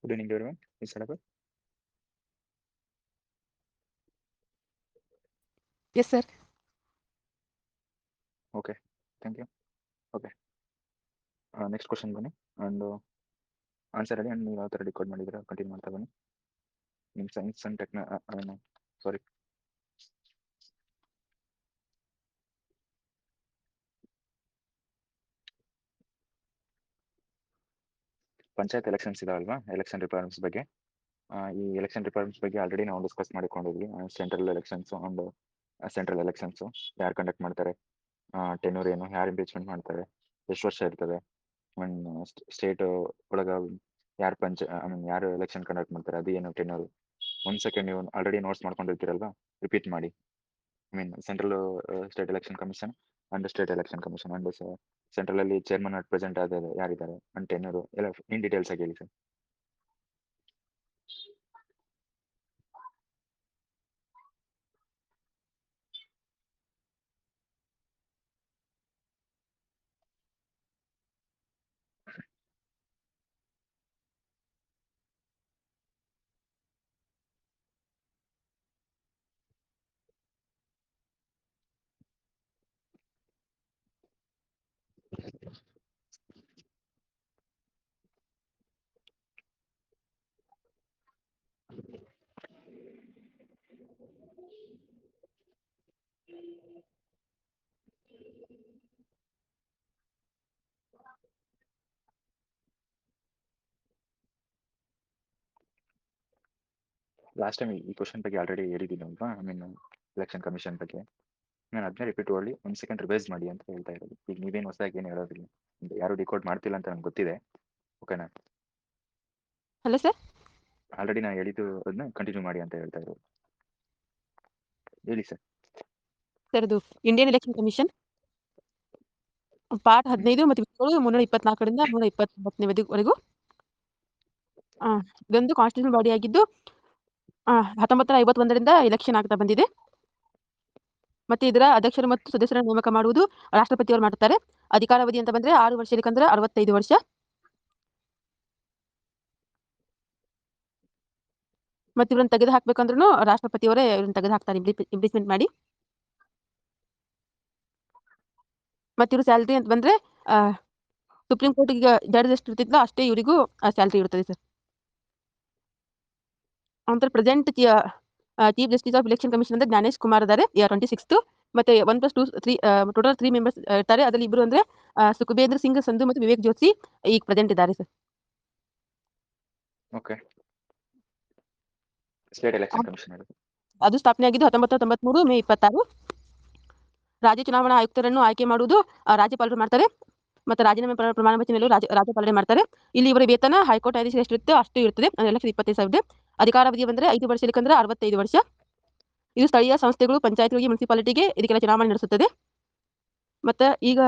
Good evening, everyone. Is that okay? Yes, sir. Okay. Thank you. Okay. Next question ಬನ್ನಿ and answer ಹೇಳಿ and ನೀವು ಯಾವ ಥರ decode ಮಾಡಿದ್ರೆ ಕಂಟಿನ್ಯೂ ಮಾಡ್ತಾ ಬನ್ನಿ. ನಿಮ್ಮ science and sorry panchayat elections ಇದಾವಲ್ವಾ, ಎಲೆಕ್ಷನ್ ರಿಕ್ವೈರ್ಮೆಂಟ್ಸ್ ಬಗ್ಗೆ. ಈ ಎಲೆಕ್ಷನ್ ರಿಕ್ವೈರ್ಮೆಂಟ್ಸ್ ಬಗ್ಗೆ ಆಲ್ರೆಡಿ ನಾವು ಡಿಸ್ಕಸ್ ಮಾಡಿಕೊಂಡಿದ್ವಿ. Central elections and central elections ಯಾರು ಕಂಡಕ್ಟ್ ಮಾಡ್ತಾರೆ, ಟೆನ್ಯೂರ್ ಏನು, ಯಾರು ಇಂಪೀಚ್ಮೆಂಟ್ ಮಾಡ್ತಾರೆ, ಎಷ್ಟು ವರ್ಷ ಇರ್ತದೆ, ಸ್ಟೇಟ್ ಒಳಗೆ ಯಾರು ಯಾರು ಎಲೆಕ್ಷನ್ ಕಂಡಕ್ಟ್ ಮಾಡ್ತಾರೆ, ಅದು ಏನು ಟೆನ್ಯೂರ್. ಒಂದು ಸೆಕೆಂಡ್, ನೀವು ಆಲ್ರೆಡಿ ನೋಟ್ಸ್ ಮಾಡ್ಕೊಂಡಿರ್ತೀರಲ್ವಾ, ರಿಪೀಟ್ ಮಾಡಿ. Central state election commission and state election commission and central ಅಲ್ಲಿ ಚೇರ್ಮನ್ ಅಟ್ ಪ್ರೆಸೆಂಟ್ ಆದ ಯಾರಿದ್ದಾರೆ ಅಂಡ್ ಟೆನ್ಯೂರ್ ಎಲ್ಲ ಇನ್ ಡೀಟೇಲ್ಸ್ ಆಗಿ ಹೇಳಿ ಸರ್. ಲಾಸ್ಟ್ ಟೈಮ್ ಈ ಕ್ವಶನ್ ಬಗ್ಗೆ ಆಲ್ರೆಡಿ ಹೇಳಿದ್ದೀನಿ ಅಲ್ವಾ, ಎಲೆಕ್ಷನ್ ಕಮಿಷನ್ ಬಗ್ಗೆ. ನಾನು ಅದನ್ನೇ ರಿಪೀಟ್ ಮಾಡಿ ಒಂದು ಸೆಕೆಂಡ್ ರಿವೈಸ್ ಮಾಡಿ ಅಂತ ಹೇಳ್ತಾ ಇರೋದು. ಈಗ ನೀವೇನು ಹೊಸದಾಗಿ ಏನು ಹೇಳೋದಿಲ್ಲ, ಯಾರು ಡಿಕೋಡ್ ಮಾಡ್ತಿಲ್ಲ ಅಂತ ನಂಗೆ ಗೊತ್ತಿದೆ. ಓಕೆನಾ? Hello sir. ಆಲ್ರೆಡಿ ನಾನು ಹೇಳಿದ್ದು ಅದನ್ನ ಕಂಟಿನ್ಯೂ ಮಾಡಿ ಅಂತ ಹೇಳ್ತಾ ಇರೋದು. ಹೇಳಿ ಸರ್. ಸರ್, ಇದು ಇಂಡಿಯನ್ ಎಲೆಕ್ಷನ್ ಕಮಿಷನ್ ಪಾರ್ಟ್ 15 ಮತ್ತು 324ರಿಂದ 329ವರೆಗೂ ಇದೊಂದು ಕಾನ್ಸ್ಟಿಟ್ಯೂಷನ್ ಬಾಡಿ ಆಗಿದ್ದು 1951ರಿಂದ ಎಲೆಕ್ಷನ್ ಆಗ್ತಾ ಬಂದಿದೆ. ಮತ್ತೆ ಇದರ ಅಧ್ಯಕ್ಷರು ಮತ್ತು ಸದಸ್ಯರನ್ನು ನೇಮಕ ಮಾಡುವುದು ರಾಷ್ಟ್ರಪತಿಯವರು ಮಾಡ್ತಾರೆ. ಅಧಿಕಾರಾವಧಿ ಅಂತ ಬಂದ್ರೆ 6 ವರ್ಷ, ಇಲ್ಲಕಂದ್ರೆ 65 ವರ್ಷ. ಮತ್ತೆ ಇವ್ರನ್ನ ತೆಗೆದು ಹಾಕ್ಬೇಕಂದ್ರೂ ರಾಷ್ಟ್ರಪತಿಯವರೇ ಇವ್ರನ್ನ ತೆಗೆದು ಹಾಕ್ತಾರೆ, ಇಂಪ್ಲಿಮೆಂಟ್ ಮಾಡಿ. ಮತ್ತೆ ಇವ್ರ ಸ್ಯಾಲ್ರಿ ಅಂತ ಬಂದ್ರೆ ಸುಪ್ರೀಂ ಕೋರ್ಟ್ ಈಗ ಜಡ್ಜ್ ಎಷ್ಟು ಇರ್ತಿದ್ಲೋ ಅಷ್ಟೇ ಇವರಿಗೂ ಸ್ಯಾಲ್ರಿ ಇರ್ತದೆ ಸರ್. ನಂತರ present chief justice of election commission ಅಂದ್ರೆ ಜ್ಞಾನೇಶ್ ಕುಮಾರ್ ಇದ್ದಾರೆ, 26th. ಮತ್ತೆ 1+2 3 ಟೋಟಲ್ 3 ಮೆಂಬರ್ಸ್ ಇರ್ತಾರೆ. ಅದರಲ್ಲಿ ಇಬ್ಬರು ಅಂದ್ರೆ ಸುಖಬೇಂದ್ರ ಸಿಂಗ್ ಸಂಧು ಮತ್ತು ವಿವೇಕ್ ಜೋಶಿ ಈಗ ಪ್ರೆಸೆಂಟ್ ಇದ್ದಾರೆ sir. Okay. State election commission ಅದು ಸ್ಥಾಪನೆ ಆಗಿದ್ದು 1993 ಮೇ 26. ರಾಜ್ಯ ಚುನಾವಣಾ ಆಯುಕ್ತರನ್ನು ಆಯ್ಕೆ ಮಾಡುವುದು ರಾಜ್ಯಪಾಲರು ಮಾಡ್ತಾರೆ. ಮತ್ತೆ ರಾಜೀನಾಮೆ ಪ್ರಮಾಣ ವಚನ ರಾಜ್ಯಪಾಲನೆ ಮಾಡ್ತಾರೆ. ಇಲ್ಲಿ ಇವರ ವೇತನ ಹೈಕೋರ್ಟ್ ನ್ಯಾಯಾಧೀಶ ಎಷ್ಟಿರುತ್ತೆ ಅಷ್ಟು ಇರ್ತದೆ, 1,25,000. ಅಧಿಕಾರಾವಧಿ ಬಂದ್ರೆ 5 ವರ್ಷ, ಇಲ್ಲಕಂದ್ರೆ 65 ವರ್ಷ. ಇದು ಸ್ಥಳೀಯ ಸಂಸ್ಥೆಗಳು, ಪಂಚಾಯತ್ಗಳಿಗೆ, ಮುನ್ಸಿಪಾಲಿಟಿಗೆ ಇದಕ್ಕೆಲ್ಲ ಚುನಾವಣೆ ನಡೆಸುತ್ತದೆ. ಮತ್ತೆ ಈಗ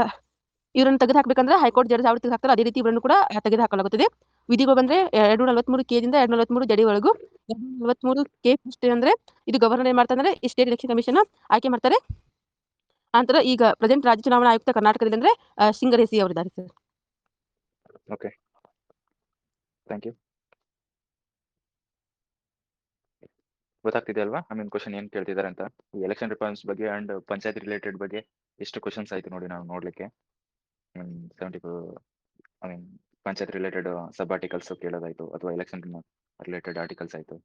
ಇವರನ್ನು ತೆಗೆದು ಹಾಕ್ಬೇಕಂದ್ರೆ ಹೈಕೋರ್ಟ್ ಜಡ್ಜ್ ಅವ್ರು ತೆಗೆದು ಹಾಕ್ತಾರೆ, ಅದೇ ರೀತಿ ಇವರನ್ನು ಕೂಡ ತೆಗೆದು ಹಾಕಲಾಗುತ್ತದೆ. ವಿಧಿಗಳು ಬಂದ್ರೆ 243 ಕೆದಿಂದ 243 ಜಡಿ ಒಳಗೂ 243 ಕೆ ಅಂದ್ರೆ ಇದು ಗವರ್ನರ್ ಏನ್ ಮಾಡ್ತಾರೆ ಅಂದ್ರೆ ಈ ಸ್ಟೇಟ್ ಎಲೆಕ್ಷನ್ ಕಮಿಷನ್ ಆಯ್ಕೆ ಮಾಡ್ತಾರೆ. ನಂತರ ಈಗ ಪ್ರೆಸೆಂಟ್ ರಾಜ್ಯ ಚುನಾವಣಾ ಆಯುಕ್ತ ಕರ್ನಾಟಕದಲ್ಲಿ ಅಂದ್ರೆ ಸಿಂಗರೇಸಿ ಅವರಿದ್ದಾರೆ ಸರ್. Okay, thank you. ಗೊತ್ತಾಗ್ತಿದೆ ಅಲ್ವಾ ಕ್ವಶನ್ ಏನ್ ಕೇಳ್ತಿದ್ದಾರೆ ಅಂತ. ಈ ಎಲೆಕ್ಷನ್ ರಿಫಾರ್ಮ್ಸ್ ಬಗ್ಗೆ ಅಂಡ್ ಪಂಚಾಯತ್ ರಿಲೇಟೆಡ್ ಬಗ್ಗೆ ಎಷ್ಟು ಕ್ವಶನ್ಸ್ ಆಯ್ತು ನೋಡಿ ನಾವು ನೋಡ್ಲಿಕ್ಕೆ. 72 ಪಂಚಾಯತ್ ರಿಲೇಟೆಡ್ ಸಬ್ ಆರ್ಟಿಕಲ್ಸ್ ಕೇಳೋದಾಯ್ತು, ಅಥವಾ ಎಲೆಕ್ಷನ್ ರಿಲೇಟೆಡ್ ಆರ್ಟಿಕಲ್ಸ್ ಆಯ್ತು.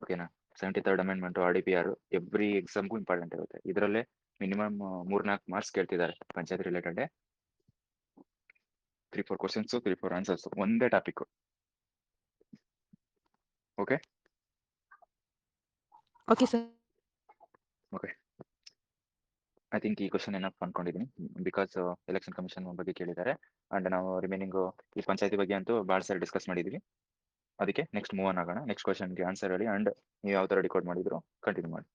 ಓಕೆನಾ? 73rd ಅಮೆಂಡ್ಮೆಂಟ್ RDPR ಎವ್ರಿ ಎಕ್ಸಾಮ್ಗೂ ಇಂಪಾರ್ಟೆಂಟ್ ಇರುತ್ತೆ. ಇದರಲ್ಲೇ ಮಿನಿಮಮ್ 3-4 ಮಾರ್ಕ್ಸ್ ಕೇಳ್ತಿದ್ದಾರೆ ಪಂಚಾಯತ್ ರಿಲೇಟೆಡ್. 3-4 ಕ್ವಶನ್ಸ್, 3-4 ಆನ್ಸರ್ಸ್, ಒಂದೇ topic. Okay okay sir. Okay, I think ಈ ಕ್ವಶನ್ ಏನಪ್ಪ ಅನ್ಕೊಂಡಿದ್ದೀನಿ, ಬಿಕಾಸ್ ಎಲೆಕ್ಷನ್ ಕಮಿಷನ್ ಬಗ್ಗೆ ಕೇಳಿದ್ದಾರೆ ಅಂಡ್ ನಾವು ರಿಮೈನಿಂಗ್ ಈ ಪಂಚಾಯತಿ ಬಗ್ಗೆ ಅಂತೂ ಭಾಳ ಸಾರಿ ಡಿಸ್ಕಸ್ ಮಾಡಿದ್ವಿ. ಅದಕ್ಕೆ ನೆಕ್ಸ್ಟ್ ಮೂವ್ ಆನ್ ಆಗೋಣ. ನೆಕ್ಸ್ಟ್ ಕ್ವಶನ್ಗೆ ಆನ್ಸರ್ ಹೇಳಿ ಅಂಡ್ ನೀವು ಯಾವ ಥರ ಡಿಕೋಡ್ ಮಾಡಿದ್ರು ಕಂಟಿನ್ಯೂ ಮಾಡಿ.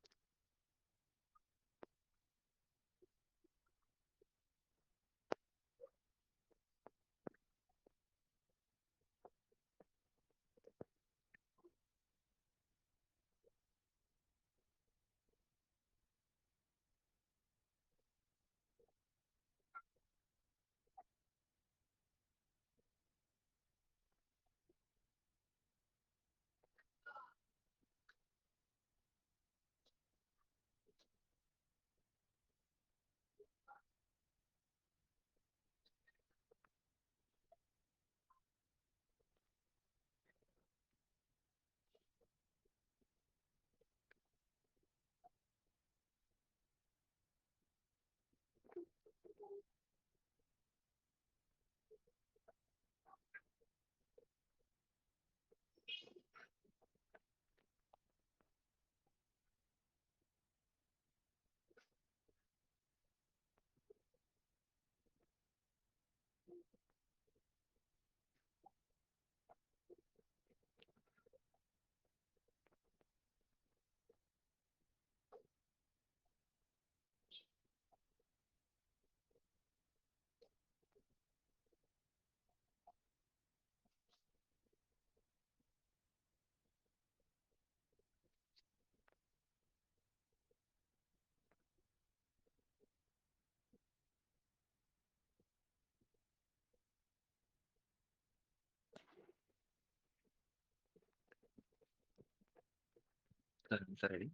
ಸರ್ ಹೇಳಿ.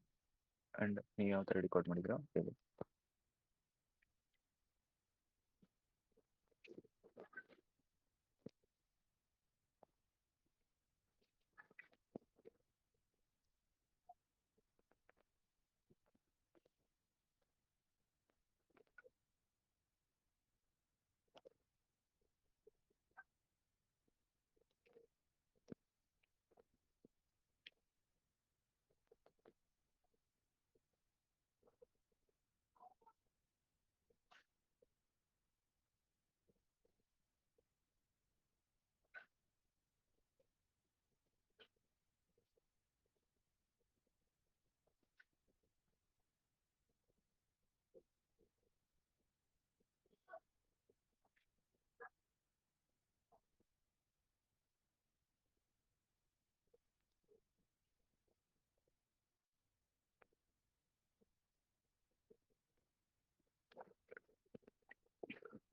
ಅಂಡ್ ನೀವು ಯಾವ ಥರ ರೆಕಾರ್ಡ್ ಮಾಡಿದ್ರೋ ಹೇಳಿ.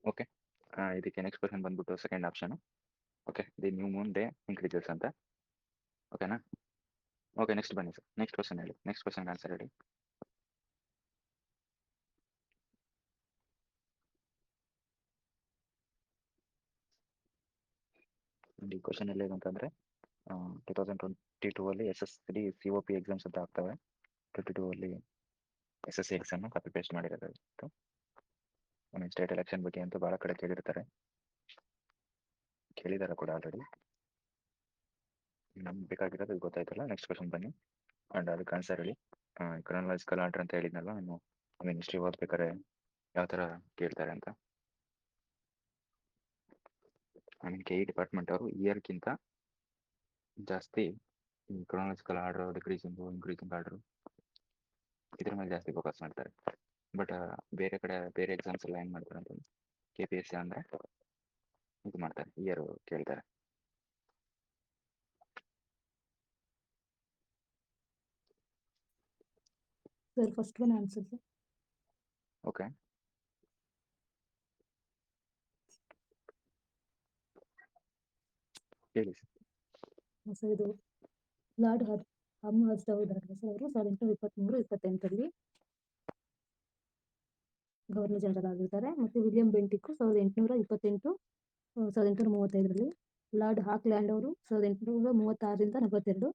ಓಕೆ, ಇದಕ್ಕೆ ನೆಕ್ಸ್ಟ್ ಕ್ವಶನ್ ಬಂದ್ಬಿಟ್ಟು second option. Okay, the new Moon day increases ಅಂತ. ಓಕೆನಾ? ಓಕೆ, ನೆಕ್ಸ್ಟ್ ಬನ್ನಿ ಸರ್. ನೆಕ್ಸ್ಟ್ ಕ್ವಶನ್ ಹೇಳಿ. ನೆಕ್ಸ್ಟ್ ಕ್ವಶನ್ ಆನ್ಸರ್ ಹೇಳಿ. ಈ ಕ್ವಶನ್ ಎಲ್ಲಿ ಅಂತಂದರೆ 2022 ಅಲ್ಲಿ SSC COP ಎಕ್ಸಾಮ್ಸ್ ಅಂತ ಆಗ್ತವೆ. 22 ಅಲ್ಲಿ SSC ಎಕ್ಸಾಮ್ನ ಕಾಪಿ ಪೇಸ್ಟ್ ಮಾಡಿರೋದು. ಸ್ಟೇಟ್ ಎಲೆಕ್ಷನ್ ಬಗ್ಗೆ ಅಂತೂ ಭಾಳ ಕಡೆ ಕೇಳಿದ್ದಾರೆ ಕೂಡ ಆಲ್ರೆಡಿ. ನಮ್ಗೆ ಬೇಕಾಗಿರೋದು ಗೊತ್ತಾಯ್ತಲ್ಲ. ನೆಕ್ಸ್ಟ್ ಕ್ವಶನ್ ಬನ್ನಿ. ಆ್ಯಂಡ್ ಅದಕ್ಕೆ ಆನ್ಸರ್ ಹೇಳಿ. ಕ್ರೊನಾಲಜಿಕಲ್ ಆರ್ಡರ್ ಅಂತ ಹೇಳಿದ್ನಲ್ವ ನಾನು, ಹಿಸ್ಟ್ರಿ ಓದ್ಬೇಕಾದ್ರೆ ಯಾವ ಥರ ಕೇಳ್ತಾರೆ ಅಂತ. KE ಡಿಪಾರ್ಟ್ಮೆಂಟ್ ಅವರು ಇಯರ್ಗಿಂತ ಜಾಸ್ತಿ ಕ್ರೊನಾಲಜಿಕಲ್ ಆರ್ಡರ್, ಡಿಕ್ರೀಸಿಂಗು, ಇನ್ಕ್ರೀಸಿಂಗ್ ಆರ್ಡರ್ ಇದ್ರ ಮೇಲೆ ಜಾಸ್ತಿ ಫೋಕಸ್ ಮಾಡ್ತಾರೆ. ಬಟ್ ಬೇರೆ ಕಡೆ ಬೇರೆ ಎಕ್ಸಾಮ್ಸ್ ಎಲ್ಲ ಏನು ಮಾಡ್ತಾರೆ ಅಂತಂದ್ರೆ KPSC ಅಂದರೆ ಇದು ಮಾಡ್ತಾರೆ, ಇಯರ್ ಕೇಳ್ತಾರೆ. Sir first one answer sir. Okay, ಹೇಳಿ ಸರ್ ಇದು ಲಾರ್ಡ್ ಹರ್ಸ್ಟ್ ಅವರು ಇದ್ದಾರೆ ಸರ್. ಅವರು 1823-28 ಗವರ್ನರ್ ಜನರಲ್ ಆಗಿರ್ತಾರೆ. ಮತ್ತು ವಿಲಿಯಂ ಬೆಂಟಿಕ್ 1828-1835. ಲಾರ್ಡ್ ಹಾಕ್ಲ್ಯಾಂಡ್ ಅವರು 1836-42.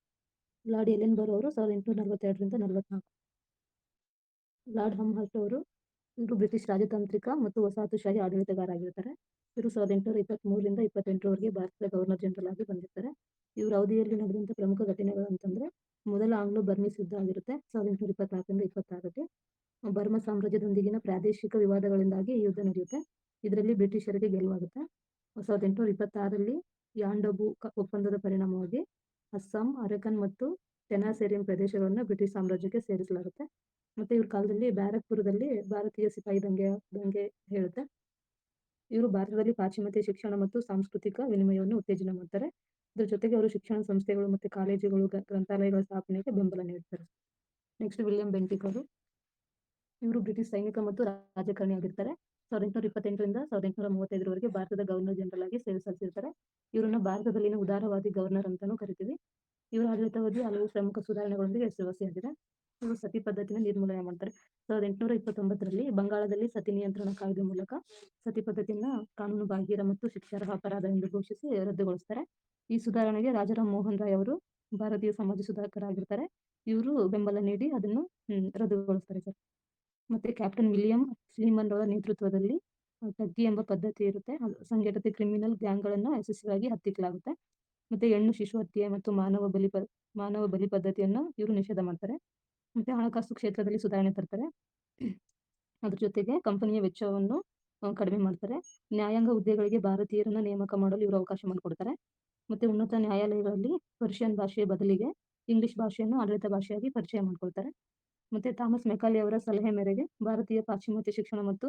ಲಾರ್ಡ್ ಎಲೆನ್ಬರೋ ಅವರು 1842-44. ಲಾರ್ಡ್ ಹರ್ಸ್ಟ್ ಅವರು ಇವರು ಬ್ರಿಟಿಷ್ ರಾಜತಾಂತ್ರಿಕ ಮತ್ತು ವಸಾಹತುಶಾಹಿ ಆಡಳಿತಗಾರ ಆಗಿರ್ತಾರೆ. ಇವರು 1823-28 ಭಾರತದ ಗವರ್ನರ್ ಜನರಲ್ ಆಗಿ ಬಂದಿರ್ತಾರೆ. ಇವ್ರ ಅವಧಿಯಲ್ಲಿ ನಡೆದಂಥ ಪ್ರಮುಖ ಘಟನೆಗಳು ಅಂತಂದ್ರೆ ಮೊದಲ ಆಂಗ್ಲೋ ಬರ್ಮೀಸ್ ಯುದ್ಧ ಆಗಿರುತ್ತೆ 1824-26. ಬರ್ಮಾ ಸಾಮ್ರಾಜ್ಯದೊಂದಿಗಿನ ಪ್ರಾದೇಶಿಕ ವಿವಾದಗಳಿಂದಾಗಿ ಈ ಯುದ್ಧ ನಡೆಯುತ್ತೆ. ಇದರಲ್ಲಿ ಬ್ರಿಟಿಷರಿಗೆ ಗೆಲುವಾಗುತ್ತೆ. 1826 ಯಾಂಡಬು ಒಪ್ಪಂದದ ಪರಿಣಾಮವಾಗಿ ಅಸ್ಸಾಂ, ಅರಕನ್ ಮತ್ತು ಟೆನಾಸೆರಿಯನ್ ಪ್ರದೇಶಗಳನ್ನು ಬ್ರಿಟಿಷ್ ಸಾಮ್ರಾಜ್ಯಕ್ಕೆ ಸೇರಿಸಲಾಗುತ್ತೆ. ಮತ್ತೆ ಇವ್ರ ಕಾಲದಲ್ಲಿ ಬ್ಯಾರಕ್ಪುರದಲ್ಲಿ ಭಾರತೀಯ ಸಿಪಾಯಿ ದಂಗೆ ಹೇಳುತ್ತೆ. ಇವರು ಭಾರತದಲ್ಲಿ ಪಾಶ್ಚಿಮಾತ್ಯ ಶಿಕ್ಷಣ ಮತ್ತು ಸಾಂಸ್ಕೃತಿಕ ವಿನಿಮಯವನ್ನು ಉತ್ತೇಜನ ಮಾಡ್ತಾರೆ. ಇದ್ರ ಜೊತೆಗೆ ಅವರು ಶಿಕ್ಷಣ ಸಂಸ್ಥೆಗಳು ಮತ್ತು ಕಾಲೇಜುಗಳು, ಗ್ರಂಥಾಲಯಗಳ ಸ್ಥಾಪನೆಗೆ ಬೆಂಬಲ ನೀಡ್ತಾರೆ. ನೆಕ್ಸ್ಟ್ ವಿಲಿಯಂ ಬೆಂಟಿಕ್ ಅವರು ಇವರು ಬ್ರಿಟಿಷ್ ಸೈನಿಕ ಮತ್ತು ರಾಜಕಾರಣಿ ಆಗಿರ್ತಾರೆ. 1828-1835 ಭಾರತದ ಗವರ್ನರ್ ಜನರಲ್ ಆಗಿ ಸೇವೆ ಸಲ್ಲಿಸಿರ್ತಾರೆ. ಇವರನ್ನ ಭಾರತದಲ್ಲಿನ ಉದಾರವಾದಿ ಗವರ್ನರ್ ಅಂತಾನೂ ಕರಿತೀವಿ. ಇವರ ಆಡಳಿತಾವಧಿ ಹಲವು ಪ್ರಮುಖ ಸುಧಾರಣೆಗಳೊಂದಿಗೆ ಹೆಸರುವಾಸಿಯಾಗಿದೆ. ಇವರು ಸತಿ ಪದ್ಧತಿನ ನಿರ್ಮೂಲನೆ ಮಾಡ್ತಾರೆ. 1829 ಬಂಗಾಳದಲ್ಲಿ ಸತಿ ನಿಯಂತ್ರಣ ಕಾಯ್ದೆ ಮೂಲಕ ಸತಿ ಪದ್ಧತಿಯನ್ನ ಕಾನೂನು ಬಾಹಿರ ಮತ್ತು ಶಿಕ್ಷಾರ್ಹ ಅಪರಾಧ ಎಂದು ಘೋಷಿಸಿ ರದ್ದುಗೊಳಿಸ್ತಾರೆ. ಈ ಸುಧಾರಣೆಗೆ ರಾಜಾರಾಮ್ ಮೋಹನ್ ರಾಯ್ ಅವರು ಭಾರತೀಯ ಸಮಾಜ ಸುಧಾರಕರಾಗಿರ್ತಾರೆ. ಇವರು ಬೆಂಬಲ ನೀಡಿ ಅದನ್ನು ರದ್ದುಗೊಳಿಸ್ತಾರೆ ಸರ್. ಮತ್ತೆ ಕ್ಯಾಪ್ಟನ್ ವಿಲಿಯಂ ಸ್ಲೀಮನ್ ಅವರ ನೇತೃತ್ವದಲ್ಲಿ ಟಗ್ಗಿ ಎಂಬ ಪದ್ಧತಿ ಇರುತ್ತೆ. ಸಂಘಟಿತ ಕ್ರಿಮಿನಲ್ ಗ್ಯಾಂಗ್ಗಳನ್ನ ಯಶಸ್ವಿಯಾಗಿ ಹತ್ತಿಕ್ಕಲಾಗುತ್ತೆ. ಮತ್ತೆ ಹೆಣ್ಣು ಶಿಶು ಹತ್ಯೆ ಮತ್ತು ಮಾನವ ಬಲಿ ಪದ್ಧತಿಯನ್ನ ಇವರು ನಿಷೇಧ ಮಾಡ್ತಾರೆ. ಮತ್ತೆ ಹಣಕಾಸು ಕ್ಷೇತ್ರದಲ್ಲಿ ಸುಧಾರಣೆ ತರ್ತಾರೆ. ಅದ್ರ ಜೊತೆಗೆ ಕಂಪನಿಯ ವೆಚ್ಚವನ್ನು ಕಡಿಮೆ ಮಾಡ್ತಾರೆ. ನ್ಯಾಯಾಂಗ ಹುದ್ದೆಗಳಿಗೆ ಭಾರತೀಯರನ್ನ ನೇಮಕ ಮಾಡಲು ಇವರು ಅವಕಾಶ ಮಾಡಿಕೊಡ್ತಾರೆ. ಮತ್ತೆ ಉನ್ನತ ನ್ಯಾಯಾಲಯಗಳಲ್ಲಿ ಪರ್ಷಿಯನ್ ಭಾಷೆಯ ಬದಲಿಗೆ ಇಂಗ್ಲಿಷ್ ಭಾಷೆಯನ್ನು ಆಡಳಿತ ಭಾಷೆಯಾಗಿ ಪರಿಚಯ ಮಾಡಿಕೊಳ್ತಾರೆ. ಮತ್ತೆ ಥಾಮಸ್ ಮೆಕಾಲೆ ಅವರ ಸಲಹೆ ಮೇರೆಗೆ ಭಾರತೀಯ ಪಾಶ್ಚಿಮಾತ್ಯ ಶಿಕ್ಷಣ ಮತ್ತು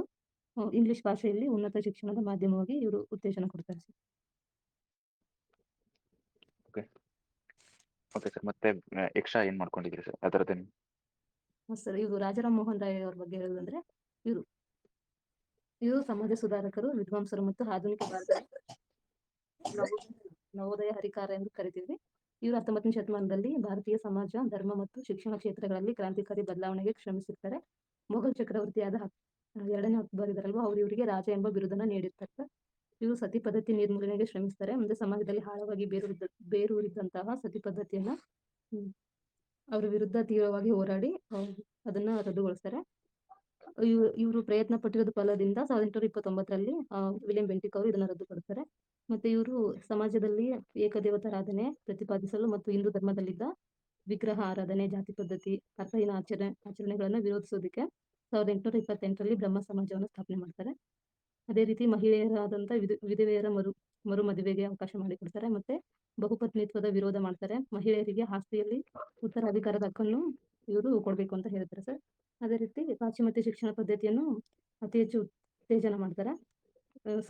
ಇಂಗ್ಲಿಷ್ ಭಾಷೆಯಲ್ಲಿ ಉನ್ನತ ಶಿಕ್ಷಣದ ಮಾಧ್ಯಮವಾಗಿ ಇವರು ಉತ್ತೇಜನ ಕೊಡ್ತಾರೆ ಸರ್. Okay sir. ಮತ್ತೆ ಎಕ್ಸ್ಟ್ರಾ ಏನ್ ಮಾಡ್ಕೊಂಡಿದ್ದೀರಿ ಸರ್ ಅದರದ್ದೇನು? ಸರ್, ಇವರು ರಾಜಾರಾಮ್ ಮೋಹನ್ ರಾಯ್ ಅವ್ರ ಬಗ್ಗೆ ಹೇಳೋದಂದ್ರೆ ಇವರು ಸಮಾಜ ಸುಧಾರಕರು, ವಿದ್ವಾಂಸರು ಮತ್ತು ಆಧುನಿಕ ಭಾರತದ ನವೋದಯ ಹರಿಕಾರ ಎಂದು ಕರಿತೀವಿ. ಇವರು 19ನೇ ಶತಮಾನದಲ್ಲಿ ಭಾರತೀಯ ಸಮಾಜ, ಧರ್ಮ ಮತ್ತು ಶಿಕ್ಷಣ ಕ್ಷೇತ್ರಗಳಲ್ಲಿ ಕ್ರಾಂತಿಕಾರಿ ಬದಲಾವಣೆಗೆ ಶ್ರಮಿಸಿರ್ತಾರೆ. ಮೊಘಲ್ ಚಕ್ರವರ್ತಿಯಾದ 2ನೇ ಅಕ್ಬರ್ ಇದಾರಲ್ವಾ, ಅವರು ಇವರಿಗೆ ರಾಜ ಎಂಬ ಬಿರುದನ್ನ ನೀಡಿರ್ತಾರೆ. ಇವರು ಸತಿ ಪದ್ಧತಿ ನಿರ್ಮೂಲನೆಗೆ ಶ್ರಮಿಸ್ತಾರೆ. ಮುಂದೆ ಸಮಾಜದಲ್ಲಿ ಆಳವಾಗಿ ಬೇರೂರಿದ್ದಂತಹ ಸತಿ ಪದ್ಧತಿಯನ್ನ ಅವರ ವಿರುದ್ಧ ತೀವ್ರವಾಗಿ ಹೋರಾಡಿ ಅದನ್ನ ರದ್ದುಗೊಳಿಸ್ತಾರೆ. ಇವರು ಪ್ರಯತ್ನ ಪಟ್ಟಿರೋದು ಫಲದಿಂದ 1829ರಲ್ಲಿ ವಿಲಿಯಂ ಬೆಂಟಿಕ್ ಅವರು ಇದನ್ನ ರದ್ದುಪಡಿಸ್ತಾರೆ. ಮತ್ತೆ ಇವರು ಸಮಾಜದಲ್ಲಿ ಏಕದೇವತಾರಾಧನೆ ಪ್ರತಿಪಾದಿಸಲು ಮತ್ತು ಹಿಂದೂ ಧರ್ಮದಲ್ಲಿದ್ದ ವಿಗ್ರಹ ಆರಾಧನೆ, ಜಾತಿ ಪದ್ಧತಿ, ಅರ್ಥಹೀನ ಆಚರಣೆಗಳನ್ನು ವಿರೋಧಿಸೋದಕ್ಕೆ 1828ರಲ್ಲಿ ಬ್ರಹ್ಮ ಸಮಾಜವನ್ನು ಸ್ಥಾಪನೆ ಮಾಡ್ತಾರೆ. ಅದೇ ರೀತಿ ಮಹಿಳೆಯರಾದಂಥ ವಿಧವೆಯರ ಮರು ಮದುವೆಗೆ ಅವಕಾಶ ಮಾಡಿಕೊಡ್ತಾರೆ. ಮತ್ತೆ ಬಹುಪತ್ನಿತ್ವದ ವಿರೋಧ ಮಾಡ್ತಾರೆ. ಮಹಿಳೆಯರಿಗೆ ಆಸ್ತಿಯಲ್ಲಿ ಉತ್ತರಾಧಿಕಾರದ ಹಕ್ಕನ್ನು ಇವರು ಕೊಡಬೇಕು ಅಂತ ಹೇಳ್ತಾರೆ ಸರ್. ಅದೇ ರೀತಿ ಪಾಶ್ಚಿಮಾತ್ಯ ಶಿಕ್ಷಣ ಪದ್ಧತಿಯನ್ನು ಅತಿ ಹೆಚ್ಚು ಉತ್ತೇಜನ ಮಾಡ್ತಾರೆ.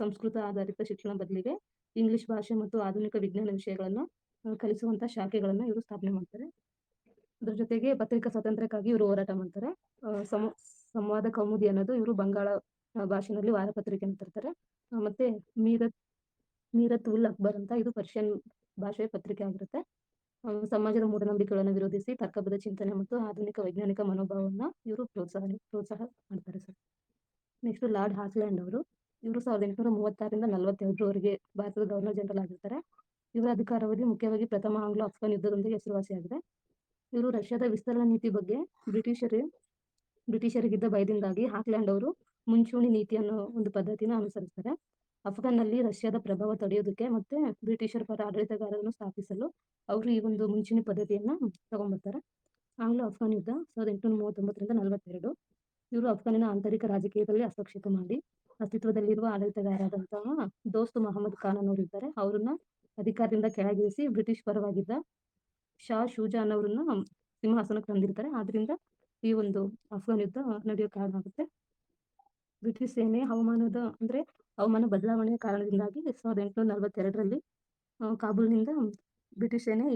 ಸಂಸ್ಕೃತ ಆಧಾರಿತ ಶಿಕ್ಷಣ ಬದಲಿಗೆ ಇಂಗ್ಲಿಷ್ ಭಾಷೆ ಮತ್ತು ಆಧುನಿಕ ವಿಜ್ಞಾನ ವಿಷಯಗಳನ್ನು ಕಲಿಸುವಂತ ಶಾಖೆಗಳನ್ನು ಇವರು ಸ್ಥಾಪನೆ ಮಾಡ್ತಾರೆ. ಅದ್ರ ಜೊತೆಗೆ ಪತ್ರಿಕಾ ಸ್ವಾತಂತ್ರ್ಯಕ್ಕಾಗಿ ಇವರು ಹೋರಾಟ ಮಾಡ್ತಾರೆ. ಸಂವಾದ ಕೌಮುದಿ ಅನ್ನೋದು ಇವರು ಬಂಗಾಳ ಭಾಷೆಯಲ್ಲಿ ವಾರಪತ್ರಿಕೆಯನ್ನು ತರ್ತಾರೆ. ಮತ್ತೆ ಮೀರತ್ ಉಲ್ ಅಕ್ಬರ್ ಅಂತ ಇದು ಪರ್ಷಿಯನ್ ಭಾಷೆಯ ಪತ್ರಿಕೆ ಆಗಿರುತ್ತೆ. ಸಮಾಜದ ಮೂಢನಂಬಿಕೆಗಳನ್ನು ವಿರೋಧಿಸಿ ತರ್ಕಬದ್ಧ ಚಿಂತನೆ ಮತ್ತು ಆಧುನಿಕ ವೈಜ್ಞಾನಿಕ ಮನೋಭಾವವನ್ನು ಇವರು ಪ್ರೋತ್ಸಾಹ ಮಾಡ್ತಾರೆ ಸರ್. ನೆಕ್ಸ್ಟ್ ಲಾರ್ಡ್ ಹಾಕ್ಲ್ಯಾಂಡ್ ಅವರು. ಇವರು 1836ರಿಂದ 42ರವರೆಗೆ ಭಾರತದ ಗವರ್ನರ್ ಜನರಲ್ ಆಗಿರ್ತಾರೆ. ಇವರ ಅಧಿಕಾರಾವಧಿ ಮುಖ್ಯವಾಗಿ ಪ್ರಥಮ ಆಂಗ್ಲೋ ಅಫ್ಘಾನ್ ಯುದ್ಧದೊಂದಿಗೆ ಹೆಸರುವಾಸಿಯಾಗಿದೆ. ಇವರು ರಷ್ಯಾದ ವಿಸ್ತರಣಾ ನೀತಿ ಬಗ್ಗೆ ಬ್ರಿಟಿಷರಿಗಿದ್ದ ಭಯದಿಂದಾಗಿ ಹಾಕ್ಲ್ಯಾಂಡ್ ಅವರು ಮುಂಚೂಣಿ ನೀತಿ ಅನ್ನೋ ಒಂದು ಪದ್ಧತಿನ ಅನುಸರಿಸ್ತಾರೆ. ಅಫ್ಘಾನ್ನಲ್ಲಿ ರಷ್ಯಾದ ಪ್ರಭಾವ ತಡೆಯೋದಕ್ಕೆ ಮತ್ತೆ ಬ್ರಿಟಿಷರ ಪರ ಆಡಳಿತಗಾರರನ್ನು ಸ್ಥಾಪಿಸಲು ಅವರು ಈ ಒಂದು ಮುಂಚೂಣಿ ಪದ್ಧತಿಯನ್ನ ತಗೊಂಡ್ಬರ್ತಾರೆ. ಆಂಗ್ಲೋ ಅಫ್ಘಾನ್ ಯುದ್ಧ 1839ರಿಂದ 42. ಇವರು ಅಫ್ಘಾನಿನ ಆಂತರಿಕ ರಾಜಕೀಯದಲ್ಲಿ ಹಸ್ತಕ್ಷೇಪ ಮಾಡಿ ಅಸ್ತಿತ್ವದಲ್ಲಿರುವ ಆಡಳಿತಗಾರರಾದಂತಹ ದೋಸ್ತ್ ಮೊಹಮ್ಮದ್ ಖಾನ್ ಅನ್ನೋರು ಇದ್ದಾರೆ. ಅವರನ್ನ ಅಧಿಕಾರದಿಂದ ಕೆಳಗಿಳಿಸಿ ಬ್ರಿಟಿಷ್ ಪರವಾಗಿದ್ದ ಶಾ ಶೂಜಾನ್ ಅವರನ್ನ ಸಿಂಹಾಸನಕ್ಕೆ ತಂದಿರ್ತಾರೆ. ಆದ್ರಿಂದ ಈ ಒಂದು ಅಫ್ಘಾನ್ ಯುದ್ಧ ನಡೆಯೋ ಕಾರಣ ಆಗುತ್ತೆ. ಬ್ರಿಟಿಷ್ ಸೇನೆ ಹವಾಮಾನ ಬದಲಾವಣೆಯ ಕಾರಣದಿಂದಾಗಿ 1842ರಲ್ಲಿ ಕಾಬೂಲ್ನಿಂದ ಬ್ರಿಟಿಷ್ ಸೇನೆ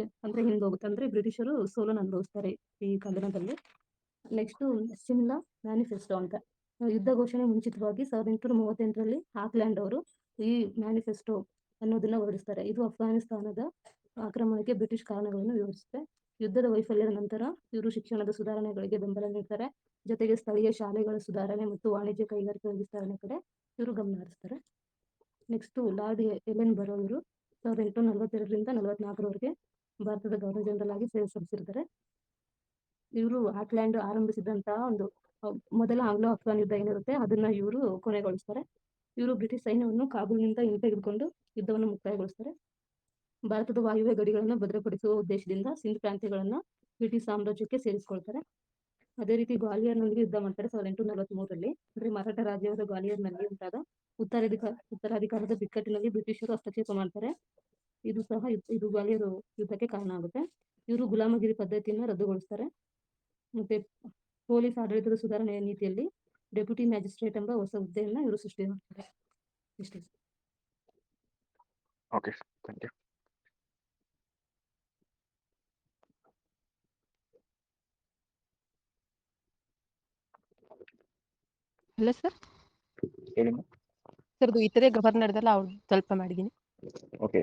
ಹಿಂದೋಗುತ್ತೆ. ಬ್ರಿಟಿಷರು ಸೋಲನ್ನು ಅನುಭವಿಸ್ತಾರೆ ಈ ಕದನದಲ್ಲಿ. ನೆಕ್ಸ್ಟ್ ಶಿಮ್ಲಾ ಮ್ಯಾನಿಫೆಸ್ಟೋ ಅಂತ ಯುದ್ಧ ಘೋಷಣೆ ಮುಂಚಿತವಾಗಿ 1838ರಲ್ಲಿ ಹಾಕ್ಲ್ಯಾಂಡ್ ಅವರು ಈ ಮ್ಯಾನಿಫೆಸ್ಟೋ ಅನ್ನೋದನ್ನ ಹೊರಡಿಸ್ತಾರೆ. ಇದು ಅಫ್ಘಾನಿಸ್ತಾನದ ಆಕ್ರಮಣಕ್ಕೆ ಬ್ರಿಟಿಷ್ ಕಾರಣಗಳನ್ನು ವಿವರಿಸುತ್ತೆ. ಯುದ್ಧದ ವೈಫಲ್ಯದ ನಂತರ ಇವರು ಶಿಕ್ಷಣದ ಸುಧಾರಣೆಗಳಿಗೆ ಬೆಂಬಲ ನೀಡ್ತಾರೆ. ಜೊತೆಗೆ ಸ್ಥಳೀಯ ಶಾಲೆಗಳ ಸುಧಾರಣೆ ಮತ್ತು ವಾಣಿಜ್ಯ ಕೈಗಾರಿಕೆ ವಿಸ್ತರಣೆ ಕಡೆ ಇವರು ಗಮನ ಹರಿಸ್ತಾರೆ. ನೆಕ್ಸ್ಟ್ ಲಾರ್ಡ್ ಎಲೆನ್ ಬರೋ ಇವರು 1842ರಿಂದ 44ರವರೆಗೆ ಭಾರತದ ಗವರ್ನರ್ ಜನರಲ್ ಆಗಿ ಸೇವೆ ಸಲ್ಲಿಸಿರ್ತಾರೆ. ಇವರು ಹಾಕ್ಲ್ಯಾಂಡ್ ಆರಂಭಿಸಿದಂತಹ ಒಂದು ಮೊದಲ ಆಂಗ್ಲೋ ಅಫ್ಘಾನ್ ಯುದ್ಧ ಏನಿರುತ್ತೆ ಅದನ್ನ ಇವರು ಕೊನೆಗೊಳಿಸ್ತಾರೆ. ಇವರು ಬ್ರಿಟಿಷ್ ಸೈನ್ಯವನ್ನು ಕಾಬೂಲ್ನಿಂದ ಹಿಂತೆಗೆದುಕೊಂಡು ಯುದ್ಧವನ್ನು ಮುಕ್ತಾಯಗೊಳಿಸ್ತಾರೆ. ಭಾರತದ ವಾಯುವ್ಯ ಗಡಿಗಳನ್ನು ಭದ್ರಪಡಿಸುವ ಉದ್ದೇಶದಿಂದ ಸಿಂಧ್ ಪ್ರಾಂತ್ಯಗಳನ್ನ ಬ್ರಿಟಿಷ್ ಸಾಮ್ರಾಜ್ಯಕ್ಕೆ ಸೇರಿಸಿಕೊಳ್ತಾರೆ. ಅದೇ ರೀತಿ ಗ್ವಾಲಿಯರ್ನೊಂದಿಗೆ ಯುದ್ಧ ಮಾಡ್ತಾರೆ 1843ರಲ್ಲಿ. ಮರಾಠ ರಾಜ್ಯವಾದ ಗ್ವಾಲಿಯರ್ನಲ್ಲಿ ಉಂಟಾದ ಉತ್ತರಾಧಿಕಾರದ ಬಿಕ್ಕಟ್ಟಿನಲ್ಲಿ ಬ್ರಿಟಿಷರು ಹಸ್ತಕ್ಷೇಪ ಮಾಡ್ತಾರೆ. ಇದು ಗ್ವಾಲಿಯರ್ ಯುದ್ಧಕ್ಕೆ ಕಾರಣ ಆಗುತ್ತೆ. ಇವರು ಗುಲಾಮಗಿರಿ ಪದ್ಧತಿಯನ್ನು ರದ್ದುಗೊಳಿಸ್ತಾರೆ. ಮತ್ತೆ ಪೊಲೀಸ್ ಆಡಳಿತದ ಸುಧಾರಣೆಯ ನೀತಿಯಲ್ಲಿ ಡೆಪ್ಯೂಟಿ ಮ್ಯಾಜಿಸ್ಟ್ರೇಟ್ ಎಂಬ ಹೊಸ ಹುದ್ದೆಯನ್ನ ಇವರು ಸೃಷ್ಟಿ ಮಾಡ್ತಾರೆ. ಇಷ್ಟೇ. Okay, thank you. ಅಲ್ಲ ಸರ್, ಹೇಳಿ ಸರ್ ಇದು ಇತರೆ ಗವರ್ನರ್ದೆಲ್ಲ ಅವ್ರು ಸ್ವಲ್ಪ ಮಾಡಿದ್ದೀನಿ. ಓಕೆ.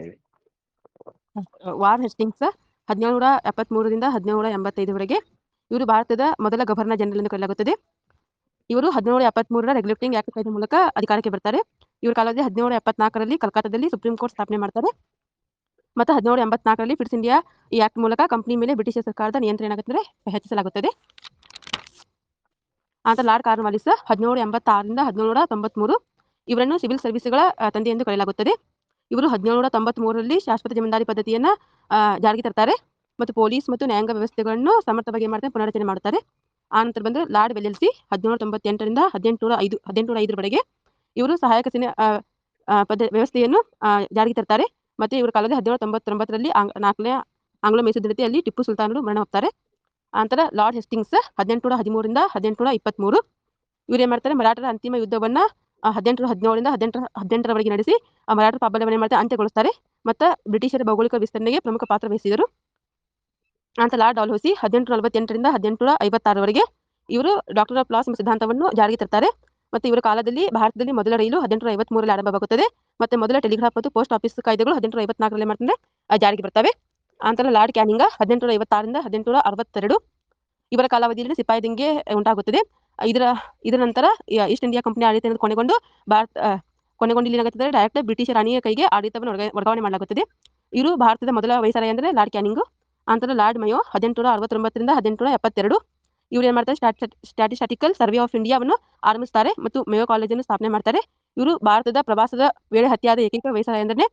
ವಾರ್ ಹೆಸ್ಟಿಂಗ್ಸ್ 1773ರಿಂದ 1785ವರೆಗೆ ಇವರು ಭಾರತದ ಮೊದಲ ಗವರ್ನರ್ ಜನರಲ್ ಎಂದು ಕರೆಯಲಾಗುತ್ತದೆ. ಇವರು 1773ರ ರೆಗ್ಯುಲೇಟಿಂಗ್ ಆಕ್ಟ್ ಕಾಯ್ದೆ ಮೂಲಕ ಅಧಿಕಾರಕ್ಕೆ ಬರ್ತಾರೆ. ಇವರ ಕಾಲದಲ್ಲಿ 1774ರಲ್ಲಿ ಕಲ್ಕತ್ತಾದಲ್ಲಿ ಸುಪ್ರೀಂ ಕೋರ್ಟ್ ಸ್ಥಾಪನೆ ಮಾಡ್ತಾರೆ. ಮತ್ತು 1784ರಲ್ಲಿ ಫಿಟ್ಸ್ ಇಂಡಿಯಾ ಈ ಆಕ್ಟ್ ಮೂಲಕ ಕಂಪನಿ ಮೇಲೆ ಬ್ರಿಟಿಷ್ ಸರ್ಕಾರದ ನಿಯಂತ್ರಣ ಹೆಚ್ಚಿಸಲಾಗುತ್ತದೆ. ಆತ ಲಾರ್ಡ್ ಕಾರ್ನ್ವಾಲಿಸ್ 1786ರಿಂದ 1793 ಇವರನ್ನು ಸಿವಿಲ್ ಸರ್ವಿಸ್ಗಳ ತಂದೆ ಎಂದು ಕರೆಯಲಾಗುತ್ತದೆ. ಇವರು 1793ರಲ್ಲಿ ಶಾಶ್ವತ ಜಮೀನ್ದಾರಿ ಪದ್ಧತಿಯನ್ನು ಜಾರಿಗೆ ತರ್ತಾರೆ ಮತ್ತು ಪೊಲೀಸ್ ಮತ್ತು ನ್ಯಾಯಾಂಗ ವ್ಯವಸ್ಥೆಗಳನ್ನು ಸಮರ್ಥವಾಗಿ ಮಾಡ್ತಾರೆ, ಪುನರಚನೆ ಮಾಡುತ್ತಾರೆ. ಆನಂತರ ಬಂದು ಲಾರ್ಡ್ ವೆಲ್ಲೆಸ್ಲಿ 1798ರಿಂದ 1805ರವರೆಗೆ ಇವರು ಸಹಾಯಕ ಸೇನೆ ವ್ಯವಸ್ಥೆಯನ್ನು ಜಾರಿಗೆ ತರ್ತಾರೆ. ಮತ್ತೆ ಇವರ ಕಾಲದಲ್ಲಿ 1799ರಲ್ಲಿ 4ನೇ ಆಂಗ್ಲೋ ಮೈಸೂರು ದಂಡತಿಯಲ್ಲಿ ಟಿಪ್ಪು ಸುಲ್ತಾನರು ಮರಣ ಹೊತ್ತಾರೆ. ನಂತರ ಲಾರ್ಡ್ ಹೇಸ್ಟಿಂಗ್ಸ್ 1813ರಿಂದ 1823 ಇವ್ರು ಏನ್ ಮಾಡ್ತಾರೆ, ಮರಾಠರ ಅಂತಿಮ ಯುದ್ಧವನ್ನ 1817ರಿಂದ 1818ರವರೆಗೆ ನಡೆಸಿ ಮರಾಠರ ಪ್ರಾಬಲ್ಯವನ್ನು ಮಾಡ್ತಾರೆ, ಅಂತ್ಯಗೊಳಿಸ್ತಾರೆ. ಮತ್ತು ಬ್ರಿಟಿಷರ ಭೌಗೋಳಿಕ ವಿಸ್ತರಣೆಗೆ ಪ್ರಮುಖ ಪಾತ್ರ ವಹಿಸಿದರು. ನಂತರ ಲಾರ್ಡ್ ಡಾಲ್ಹೌಸಿ 1848ರಿಂದ 1856ರವರೆಗೆ ಇವರು ಡಾಕ್ಟರ್ ಆಫ್ ಲಾಸ್ ಎಂಬ ಸಿದ್ಧಾಂತವನ್ನು ಜಾರಿಗೆ ತರ್ತಾರೆ. ಮತ್ತು ಇವರ ಕಾಲದಲ್ಲಿ ಭಾರತದಲ್ಲಿ ಮೊದಲ ರೈಲು 1853ರಲ್ಲಿ ಆರಂಭವಾಗುತ್ತದೆ. ಮತ್ತು ಮೊದಲ ಟೆಲಿಗ್ರಾಫ್ ಮತ್ತು ಪೋಸ್ಟ್ ಆಫೀಸ್ ಕಾಯ್ದೆಗಳು 1854ರಲ್ಲಿ ಮಾಡ್ತಾರೆ ಜಾರಿಗೆ ಬರ್ತವೆ. ನಂತರ ಲಾರ್ಡ್ ಕ್ಯಾನಿಂಗ 1856ರಿಂದ 1862 ಇವರ ಕಾಲಾವಧಿಯಲ್ಲಿ ಸಿಪಾಯಿ ದಂಗೆ ಉಂಟಾಗುತ್ತದೆ. ಇದರ ನಂತರ ಈಸ್ಟ್ ಇಂಡಿಯಾ ಕಂಪನಿ ಆಡಳಿತ ಕೊನೆಗೊಂಡು ಇಲ್ಲಿ ಏನಾಗುತ್ತದೆ, ಡೈರೆಕ್ಟ್ ಬ್ರಿಟಿಷ್ ರಾಣಿಯ ಕೈಗೆ ಆಡಳಿತವನ್ನು ವರ್ಗಾವಣೆ ಮಾಡಲಾಗುತ್ತದೆ. ಇವರು ಭಾರತದ ಮೊದಲ ವೈಸರಾಯ್ ಅಂದರೆ ಲಾರ್ಡ್ ಕ್ಯಾನಿಂಗ್. ನಂತರ ಲಾರ್ಡ್ ಮಯೋ 1869ರಿಂದ 1872 ಇವರು ಏನ್ ಮಾಡ್ತಾರೆ, ಸ್ಟ್ಯಾಟಿಸ್ಟಿಕಲ್ ಸರ್ವೆ ಆಫ್ ಇಂಡಿಯಾವನ್ನು ಆರಂಭಿಸ್ತಾರೆ ಮತ್ತು ಮೇಯೋ ಕಾಲೇಜನ್ನು ಸ್ಥಾಪನೆ ಮಾಡ್ತಾರೆ. ಇವರು ಭಾರತದ ಪ್ರವಾಸದ ವೇಳೆ ಹತ್ಯೆಯಾದ ಏಕೈಕ ವೈಸರಾಯ್ ಅಂದರೆ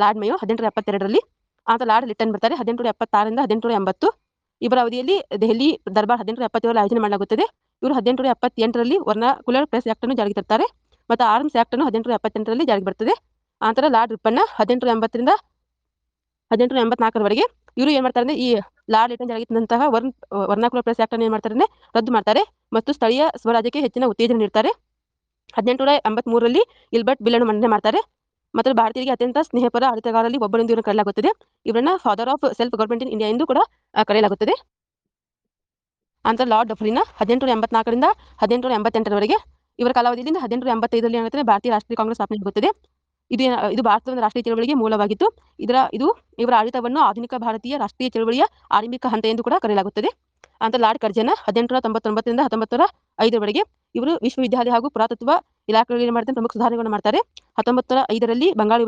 ಲಾರ್ಡ್ ಮಯೋ 1872ರಲ್ಲಿ. ನಂತರ ಲಾರ್ಡ್ ಲಿಟ್ಟನ್ ಬರ್ತಾರೆ 1876ರಿಂದ 1880. ಇವರ ಅವಧಿಯಲ್ಲಿ ದೆಹಲಿ ದರ್ಬಾರ್ 1877ರಲ್ಲಿ ಆಯೋಜನೆ ಮಾಡಲಾಗುತ್ತದೆ. ಇವರು 1878ರಲ್ಲಿ ವರ್ನಾಕುಲರ್ ಪ್ರೆಸ್ ಆಕ್ಟ್ ಅನ್ನು ಜಾರಿಗೆ ತರ್ತಾರೆ ಮತ್ತು ಆರ್ಮ್ಸ್ ಆಕ್ಟ್ ಅನ್ನು 1878ರಲ್ಲಿ ಜಾರಿಗೆ ಬರ್ತದೆ. ನಂತರ ಲಾರ್ಡ್ ರಿಪ್ಪನ್ನ 1880ರಿಂದ 1884ರವರೆಗೆ ಇವರು ಏನ್ ಮಾಡ್ತಾರೆ, ಈ ಲಾರ್ಡ್ ಲಿಟ್ಟನ್ ಜಾರಿಗೆ ತಂದಂತಹ ವರ್ನಾಕುಲರ್ ಪ್ರೆಸ್ ಆಕ್ಟ್ ಅನ್ನು ಏನ್ ಮಾಡ್ತಾರೆ, ರದ್ದು ಮಾಡ್ತಾರೆ ಮತ್ತು ಸ್ಥಳೀಯ ಸ್ವರಾಜ್ಯಕ್ಕೆ ಹೆಚ್ಚಿನ ಉತ್ತೇಜನ ನೀಡ್ತಾರೆ. 1883ರಲ್ಲಿ ಗಿಲ್ಬರ್ಟ್ ಬಿಲ್ ಅನ್ನು ಮಂಡನೆ ಮಾಡ್ತಾರೆ ಮತ್ತು ಭಾರತೀಯರಿಗೆ ಅತ್ಯಂತ ಸ್ನೇಹಪರ ಆಡಳಿತಗಾರರಲ್ಲಿ ಒಬ್ಬರೆಂದು ಇವರನ್ನು ಕರೆಯಲಾಗುತ್ತದೆ. ಇವರನ್ನ father of self government in India ಎಂದು ಕೂಡ ಕರೆಯಲಾಗುತ್ತದೆ. ನಂತರ ಲಾರ್ಡ್ ಡಫ್ರಿನ್ 1884ರಿಂದ 1888ರವರೆಗೆ ಇವರ ಕಾಲಾವಧಿಯಿಂದ 1885ರಲ್ಲಿ ಏನಾಗುತ್ತದೆ, ಭಾರತೀಯ ರಾಷ್ಟ್ರೀಯ ಕಾಂಗ್ರೆಸ್ ಸ್ಥಾಪನೆಯಾಗುತ್ತದೆ. ಇದು ಭಾರತದ ಒಂದು ರಾಷ್ಟ್ರೀಯ ಚಳವಳಿಗೆ ಮೂಲವಾಗಿತ್ತು. ಇವರ ಆಡಳಿತವನ್ನು ಆಧುನಿಕ ಭಾರತೀಯ ರಾಷ್ಟ್ರೀಯ ಚಳವಳಿಯ ಆರಂಭಿಕ ಹಂತ ಎಂದು ಕೂಡ ಕರೆಯಲಾಗುತ್ತದೆ. ನಂತರ ಲಾರ್ಡ್ ಕರ್ಜನ್ 1899ರಿಂದ 1905ರವರೆಗೆ ಇವರು ವಿಶ್ವವಿದ್ಯಾಲಯ ಹಾಗೂ ಪುರಾತತ್ವ ಇಲಾಖೆಗಳಲ್ಲಿ ಮಾಡ್ತಾರೆ ಪ್ರಮುಖ ಸುಧಾರಣೆಗಳನ್ನು ಮಾಡ್ತಾರೆ. 1905ರಲ್ಲಿ ಬಂಗಾಳ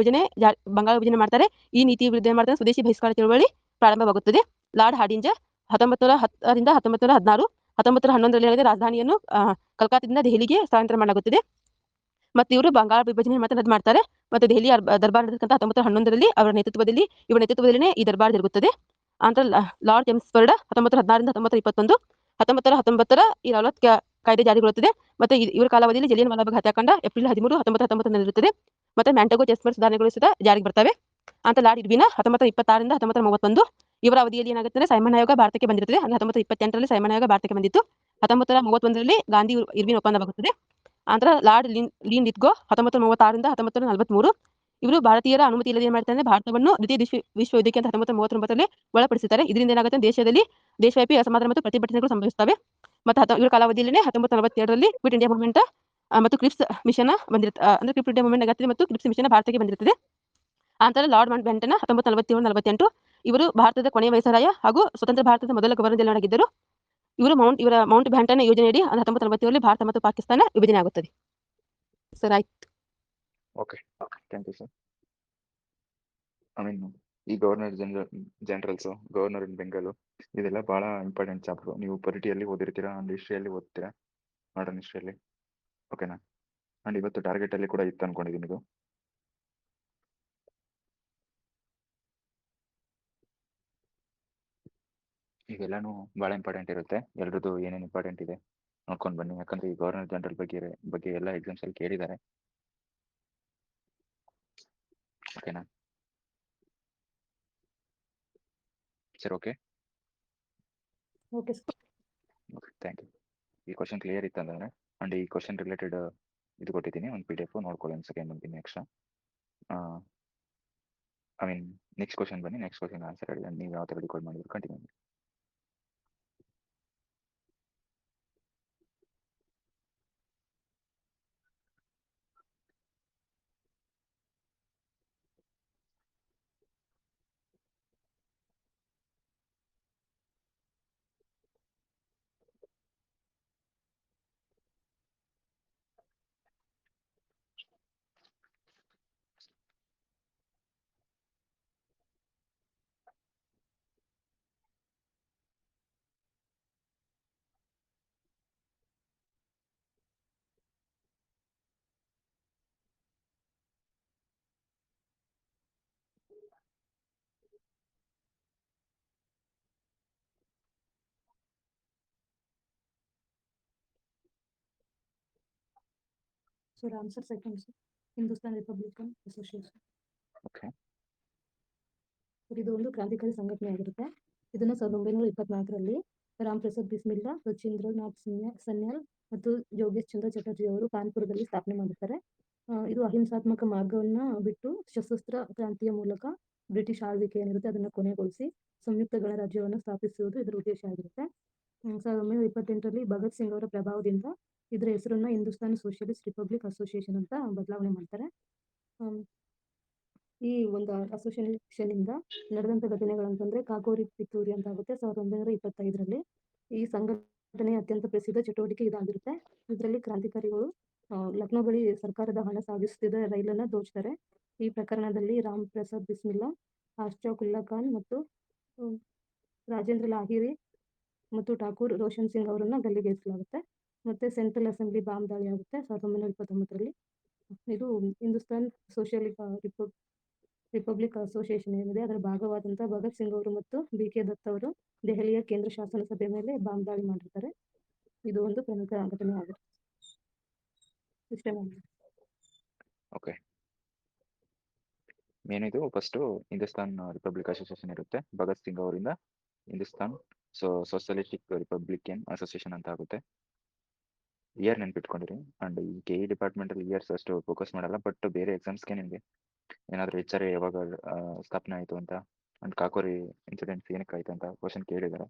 ವಿಭಜನೆ ಮಾಡ್ತಾರೆ. ಈ ನೀತಿ ವಿರುದ್ಧ ಮಾಡ್ತಾರೆ ಸ್ವದೇಶಿ ಬಹಿಷ್ಕಾರ ಚಳವಳಿ ಪ್ರಾರಂಭವಾಗುತ್ತದೆ. ಲಾರ್ಡ್ ಹಾರ್ಡಿಂಜ್ 1910ರಿಂದ 1916 1911ರಲ್ಲಿ ರಾಜಧಾನಿಯನ್ನು ಕಲ್ಕತ್ತಾದಿಂದ ದೆಹಲಿಗೆ ಸ್ಥಳಾಂತರ ಮಾಡಲಾಗುತ್ತದೆ ಮತ್ತು ಇವರು ಬಂಗಾಳ ವಿಭಜನೆ ರದ್ದು ಮಾಡ್ತಾರೆ ಮತ್ತು ದೆಹಲಿಯ ದರ್ಬಾರ್ ನಡೆದಂತ 1911ರಲ್ಲಿ ಇವರ ನೇತೃತ್ವದಲ್ಲಿನೇ ಈ ದರ್ಬಾರ್ ಜರುಗುತ್ತದೆ. ನಂತರ ಲಾರ್ಡ್ ಚೆಮ್ಸ್ಫರ್ಡ್ 1916ರಿಂದ 1921 1919ರ ಈ ರೌಲತ್ ಕಾಯ್ದೆ ಜಾರಿಗೊಳ್ಳುತ್ತದೆ ಮತ್ತು ಇವರ ಕಾಲಾವಧಿಯಲ್ಲಿ ಜಲಿಯನ್ ವಾಲಾಬಾಗ್ ಹತ್ಯಾಕಾಂಡ ಏಪ್ರಿಲ್ 13, 1919 ನಡೆಯುತ್ತದೆ ಮತ್ತು ಮ್ಯಾಂಟಗೋ ಚೆಸ್ಟ್ನಟ್ ಸುಧಾರಣೆಗಳು ಸಹ ಜಾರಿಗೆ ಬರ್ತವೆ. ನಂತರ ಲಾರ್ಡ್ ಇರ್ವಿನ್ 1926ರಿಂದ 1931 ಇವರ ಅವಧಿಯಲ್ಲಿ ಏನಾಗುತ್ತೆ, ಸೈಮನ್ ಆಯೋಗ ಭಾರತಕ್ಕೆ ಬಂದಿರುತ್ತದೆ. ಅಂದರೆ 1928ರಲ್ಲಿ ಸೈಮನ್ ಆಯೋಗ ಭಾರತಕ್ಕೆ ಬಂದಿತ್ತು. 1931ರಲ್ಲಿ ಗಾಂಧಿ ಇರ್ವಿನ್ ಒಪ್ಪಂದವಾಗುತ್ತದೆ. ನಂತರ ಲಾರ್ಡ್ ಲೀನ್ ಲಿತ್ಗೋ 1936ರಿಂದ 1943 ಇವರು ಭಾರತೀಯರ ಅನುಮತಿ ಇಲ್ಲದೆ ಏನ್ ಮಾಡ್ತಾರೆ, ಭಾರತವನ್ನು ದ್ವಿತೀಯ ವಿಶ್ವಯುದ್ಧಕ್ಕೆ ಅಂತ 1939ರಲ್ಲಿ ಒಳಪಡಿಸುತ್ತಾರೆ. ಇದರಿಂದ ಏನಾಗುತ್ತೆ, ದೇಶವ್ಯಾಪಿ ಅಸಮಾಧಾನ ಮತ್ತು ಪ್ರತಿಭಟನೆಗಳು ಸಂಭವಿಸುತ್ತವೆ. ಮತ್ತು ಇವರ ಕಾಲಾವಧಿಯಲ್ಲಿ 1947ರಲ್ಲಿ ಕ್ವಿಟ್ ಇಂಡಿಯಾ ಮೂವ್ಮೆಂಟ್ ಮತ್ತು ಕ್ರಿಪ್ಸ್ ಮಿಷನ್ ಬಂದಿರುತ್ತೆ. ಅಂದರೆ ಕ್ವಿಟ್ ಇಂಡಿಯಾ ಮೂವ್ಮೆಂಟ್ ಆಗುತ್ತದೆ ಮತ್ತು ಕ್ರಿಪ್ಸ್ ಮಿಷನ್ ಭಾರತಕ್ಕೆ ಬಂದಿರುತ್ತದೆ. ನಂತರ ಲಾರ್ಡ್ ಮೌಂಟ್ ಬ್ಯಾಟನ್ 1947-48 ಇವರು ಭಾರತದ ಕೊನೆಯ ವೈಸರಾಯ ಹಾಗೂ ಸ್ವತಂತ್ರ ಭಾರತದ ಮೊದಲ ಗವರ್ನರ್ ಜನರಲ್ ಆಗಿದ್ದರು. ಇವರ ಮೌಂಟ್ ಬ್ಯಾಟನ್ ಯೋಜನೆಯಡಿ 1947ರಲ್ಲಿ ಭಾರತ ಮತ್ತು ಪಾಕಿಸ್ತಾನ ವಿಭಜನೆ ಆಗುತ್ತದೆ. ಸರ್ ಆಯ್ತು. Okay, thank you sir. ಈ ಜನರಲ್ಸ್ ಗವರ್ನರ್ ಇನ್ ಬೆಂಗಾಲ್ ಇದೆಲ್ಲ ಬಹಳ ಇಂಪಾರ್ಟೆಂಟ್ ಚಾಪ್ಟರ್. ನೀವು ಪೊಲಿಟಿಯಲ್ಲಿ ಓದಿರ್ತೀರಾ ಅಂಡ್ ಹಿಸ್ಟ್ರಿಯಲ್ಲಿ ಓದ್ತೀರಾ, ಮಾಡರ್ನ್ ಹಿಸ್ಟ್ರಿಯಲ್ಲಿ. ಓಕೆನಾ? ಅಂಡ್ ಇವತ್ತು ಟಾರ್ಗೆಟ್ ಅಲ್ಲಿ ಕೂಡ ಇತ್ತು ಅನ್ಕೊಂಡಿದ್ದೀನಿ ಇದು. ಇವೆಲ್ಲಾನು ಬಹಳ ಇಂಪಾರ್ಟೆಂಟ್ ಇರುತ್ತೆ. ಎಲ್ರದ್ದು ಏನೇನು ಇಂಪಾರ್ಟೆಂಟ್ ಇದೆ ನೋಡ್ಕೊಂಡು ಬನ್ನಿ, ಯಾಕಂದ್ರೆ ಈ ಗವರ್ನರ್ ಜನರಲ್ ಬಗ್ಗೆ ಎಲ್ಲ ಎಕ್ಸಾಮ್ಸ್ ಅಲ್ಲಿ ಕೇಳಿದ್ದಾರೆ. ಓಕೆನಾ ಸರ್? Okay, thank you. ಈ ಕ್ವಶನ್ ಕ್ಲಿಯರ್ ಇತ್ತು ಅಂದ್ರೆ, ಅಂಡ್ ಈ ಕ್ವಶನ್ ರಿಲೇಟೆಡ್ ಇದು ಕೊಟ್ಟಿದ್ದೀನಿ, ಒಂದು PDF ನೋಡ್ಕೊಳ್ಳಿ. ಒಂದು ಸೆಕೆಂಡ್ ಬಂತೀನಿ ಎಕ್ಸ್ಟ್ರಾ. ನೆಕ್ಸ್ಟ್ ಕ್ವಶನ್ ಬನ್ನಿ. ನೆಕ್ಸ್ಟ್ ಕ್ವಶನ್ ಆನ್ಸರ್ ಹೇಳಿ. ನೀವು ಯಾವ ಥರ ರಿಕಾರ್ಡ್ ಮಾಡಿದ್ರು ಕಂಟಿನ್ಯೂ ಮಾಡಿ. So Ramsar seconds, Hindustan Republican association. Okay. ಇದು ಒಂದು ಕ್ರಾಂತಿಕಾರಿ ಸಂಘಟನೆ ಆಗಿರುತ್ತೆ. ಇದನ್ನು 1924ರಲ್ಲಿ ರಾಮ್ ಪ್ರಸಾದ್ ಬಿಸ್ಮಿಲ್ಲಾ, ಸಚೀಂದ್ರನಾಥ್ ಸನ್ಯಾಲ್ ಮತ್ತು ಯೋಗೇಶ್ ಚಂದ್ರ ಚಟರ್ಜಿ ಅವರು ಕಾನ್ಪುರದಲ್ಲಿ ಸ್ಥಾಪನೆ ಮಾಡುತ್ತಾರೆ. ಇದು ಅಹಿಂಸಾತ್ಮಕ ಮಾರ್ಗವನ್ನ ಬಿಟ್ಟು ಸಶಸ್ತ್ರ ಕ್ರಾಂತಿಯ ಮೂಲಕ ಬ್ರಿಟಿಷ್ ಆಳ್ವಿಕೆ ಏನಿರುತ್ತೆ ಅದನ್ನು ಕೊನೆಗೊಳಿಸಿ ಸಂಯುಕ್ತ ಗಣರಾಜ್ಯವನ್ನು ಸ್ಥಾಪಿಸುವುದು ಇದರ ಉದ್ದೇಶ ಆಗಿರುತ್ತೆ. 1928ರಲ್ಲಿ ಭಗತ್ ಸಿಂಗ್ ಅವರ ಪ್ರಭಾವದಿಂದ ಇದರ ಹೆಸರನ್ನ ಹಿಂದೂಸ್ತಾನ್ ಸೋಷಿಯಲಿಸ್ಟ್ ರಿಪಬ್ಲಿಕ್ ಅಸೋಸಿಯೇಷನ್ ಅಂತ ಬದಲಾವಣೆ ಮಾಡ್ತಾರೆ. ಈ ಒಂದು ಅಸೋಸಿಯೇಷನ್ ಇಂದ ನಡೆದಂತ ಘಟನೆಗಳಂತಂದ್ರೆ ಕಾಕೋರಿ ಪಿತೂರಿ ಅಂತ ಆಗುತ್ತೆ 1925ರಲ್ಲಿ. ಈ ಸಂಘಟನೆ ಅತ್ಯಂತ ಪ್ರಸಿದ್ಧ ಚಟುವಟಿಕೆ ಇದಾಗಿರುತ್ತೆ. ಇದರಲ್ಲಿ ಕ್ರಾಂತಿಕಾರಿಗಳು ಲಕ್ನೋ ಬಳಿ ಸರ್ಕಾರದ ಹಣ ಸಾಗಿಸುತ್ತಿದ್ದ ರೈಲನ್ನ ದೋಚ್ತಾರೆ. ಈ ಪ್ರಕರಣದಲ್ಲಿ ರಾಮ್ ಪ್ರಸಾದ್ ಬಿಸ್ಮಿಲ್ಲಾ, ಅಶ್ಫಾಕ್ ಉಲ್ಲಾ ಖಾನ್ ಮತ್ತು ರಾಜೇಂದ್ರ ಲಾಹಿರಿ ಮತ್ತು ಠಾಕೂರ್ ರೋಷನ್ ಸಿಂಗ್ ಅವರನ್ನ ಗಲ್ಲಿಗೇರಿಸಲಾಗುತ್ತೆ. ಮತ್ತೆ ಸೆಂಟ್ರಲ್ ಅಸೆಂಬ್ಲಿ ಬಾಂಬ್ ದಾಳಿ ಆಗುತ್ತೆ 1929ರಲ್ಲಿ. ಇದು ಹಿಂದೂಸ್ತಾನ್ ರಿಪಬ್ಲಿಕ್ ಅಸೋಸಿಯೇಷನ್ ಏನಿದೆ ಅದರ ಭಾಗವಾದಂತಹ ಭಗತ್ ಸಿಂಗ್ ಅವರು ಮತ್ತು BK ದತ್ ಅವರು ದೆಹಲಿಯ ಕೇಂದ್ರ ಶಾಸನ ಸಭೆ ಮೇಲೆ ಬಾಂಬ್ ದಾಳಿ ಮಾಡಿರ್ತಾರೆ. ಇದು ಒಂದು ಪ್ರಮುಖ ಘಟನೆ ಆಗುತ್ತೆ. ಇಷ್ಟೇ ಮಾಡಿ. ಓಕೆ. ಏನಿದು ಫಸ್ಟ್ ಹಿಂದೂಸ್ತಾನ್ ರಿಪಬ್ಲಿಕ್ ಅಸೋಸಿಯೇಷನ್ ಇರುತ್ತೆ, ಭಗತ್ ಸಿಂಗ್ ಅವರಿಂದ ಹಿಂದೂಸ್ತಾನ್ ಸೋಷಿಯಲಿಸ್ಟಿಕ್ ರಿಪಬ್ಲಿಕನ್ ಅಸೋಸಿಯೇಷನ್ ಅಂತ ಆಗುತ್ತೆ. ಇಯರ್ ನೆನ್ಪಿಟ್ಕೊಂಡಿರಿ. ಅಂಡ್ ಈ KE ಡಿಪಾರ್ಟ್ಮೆಂಟ್ ಅಲ್ಲಿ ಇಯರ್ಸ್ ಅಷ್ಟು ಫೋಕಸ್ ಮಾಡಲ್ಲ, ಬಟ್ ಬೇರೆ ಎಕ್ಸಾಮ್ಸ್ಗೆ ನಿಮಗೆ ಏನಾದರೂ HRA ಯಾವಾಗ ಸ್ಥಾಪನೆ ಆಯಿತು ಅಂತ ಅಂಡ್ ಕಾಕೋರಿ ಇನ್ಸಿಡೆಂಟ್ಸ್ ಏನಕ್ಕೆ ಆಯ್ತು ಅಂತ ಕ್ವಶನ್ ಕೇಳಿದ್ದಾರೆ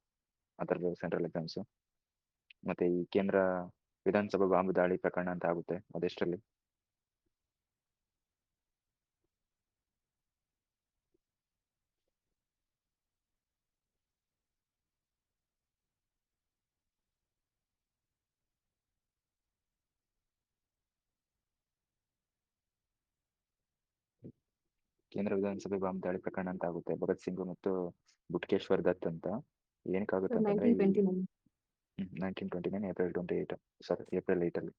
ಅದರದ್ದು ಸೆಂಟ್ರಲ್ ಎಕ್ಸಾಮ್ಸ್. ಮತ್ತೆ ಈ ಕೇಂದ್ರ ವಿಧಾನಸಭಾ ಬಾಂಬ್ ದಾಳಿ ಪ್ರಕರಣ ಅಂತ ಆಗುತ್ತೆ, ಅದೆಷ್ಟರಲ್ಲಿ? ಕೇಂದ್ರ ವಿಧಾನಸಭೆ ಬಾಂಬ್ ದಾಳಿ ಪ್ರಕರಣ ಅಂತ ಆಗುತ್ತೆ, ಭಗತ್ ಸಿಂಗ್ ಮತ್ತು ಬುಟ್ಕೇಶ್ವರ್ ದತ್ ಅಂತ. ಏನಕ್ಕಾಗುತ್ತೆ ಅಂತಂದ್ರೆ 1929 ಏಪ್ರಿಲ್ 8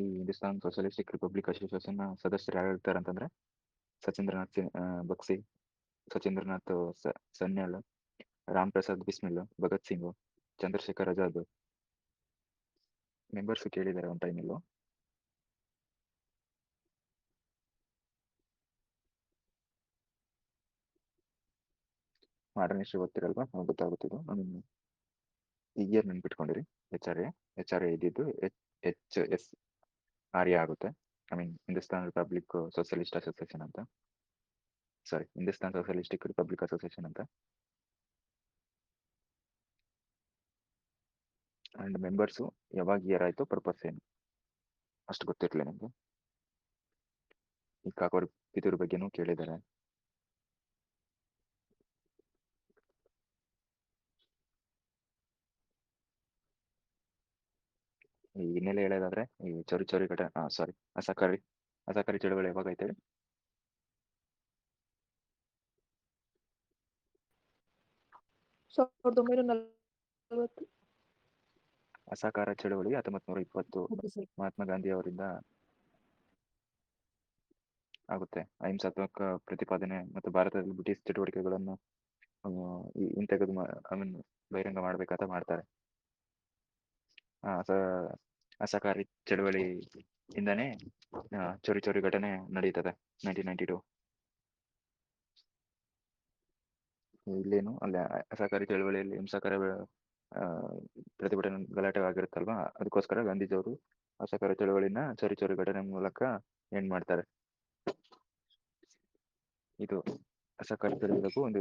ಈ ಹಿಂದೂಸ್ತಾನ್ ಸೋಷಿಯಲಿಸ್ಟಿಕ್ ರಿಪಬ್ಲಿಕ್ ಅಸೋಸಿಯೇಷನ್ ಸದಸ್ಯರು ಯಾರು ಇರ್ತಾರೆ ಅಂತಂದ್ರೆ ಸಚೀಂದ್ರನಾಥ್ ಬಕ್ಸಿ, ಸಚೀಂದ್ರನಾಥ್ ಸನ್ಯಾಲ್, ರಾಮ್ ಪ್ರಸಾದ್ ಬಿಸ್ಮಿಲ್, ಭಗತ್ ಸಿಂಗ್, ಚಂದ್ರಶೇಖರ್ ಆಜಾದ್ ಮೆಂಬರ್ಸ್ ಕೇಳಿದ್ದಾರೆ ಒಂದು ಟೈಮಲ್ಲೂ. ಮಾಡರ್ನ್ ಹಿಸ್ಟ್ರಿ ಗೊತ್ತಿರಲ್ವಾ? ಗೊತ್ತಾಗುತ್ತಿದ್ದು ಈ ಇಯರ್ ನೆನ್ಪಿಟ್ಕೊಂಡಿರಿ. HRA ಇದ್ದಿದ್ದು HSRA ಆಗುತ್ತೆ. I mean Hindustan republic socialist association ಅಂತ, sorry Hindustan socialistic republic association ಅಂತ. ಅಂಡ್ ಮೆಂಬರ್ಸು ಯಾವಾಗ ಇಯರ್ ಆಯಿತು, ಪರ್ಪಸ್ ಏನು ಅಷ್ಟು ಗೊತ್ತಿರಲಿಲ್ಲ ನಿಮಗೆ. ಈ ಕಾಕೋರಿ ಪಿತೂರಿ ಬಗ್ಗೆನೂ ಕೇಳಿದ್ದಾರೆ. ಈ ಹಿನ್ನೆಲೆ ಹೇಳೋದಾದ್ರೆ ಈ ಚೋರಿ ಘಟನೆ, ಸಾರಿ ಅಸಹಕಾರಿ ಚಳವಳಿ ಯಾವಾಗ ಆಯ್ತು ಹೇಳಿ? ಅಸಹಕಾರ ಚಳವಳಿ 1920 ಮಹಾತ್ಮ ಗಾಂಧಿ ಅವರಿಂದ ಆಗುತ್ತೆ. ಅಹಿಂಸಾತ್ಮಕ ಪ್ರತಿಪಾದನೆ ಮತ್ತು ಭಾರತದಲ್ಲಿ ಬ್ರಿಟಿಷ್ ಚಟುವಟಿಕೆಗಳನ್ನು ಹಿಂತೆಗೆದು ಐ ಮೀನ್ ಬಹಿರಂಗ ಮಾಡ್ಬೇಕಂತ ಮಾಡ್ತಾರೆ. ಅಸಹಕಾರಿ ಚಳವಳಿಯಿಂದನೇ ಚೋರಿ ಘಟನೆ ನಡೀತದೆ 1992. ಇಲ್ಲೇನು ಅಲ್ಲೇ ಅಸಹಕಾರಿ ಚಳವಳಿಯಲ್ಲಿ ಹಿಂಸಾಚಾರ ಪ್ರತಿಭಟನೆ ಗಲಾಟೆ ಆಗಿರುತ್ತಲ್ವಾ, ಅದಕ್ಕೋಸ್ಕರ ಗಾಂಧೀಜಿಯವರು ಅಸಹಕಾರ ಚಳವಳಿನ ಚೋರಿ ಘಟನೆ ಮೂಲಕ ಎಂಡ್ ಮಾಡ್ತಾರೆ. ಇದು ಅಸಹಕಾರಿ ಚಳವಳಿಗೂ ಒಂದು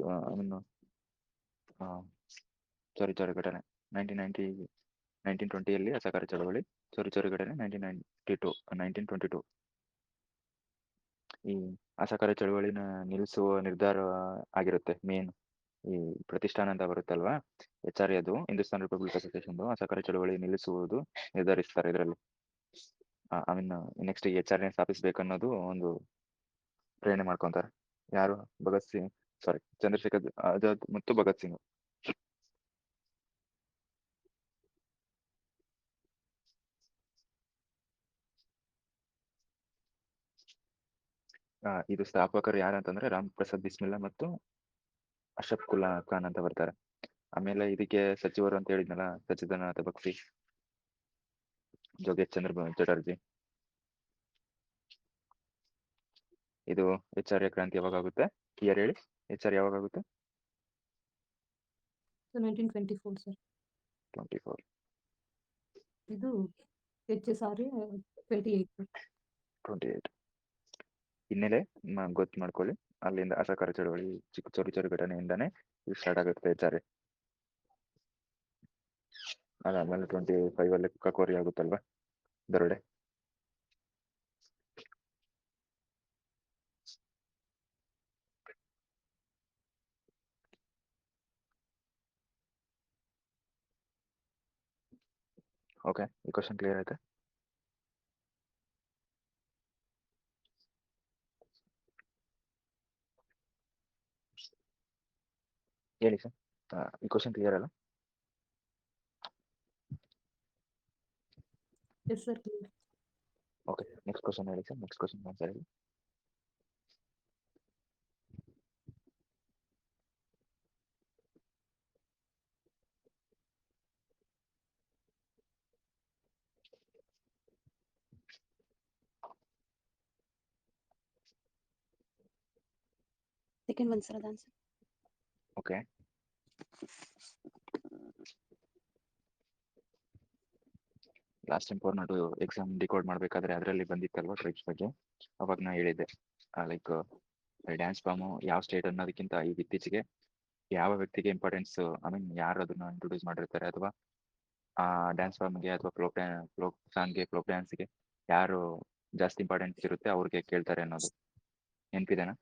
ಚೋರಿ ಘಟನೆ 1920ಯಲ್ಲಿ ಅಸಹಕಾರ ಚಳವಳಿ, ಚೋರಿ ಘಟನೆ 1922. ಈ ಅಸಹಕಾರ ಚಳವಳಿನ ನಿಲ್ಲಿಸುವ ನಿರ್ಧಾರ ಆಗಿರುತ್ತೆ ಮೇನ್ ಈ ಪ್ರತಿಷ್ಠಾನ ಅಂತ ಬರುತ್ತಲ್ವಾ, HRA ಅದು ಹಿಂದೂಸ್ತಾನ್ ರಿಪಬ್ಲಿಕ್ ಅಸೋಸಿಯೇಷನ್ ಅಸಹಕಾರ ಚಳವಳಿ ನಿಲ್ಲಿಸುವುದು ನಿರ್ಧರಿಸ್ತಾರೆ ಇದರಲ್ಲಿ. ಐ ಮೀನ್ ನೆಕ್ಸ್ಟ್ HRA ಸ್ಥಾಪಿಸ್ಬೇಕನ್ನೋದು ಒಂದು ಪ್ರೇರಣೆ ಮಾಡ್ಕೊಂತಾರೆ. ಯಾರು? ಚಂದ್ರಶೇಖರ್ ಆಜಾದ್ ಮತ್ತು ಭಗತ್ ಸಿಂಗ್. ಇದು ಸ್ಥಾಪಕರು ಯಾರಂತಂದ್ರೆ ರಾಮ್ ಪ್ರಸಾದ್ ಬಿಸ್ಮಿಲ್ಲಾ ಮತ್ತು ಅಶ್ಫಾಕ್ ಉಲ್ಲಾ ಖಾನ್ ಅಂತ ಬರ್ತಾರೆ. ಆಮೇಲೆ ಇದಕ್ಕೆ ಸಚಿವರು ಅಂತ ಹೇಳಿದ್ನಲ್ಲ, ಸಚ್ಚಿದಾನಂದ ಬಕ್ಸಿ, ಜೋಗೇಶ್ ಚಂದ್ರ ಚಟರ್ಜಿ. ಇದು HR ಕ್ರಾಂತಿ ಯಾವಾಗ ಆಗುತ್ತೆ? ಇಯರ್ ಹೇಳಿ. HR ಯಾವಾಗ ಆಗುತ್ತೆ? 1924 ಸರ್. 24. ಇದು HSR 28. 28. ಹಿನ್ನೆಲೆ ಗೊತ್ತು ಮಾಡ್ಕೊಳ್ಳಿ. ಅಲ್ಲಿಂದ ಅಸಹಕಾರ ಚಳವಳಿ ಚೋರಿ ಘಟನೆಯಿಂದಾನೇ ಇದು ಸ್ಟಾರ್ಟ್ ಆಗುತ್ತೆ HR. ಅದಾದ್ಮೇಲೆ 25 ಅಲ್ಲಿ ಕಕೋರಿ ಆಗುತ್ತಲ್ವಾ, ದರೋಡೆ. ಓಕೆ, ಈ ಕ್ವಶನ್ ಕ್ಲಿಯರ್ ಆಯ್ತಾ? ಹೇಳಿ ಸರ್, ಈ ಕ್ವಶನ್ ಕ್ಲಿಯರ್ ಅಲ್ಲ? Yes sir, clear. Okay, next question ಹೇಳಿ ಸರ್. ನೆಕ್ಸ್ಟ್ ಕ್ವಶನ್ ಆನ್ಸರ್ ಹೇಳಿ. ಸೆಕೆಂಡ್ ಒನ್ ಸರ್, ಅದು answer. Okay, last time 402 exam decode ಮಾಡಬೇಕಾದ್ರೆ ಅದರಲ್ಲಿ ಬಂದಿತ್ತಲ್ವಾ ಟ್ರೈಬ್ಸ್ ಬಗ್ಗೆ, ಅವಾಗ ನಾ ಹೇಳಿದ್ದೆ ಲೈಕ್ ಡ್ಯಾನ್ಸ್ ಫಾರ್ಮು ಯಾವ ಸ್ಟೇಟ್ ಅನ್ನೋದಕ್ಕಿಂತ ಈಗ ಇತ್ತೀಚೆಗೆ ಯಾವ ವ್ಯಕ್ತಿಗೆ ಇಂಪಾರ್ಟೆನ್ಸ್, ಐ ಮೀನ್ ಯಾರು ಅದನ್ನ ಇಂಟ್ರೊಡ್ಯೂಸ್ ಮಾಡಿರ್ತಾರೆ, ಅಥವಾ ಆ ಡ್ಯಾನ್ಸ್ ಫಾರ್ಮ್ಗೆ ಅಥವಾ ಫ್ಲೋಕ್ ಸಾಂಗ್ಗೆ, ಫ್ಲೋಕ್ ಡ್ಯಾನ್ಸ್ಗೆ ಯಾರು ಜಾಸ್ತಿ ಇಂಪಾರ್ಟೆನ್ಸ್ ಇರುತ್ತೆ ಅವ್ರಿಗೆ ಕೇಳ್ತಾರೆ ಅನ್ನೋದು ನೆನಪಿದೆನಾ?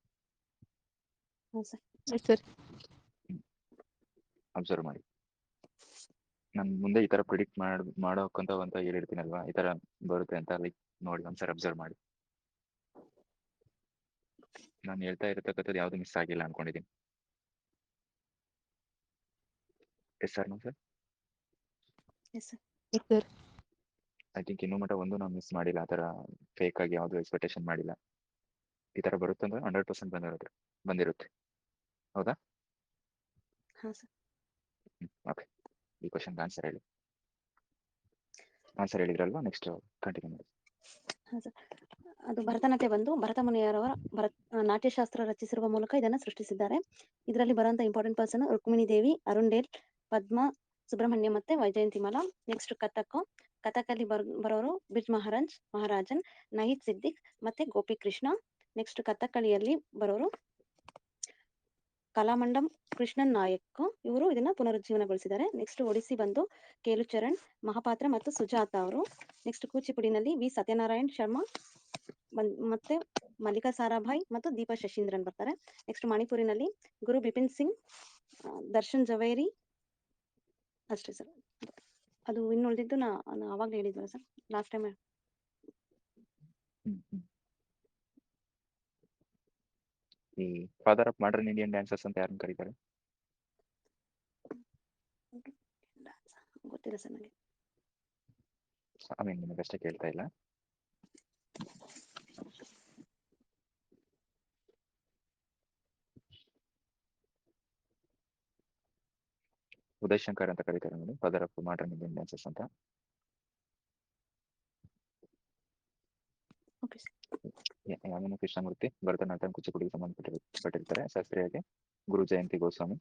ಹಾಂ ಸರ್. Yes sir. ಅಬ್ಸರ್ವ್ ಮಾಡಿ. ನಾನು ಮುಂದೆ ಈ ಥರ ಪ್ರಿಡಿಕ್ಟ್ ಮಾಡೋಕ್ಕಂತ ಹೇಳಿರ್ತೀನಲ್ವಾ, ಈ ಥರ ಬರುತ್ತೆ ಅಂತ, ಲೈಕ್ ನೋಡಿ ಒಂದ್ಸರಿ ಅಬ್ಸರ್ವ್ ಮಾಡಿ. ನಾನು ಹೇಳ್ತಾ ಇರತಕ್ಕಂಥದ್ದು ಯಾವುದು ಮಿಸ್ ಆಗಿಲ್ಲ ಅನ್ಕೊಂಡಿದ್ದೀನಿ. Yes sir, no sir? Yes sir. Yes sir. I think ಇನ್ನೂ ಮಟ್ಟ ಒಂದು ನಾವು ಮಿಸ್ ಮಾಡಿಲ್ಲ, ಆ ಥರ ಫೇಕ್ ಆಗಿ ಯಾವುದು ಎಕ್ಸ್ಪೆಕ್ಟೇಷನ್ ಮಾಡಿಲ್ಲ. ಈ ಥರ ಬರುತ್ತೆ ಅಂದ್ರೆ 100% ಬಂದಿರುತ್ತೆ. ಹೌದಾ? ಹಾಂ ಸರ್. ಓಕೆ, ಈ ಕ್ವಶನ್ಗೆ ಆನ್ಸರ್ ಹೇಳಿ. ಆನ್ಸರ್ ಹೇಳಿದ್ರಲ್ವಾ, ನೆಕ್ಸ್ಟ್ ಕಂಟಿನ್ಯೂ ಮಾಡಿ. ಹಾಂ ಸರ್. ಅದು ಭರತನಾಟ್ಯ ಬಂದು ಭರತ ಮುನಿಯರವರ ನಾಟ್ಯಶಾಸ್ತ್ರ ರಚಿಸಿರುವ ಮೂಲಕ ಇದನ್ನು ಸೃಷ್ಟಿಸಿದ್ದಾರೆ. ಇದರಲ್ಲಿ ಬರುವಂಥ ಇಂಪಾರ್ಟೆಂಟ್ ಪರ್ಸನ್ ರುಕ್ಮಿಣಿ ದೇವಿ, ಅರುಣ್ ಡೇಲ್, ಪದ್ಮ ಸುಬ್ರಹ್ಮಣ್ಯ ಮತ್ತೆ ವೈಜಯಂತಿಮಾಲಾ. ನೆಕ್ಸ್ಟ್ ಕಥಕಲ್ಲಿ ಬರೋರು ಬ್ರಿಜ್ ಮಹಾರಾಜನ್, ನಹೀದ್ ಸಿದ್ದಿಕ್ ಮತ್ತೆ ಗೋಪಿ ಕೃಷ್ಣ. ನೆಕ್ಸ್ಟ್ ಕಥಕ್ಕಳಿಯಲ್ಲಿ ಬರೋರು ಕಲಾಮಂಡಂ ಕೃಷ್ಣನ್ ನಾಯಕ್, ಇವರು ಇದನ್ನ ಪುನರುಜ್ಜೀವನಗೊಳಿಸಿದ್ದಾರೆ. ನೆಕ್ಸ್ಟ್ ಒಡಿಸ್ಸಿ ಬಂದು ಕೇಲುಚರಣ್, ಮಹಾಪಾತ್ರ ಮತ್ತು ಸುಜಾತ ಅವರು. ನೆಕ್ಸ್ಟ್ ಕೂಚಿಪುಡಿನಲ್ಲಿ ವಿ ಸತ್ಯನಾರಾಯಣ್ ಶರ್ಮಾ ಮತ್ತೆ ಮಲ್ಲಿಕಾ ಸಾರಾಭಾಯ್ ಮತ್ತು ದೀಪಾ ಶಶೀಂದ್ರನ್ ಬರ್ತಾರೆ. ನೆಕ್ಸ್ಟ್ ಮಣಿಪುರಿನಲ್ಲಿ ಗುರು ಬಿಪಿನ್ ಸಿಂಗ್, ದರ್ಶನ್ ಜವೇರಿ ಅಷ್ಟೇ ಸರ್. ಅದು ಇನ್ನು ಉಳಿದಿದ್ದು ನಾನು ಆವಾಗಲೇ ಹೇಳಿದ್ವಲ್ಲ ಸರ್, ಲಾಸ್ಟ್ ಟೈಮ್. ಈ father of modern Indian dancers ಅಂತ ಯಾರನ್ನು ಕರೀತಾರೆ? ಗೊತ್ತಿಲ್ಲ ಸರ್ ನನಗೆ. ಐ ಮೀನ್ ನಿಮಗಷ್ಟೇ ಕೇಳ್ತಾ ಇಲ್ಲ. ಉದಯ್ ಶಂಕರ್ ಅಂತ ಕರೀತಾರೆ ನೋಡಿ, father of modern Indian dancers ಅಂತ. Okay sir. ಯಾಮಿನಿ ಕೃಷ್ಣಮೂರ್ತಿ ಭರತನಾಟ್ಯಂ ಕೂಚಿಪುಡಿಗೆ ಸಂಬಂಧಪಟ್ಟಿರ್ತಾರೆ. ಶಾಸ್ತ್ರೀಯಗೆ ಗುರು ಜಯಂತಿ ಗೋಸ್ವಾಮಿ.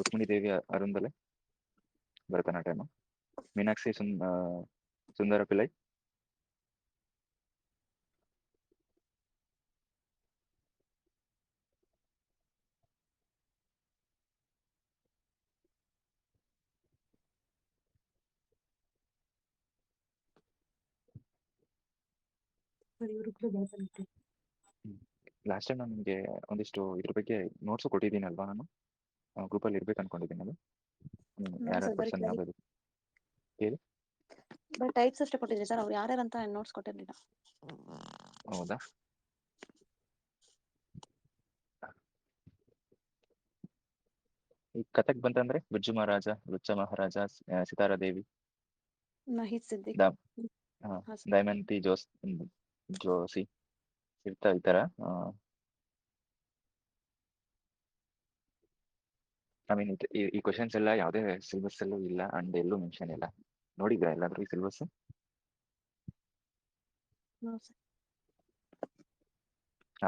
ರುಕ್ಮಿಣಿ ದೇವಿ ಅರುಂದಲೆ ಭರತನಾಟ್ಯಂ. ಮೀನಾಕ್ಷಿ ಸುಂದರ ಪಿಲ್ಲೈ ಇವರು ಕೂಡ ಭರತನಾಟ್ಯ. ಲಾಸ್ಟ್ ಟೈಮ್ ನಾನು ನಿಮಗೆ ಒಂದಿಷ್ಟು ಇದ್ರ ಬಗ್ಗೆ ನೋಟ್ಸು ಕೊಟ್ಟಿದ್ದೀನಲ್ವಾ, ನಾನು ಗ್ರೂಪಲ್ಲಿ ಇರ್ಬೇಕು ಅನ್ಕೊಂಡಿದ್ದೀನಿ. ಅದು ಯಾರ್ಯಾರು ಪರ್ಸನ್ ಯಾವ್ದು ಹೇಳಿ. ಟೈಪ್ಸ್ ಅಷ್ಟೇ ಕೊಟ್ಟಿದ್ರಿ ಸರ್, ಅವ್ರು ಯಾರ್ಯಾರು ಅಂತ ನೋಟ್ಸ್ ಕೊಟ್ಟಿರಲಿಲ್ಲ. ಹೌದಾ? ಈ ಕಥಕ್ ಬಂತಂದ್ರೆ ಬಿರ್ಜು ಮಹಾರಾಜ, ಲುಚ್ಚ ಮಹಾರಾಜ, ಸಿತಾರಾ ದೇವಿ, ನಹೀದ್ ಸಿದ್ದಿಕ್, ದಮಯಂತಿ ಜೋಶಿ ಈ ತರ ಐ ಮೀನ್ ಈ ಕ್ವಶನ್ಸ್ ಎಲ್ಲ ಯಾವುದೇ ಸಿಲೆಬಸ್ ಅಲ್ಲೂ ಇಲ್ಲ ಅಂಡ್ ಎಲ್ಲೂ ಮೆನ್ಷನ್ ಇಲ್ಲ. ನೋಡಿದ್ರಾ ಎಲ್ಲಾದ್ರೂ ಈ ಸಿಲೆಬಸ್?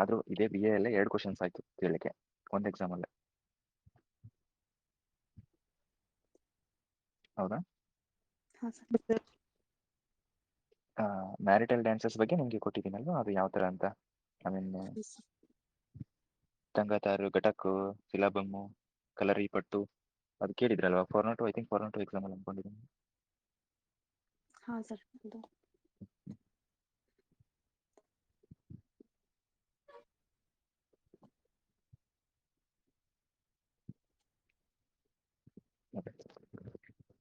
ಆದ್ರೂ ಇದೇ BA ಅಲ್ಲೇ 2 ಕ್ವಶನ್ಸ್ ಆಯ್ತು ಕೇಳಲಿಕ್ಕೆ ಒಂದು ಎಕ್ಸಾಮ್ ಅಲ್ಲೇ. ಹೌದಾ? ಮ್ಯಾರಿಟಲ್ ಡ್ಯಾನ್ಸಸ್ ಬಗ್ಗೆ ನಿಮಗೆ ಕೊಟ್ಟಿದ್ದೀನಲ್ವಾ, ಅದು ಯಾವ ಥರ ಅಂತ. ಐ ಮೀನ್ ತಂಗಾತಾರು, ಗಟಕು, ಸಿಲಾಬಮ್ಮು, ಕಲರಿ ಪಟ್ಟು ಅದು ಕೇಳಿದ್ರಲ್ವಾ? 402 ಐ ಥಿಂಕ್ 402 ಎಕ್ಸಾಮ್ ಅಲ್ಲಿ ಅನ್ಕೊಂಡಿದ್ದೀನಿ. ಹಾಂ ಸರ್.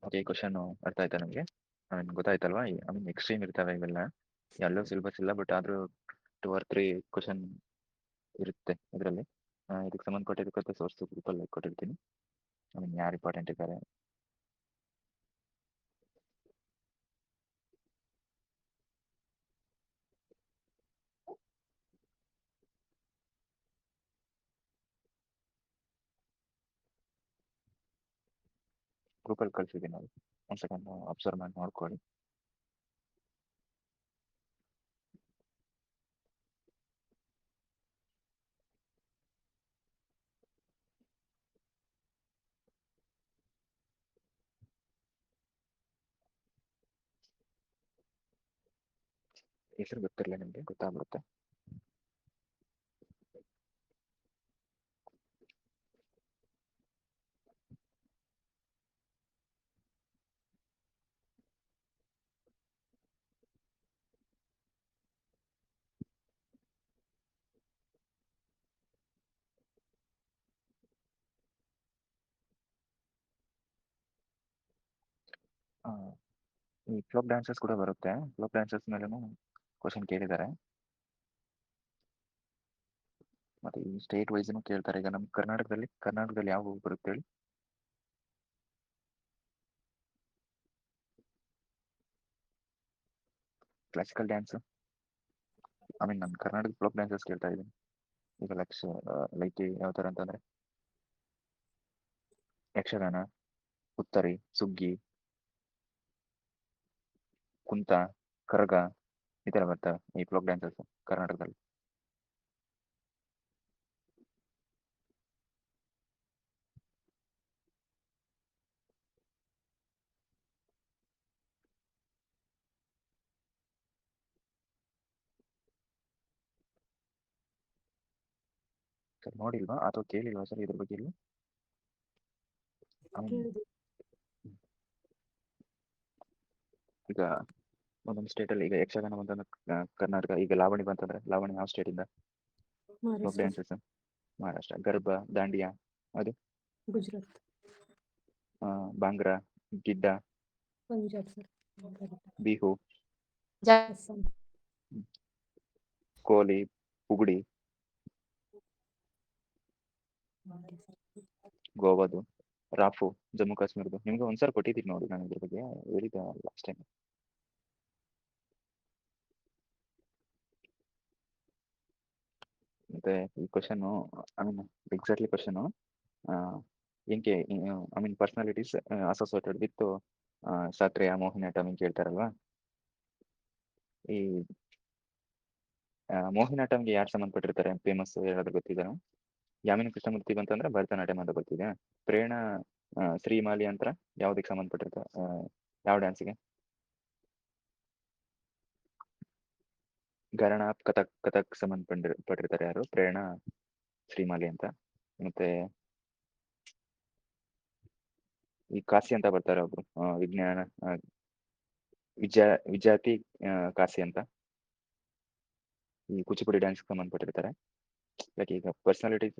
ಓಕೆ, ಈ ಕ್ವಶನ್ ಅರ್ಥ ಆಯ್ತಾ ನಿಮಗೆ? ಐ ಮೀನ್ ಗೊತ್ತಾಯ್ತಲ್ವಾ? ಐ ಮೀನ್ ಎಕ್ಸ್ಟ್ರೀಮ್ ಇರ್ತವೆ ಇವೆಲ್ಲ, ಎಲ್ಲೂ ಸಿಲೆಬಸ್ ಇಲ್ಲ, ಬಟ್ ಆದರೂ 2 or 3 ಕ್ವಶನ್ ಇರುತ್ತೆ ಇದರಲ್ಲಿ. ಇದಕ್ಕೆ ಸಂಬಂಧಪಟ್ಟಿದ್ದಕ್ಕೆ ಸೋರ್ಸ್ ಗ್ರೂಪಲ್ಲಿ ಕೊಟ್ಟಿರ್ತೀನಿ. ಐ ಮೀನ್ ಯಾರು ಇಂಪಾರ್ಟೆಂಟ್ ಇದ್ದಾರೆ. ಗ್ರೂಪಲ್ಲಿ ಕಳಿಸಿದ್ದೀನಿ, ಅದು ಒಂದು ಸೆಕೆಂಡ್ ಅಬ್ಸರ್ವ್ ಮಾಡಿ ನೋಡ್ಕೊಳ್ಳಿ. ಹೆಸರು ಗೊತ್ತಿರಲಿಲ್ಲ ನಿಮಗೆ, ಗೊತ್ತಾಗ್ಬಿಡುತ್ತೆ. ಈ ಫ್ಲೋಕ್ ಡ್ಯಾನ್ಸಸ್ ಕೂಡ ಬರುತ್ತೆ. ಫ್ಲೋಕ್ ಡ್ಯಾನ್ಸಸ್ ಮೇಲೂ ಕ್ವಶನ್ ಕೇಳಿದ್ದಾರೆ. ಮತ್ತೆ ಈ ಸ್ಟೇಟ್ ವೈಸ್ನು ಕೇಳ್ತಾರೆ. ಈಗ ನಮ್ಮ ಕರ್ನಾಟಕದಲ್ಲಿ ಯಾವ ಬರುತ್ತೆ ಹೇಳಿ? Classical dance. ಐ ಮೀನ್ ನಮ್ಮ ಕರ್ನಾಟಕ ಫ್ಲೋಕ್ ಡ್ಯಾನ್ಸಸ್ ಕೇಳ್ತಾ ಇದ್ದೀನಿ. ಈಗ ಲೈಕ್ ಯಾವ ಥರ ಅಂತಂದರೆ ಯಕ್ಷಗಾನ, ಉತ್ತರಿ, ಸುಗ್ಗಿ, ಕುಂತ, ಕರಗ ಈ ಥರ ಬರ್ತವೆ ಈ ಫ್ಲೋಕ್ ಡ್ಯಾನ್ಸಸ್ ಕರ್ನಾಟಕದಲ್ಲಿ. ಸರ್ ನೋಡಿಲ್ವಾ ಅಥವಾ ಕೇಳಿಲ್ವಾ ಸರ್ ಇದ್ರ ಬಗ್ಗೆ? ಕೇಳಿದೆ. ಈಗ ಒಂದೊಂದು ಸ್ಟೇಟಲ್ಲಿ, ಈಗ ಯಕ್ಷಗಾನ ಬಂತಂದ್ರೆ ಕರ್ನಾಟಕ, ಈಗ ಲಾವಣಿ ಬಂತಂದ್ರೆ ಲಾವಣಿ ಯಾವ ಸ್ಟೇಟಿಂದ? Folk Maharashtra, dances Maharashtra. ಗರ್ಭ, ದಾಂಡಿಯಾ ಅದು ಗುಜರಾತ್, ಬಾಂಗ್ರಾ, ಗಿಡ್ಡ, ಪಂಜಾಬ್ ಸರ್, ಬಿಹು, ಅಸ್ಸಾಂ, ಕೋಲಿ, ಪುಗುಡಿ, ಗೋವಾದು, ರಾಫು, ಜಮ್ಮು ಕಾಶ್ಮೀರದು. ನಿಮ್ಗೆ ಒಂದ್ಸಲ ಕೊಟ್ಟಿದ್ದೀನಿ ನೋಡಿ ನಾನು ಇದ್ರ ಬಗ್ಗೆ ಹೇಳಿದ್ದೆ ಲಾಸ್ಟ್ ಟೈಮ್. ಮತ್ತೆ ಈ question, I mean exactly question ಏನಕ್ಕೆ, I mean personalities associated with Sattriya, Mohiniyattam ಹಿಂಗೆ ಕೇಳ್ತಾರಲ್ವಾ? ಈ ಮೋಹಿನಿಯಾಟ್ಟಂಗೆ ಯಾರು ಸಂಬಂಧಪಟ್ಟಿರ್ತಾರೆ ಫೇಮಸ್ ಯಾರಾದ್ರೂ ಗೊತ್ತಿದೆ? ಯಾಮಿನಿ ಕೃಷ್ಣಮೂರ್ತಿ ಬಂತಂದ್ರೆ ಭರತನಾಟ್ಯಂ ಅಂತ ಗೊತ್ತಿದೆ. ಪ್ರೇರಣಾ ಶ್ರೀಮಾಲಿ ಅಂತ ಯಾವ್ದಕ್ಕೆ ಸಂಬಂಧಪಟ್ಟಿರ್ತಾರೆ, ಯಾವ ಡ್ಯಾನ್ಸಿಗೆ? ಗರಣ, ಕಥಕ್ ಸಂಬಂಧಪಟ್ಟಿರ್ತಾರೆ ಯಾರು? ಪ್ರೇರಣಾ ಶ್ರೀಮಾಲಿ ಅಂತ. ಮತ್ತೆ ಈ ಕಾಶಿ ಅಂತ ಬರ್ತಾರೆ ಒಬ್ರು, ವಿಜ್ಞಾನ ವಿಜಾತಿ ಕಾಶಿ ಅಂತ, ಈ ಕೂಚಿಪುಡಿ ಡ್ಯಾನ್ಸ್ ಸಂಬಂಧಪಟ್ಟಿರ್ತಾರೆ. ಲೈಕ್ ಈಗ personalities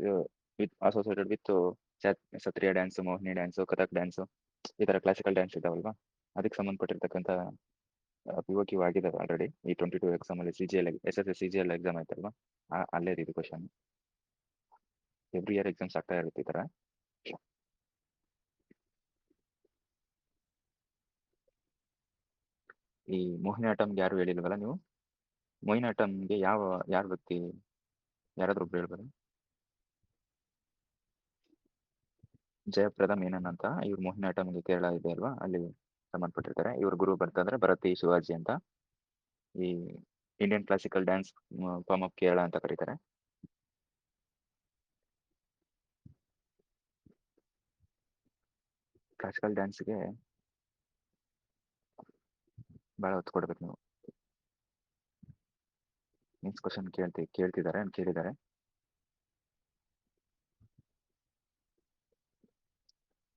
with associated with Sattriya dance, Mohini dance, Kathak dance, ಈ ಥರ ಕ್ಲಾಸಿಕಲ್ ಡ್ಯಾನ್ಸ್ ಇದಾವಲ್ವಾ, ಅದಕ್ಕೆ ಸಂಬಂಧಪಟ್ಟಿರ್ತಕ್ಕಂಥ POQ ಆಗಿದ್ದಾವೆ ಆಲ್ರೆಡಿ. ಈ 22 ಎಕ್ಸಾಮಲ್ಲಿ CGL SSC CGL ಎಕ್ಸಾಮ್ ಆಯ್ತಲ್ವಾ, ಅಲ್ಲೇ ಇದು ಕ್ವಶನ್. ಎವ್ರಿ ಇಯರ್ ಎಕ್ಸಾಮ್ಸ್ ಆಗ್ತಾ ಇರುತ್ತೆ ಈ ಥರ. ಈ ಮೋಹಿನಿಯಾಟ್ಟಂಗೆ ಯಾರು ಹೇಳಿಲ್ವಲ್ಲ ನೀವು? ಮೋಹಿನಿಯಾಟ್ಟಂಗೆ ಯಾರು ವ್ಯಕ್ತಿ, ಯಾರಾದ್ರೂ ಒಬ್ರು ಹೇಳ್ಬೋದು? ಜಯಪ್ರದ ಮೇನನ್ ಅಂತ, ಇವ್ರು ಮೋಹಿನಿಯಾಟ್ಟಂ ಕೇರಳ ಇದೆ ಅಲ್ವಾ, ಅಲ್ಲಿ ಸಂಬಂಧಪಟ್ಟಿರ್ತಾರೆ. ಇವ್ರ ಗುರು ಬರ್ತಂದ್ರೆ ಭರತಿ ಶಿವಾಜಿ ಅಂತ, ಈ Indian classical dance form of Kerala ಅಂತ ಕರೀತಾರೆ. ಕ್ಲಾಸಿಕಲ್ ಡ್ಯಾನ್ಸ್ಗೆ ಭಾಳ ಹೊತ್ತು ಕೊಡ್ಬೇಕು ನೀವು. ಮೀನ್ಸ್ ಕ್ವಶನ್ ಕೇಳಿದ್ದಾರೆ.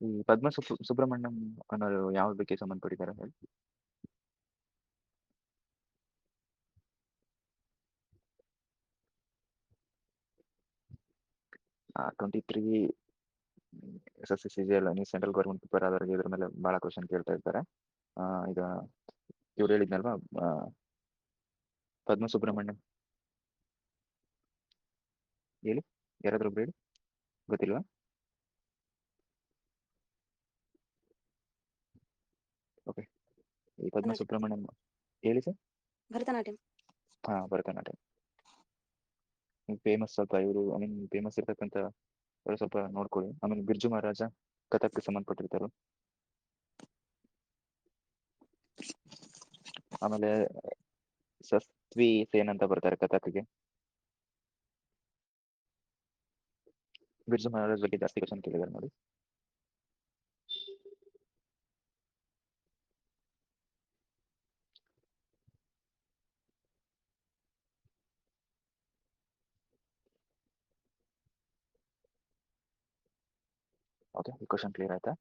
ಈ ಪದ್ಮ ಸುಬ್ರಹ್ಮಣ್ಯಂ ಅನ್ನೋರು ಯಾವ ಬಗ್ಗೆ ಸಂಬಂಧಪಟ್ಟಿದ್ದಾರೆ ಹೇಳಿ? ಟ್ವೆಂಟಿ SSCGL ನೀವು ಸೆಂಟ್ರಲ್ ಗೌರ್ಮೆಂಟ್ ಪ್ರಿಪೇರ್ ಆದವರಿಗೆ ಇದ್ರ ಮೇಲೆ ಭಾಳ ಕ್ವಶನ್ ಕೇಳ್ತಾ ಇರ್ತಾರೆ. ಈಗ ಇವ್ರು ಹೇಳಿದ್ನಲ್ವಾ, ಪದ್ಮ ಸುಬ್ರಹ್ಮಣ್ಯಂ ಹೇಳಿ, ಯಾರಾದ್ರೂ ಒಬ್ರು ಹೇಳಿ, ಗೊತ್ತಿಲ್ವಾ? ಓಕೆ, ಈ ಪದ್ಮ ಸುಬ್ರಹ್ಮಣ್ಯಂ ಹೇಳಿ ಸರ್. ಭರತನಾಟ್ಯಂ. ಭರತನಾಟ್ಯಂ ಫೇಮಸ್. ಸ್ವಲ್ಪ ಇವರು ಫೇಮಸ್ ಇರ್ತಕ್ಕಂಥ ಸ್ವಲ್ಪ ನೋಡ್ಕೊಳ್ಳಿ. ಆಮೇಲೆ ಬಿರ್ಜು ಮಹಾರಾಜ ಕಥಕ್ಗೆ ಸಂಬಂಧಪಟ್ಟಿರ್ತಾರೆ. ಆಮೇಲೆ ಸಸ್ವಿ ಸೇನ್ ಅಂತ ಬರ್ತಾರೆ ಕಥಕ್ಗೆ. ಬಿರ್ಜು ಮಹಾರಾಜ್ ಬಗ್ಗೆ ಜಾಸ್ತಿ ಕ್ವಶನ್ ಕೇಳಿದ್ದಾರೆ ನೋಡಿ. ಓಕೆ, ಈ ಕ್ವಶನ್ ಕ್ಲಿಯರ್ ಆಯ್ತಾ?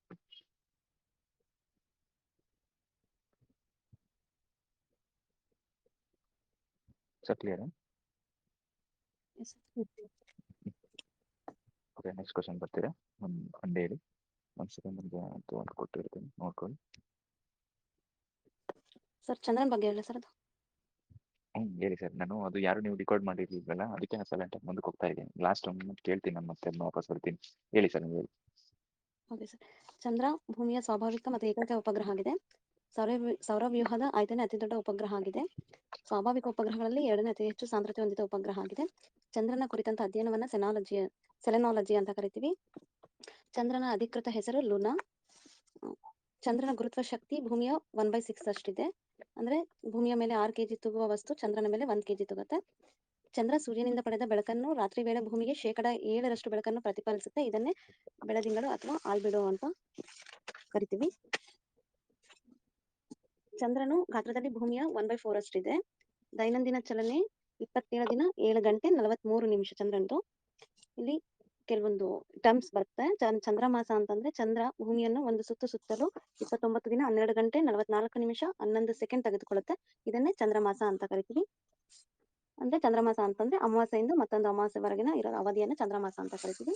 Sir clear? Yes, sir. Okay, next question ಬರ್ತೀರಾ? ಒಂದು ಹೇಳಿ, ಒಂದು ಸೆಕೆಂಡ್ ನಿಮಗೆ ಅಂತ ಕೊಟ್ಟಿರ್ತೀನಿ, ನೋಡ್ಕೊಳ್ಳಿ. ಸರ್ ಚಂದ್ರನ್ ಬಗ್ಗೆ ಹೇಳಿ ಸರ್ ಅದು. ಹೇಳಿ ಸರ್. ನಾನು ಅದು ಯಾರು ನೀವು ರೆಕಾರ್ಡ್ ಮಾಡಿರ್ಲಿಲ್ವಲ್ಲ, ಅದಕ್ಕೆ ನಾನು ಸೈಲೆಂಟ್ ಆಗಿ ಮುಂದಕ್ಕೆ ಹೋಗ್ತಾ ಇದ್ದೀನಿ. ಲಾಸ್ಟ್ ಒಂದು ಕೇಳ್ತೀನಿ, ನಾನು ಮತ್ತೆ ವಾಪಸ್ ಬರ್ತೀನಿ. ಹೇಳಿ ಸರ್, ನೀವು ಹೇಳಿ. Okay sir. ಚಂದ್ರ ಭೂಮಿಯ ಸ್ವಾಭಾವಿಕ ಮತ್ತು ಏಕೈಕ ಉಪಗ್ರಹ ಆಗಿದೆ. ಸೌರವ್ಯೂಹದ 5ನೇ ಅತಿ ದೊಡ್ಡ ಉಪಗ್ರಹ ಆಗಿದೆ. ಸ್ವಾಭಾವಿಕ ಉಪಗ್ರಹಗಳಲ್ಲಿ 2ನೇ ಅತಿ ಹೆಚ್ಚು ಸಾಂದ್ರತೆ ಹೊಂದಿದ ಉಪಗ್ರಹ ಆಗಿದೆ. ಚಂದ್ರನ ಕುರಿತಂತ ಅಧ್ಯಯನವನ್ನ ಸೆಲೆನಾಲಜಿ ಅಂತ ಕರಿತೀವಿ. ಚಂದ್ರನ ಅಧಿಕೃತ ಹೆಸರು ಲೂನಾ. ಚಂದ್ರನ ಗುರುತ್ವ ಶಕ್ತಿ ಭೂಮಿಯ 1/6 ಅಷ್ಟಿದೆ. ಅಂದ್ರೆ ಭೂಮಿಯ ಮೇಲೆ 6 kg ತೂಗುವ ವಸ್ತು ಚಂದ್ರನ ಮೇಲೆ 1 kg ತೂಗುತ್ತೆ. ಚಂದ್ರ ಸೂರ್ಯನಿಂದ ಪಡೆದ ಬೆಳಕನ್ನು ರಾತ್ರಿ ವೇಳೆ ಭೂಮಿಗೆ 7% ಬೆಳಕನ್ನು ಪ್ರತಿಫಲಿಸುತ್ತೆ. ಇದನ್ನೇ ಬೆಳದಿಂಗಳು ಅಥವಾ ಆಲ್ಬಿಡೋ ಅಂತ ಕರಿತೀವಿ. ಚಂದ್ರನು ಗಾತ್ರದಲ್ಲಿ ಭೂಮಿಯ 1/4 ಅಷ್ಟಿದೆ. ದೈನಂದಿನ ಚಲನೆ 27 ದಿನ 7 ಗಂಟೆ 43 ನಿಮಿಷ ಚಂದ್ರನದು. ಇಲ್ಲಿ ಕೆಲವೊಂದು ಟರ್ಮ್ಸ್ ಬರುತ್ತೆ. ಚಂದ್ರಮಾಸ ಅಂತಂದ್ರೆ ಚಂದ್ರ ಭೂಮಿಯನ್ನು ಒಂದು ಸುತ್ತಲು 29 ದಿನ 12 ಗಂಟೆ 44 ನಿಮಿಷ 11 ಸೆಕೆಂಡ್ ತೆಗೆದುಕೊಳ್ಳುತ್ತೆ. ಇದನ್ನೇ ಚಂದ್ರಮಾಸ ಅಂತ ಕರಿತೀವಿ. ಅಂದ್ರೆ ಚಂದ್ರಮಾಸ ಅಂತಂದ್ರೆ ಅಮಾವಾಸ್ಯೆಯಿಂದ ಮತ್ತೊಂದು ಅಮಾವಾಸ್ಯೆವರೆಗಿನ ಇರೋ ಅವಧಿಯನ್ನು ಚಂದ್ರಮಾಸ ಅಂತ ಕರಿತೀವಿ.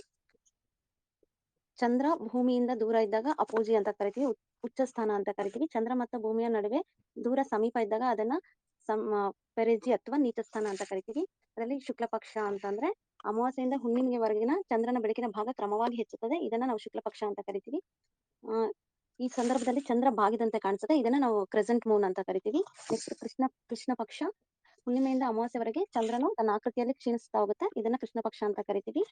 ಚಂದ್ರ ಭೂಮಿಯಿಂದ ದೂರ ಇದ್ದಾಗ ಅಪೋಜಿ ಅಂತ ಕರಿತೀವಿ, ಉಚ್ಚ ಸ್ಥಾನ ಅಂತ ಕರಿತೀವಿ. ಚಂದ್ರ ಮತ್ತು ಭೂಮಿಯ ನಡುವೆ ದೂರ ಸಮೀಪ ಇದ್ದಾಗ ಅದನ್ನ ಪೆರೆಜಿ ಅಥವಾ ನೀಚ ಸ್ಥಾನ ಅಂತ ಕರಿತೀವಿ. ಅದರಲ್ಲಿ ಶುಕ್ಲ ಪಕ್ಷ ಅಂತಂದ್ರೆ ಅಮಾವಾಸ್ಯೆಯಿಂದ ಹುಣ್ಣಿಮೆವರೆಗಿನ ಚಂದ್ರನ ಬೆಳಕಿನ ಭಾಗ ಕ್ರಮವಾಗಿ ಹೆಚ್ಚುತ್ತದೆ. ಇದನ್ನ ನಾವು ಶುಕ್ಲ ಪಕ್ಷ ಅಂತ ಕರಿತೀವಿ. ಈ ಸಂದರ್ಭದಲ್ಲಿ ಚಂದ್ರ ಬಾಗಿದಂತೆ ಕಾಣಿಸುತ್ತೆ. ಇದನ್ನ ನಾವು ಕ್ರೆಸೆಂಟ್ ಮೂನ್ ಅಂತ ಕರಿತೀವಿ. ನೆಕ್ಸ್ಟ್ ಕೃಷ್ಣ ಪಕ್ಷ. ಹುಣ್ಣಿಮೆಯಿಂದ ಅಮಾವಾಸ್ಯೆವರೆಗೆ ಚಂದ್ರನು ತನ್ನ ಆಕೃತಿಯಲ್ಲಿ ಕ್ಷೀಣಿಸ್ತಾ ಹೋಗುತ್ತೆ. ಇದನ್ನ ಕೃಷ್ಣ ಪಕ್ಷ ಅಂತ ಕರಿತೀವಿ.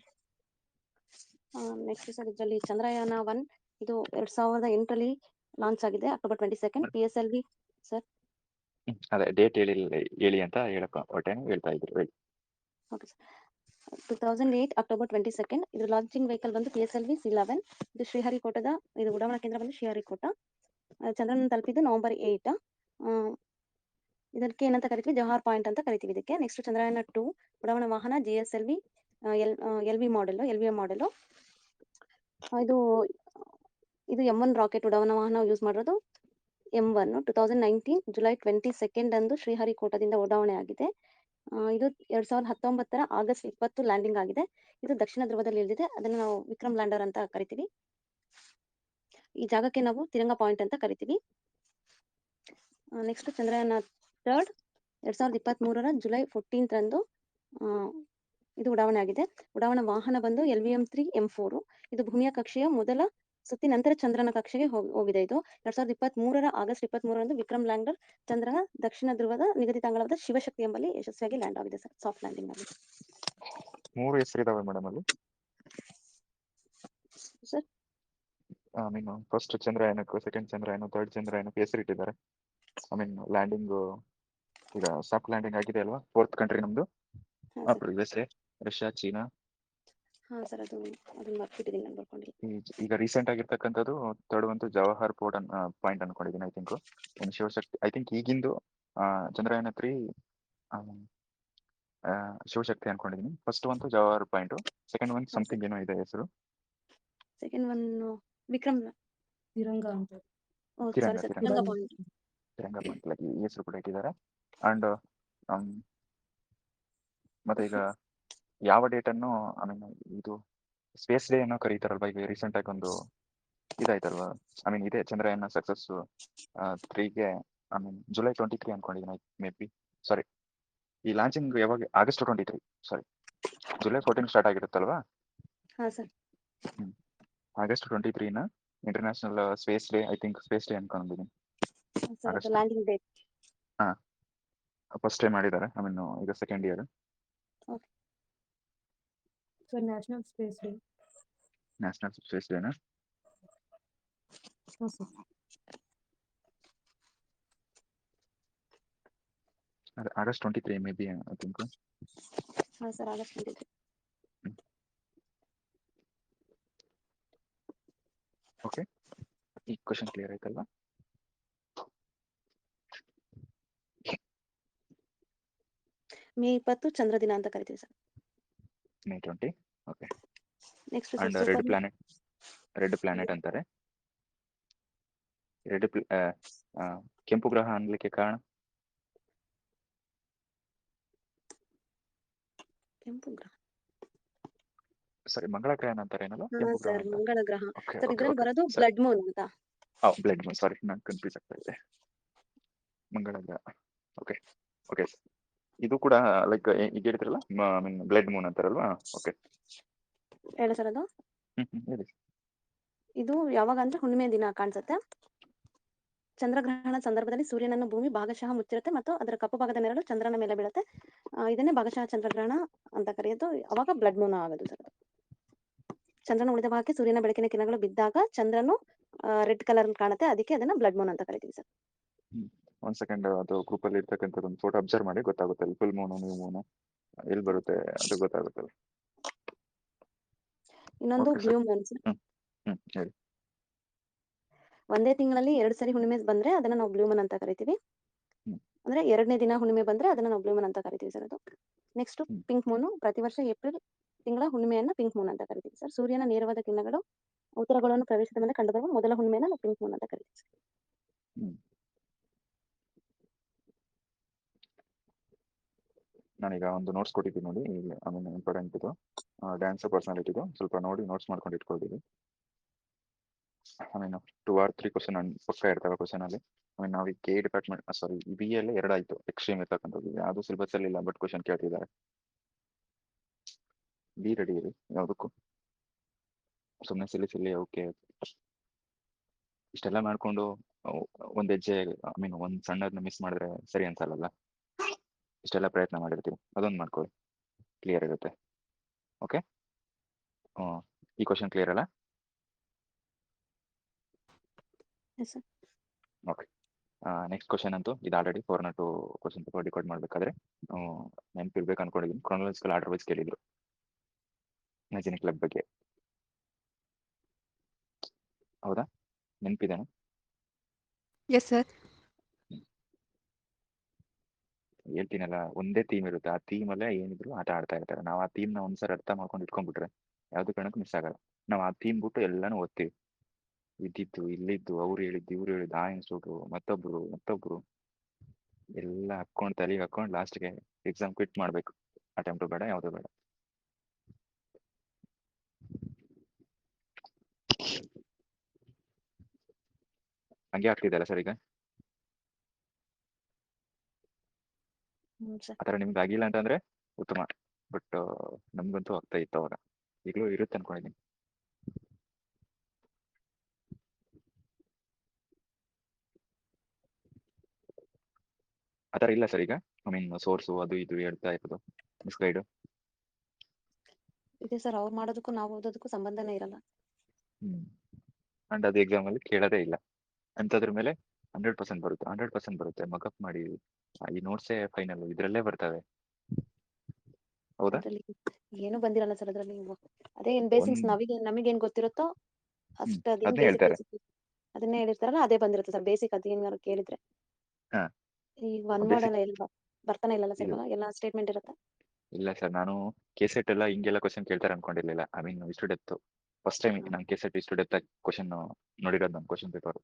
ನೆಕ್ಸ್ಟ್ ಸರ್, ಇದರಲ್ಲಿ ಚಂದ್ರಯಾನ 1 ಇದು 2008ರಲ್ಲಿ ಲಾಂಚ್ ಆಗಿದೆ, October 22. PSLV sir. ಅದೇ ಡೇಟ್ ಹೇಳಿ ಅಂತ ಹೇಳಪ್ಪ ಹೊಟ್ಟೆ ಹೇಳ್ತಾ ಇದ್ರು, ಹೇಳಿ. Okay sir. 2008 October 22. ಇದು ಲಾಂಚಿಂಗ್ ವೆಹಿಕಲ್ ಬಂದು PSLV C11. ಇದು ಶ್ರೀಹರಿಕೋಟದ ಇದು ಉಡಾವಣಾ ಕೇಂದ್ರ ಬಂದು ಶ್ರೀಹರಿಕೋಟ. ಚಂದ್ರನ ತಲುಪಿದ್ದು November 8. ಇದಕ್ಕೆ ಏನಂತ ಕರಿತೀವಿ, ಜವಾಹರ್ ಪಾಯಿಂಟ್ ಅಂತ ಕರಿತೀವಿ ಇದಕ್ಕೆ. ನೆಕ್ಸ್ಟ್ ಚಂದ್ರಯಾನ 2 ಉಡಾವಣಾ ವಾಹನ GSLV LV ಮಾಡೆಲ್. ಇದು M1 ರಾಕೆಟ್ ಉಡಾವಣಾ ವಾಹನ ಯೂಸ್ ಮಾಡಿರೋದು. M1 2019 July 22 ಅಂದು ಶ್ರೀಹರಿಕೋಟದಿಂದ ಉಡಾವಣೆ ಆಗಿದೆ. ಇದು 2019 August 20 ಲ್ಯಾಂಡಿಂಗ್ ಆಗಿದೆ. ಇದು ದಕ್ಷಿಣ ಧ್ರುವದಲ್ಲಿ ಇಳಿದಿದೆ. ಅದನ್ನು ನಾವು ವಿಕ್ರಮ್ ಲ್ಯಾಂಡರ್ ಅಂತ ಕರಿತೀವಿ. ಈ ಜಾಗಕ್ಕೆ ನಾವು ತಿರಂಗ ಪಾಯಿಂಟ್ ಅಂತ ಕರಿತೀವಿ. ನೆಕ್ಸ್ಟ್ ಚಂದ್ರಯಾನ 3 2023 July 14 ರಂದು ಇದು ಉಡಾವಣೆ ಆಗಿದೆ. ಉಡಾವಣಾ ವಾಹನ ಬಂದು LVM-3 M4. ಇದು ಭೂಮಿಯ ಕಕ್ಷೆಯ ಮೊದಲ ಸುತ್ತಿ ನಂತರ ಚಂದ್ರನ ಕಕ್ಷೆಗೆ ಹೋಗಿದೆ. ಇದು 2023 August 23 ರಂದು ವಿಕ್ರಮ್ ಲ್ಯಾಂಡರ್ ಚಂದ್ರನ ದಕ್ಷಿಣ ಧ್ರುವದ ನಿಗದಿತ ಅಂಗಳವಾದ ಶಿವಶಕ್ತಿ ಎಂಬಲ್ಲಿ ಯಶಸ್ವಿಯಾಗಿ ಲ್ಯಾಂಡ್ ಆಗಿದೆ ಸರ್, ಸಾಫ್ಟ್ ಲ್ಯಾಂಡಿಂಗ್ ಆಗಿದೆ. 3 ಹೆಸರಿದಾವೆ ಮೇಡಮ್ ಅಲ್ಲಿ ಸರ್. ಐ ಮೀನ್ ಫಸ್ಟ್ ಚಂದ್ರಯಾನಕ್ಕೂ ಸೆಕೆಂಡ್ ಚಂದ್ರಯಾನ ಥರ್ಡ್ ಚಂದ್ರಯಾನಕ್ಕೆ ಹೆಸರಿಟ್ಟಿದ್ದಾರೆ. ಐ ಮೀನ್ ಲ್ಯಾಂಡಿಂಗು ಈಗ ಸಾಫ್ಟ್ ಲ್ಯಾಂಡಿಂಗ್ ಆಗಿದೆ ಅಲ್ವಾ? 4th ಕಂಟ್ರಿ ನಮ್ದು. ಹಾಂ ಸರ್. USA, Russia, China. ಹಾಂ ಸರ್, ಅದನ್ನ ಮರ್ತ್ಬಿಟ್ಟಿದ್ದೀನಿ, ನಾನು ಬರ್ಕೊಂಡಿಲ್ಲ. ಈಗ ರೀಸೆಂಟ್ ಆಗಿರ್ತಕ್ಕಂಥದ್ದು ಥರ್ಡ್ ಒಂದು ಜವಾಹರ್ ಪಾಯಿಂಟ್ ಅನ್ಕೊಂಡಿದ್ದೀನಿ. ಐ ಥಿಂಕ್ ಇನ್ನು ಶಿವಶಕ್ತಿ, ಐ ಥಿಂಕ್ ಈಗಿಂದು ಚಂದ್ರಯಾನ 3 ಶಿವಶಕ್ತಿ ಅನ್ಕೊಂಡಿದ್ದೀನಿ. ಫಸ್ಟ್ ಒಂದು Jawahar point, second one something ಏನೋ ಇದೆ ಹೆಸರು. Second one Vikram. ತಿರಂಗ ಅಂತ. Oh Tiranga sorry sir, Tiranga Tiranga point. Tiranga point ಈ ಹೆಸರು ಕೂಡ ಇಟ್ಟಿದ್ದಾರೆ. ಅಂಡ್ ಮತ್ತೆ ಈಗ ಯಾವ ಡೇಟ್ ಅನ್ನು ಐ ಮೀನ್ ಇದು ಸ್ಪೇಸ್ ಡೇ ಅನ್ನೋ ಕರೀತಾರಲ್ವಾ? ಈಗ ರೀಸೆಂಟ್ ಆಗಿ ಒಂದು ಇದಾಯ್ತಲ್ವಾ? ಐ ಮೀನ್ ಇದೆ ಚಂದ್ರಯಾನ ಸಕ್ಸಸ್ 3ಗೆ ಐ ಮೀನ್ July 23 ಅನ್ಕೊಂಡಿದ್ದೀನಿ. ಮೇ ಬಿ ಸಾರಿ, ಈ ಲಾಂಚಿಂಗ್ ಯಾವಾಗ? August 23, ಸಾರಿ July 14 ಸ್ಟಾರ್ಟ್ ಆಗಿರುತ್ತಲ್ವಾ? ಹಾಂ ಸರ್. August 23ನ international space day, I think space day ಅನ್ಕೊಂಡಿದ್ದೀನಿ. ಸರ್, ಅದು August landing date. First time ಮಾಡಿದ್ದಾರೆ. ಐ ಮೀನ್ ಈಗ second year. Okay sir, national space day. National space ಡೇನಾ? ಹಾಂ ಸರ್. ಅದು August 23 may be I think. ಹಾಂ sir, August 23. Okay, ಈ question clear ಆಯ್ತಲ್ವಾ? May 20 ಚಂದ್ರ ದಿನ ಅಂತ ಕರಿತೀವಿ sir. May 20. Okay. Next and sir, red planet ಅಂತಾರೆ. ಕೆಂಪು ಗ್ರಹ ಅನ್ಲಿಕ್ಕೆ ಕಾರಣ? ಕೆಂಪು ಗ್ರಹ. ಸರಿ, ಮಂಗಳ ಗ್ರಹ ಅಂತಾರೆ ಏನಲ್ಲ, ಹಾಂ ಕೆಂಪು ಗ್ರಹ ಸರ್, ಅಂತ. ಮಂಗಳ ಗ್ರಹ. ಓಕೆ ಸರ್, ಓಕೆ ಇದ್ರಲ್ಲಿ ಓಕೆ ಬರೋದು ಸರಿ. ಬ್ಲಡ್ ಮೂನ್ ಅಂತ. ಬ್ಲಡ್ ಮೂನ್, ಸಾರಿ ನಾನು ಕನ್ಫ್ಯೂಸ್ ಆಗ್ತಾ ಇದ್ದೆ. ಮಂಗಳ ಗ್ರಹ. ಓಕೆ ಓಕೆ, ಇದು ಕೂಡ ಲೈಕ್ ಈಗ ಹೇಳ್ತಿರಲ್ಲ ಐ ಮೀನ್ ಬ್ಲಡ್ ಮೂನ್ ಅಂತಾರಲ್ವಾ? ಓಕೆ ಹೇಳ ಸರ್, ಅದು ಹೇಳಿ. ಇದು ಯಾವಾಗ ಅಂದ್ರೆ ಹುಣ್ಣಿಮೆ ದಿನ ಕಾಣಿಸುತ್ತೆ. ಚಂದ್ರಗ್ರಹಣ ಸಂದರ್ಭದಲ್ಲಿ ಸೂರ್ಯನನ್ನು ಭೂಮಿ ಭಾಗಶಃ ಮುಚ್ಚಿರುತ್ತೆ ಮತ್ತು ಅದರ ಕಪ್ಪು ಭಾಗದ ನೆರಳು ಚಂದ್ರನ ಮೇಲೆ ಬೀಳುತ್ತೆ. ಇದನ್ನೇ ಭಾಗಶಃ ಚಂದ್ರಗ್ರಹಣ ಅಂತ ಕರೆಯೋದು. ಅವಾಗ ಬ್ಲಡ್ ಮೂನ್ ಆಗೋದು ಸರ್. ಚಂದ್ರನ ಉಳಿದ ಭಾಗಕ್ಕೆ ಸೂರ್ಯನ ಬೆಳಕಿನ ಕಿರಣಗಳು ಬಿದ್ದಾಗ ಚಂದ್ರನು ರೆಡ್ ಕಲರ್ ಕಾಣುತ್ತೆ, ಅದಕ್ಕೆ ಅದನ್ನ ಬ್ಲಡ್ ಮೂನ್ ಅಂತ ಕರಿತೀವಿ ಸರ್. ಒಂದ್ ಸೆಕೆಂಡ್, ಅದು ಗ್ರೂಪ್ ಅಲ್ಲಿ ಇರ್ತಕ್ಕಂಥದ್ದು ಒಂದು ಫೋಟೋ ಅಬ್ಸರ್ವ್ ಮಾಡಿ ಗೊತ್ತಾಗುತ್ತೆ. ಫುಲ್ ಮೂನು ನ್ಯೂ ಮೂನು ಎಲ್ಲಿ ಬರುತ್ತೆ ಅದು ಗೊತ್ತಾಗುತ್ತಲ್ಲ. ಇನ್ನೊಂದು okay blue sir. Moon sir. ಹೇಳಿ. ಒಂದೇ ತಿಂಗಳಲ್ಲಿ 2 ಸರಿ ಹುಣ್ಣಿಮೆ ಬಂದ್ರೆ ಅದನ್ನ ನಾವು ಬ್ಲೂ ಮೂನ್ ಅಂತ ಕರಿತೀವಿ. ಅಂದ್ರೆ 2ನೇ ದಿನ ಹುಣ್ಣಿಮೆ ಬಂದ್ರೆ ಅದನ್ನ ನಾವು ಬ್ಲೂ ಮೂನ್ ಅಂತ ಕರಿತೀವಿ ಸರ್. ಅದು ನೆಕ್ಸ್ಟ್ ಪಿಂಕ್ ಮೂನ್. ಪ್ರತಿ ವರ್ಷ ಏಪ್ರಿಲ್ ತಿಂಗಳ ಹುಣ್ಣಿಮೆಯನ್ನ ಪಿಂಕ್ ಮೂನ್ ಅಂತ ಕರಿತೀವಿ ಸರ್. ಸೂರ್ಯನ ನೇರವಾದ ಕಿರಣಗಳು ಉತ್ತರಗಳನ್ನು ಪ್ರವೇಶಿಸಿದ ಮೇಲೆ ಕಂಡುಬರುವ ಮೊದಲ ಹುಣ್ಣಿಮೆಯನ್ನ ನಾವು ಪಿಂಕ್ ಮೂನ್ ಅಂತ ಕರಿತೀವಿ ಸರ್. ನಾನೀಗ ಒಂದು ನೋಟ್ಸ್ ಕೊಟ್ಟಿದ್ದೀನಿ ನೋಡಿ, ಐ ಮೀನ್ ಇಂಪಾರ್ಟೆಂಟ್ ಇದು ಡ್ಯಾನ್ಸ್ ಪರ್ಸನಾಲಿಟಿದು, ಸ್ವಲ್ಪ ನೋಡಿ ನೋಟ್ಸ್ ಮಾಡ್ಕೊಂಡು ಇಟ್ಕೊಳ್ತೀವಿ. ಐ ಮೀನ್ 2 or 3 ಕ್ವಶನ್ ಪಕ್ಕ ಇರ್ತವೆ ಕ್ವಶನ್ ಅಲ್ಲಿ. ಐ ಮೀನ್ ನಾವು ಕೆ ಡಿಪಾರ್ಟ್ಮೆಂಟ್ ಸಾರಿ ಬಿ ಅಲ್ಲಿ 2 ಆಯ್ತು ಎಕ್ಸ್ಟ್ರೀಮ್ ಇರ್ತಕ್ಕಂಥದ್ದು. ಯಾವುದು ಸಿಲೆಬಸ್ ಅಲ್ಲಿ ಇಲ್ಲ, ಬಟ್ ಕ್ವಶನ್ ಕೇಳ್ತಿದ್ದಾರೆ. ಬಿ ರೆಡಿ ಇರಿ ಯಾವುದಕ್ಕೂ. ಸುಮ್ಮನೆ ಸಿಲ್ಲಿ ಓಕೆ ಇಷ್ಟೆಲ್ಲ ಮಾಡ್ಕೊಂಡು ಒಂದ್ ಹೆಜ್ಜೆ ಐ ಮೀನ್ ಒಂದ್ ಸಣ್ಣದನ್ನ ಮಿಸ್ ಮಾಡಿದ್ರೆ ಸರಿ ಅನ್ಸಲ್ಲ. ಇಷ್ಟೆಲ್ಲ ಪ್ರಯತ್ನ ಮಾಡಿರ್ತೀವಿ, ಅದೊಂದು ಮಾಡ್ಕೊಳ್ಳಿ, ಕ್ಲಿಯರ್ ಇರುತ್ತೆ. ಓಕೆ, ಈ ಕ್ವಶನ್ ಕ್ಲಿಯರ್ ಅಲ್ಲ? ಓಕೆ, ನೆಕ್ಸ್ಟ್ ಕ್ವಶನ್ ಅಂತೂ ಇದು ಆಲ್ರೆಡಿ 402 ಕ್ವಶನ್ ಪೇಪರ್ ಡಿಕೋಡ್ ಮಾಡಬೇಕಾದ್ರೆ ನೆನಪಿರ್ಬೇಕು ಅನ್ಕೊಂಡಿದ್ದೀನಿ. ಕ್ರೊನಾಲಜಿಕಲ್ ಆರ್ಡರ್ ವೈಸ್ ಕೇಳಿದ್ರು ಇಮ್ಯಾಜಿನ್ ಕ್ಲಬ್ ಬಗ್ಗೆ. ಹೌದಾ, ನೆನಪಿದೇನಾ? Yes sir. ಹೇಳ್ತೀನಲ್ಲ, ಒಂದೇ ಥೀಮ್ ಇರುತ್ತೆ. ಆ ಥೀಮ್ ಅಲ್ಲೇ ಏನಿದ್ರು ಆಟ ಆಡ್ತಾ ಇರ್ತಾರೆ. ನಾವು ಆ ಥೀಮ್ನ ಒಂದ್ಸರಿ ಅರ್ಥ ಮಾಡ್ಕೊಂಡು ಇಟ್ಕೊಂಡ್ಬಿಟ್ರೆ ಯಾವ್ದು ಕಾರಣಕ್ಕೂ ಮಿಸ್ ಆಗಲ್ಲ. ನಾವು ಆ ಥೀಮ್ ಬಿಟ್ಟು ಎಲ್ಲಾನು ಓದ್ತೀವಿ. ಇದ್ದಿದ್ದು ಇಲ್ಲಿದ್ದು, ಅವ್ರು ಹೇಳಿದ್ದು ಇವ್ರು ಹೇಳಿದ್ದು, ಆ ಇನ್ಸ್ಟಿಟ್ಯೂಟು ಮತ್ತೊಬ್ರು ಎಲ್ಲ ಹಾಕೊಂಡು ತಲೆಗೆ ಹಾಕೊಂಡು ಲಾಸ್ಟ್ಗೆ ಎಕ್ಸಾಮ್ ಕ್ವಿಟ್ ಮಾಡ್ಬೇಕು. ಅಟೆಂಪ್ಟು ಬೇಡ, ಯಾವುದು ಬೇಡ. ಹಂಗೆ ಆಗ್ತಿದೆಯಲ್ಲ ಸರ್ ಈಗ? ಆ ಥರ ನಿಮ್ಗೆ ಆಗಿಲ್ಲ ಅಂತಂದ್ರೆ ಉತ್ತಮ, ಬಟ್ ನಮ್ಗಂತೂ ಆಗ್ತಾ ಇತ್ತು ಅವಾಗ. ಈಗಲೂ ಇರುತ್ತೆ ಅನ್ಕೊಂಡಿದ್ದೀನಿ. ಆ ಥರ ಇಲ್ಲ ಸರ್ ಈಗ? ಐ ಮೀನ್ ಸೋರ್ಸು ಅದು ಇದು ಹೇಳ್ತಾ ಇರೋದು ಮಿಸ್ಗೈಡು. ಇದೆ ಸರ್, ಅವ್ರು ಮಾಡೋದಕ್ಕೂ ನಾವು ಓದೋದಕ್ಕೂ ಸಂಬಂಧನೇ ಇರಲ್ಲ. ಅಂಡ್ ಅದು ಎಕ್ಸಾಮಲ್ಲಿ ಕೇಳೋದೇ ಇಲ್ಲ. ಅಂಥದ್ರ ಮೇಲೆ 100% ಬರುತ್ತೆ, 100% ಬರುತ್ತೆ. ಮಗಪ್ ಮಾಡಿ ಈ ನೋಟ್ಸೇ ಫೈನಲ್ ಇದರಲ್ಲೇ ಬರ್ತವೆ. ಹೌದಾ? ಅದ್ರಲ್ಲಿ ಏನು ಬಂದಿರಲ್ಲ ಸರ್ ಅದ್ರಲ್ಲಿ ನೀವು. ಅದೇ ಏನ್ ಬೇಸಿಕ್ಸ್ ನಮಗೇನ್ ಗೊತ್ತಿರುತ್ತೋ ಅಷ್ಟು ಅದೇನ್ ಅದನ್ನೇ ಹೇಳ್ತಾರೆ. ಬೇಸಿಕ್ ಅದನ್ನೇ ಹೇಳಿರ್ತಾರಲ್ಲ ಅದೇ ಬಂದಿರುತ್ತೆ ಸರ್. ಬೇಸಿಕ್ ಅದೇನಾದ್ರು ಕೇಳಿದ್ರೆ ಹಾ ಈ ಒನ್ ವರ್ಡ್ ಬೇಸಿಕ್ ಎಲ್ಲ ಎಲ್ಲ ಬರ್ತಾನೆ ಇಲ್ಲಲ್ಲ ಸರ್ ಇಲ್ಲ ಇವಾಗ ಎಲ್ಲ ಸ್ಟೇಟ್ಮೆಂಟ್ ಇರುತ್ತೆ. ಇಲ್ಲ ಸರ್, ನಾನು ಕೆಸೆಟ್ ಎಲ್ಲ ಹಿಂಗೆಲ್ಲ ಕ್ವಶನ್ ಕೇಳ್ತಾರೆ ಅನ್ಕೊಂಡಿರ್ಲಿಲ್ಲ. ಐ ಮೀನ್ ಇಷ್ಟು ಡೆಪ್ತ್ ಫಸ್ಟ್ ಟೈಮ್ ನಾನು ಕೆಸೆಟ್ ಇಷ್ಟು ಡೆಪ್ತ್ ಆಗಿ ಕ್ವಶನ್ ನೋಡಿರೋದು ನನ್ನ ಕ್ವಶನ್ ಪೇಪರ್.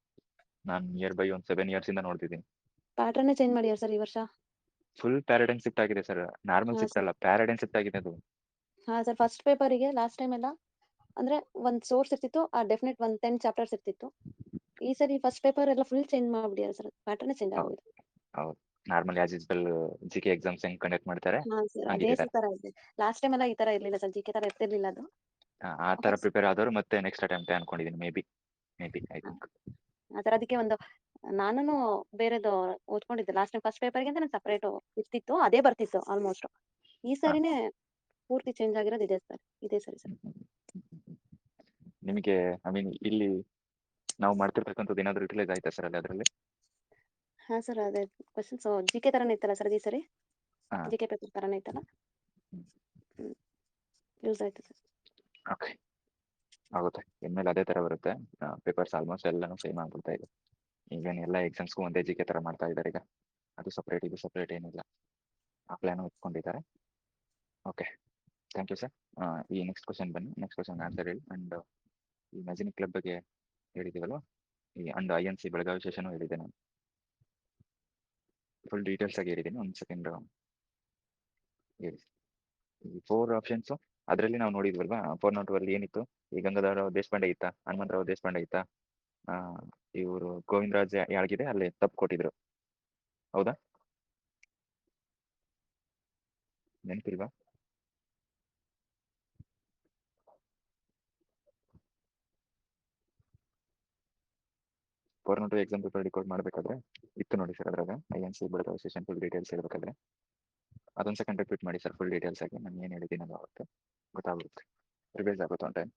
ನಾನು ನಿಯರ್ ಬೈ ಒಂದು 7 years ಇಂದ ನೋಡ್ತಿದ್ದೀನಿ. ಪ್ಯಾಟರ್ನ್ ಚೇಂಜ್ ಮಾಡಿಯಾರ ಸರ್ ಈ ವರ್ಷ. ಫುಲ್ ಪ್ಯಾರಾಡೈಮ್ ಶಿಫ್ಟ್ ಆಗಿದೆ ಸರ್, ನಾರ್ಮಲ್ ಹಾ ಶಿಫ್ಟ್ ಸರ್. ಅಲ್ಲ, ಪ್ಯಾರಾಡೈಮ್ ಶಿಫ್ಟ್ ಆಗಿದೆ ಅದು. ಹಾ ಸರ್, ಫಸ್ಟ್ ಪೇಪರಿಗೆ ಲಾಸ್ಟ್ ಟೈಮ್ ಎಲ್ಲ ಅಂದ್ರೆ ಒಂದ್ ಸೋರ್ಸ್ ಇರ್ತಿತ್ತು, ಆ ಡೆಫಿನೆಟ್ ಒಂದ್ 10 ಚಾಪ್ಟರ್ಸ್ ಇರ್ತಿತ್ತು. ಈ ಸರಿ ಫಸ್ಟ್ ಪೇಪರ್ ಎಲ್ಲ ಫುಲ್ ಚೇಂಜ್ ಮಾಡ್ಬಿಟ್ಟಿದ್ದಾರೆ ಸರ್, ಪ್ಯಾಟರ್ನ್ ಚೇಂಜ್ ಹೌದು ಆಗೋಗಿದೆ. ಹೌದು, normal as usual GK exams ಹೆಂಗ್ ಕಂಡಕ್ಟ್ ಮಾಡ್ತಾರೆ ಹಾ ಸರ್, ಅದೇ ಹಂಗಿದೆ ಸರ್. ತರ ಇದೆ. ಲಾಸ್ಟ್ ಟೈಮ್ ಎಲ್ಲ ಈ ತರ ಇರ್ಲಿಲ್ಲ ಸರ್, ಜಿಕೆ ತರ ಇರ್ತಿರ್ಲಿಲ್ಲ ಅದು. ಆ ತರ ಪ್ರಿಪೇರ್ ಆದವರು ಮತ್ತೆ ನೆಕ್ಸ್ಟ್ ಅಟೆಂಪ್ಟ್ ಅನ್ಕೊಂಡಿದ್ದೀನಿ, ಮೇ ಬಿ ಐ ಥಿಂಕ್. ಆ ತರ ಅದಕ್ಕೆ ಒಂದು ನಾನು ಬೇರೆದು ಓದ್ಕೊಂಡಿದ್ದೆ ಲಾಸ್ಟ್ ಟೈಮ್. ಫಸ್ಟ್ ಪೇಪರ್ಗೆ ಅಂತ ನಾನು ಸಪರೇಟ್ ಇರ್ತಿತ್ತು, ಅದೇ ಬರ್ತಿತ್ತು ಆಲ್ಮೋಸ್ಟ್. ಈ ಸರಿನೇ ಪೂರ್ತಿ ಚೇಂಜ್ ಆಗಿರೋದು ಇದೆ ಸರ್, ಇದೇ ಸರಿ ಸರ್. ನಿಮಗೆ ಐ ಮೀನ್ ಇಲ್ಲಿ ನಾವು ಮಾಡ್ತಿರ್ತಕ್ಕಂಥದ್ದು ಏನಾದ್ರು ಯುಟಿಲೈಸ್ ಆಯ್ತಾ ಸರ್ ಅದರಲ್ಲಿ? ಹಾ ಸರ್, ಅದೇ ಕ್ವಶನ್ಸ್ ಜಿಕೆ ತರನೇ ಇತ್ತಲ್ಲ ಸರ್ ಈ ಸರಿ, ಹಾ ಜಿಕೆ ಪೇಪರ್ ತರನೇ ಇತ್ತಲ್ಲ, ಯೂಸ್ ಆಯ್ತು ಸರ್. ಓಕೆ, ಆಗುತ್ತೆ. ಇನ್ಮೇಲೆ ಅದೇ ತರ ಬರುತ್ತೆ. ಪೇಪರ್ಸ್ ಆಲ್ಮೋಸ್ಟ್ ಎಲ್ಲಾನು ಸೇಮ್ ಆಗ್ಬಿಡ್ತಾ ಇದೆ. ಈಗೇನು ಎಲ್ಲ ಎಕ್ಸಾಮ್ಸ್ಗೂ ಒಂದೇ ಜಿಕೆ ತರ ಮಾಡ್ತಾ ಇದ್ದಾರೆ ಈಗ. ಅದು ಸಪ್ರೇಟ್ ಇದು ಸಪ್ರೇಟ್ ಏನಿಲ್ಲ, ಆ ಪ್ಲಾನ್ ಇಟ್ಕೊಂಡಿದ್ದಾರೆ. Okay, thank you sir. ಈ ನೆಕ್ಸ್ಟ್ ಕ್ವಶನ್ ಬನ್ನಿ. ನೆಕ್ಸ್ಟ್ ಕ್ವಶನ್ ಆನ್ಸರ್ ಹೇಳಿ. ಅಂಡ್ ಈ ಮೆಜೆನಿ ಕ್ಲಬ್ ಬಗ್ಗೆ ಹೇಳಿದ್ದೀವಲ್ವ, ಈ ಅಂಡ್ INC ಬೆಳಗಾವಿ ಸೆಷನ್ ಹೇಳಿದ್ದೆ ನಾನು. ಫುಲ್ ಡೀಟೇಲ್ಸ್ ಆಗಿ ಹೇಳಿದ್ದೀನಿ. ಒಂದು ಸೆಕೆಂಡ್ ಹೇಳಿ. ಈ 4 ಆಪ್ಷನ್ಸು ಅದರಲ್ಲಿ ನಾವು ನೋಡಿದ್ವಲ್ವಾ, 402 ಅಲ್ಲಿ ಏನಿತ್ತು? ಈ ಗಂಗಾಧರರಾವ್ ದೇಶಪಾಂಡೆ ಇತ್ತಾ, ಹನುಮಂತರಾವ್ ದೇಶಪಾಂಡೆ ಇತ್ತಾ, ಇವರು ಗೋವಿಂದರಾಜ್ ಯಾಳಗಿದೆ ಅಲ್ಲಿ ತಪ್ಪು ಕೊಟ್ಟಿದ್ರು. ಹೌದಾ? ನೆನಪಿಲ್ವಾ? ಫೋರ್ ಎಕ್ಸಾಮ್ ಪೇಪರ್ ರಿಕಾರ್ಡ್ ಮಾಡಬೇಕಾದ್ರೆ ಇತ್ತು ನೋಡಿ ಸರ್, ಅದ್ರಾಗ INC Belagavi session full details ಹೇಳ್ಬೇಕಾದ್ರೆ ಅದೊಂದು ಸೆಕೆಂಡ್ ರಿಪೀಟ್ ಮಾಡಿ ಸರ್, ಫುಲ್ ಡೀಟೇಲ್ಸ್ ಆಗಿ ನಾನು ಏನು ಹೇಳಿದ್ದೀನಿ ಅದು ಆಗುತ್ತೆ, ಗೊತ್ತಾಗುತ್ತೆ, ರಿವೈಸ್ ಆಗುತ್ತೆ ಒಂದು ಟೈಮ್.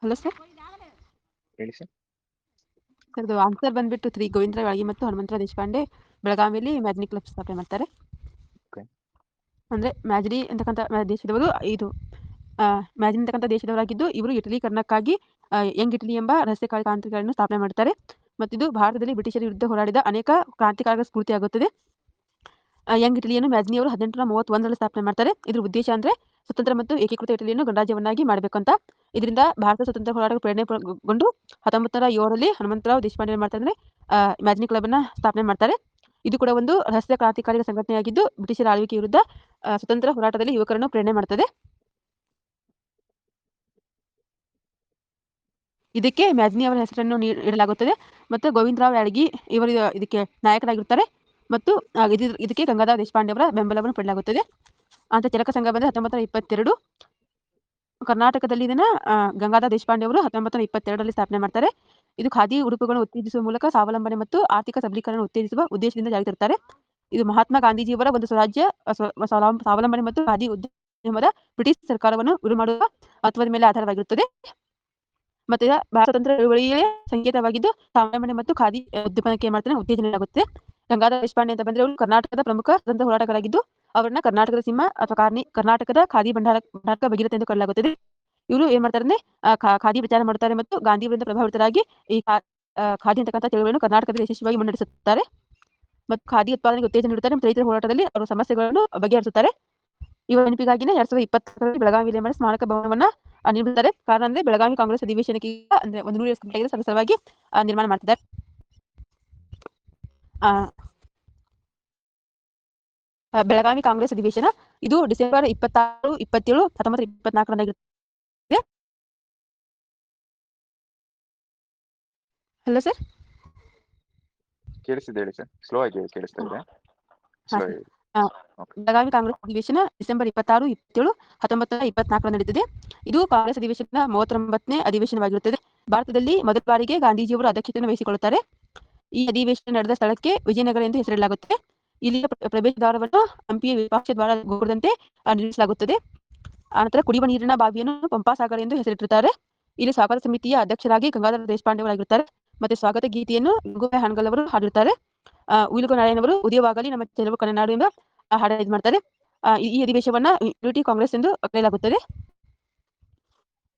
Hello sir. ಹೇಳಿ ಸರ್. ಸರ್, ಇದು ಆನ್ಸರ್ ಬಂದ್ಬಿಟ್ಟು 3 ಗೋವಿಂದರಾವ್ ಯಾಳಗಿ ಮತ್ತು ಹನುಮಂತರಾವ್ ದೇಶಪಾಂಡೆ ಬೆಳಗಾವಿಯಲ್ಲಿ ಮ್ಯಾಜಿನಿ ಕ್ಲಬ್ ಸ್ಥಾಪನೆ ಮಾಡ್ತಾರೆ. Okay. ಅಂದರೆ ಮ್ಯಾಜಿನಿ ಅಂತಕ್ಕಂಥ ದೇಶದವರು ಇದು ಮ್ಯಾಜಿನಿ ಅಂತಕ್ಕಂಥ ದೇಶದವರಾಗಿದ್ದು, ಇವರು ಇಟಲೀಕರಣಕ್ಕಾಗಿ ಯಂಗ್ ಇಟಲಿ ಎಂಬ ರಹಸ್ಯ ಕ್ರಾಂತಿಗಳನ್ನು ಸ್ಥಾಪನೆ ಮಾಡ್ತಾರೆ. ಮತ್ತು ಇದು ಭಾರತದಲ್ಲಿ ಬ್ರಿಟಿಷರ ವಿರುದ್ಧ ಹೋರಾಡಿದ ಅನೇಕ ಕ್ರಾಂತಿಕಾರಕ ಸ್ಫೂರ್ತಿಯಾಗುತ್ತದೆ. ಯಂಗ್ ಇಟಲಿಯನ್ನು ಮ್ಯಾಜಿನಿಯವರು 1831ರಲ್ಲಿ ಸ್ಥಾಪನೆ ಮಾಡ್ತಾರೆ. ಇದ್ರ ಉದ್ದೇಶ ಅಂದರೆ ಸ್ವತಂತ್ರ ಮತ್ತು ಏಕೀಕೃತ ಇಟಲಿಯನ್ನು ಗಣರಾಜ್ಯವನ್ನಾಗಿ ಮಾಡಬೇಕಂತ. ಇದರಿಂದ ಭಾರತ ಸ್ವತಂತ್ರ ಹೋರಾಟಕ್ಕೆ ಪ್ರೇರಣೆಗೊಂಡು 1907ರಲ್ಲಿ ಹನುಮಂತರಾವ್ ದೇಶಪಾಂಡೆ ಮಾಡ್ತಾರೆ, ಮ್ಯಾಜಿನಿ ಕ್ಲಬ್ನ ಸ್ಥಾಪನೆ ಮಾಡ್ತಾರೆ. ಇದು ಕೂಡ ಒಂದು ರಹಸ್ಯ ಕ್ರಾಂತಿಕಾರಿಕ ಸಂಘಟನೆಯಾಗಿದ್ದು, ಬ್ರಿಟಿಷರ ಆಳ್ವಿಕೆ ವಿರುದ್ಧ ಸ್ವತಂತ್ರ ಹೋರಾಟದಲ್ಲಿ ಯುವಕರನ್ನು ಪ್ರೇರಣೆ ಮಾಡ್ತದೆ. ಇದಕ್ಕೆ ಮ್ಯಾಜಿನಿ ಅವರ ಹೆಸರನ್ನು ನೀಡಲಾಗುತ್ತದೆ. ಮತ್ತು ಗೋವಿಂದರಾವ್ ಯಾಳಗಿ ಇವರು ಇದಕ್ಕೆ ನಾಯಕರಾಗಿರ್ತಾರೆ. ಮತ್ತು ಇದಕ್ಕೆ ಗಂಗಾಧರ ದೇಶಪಾಂಡೆ ಅವರ ಬೆಂಬಲವನ್ನು ಪಡೆಯಲಾಗುತ್ತದೆ. ಅಂತ ಚರಕ ಸಂಘ ಬಂದರೆ 1922. ಕರ್ನಾಟಕದಲ್ಲಿ ಇದನ್ನು ಗಂಗಾಧರ ದೇಶಪಾಂಡೆ ಅವರು 1922ರಲ್ಲಿ ಸ್ಥಾಪನೆ ಮಾಡ್ತಾರೆ. ಇದು ಖಾದಿ ಉಡುಪುಗಳನ್ನು ಉತ್ತೇಜಿಸುವ ಮೂಲಕ ಸ್ವಾವಲಂಬನೆ ಮತ್ತು ಆರ್ಥಿಕ ಸಬಲೀಕರಣ ಉತ್ತೇಜಿಸುವ ಉದ್ದೇಶದಿಂದ ಜಾರಿಗೆ ತರುತ್ತಾರೆ. ಇದು ಮಹಾತ್ಮ ಗಾಂಧೀಜಿಯವರ ಒಂದು ಸ್ವರಾಜ್ಯ ಸ್ವಾವಲಂಬನೆ ಮತ್ತು ಖಾದಿ ಉದ್ಯಮದ ಬ್ರಿಟಿಷ್ ಸರ್ಕಾರವನ್ನು ವಿರುದ್ಧ ಮಾಡುವ ತತ್ವದ ಮೇಲೆ ಆಧಾರವಾಗಿರುತ್ತದೆ. ಮತ್ತು ಭಾರತ ಸ್ವತಂತ್ರ ಚಳವಳಿಯ ಸಂಕೇತವಾಗಿದ್ದು, ಸ್ವಾವಲಂಬನೆ ಮತ್ತು ಖಾದಿ ಉದ್ಯಮಕ್ಕೆ ಮಾಡ್ತಾನೆ ಉತ್ತೇಜನವಾಗುತ್ತದೆ. ಗಂಗಾಧರ ದೇಶಪಾಂಡೆ ಅಂತ ಬಂದರೆ ಅವರು ಕರ್ನಾಟಕದ ಪ್ರಮುಖ ಸ್ವತಂತ್ರ ಹೋರಾಟಗಾರರಾಗಿದ್ದು, ಅವರನ್ನ ಕರ್ನಾಟಕದ ಸಿಂಹ ಅಥವಾ ಕರ್ನಾಟಕದ ಖಾದಿ ಭಂಡಾರಕ ಭಗೀರಥ ಎಂದು ಕರೆಯಲಾಗುತ್ತದೆ. ಇವರು ಏನ್ ಮಾಡ್ತಾರೆ ಅಂದ್ರೆ ಖಾದಿ ವಿಚಾರ ಮಾಡುತ್ತಾರೆ ಮತ್ತು ಗಾಂಧಿಯವರಿಂದ ಪ್ರಭಾವಿತರಾಗಿ ಈ ಖಾದಿ ಅಂತಕ್ಕಂಥ ಚಳವಳಿಯನ್ನು ಕರ್ನಾಟಕದಲ್ಲಿ ಯಶಸ್ವಿಯಾಗಿ ಮುನ್ನಡೆಸುತ್ತಾರೆ. ಮತ್ತು ಖಾದಿ ಉತ್ಪಾದನೆಗೆ ಉತ್ತೇಜನ ನೀಡುತ್ತಾರೆ ಮತ್ತು ರೈತರ ಹೋರಾಟದಲ್ಲಿ ಅವರ ಸಮಸ್ಯೆಗಳನ್ನು ಬಗೆಹರಿಸುತ್ತಾರೆ. ಇವರ ನೆನಪಿಗಾಗಿನೇ 2020ರಲ್ಲಿ ಬೆಳಗಾವಿ ವಿಲಿಯಂ ಸ್ಮಾರಕ ಭವನವನ್ನ ನಿರ್ಮಿಸುತ್ತಾರೆ. ಕಾರಣ ಅಂದ್ರೆ ಬೆಳಗಾವಿ ಕಾಂಗ್ರೆಸ್ ಅಧಿವೇಶನಕ್ಕೆ ಅಂದ್ರೆ 100 ವರ್ಷ ಕಂಪ್ಲೀಟ್ ಆಗಿದೆ, ಸಲುವಾಗಿ ನಿರ್ಮಾಣ ಮಾಡ್ತಿದ್ದಾರೆ. ಬೆಳಗಾವಿ ಕಾಂಗ್ರೆಸ್ ಅಧಿವೇಶನ ಇದು ಡಿಸೆಂಬರ್ 26, 27, 19, 24 ಹಲೋ ಸರ್. ಕೇಳಿಸ್ತಿದೆ ಹೇಳಿ ಸರ್. ಸ್ಲೋ ಆಗಿ ಕೇಳಿಸ್ತಾ ಇದೆ. ಹಾ ಸ್ಲೋ ಸರ್. ಹೇಳಿ. ಓಕೆ. ಬೆಳಗಾವಿ ಕಾಂಗ್ರೆಸ್ ಅಧಿವೇಶನ ಡಿಸೆಂಬರ್ 26, 27, 19, 24 ನಡೆಯುತ್ತದೆ. ಇದು ಕಾಂಗ್ರೆಸ್ ಅಧಿವೇಶನದ 39ನೇ ಅಧಿವೇಶನವಾಗಿರುತ್ತದೆ. ಭಾರತದಲ್ಲಿ ಮೊದಲ ಬಾರಿಗೆ ಗಾಂಧೀಜಿಯವರು ಅಧ್ಯಕ್ಷತೆಯನ್ನು ವಹಿಸಿಕೊಳ್ಳುತ್ತಾರೆ. ಈ ಅಧಿವೇಶನ ನಡೆದ ಸ್ಥಳಕ್ಕೆ ವಿಜಯನಗರ ಎಂದು ಹೆಸರಿಡಲಾಗುತ್ತದೆ. ಇಲ್ಲಿಯ ಪ್ರವೇಶ ದ್ವಾರವನ್ನು ಹಂಪಿಯ ವಿರೂಪಾಕ್ಷ ದ್ವಾರ ಗೋಪುರದಂತೆ ನಿರ್ಮಿಸಲಾಗುತ್ತದೆ. ಆನಂತರ ಕುಡಿಯುವ ನೀರಿನ ಬಾವಿಯನ್ನು ಪಂಪಾಸಾಗರ ಎಂದು ಹೆಸರಿಟ್ಟಿರುತ್ತಾರೆ. ಇಲ್ಲಿ ಸ್ವಾಗತ ಸಮಿತಿಯ ಅಧ್ಯಕ್ಷರಾಗಿ ಗಂಗಾಧರ ದೇಶಪಾಂಡೆ ಅವರಾಗಿರುತ್ತಾರೆ. ಮತ್ತೆ ಸ್ವಾಗತ ಗೀತೆಯನ್ನು ಗಂಗೂಬಾಯಿ ಹಾನಗಲ್ ಅವರು ಹಾಡಿರುತ್ತಾರೆ. ಉಯಿಲುಕು ನಾರಾಯಣ ಅವರು ಉದಯವಾಗಲಿ ನಮ್ಮ ಚೆಲುವು ಕನ್ನನಾಡು ಎಂಬ ಹಾಡ ಇದು ಮಾಡ್ತಾರೆ. ಈ ಅಧಿವೇಶನವನ್ನ ಯುನಿಟಿ ಕಾಂಗ್ರೆಸ್ ಎಂದು ಕರೆಯಲಾಗುತ್ತದೆ.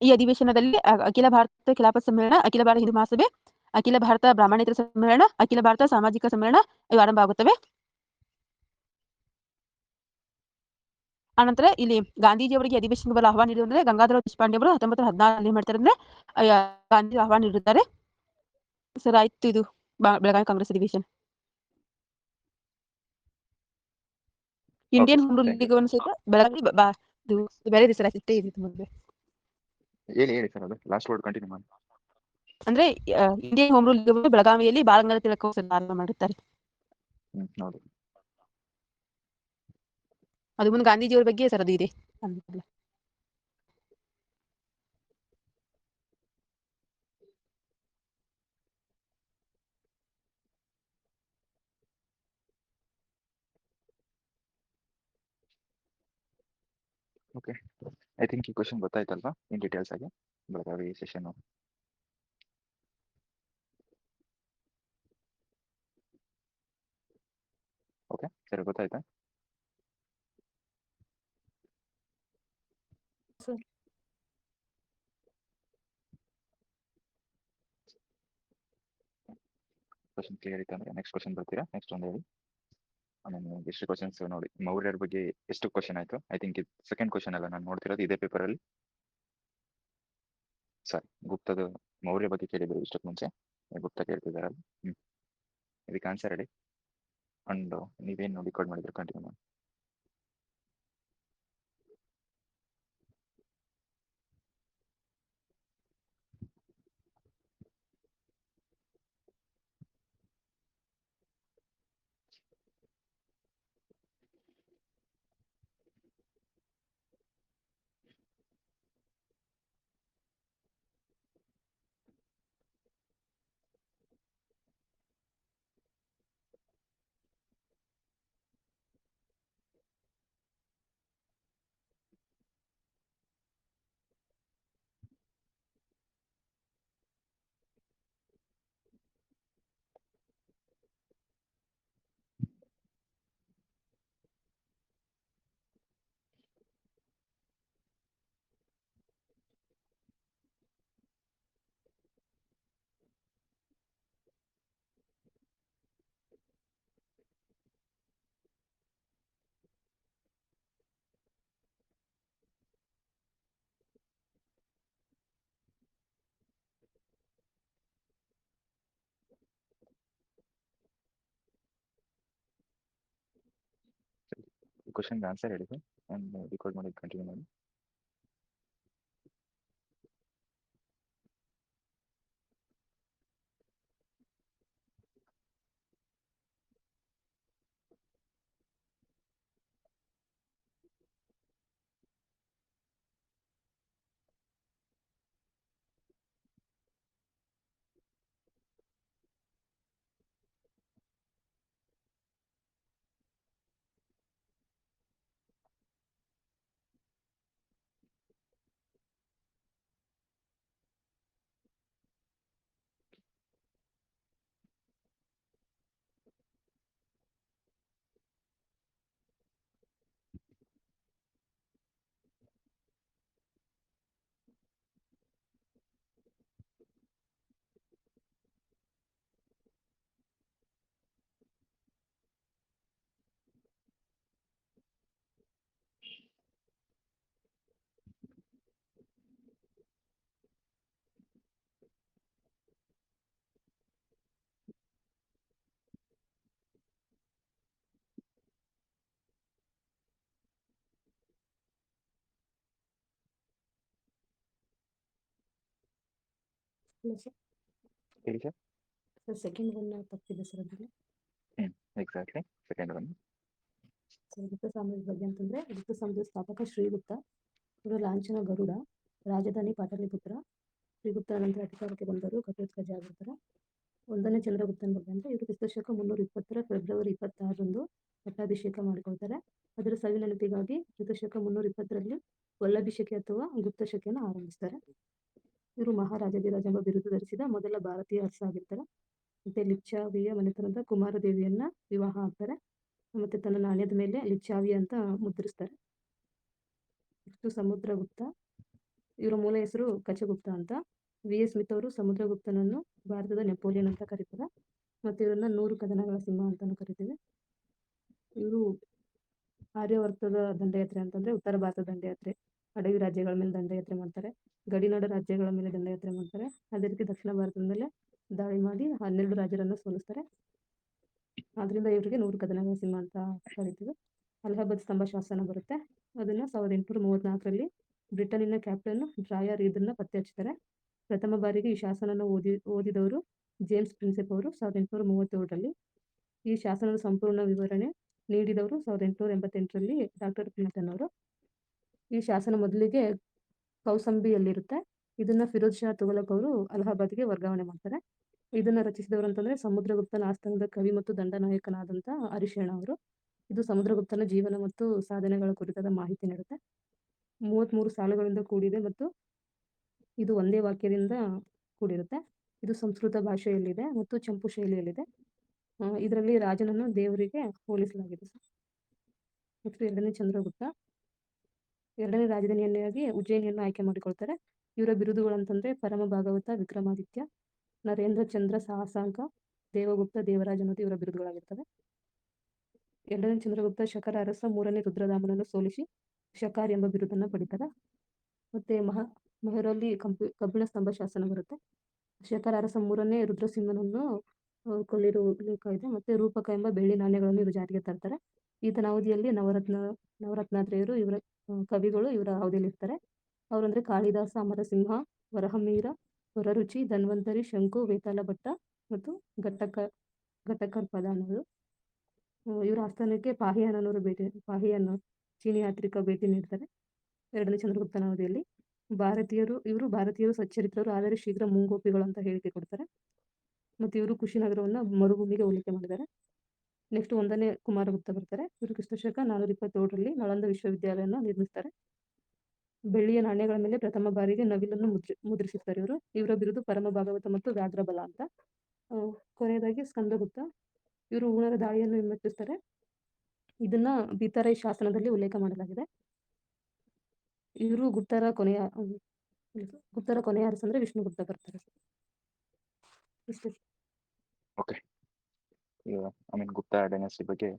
ಈ ಅಧಿವೇಶನದಲ್ಲಿ ಅಖಿಲ ಭಾರತ ಖಿಲಾಫತ್ ಸಮ್ಮೇಳನ, ಅಖಿಲ ಭಾರತ ಹಿಂದೂ ಮಹಾಸಭೆ, ಅಖಿಲ ಭಾರತ ಬ್ರಾಹ್ಮಣೇತರ ಸಮ್ಮೇಳನ, ಅಖಿಲ ಭಾರತ ಸಾಮಾಜಿಕ ಸಮ್ಮೇಳನ ಇವು ಆರಂಭ ಆಗುತ್ತವೆ. ಆನಂತರ ಇಲ್ಲಿ ಗಾಂಧೀಜಿಯವರಿಗೆ ಅಧಿವೇಶನಕ್ಕೆ ಬರಲು ಆಹ್ವಾನ ನೀಡಿದ್ರು ಅಂದ್ರೆ ಗಂಗಾಧರ ದೇಶಪಾಂಡೆ ಅವರು 1914 ಮಾಡ್ತಾರೆ ಅಂದ್ರೆ ಗಾಂಧಿ ಆಹ್ವಾನ ನೀಡಿರುತ್ತಾರೆ. ಸರ್ ಆಯ್ತು ಇದು ಬೆಳಗಾವಿ ಕಾಂಗ್ರೆಸ್ ಅಧಿವೇಶನ. ಇಂಡಿಯನ್ ಹೋಮ್ ರೂಲ್ ಲೀಗ್ ಸಹಿತ ಬೆಳಗಾವಿ ಬೇರೆ ಸರ್ ಅಷ್ಟೇ ಇದಿತ್ತು ಮೊದಲು. ಹೇಳಿ ಸರ್, ಅದು ಲಾಸ್ಟ್ ವರ್ಡ್ ಕಂಟಿನ್ಯೂ ಮಾಡಿ. ಅಂದ್ರೆ ಇಂಡಿಯನ್ ಹೋಮ್ ರೂಲ್ ಲೀಗ್ ಬೆಳಗಾವಿಯಲ್ಲಿ ಬಾಲಗಂಗಾಧರ ತಿಲಕ್ ಅವರು ಆರಂಭ ಮಾಡಿರ್ತಾರೆ. ಹೌದು. ಅದು ಮುಂದೆ ಗಾಂಧೀಜಿಯವರ ಬಗ್ಗೆ ಸರ್ ಅದು ಇದೆ. ಓಕೆ, ಐ ಥಿಂಕ್ ಈ ಕ್ವಶನ್ ಗೊತ್ತಾಯ್ತಲ್ವಾ ಇನ್ ಡೀಟೇಲ್ಸ್ ಆಗಿ ಬೆಳಗಾವಿ ಸೆಷನ್. ಓಕೆ ಸರಿ, ಗೊತ್ತಾಯ್ತಾ? ಸರ್ ಕ್ವಶನ್ ಕ್ಲಿಯರ್ ಇತ್ತು ಅಂದ್ರೆ ನೆಕ್ಸ್ಟ್ ಕ್ವಶನ್ ಬರ್ತೀರಾ? ನೆಕ್ಸ್ಟ್ ಒಂದು ಹೇಳಿ. ಆಮೇಲೆ ಎಷ್ಟು ಕ್ವಶನ್ಸ್ ನೋಡಿ, ಮೌರ್ಯರ ಬಗ್ಗೆ ಎಷ್ಟು ಕ್ವಶನ್ ಆಯ್ತು? ಐ ಥಿಂಕ್ ಇದು ಸೆಕೆಂಡ್ ಕ್ವಶನ್ ಅಲ್ಲ ನಾನು ನೋಡ್ತಿರೋದು ಇದೇ ಪೇಪರಲ್ಲಿ. ಸರಿ, ಗುಪ್ತದ ಮೌರ್ಯ ಬಗ್ಗೆ ಕೇಳಿದ್ರು ಇಷ್ಟಕ್ಕೆ ಮುಂಚೆ, ಗುಪ್ತ ಕೇಳ್ತಿದ್ದಾರಲ್ಲ. ಇದಕ್ಕೆ ಆನ್ಸರ್ ಹೇಳಿ. ಅಂಡ್ ನೀವೇನು ಡಿಕೋಡ್ ಮಾಡಿದ್ರು ಕಂಟಿನ್ಯೂ ಮಾಡಿ. ಕ್ವಶನ್ಗೆ ಆನ್ಸರ್ ಹೇಳಿ ಸರ್, ನಾನು ಡಿಕೋಡ್ ಮಾಡಿ ಕಂಟಿನ್ಯೂ ಮಾಡಿ. ಇಲ್ಲ ಸರ್. ಹೇಳಿ ಸರ್. ಸರ್ ಸೆಕೆಂಡ್ ಒನ್ ತಪ್ಪಿದೆ ಸರ್ ಅದರಲ್ಲಿ. Exactly second one. ಸರ್ ಗುಪ್ತ ಸಾಮ್ರಾಜ್ಯದ ಬಗ್ಗೆ ಅಂತಂದರೆ ಗುಪ್ತ ಸಾಮ್ರಾಜ್ಯದ ಸ್ಥಾಪಕ ಶ್ರೀಗುಪ್ತ, ಇವರ ಲಾಂಛನ ಗರುಡ, ರಾಜಧಾನಿ ಪಾಟಲಿಪುತ್ರ. ಶ್ರೀಗುಪ್ತ ನಂತರ ಅಧಿಕಾರಕ್ಕೆ ಬಂದರು ಘಟೋತ್ಕಚ ಆಗಿರ್ತಾರೆ. ಒಂದನೇ ಚಂದ್ರಗುಪ್ತನ ಬಗ್ಗೆ ಅಂದರೆ ಇವರು ಕ್ರಿಸ್ತಶಕ 320 ಫೆಬ್ರವರಿ 26ರಂದು ಪಟ್ಟಾಭಿಷೇಕ ಮಾಡಿಕೊಳ್ತಾರೆ. ಅದರ ಸವಿನೆನಪಿಗಾಗಿ ಕ್ರಿಸ್ತಶಕ 320ರಲ್ಲಿ ವಲ್ಲಭಿಷೇಕ ಅಥವಾ ಗುಪ್ತಶಕೆಯನ್ನು ಆರಂಭಿಸ್ತಾರೆ. ಇವರು ಮಹಾರಾಜಾಧಿರಾಜ ಎಂಬ ಬಿರುದು ಧರಿಸಿದ ಮೊದಲ ಭಾರತೀಯ ಅರಸ ಆಗಿರ್ತಾರೆ. ಮತ್ತೆ ಲಿಚ್ಚಾವಿಯ ಮನೆತನದ ಕುಮಾರದೇವಿಯನ್ನ ವಿವಾಹ ಆಗ್ತಾರೆ. ಮತ್ತೆ ತನ್ನ ನಾಣ್ಯದ ಮೇಲೆ ಲಿಚ್ಚಾವಿ ಅಂತ ಮುದ್ರಿಸ್ತಾರೆ. ನೆಕ್ಸ್ಟ್ ಸಮುದ್ರಗುಪ್ತ, ಇವರ ಮೂಲ ಹೆಸರು ಕಚಗುಪ್ತ ಅಂತ. ವಿ.ಎಸ್. ಸ್ಮಿತ್ ಅವರು ಸಮುದ್ರಗುಪ್ತನನ್ನು ಭಾರತದ ನೆಪೋಲಿಯನ್ ಅಂತ ಕರೀತಾರೆ. ಮತ್ತು ಇವರನ್ನ 100 ಕದನಗಳ ಸಿಂಹ ಅಂತಾನು ಕರಿತೀವಿ. ಇವರು ಆರ್ಯವರ್ತದ ದಂಡಯಾತ್ರೆ ಅಂತಂದ್ರೆ ಉತ್ತರ ಭಾರತದ ದಂಡಯಾತ್ರೆ, ಅಡವಿ ರಾಜ್ಯಗಳ ಮೇಲೆ ದಂಡಯಾತ್ರೆ ಮಾಡ್ತಾರೆ, ಗಡಿನಾಡ ರಾಜ್ಯಗಳ ಮೇಲೆ ದಂಡಯಾತ್ರೆ ಮಾಡ್ತಾರೆ. ಅದೇ ರೀತಿ ದಕ್ಷಿಣ ಭಾರತದ ಮೇಲೆ ದಾಳಿ ಮಾಡಿ 12 ರಾಜರನ್ನು ಸೋಲಿಸ್ತಾರೆ. ಆದ್ರಿಂದ ಇವರಿಗೆ 100 ಕದನಗಳ ಸಿಂಹ ಅಂತ ಕರಿತೀವಿ. ಅಲಹಾಬಾದ್ ಸ್ತಂಭ ಶಾಸನ ಬರುತ್ತೆ. ಅದನ್ನ 1834ರಲ್ಲಿ ಬ್ರಿಟನ್ನಿನ ಕ್ಯಾಪ್ಟನ್ ಡ್ರಾಯರ್ ಇದನ್ನ ಪತ್ತೆ ಹಚ್ತಾರೆ. ಪ್ರಥಮ ಬಾರಿಗೆ ಈ ಶಾಸನನ ಓದಿದವರು ಜೇಮ್ಸ್ ಪ್ರಿನ್ಸೆಪ್ ಅವರು 1837ರಲ್ಲಿ. ಈ ಶಾಸನದ ಸಂಪೂರ್ಣ ವಿವರಣೆ ನೀಡಿದವರು 1888ರಲ್ಲಿ ಡಾಕ್ಟರ್ ಕ್ಲಿಂಟನ್ ಅವರು. ಈ ಶಾಸನ ಮೊದಲಿಗೆ ಕೌಸಂಬಿಯಲ್ಲಿರುತ್ತೆ. ಇದನ್ನ ಫಿರೋಜ್ ಶಾ ತುಘಲಕ್ ಅವರು ಅಲಹಾಬಾದ್ಗೆ ವರ್ಗಾವಣೆ ಮಾಡ್ತಾರೆ. ಇದನ್ನ ರಚಿಸಿದವರು ಅಂತಂದ್ರೆ ಸಮುದ್ರಗುಪ್ತನ ಆಸ್ಥಾನದ ಕವಿ ಮತ್ತು ದಂಡನಾಯಕನಾದಂಥ ಹರಿಶೇಣ ಅವರು. ಇದು ಸಮುದ್ರಗುಪ್ತನ ಜೀವನ ಮತ್ತು ಸಾಧನೆಗಳ ಕುರಿತಾದ ಮಾಹಿತಿ ನೀಡುತ್ತೆ. 33 ಸಾಲುಗಳಿಂದ ಕೂಡಿದೆ ಮತ್ತು ಇದು ಒಂದೇ ವಾಕ್ಯದಿಂದ ಕೂಡಿರುತ್ತೆ. ಇದು ಸಂಸ್ಕೃತ ಭಾಷೆಯಲ್ಲಿದೆ ಮತ್ತು ಚಂಪು ಶೈಲಿಯಲ್ಲಿದೆ. ಇದರಲ್ಲಿ ರಾಜನನ್ನು ದೇವರಿಗೆ ಹೋಲಿಸಲಾಗಿದೆ ಸರ್. ನೆಕ್ಸ್ಟ್ ಎರಡನೇ ಚಂದ್ರಗುಪ್ತ, ಎರಡನೇ ರಾಜಧಾನಿಯನ್ನಾಗಿ ಉಜ್ಜಯಿನಿಯನ್ನು ಆಯ್ಕೆ ಮಾಡಿಕೊಳ್ತಾರೆ. ಇವರ ಬಿರುದುಗಳಂತಂದ್ರೆ ಪರಮ ಭಾಗವತ, ವಿಕ್ರಮಾದಿತ್ಯ, ನರೇಂದ್ರ ಚಂದ್ರ ಸಾಹಸಾಂಕ, ದೇವಗುಪ್ತ, ದೇವರಾಜ ಅನ್ನೋದು ಇವರ ಬಿರುದುಗಳಾಗಿರ್ತವೆ. ಎರಡನೇ ಚಂದ್ರಗುಪ್ತ ಶಕರ ಅರಸ 3ನೇ ರುದ್ರದಾಮನನ್ನು ಸೋಲಿಸಿ ಶಕಾರ್ ಎಂಬ ಬಿರುದನ್ನು ಪಡಿತಾರೆ. ಮತ್ತೆ ಮೆಹರೌಲಿ ಕಬ್ಬಿಣ ಸ್ತಂಭ ಶಾಸನ ಬರುತ್ತೆ. ಶಕರ ಅರಸ 3ನೇ ರುದ್ರಸಿಂಹನನ್ನು ಕೊಲ್ಲಿರೋ ಉಲ್ಲೇಖ ಇದೆ. ಮತ್ತೆ ರೂಪಕ ಎಂಬ ಬೆಳ್ಳಿ ನಾಣ್ಯಗಳನ್ನು ಇವರು ಜಾರಿಗೆ ತರ್ತಾರೆ. ಈತನ ಅವಧಿಯಲ್ಲಿ ನವರತ್ನಾತ್ರೇಯರು ಇವರ ಕವಿಗಳು ಇವರ ಅವಧಿಯಲ್ಲಿ ಇರ್ತಾರೆ. ಅವರಂದ್ರೆ ಕಾಳಿದಾಸ, ಅಮರಸಿಂಹ, ವರಹಮೀರ, ಹೊರರುಚಿ, ಧನ್ವಂತರಿ, ಶಂಕು, ವೇತಾಳ ಭಟ್ಟ ಮತ್ತು ಘಟಕರ್ ಪದ ಅನ್ನೋದು. ಇವರ ಆಸ್ಥಾನಕ್ಕೆ ಪಾಹಿಯಾನ್ ಚೀನಿ ಯಾತ್ರಿಕ ಭೇಟಿ ನೀಡ್ತಾರೆ ಎರಡನೇ ಚಂದ್ರಗುಪ್ತನ ಅವಧಿಯಲ್ಲಿ. ಇವರು ಭಾರತೀಯರು ಸಚ್ಚರಿತ್ರರು, ಆದರೆ ಶೀಘ್ರ ಮುಂಗೋಪಿಗಳು ಅಂತ ಹೇಳಿಕೆ ಕೊಡ್ತಾರೆ. ಮತ್ತು ಇವರು ಕುಶಿನಗರವನ್ನು ಮರುಭೂಮಿಗೆ ಹೋಲಿಕೆ ಮಾಡಿದ್ದಾರೆ. ನೆಕ್ಸ್ಟ್ ಒಂದನೇ ಕುಮಾರಗುಪ್ತ ಬರ್ತಾರೆ. ಇವರು ಕ್ರಿಸ್ತಶಕ 427ರಲ್ಲಿ ನಳಂದ ವಿಶ್ವವಿದ್ಯಾಲಯವನ್ನು ನಿರ್ಮಿಸ್ತಾರೆ. ಬೆಳ್ಳಿಯ ನಾಣ್ಯಗಳ ಮೇಲೆ ಪ್ರಥಮ ಬಾರಿಗೆ ನವಿಲನ್ನು ಮುದ್ರಿಸುತ್ತಾರೆ ಇವರು. ಇವರ ಬಿರುದು ಪರಮ ಭಾಗವತ ಮತ್ತು ವ್ಯಾಘ್ರಬಲ ಅಂತ. ಕೊನೆಯದಾಗಿ ಸ್ಕಂದಗುಪ್ತ, ಇವರು ಹೂಣರ ದಾಳಿಯನ್ನು ಹಿಮ್ಮೆಟ್ಟಿಸ್ತಾರೆ. ಇದನ್ನ ಬಿತರೈ ಶಾಸನದಲ್ಲಿ ಉಲ್ಲೇಖ ಮಾಡಲಾಗಿದೆ. ಇವರು ಗುಪ್ತರ ಕೊನೆಯ ಅರಸ ಅಂದ್ರೆ ವಿಷ್ಣುಗುಪ್ತ ಬರ್ತಾರೆ. ಇಷ್ಟೇ. ಓಕೆ, ಗುಪ್ತ ಡೈನಾಸ್ಟಿ ಬಗ್ಗೆ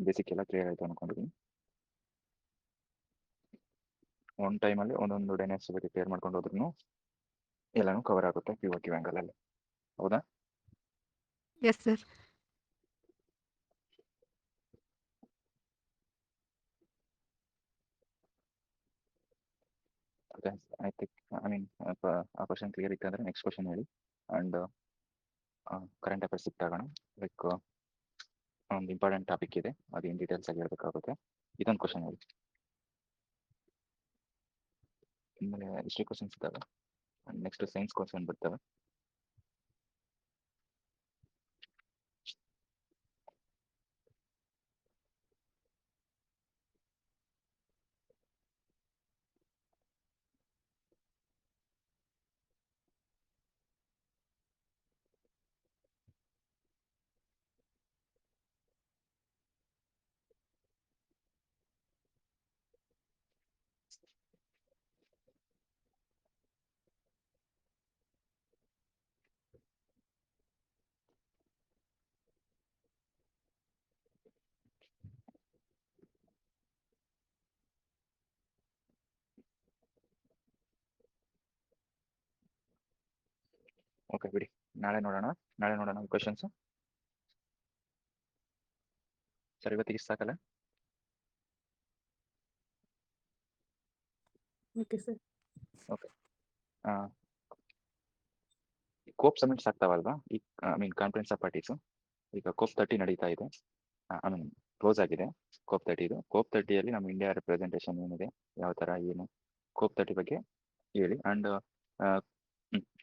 ಬೇಸಿಕ್ ಎಲ್ಲ ಕ್ಲಿಯರ್ ಆಯಿತು ಅನ್ಕೊಂಡಿದ್ದೀನಿ. ಒಂದು ಟೈಮಲ್ಲಿ ಒಂದೊಂದು ಡೈನಾಸ್ಟಿ ಬಗ್ಗೆ ಕ್ಲಿಯರ್ ಮಾಡ್ಕೊಂಡು ಹೋದ್ರೂ ಎಲ್ಲಾನು ಕವರ್ ಆಗುತ್ತೆ POQ ಆ್ಯಂಗಲಲ್ಲಿ. ಹೌದಾ? Yes sir. ಐ ಥಿಂಕ್ ಆ ಕ್ವಶನ್ ಕ್ಲಿಯರ್ ಇತ್ತು ಅಂದರೆ ನೆಕ್ಸ್ಟ್ ಕ್ವಶನ್ ಹೇಳಿ. ಆ್ಯಂಡ್ ಕರೆಂಟ್ ಅಫೇರ್ಸ್ ಸಿಕ್ತಾಗೋಣ. ಲೈಕ್ ಒಂದು ಇಂಪಾರ್ಟೆಂಟ್ ಟಾಪಿಕ್ ಇದೆ, ಅದೇನು ಡೀಟೇಲ್ಸ್ ಆಗಿ ಹೇಳ್ಬೇಕಾಗುತ್ತೆ. ಇದೊಂದು ಕ್ವಶನ್ ಹೇಳಿ. ಆಮೇಲೆ ಹಿಸ್ಟ್ರಿ ಕ್ವಶನ್ಸ್ ಇದ್ದಾವೆ. ನೆಕ್ಸ್ಟ್ ಸೈನ್ಸ್ ಕ್ವಶನ್ ಬರ್ತವೆ. ಓಕೆ ಬಿಡಿ, ನಾಳೆ ನೋಡೋಣ ಕ್ವಶನ್ಸ್. ಸರ್ ಇವತ್ತಿಗೆ ಸಾಕಲ್ಲ? Okay sir. Okay. COP summits ಆಗ್ತಾವಲ್ವಾ, ಈ I mean conference of parties, ಈಗ ಕೋಪ್ 30 ನಡೀತಾ ಇದೆ, ಐ ಮೀನ್ ಕ್ಲೋಸ್ ಆಗಿದೆ ಕೋಪ್ 30. ಕೋಪ್ 30ಯಲ್ಲಿ ನಮ್ಮ ಇಂಡಿಯಾ ರೆಪ್ರೆಸೆಂಟೇಷನ್ ಏನಿದೆ, ಯಾವ ಥರ ಏನು, ಕೋಪ್ 30 ಬಗ್ಗೆ ಹೇಳಿ. ಆ್ಯಂಡ್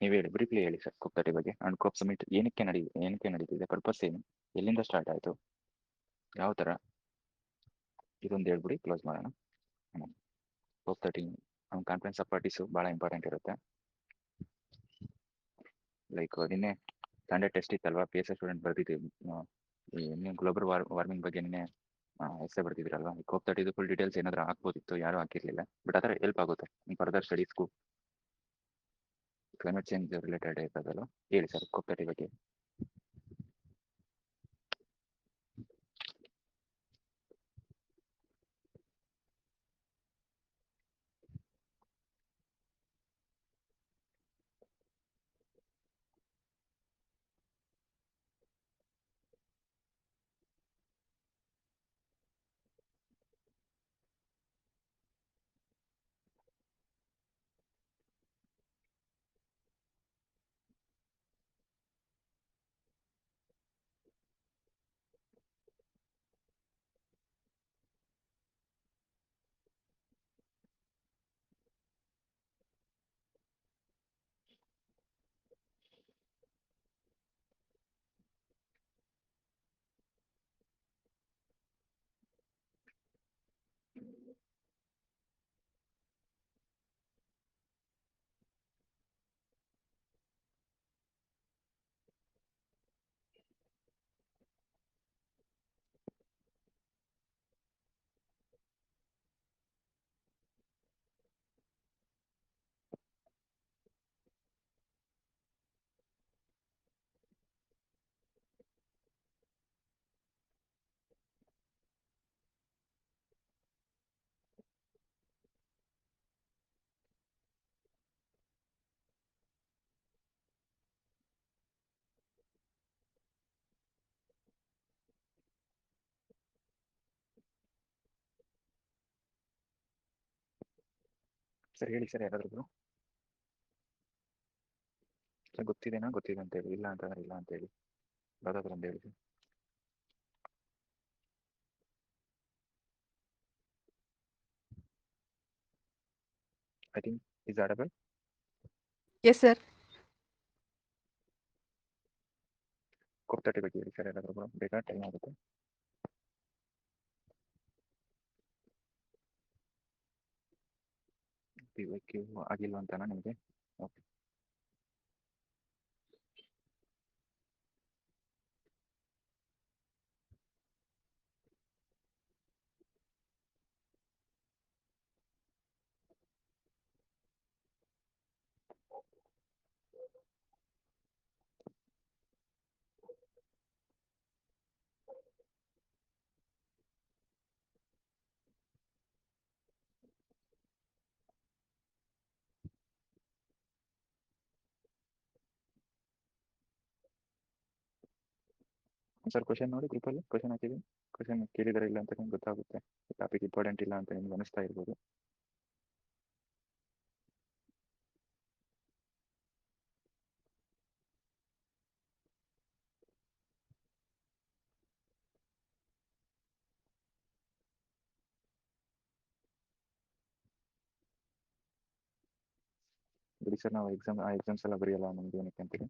ನೀವು ಹೇಳಿ, ಬ್ರೀಫ್ಲಿ ಹೇಳಿ ಸರ್ ಕೋಪ್ 30 ಬಗ್ಗೆ. ಆ್ಯಂಡ್ ಕೋಪ್ ಸಮಿಟ್ ಏನಕ್ಕೆ ನಡೀತಿದೆ, ಪರ್ಪಸ್ ಏನು, ಎಲ್ಲಿಂದ ಸ್ಟಾರ್ಟ್ ಆಯಿತು, ಯಾವ ಥರ, ಇದೊಂದು ಹೇಳ್ಬಿಡಿ ಕ್ಲೋಸ್ ಮಾಡೋಣ. ಕೋಪ್ 30 ನಮ್ಮ ಕಾನ್ಫರೆನ್ಸ್ ಆಫ್ ಪಾರ್ಟೀಸು ಭಾಳ ಇಂಪಾರ್ಟೆಂಟ್ ಇರುತ್ತೆ. ಲೈಕ್ ನಿನ್ನೆ ಸಂಡೇ ಟೆಸ್ಟ್ ಇತ್ತಲ್ವಾ, ಪಿ ಎಸ್ ಐ ಸ್ಟೂಡೆಂಟ್ ಬರ್ದಿದ್ದೀವಿ, ನೀವು ಗ್ಲೋಬಲ್ ವಾರ್ಮಿಂಗ್ ಬಗ್ಗೆ ನಿನ್ನೆ ಎಸ್ಸೆ ಬರ್ತಿದ್ರಲ್ವಾ. ಕೋಪ್ 30 ಫುಲ್ ಡೀಟೇಲ್ಸ್ ಏನಾದರೂ ಹಾಕ್ಬೋದಿತ್ತು, ಯಾರೂ ಹಾಕಿರಲಿಲ್ಲ. ಬಟ್ ಆ ಥರ ಹೆಲ್ಪ್ ಆಗುತ್ತೆ ಫರ್ದರ್ ಸ್ಟಡೀಸ್ಗೂ, ಕ್ಲೈಮೇಟ್ ಚೇಂಜ್ ರಿಲೇಟೆಡ್ ಇರ್ತದಲ್ಲ. ಹೇಳಿ ಸರ್ ಕೋಪ್ 30 ಬಗ್ಗೆ. ಸರ್ ಹೇಳಿ ಸರ್, ಯಾರಾದ್ರೂ ಸರ್ ಗೊತ್ತಿದೆ ಅಂತ ಹೇಳಿ, ಇಲ್ಲ ಅಂತಂದ್ರೆ ಇಲ್ಲ ಅಂತ ಹೇಳಿ, ಯಾವುದಾದ್ರು ಅಂತ ಹೇಳಿ sir. I think is audible. Yes sir. COP 30 ಬಗ್ಗೆ ಹೇಳಿ ಸರ್, ಯಾರಾದ್ರೂ ಬೇಕಾ, ಟೈಮ್ ಆಗುತ್ತೆ. PYQ ಆಗಿಲ್ಲ ಅಂತಾನ ನಿಮಗೆ? ಓಕೆ. ಸರ್ ಕ್ವಶನ್ ನೋಡಿ, ಗ್ರೂಪಲ್ಲಿ ಕ್ವಶನ್ ಹಾಕಿದ್ದೀನಿ. ಕ್ವಶನ್ ಕೇಳಿದರೆ ಇಲ್ಲ ಅಂತ ನಿಮ್ಗೆ ಗೊತ್ತಾಗುತ್ತೆ, ಟಾಪಿಕ್ ಇಂಪಾರ್ಟೆಂಟ್ ಇಲ್ಲ ಅಂತ ನಿಮ್ಗೆ ಅನಿಸ್ತಾ ಇರ್ಬೋದು. ಬಿಡಿ ಸರ್, ನಾವು ಎಕ್ಸಾಮ್ಸ್ ಎಲ್ಲ ಬರೆಯಲ್ಲ, ನಮ್ಗೆ ಏನಕ್ಕೆ ಅಂತೀರಿ.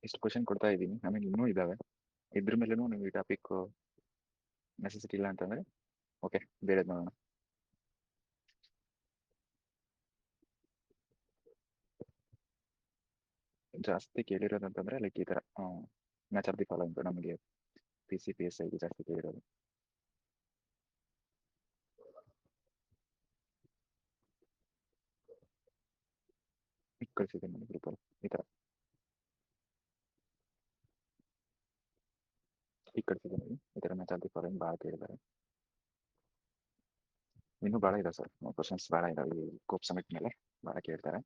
ಇಷ್ಟು ಕ್ವಶನ್ ಕೊಡ್ತಾ ಇದ್ದೀನಿ, ಆಮೇಲೆ ಇನ್ನೂ ಇದ್ದಾವೆ. ಇದ್ರ ಮೇಲೂ ನೀವು ಈ ಟಾಪಿಕ್ ನೆಸೆಸಿಟಿ ಇಲ್ಲ ಅಂತಂದರೆ ಓಕೆ, ಬೇರೆದು ನೋಡೋಣ. ಜಾಸ್ತಿ ಕೇಳಿರೋದಂತಂದರೆ ಲೈಕ್ ಈ ಥರ ಮ್ಯಾಚ್ ಆಫ್ ದಿ ಫಾಲೋಯಿಂಗ್ ನಮಗೆ PCPSIಗೆ ಜಾಸ್ತಿ ಕೇಳಿರೋದು. ಕಳಿಸಿದ್ದೀನಿ ನೋಡಿ ಗ್ರೂಪಲ್ಲಿ ಈ ಥರ ಕಳಿಸಿದ್ದೀನಿ. ಈ ಥರ ಮ್ಯಾಚ್ ಆಫ್ ದಿ ಫಾಲೋಯಿಂಗ್ ಭಾಳ ಕೇಳಿದ್ದಾರೆ. ಇನ್ನೂ ಭಾಳ ಇದೆ ಸರ್, ಕ್ವಶನ್ಸ್ ಭಾಳ ಇದಾವೆ ಈ ಕೋಪ್ ಸಮಿಟ್ ಮೇಲೆ, ಭಾಳ ಕೇಳ್ತಾರೆ.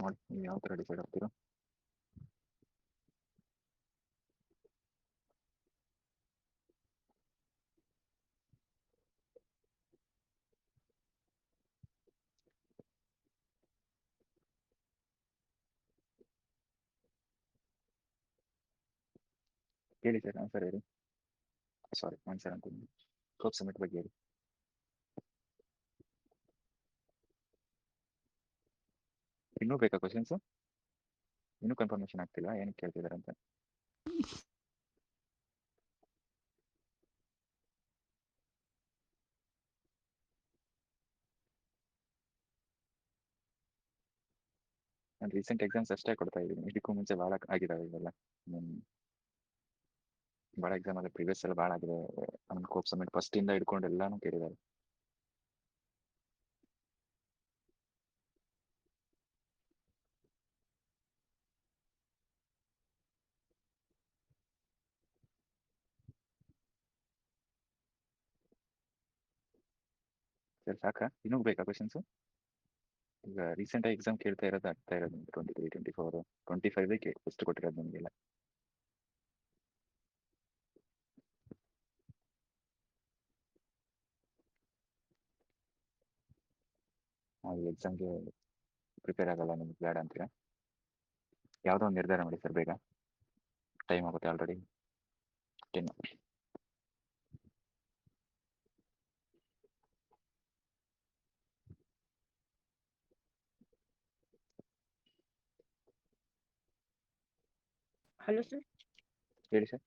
ನೋಡಿ ನೀವು ಯಾವ ಥರ ಡಿಸೈಡ್ ಆಗ್ತೀರೋ. ಹೇಳಿ ಸರ್ ಆನ್ಸರ್ ಹೇಳಿ. ಸಾರಿ ಆನ್ಸರ್ ಅಂತೀನಿ, ಕೋಪ್ ಸಮಿಟ್ ಬಗ್ಗೆ ಹೇಳಿ. ಇನ್ನೂ ಬೇಕಾ ಕ್ವಶನ್ಸು? ಇನ್ನೂ ಕನ್ಫರ್ಮೇಷನ್ ಆಗ್ತಿಲ್ಲ ಏನಕ್ಕೆ ಕೇಳ್ತಿದ್ದಾರೆ ಅಂತ. ನಾನು ರೀಸೆಂಟ್ ಎಕ್ಸಾಮ್ಸ್ ಅಷ್ಟೇ ಕೊಡ್ತಾ ಇದ್ದೀನಿ, ಇದಕ್ಕೂ ಮುಂಚೆ ಭಾಳ ಆಗಿದ್ದಾವೆ ಇವೆಲ್ಲ. ಭಾಳ ಎಕ್ಸಾಮ್ ಆಗಿದೆ, ಪ್ರೀವಿಯಸ್ ಎಲ್ಲ ಭಾಳ ಆಗಿದೆ. ಆಮೇಲೆ ಕೋಪ್ ಸಮಿಟ್ ಫಸ್ಟಿಂದ ಹಿಡ್ಕೊಂಡು ಎಲ್ಲಾನು ಕೇಳಿದ್ದಾರೆ. ಸರ್ ಸಾಕಾ? ಇನ್ನೂ ಬೇಕಾ ಕ್ವಶನ್ಸು? ಈಗ ರೀಸೆಂಟಾಗಿ ಎಕ್ಸಾಮ್ ಕೇಳ್ತಾ ಇರೋದು ಆಗ್ತಾ ಇರೋದು 23, 24, 25 ಎಷ್ಟು ಕೊಟ್ಟಿರೋದು ನಿಮಗೆಲ್ಲ. ಈ ಎಕ್ಸಾಮ್ಗೆ ಪ್ರಿಪೇರ್ ಆಗಲ್ಲ ನಿಮ್ಗೆ ಬೇಡ ಅಂತೀರಾ? ಯಾವುದೋ ಒಂದು ನಿರ್ಧಾರ ಮಾಡಿ ಸರ್ ಬೇಗ, ಟೈಮ್ ಆಗುತ್ತೆ ಆಲ್ರೆಡಿ 10. Hello sir. ಹೇಳಿ ಸರ್.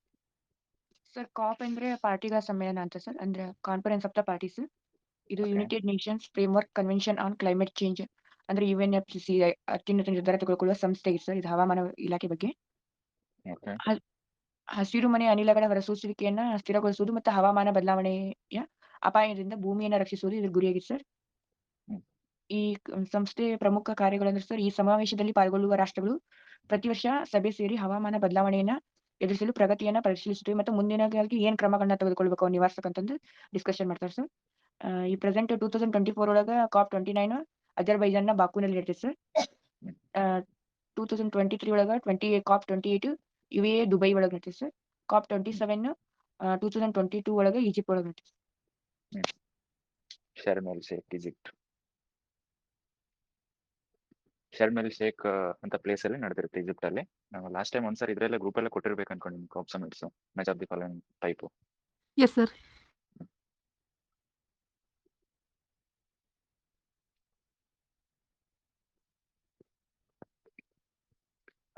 ಸರ್ ಕಾಪ್ ಅಂದ್ರೆ ಪಾರ್ಟಿಗಳ ಸಮ್ಮೇಳನ ಅಂತ ಸರ್, ಅಂದ್ರೆ ಕಾನ್ಫರೆನ್ಸ್ ಆಫ್ ದ ಪಾರ್ಟೀಸ್. ಇದು Okay. United Nations framework convention on climate change ಅಂದ್ರೆ UNFCCC ಅತ್ಯುನ್ನತ ನಿರ್ಧಾರ ತೆಗೆದುಕೊಳ್ಳುವ ಸಂಸ್ಥೆ ಇದೆ ಸರ್. ಇದು ಹವಾಮಾನ ಇಲಾಖೆ ಬಗ್ಗೆ. Okay. ಹಸಿರು ಮನೆ ಅನಿಲಗಳ ಹೊರಸೂಸುವಿಕೆಯನ್ನ ಸ್ಥಿರಗೊಳಿಸುವುದು ಮತ್ತು ಹವಾಮಾನ ಬದಲಾವಣೆಯ ಅಪಾಯದಿಂದ ಭೂಮಿಯನ್ನ ರಕ್ಷಿಸುವುದು ಇದ್ರ ಗುರಿಯಾಗಿದೆ ಸರ್. ಈ ಸಂಸ್ಥೆಯ ಪ್ರಮುಖ ಕಾರ್ಯಗಳಂದ್ರೆ ಸರ್, ಈ ಸಮಾವೇಶದಲ್ಲಿ ಪಾಲ್ಗೊಳ್ಳುವ ರಾಷ್ಟ್ರಗಳು ಪ್ರತಿ ವರ್ಷ ಸಭೆ ಸೇರಿ ಹವಾಮಾನ ಬದಲಾವಣೆಯನ್ನ ಎದುರಿಸಲು ಪ್ರಗತಿಯನ್ನ ಪರಿಶೀಲಿಸುತ್ತವೆ ಮತ್ತು ಮುಂದಿನದಾಗಿ ಏನ್ ಕ್ರಮಗಳನ್ನ ತೆಗೆದುಕೊಳ್ಬೇಕು ಅವ್ರು ನಿವಾರಿಸಬೇಕಂತಂದು ಡಿಸ್ಕಷನ್ ಮಾಡ್ತಾರೆ ಸರ್. ಈ ಪ್ರೆಸೆಂಟ್ 2024 ಒಳಗ COP29 ಅಜರ್ಬೈಜಾನ್ನ ಬಾಕುನಲ್ಲಿ ನಡೆಯುತ್ತೆ ಸರ್. 2023 ಒಳಗ COP28 UAE ದುಬೈ ಒಳಗ ನಡೆಯುತ್ತೆ ಸರ್. COP27 2022 ಒಳಗ ಈಜಿಪ್ಟ್ ಒಳಗ ನಡೆಯುತ್ತೆ. Sharm el Sheikh Egypt. Sharm el Sheikh ಅಂತ ಪ್ಲೇಸ್ ಅಲ್ಲಿ ನಡೆದಿರುತ್ತೆ ಈಜಿಪ್ಟ್ ಅಲ್ಲಿ. ನಾವು ಲಾಸ್ಟ್ ಟೈಮ್ ಒಂದ್ಸರಿ ಇದ್ರೆಲ್ಲ ಗ್ರೂಪ್ ಎಲ್ಲ ಕೊಟ್ಟಿರ್ಬೇಕು ಅನ್ಕೊಂಡು COP summits match of the following type. Yes sir.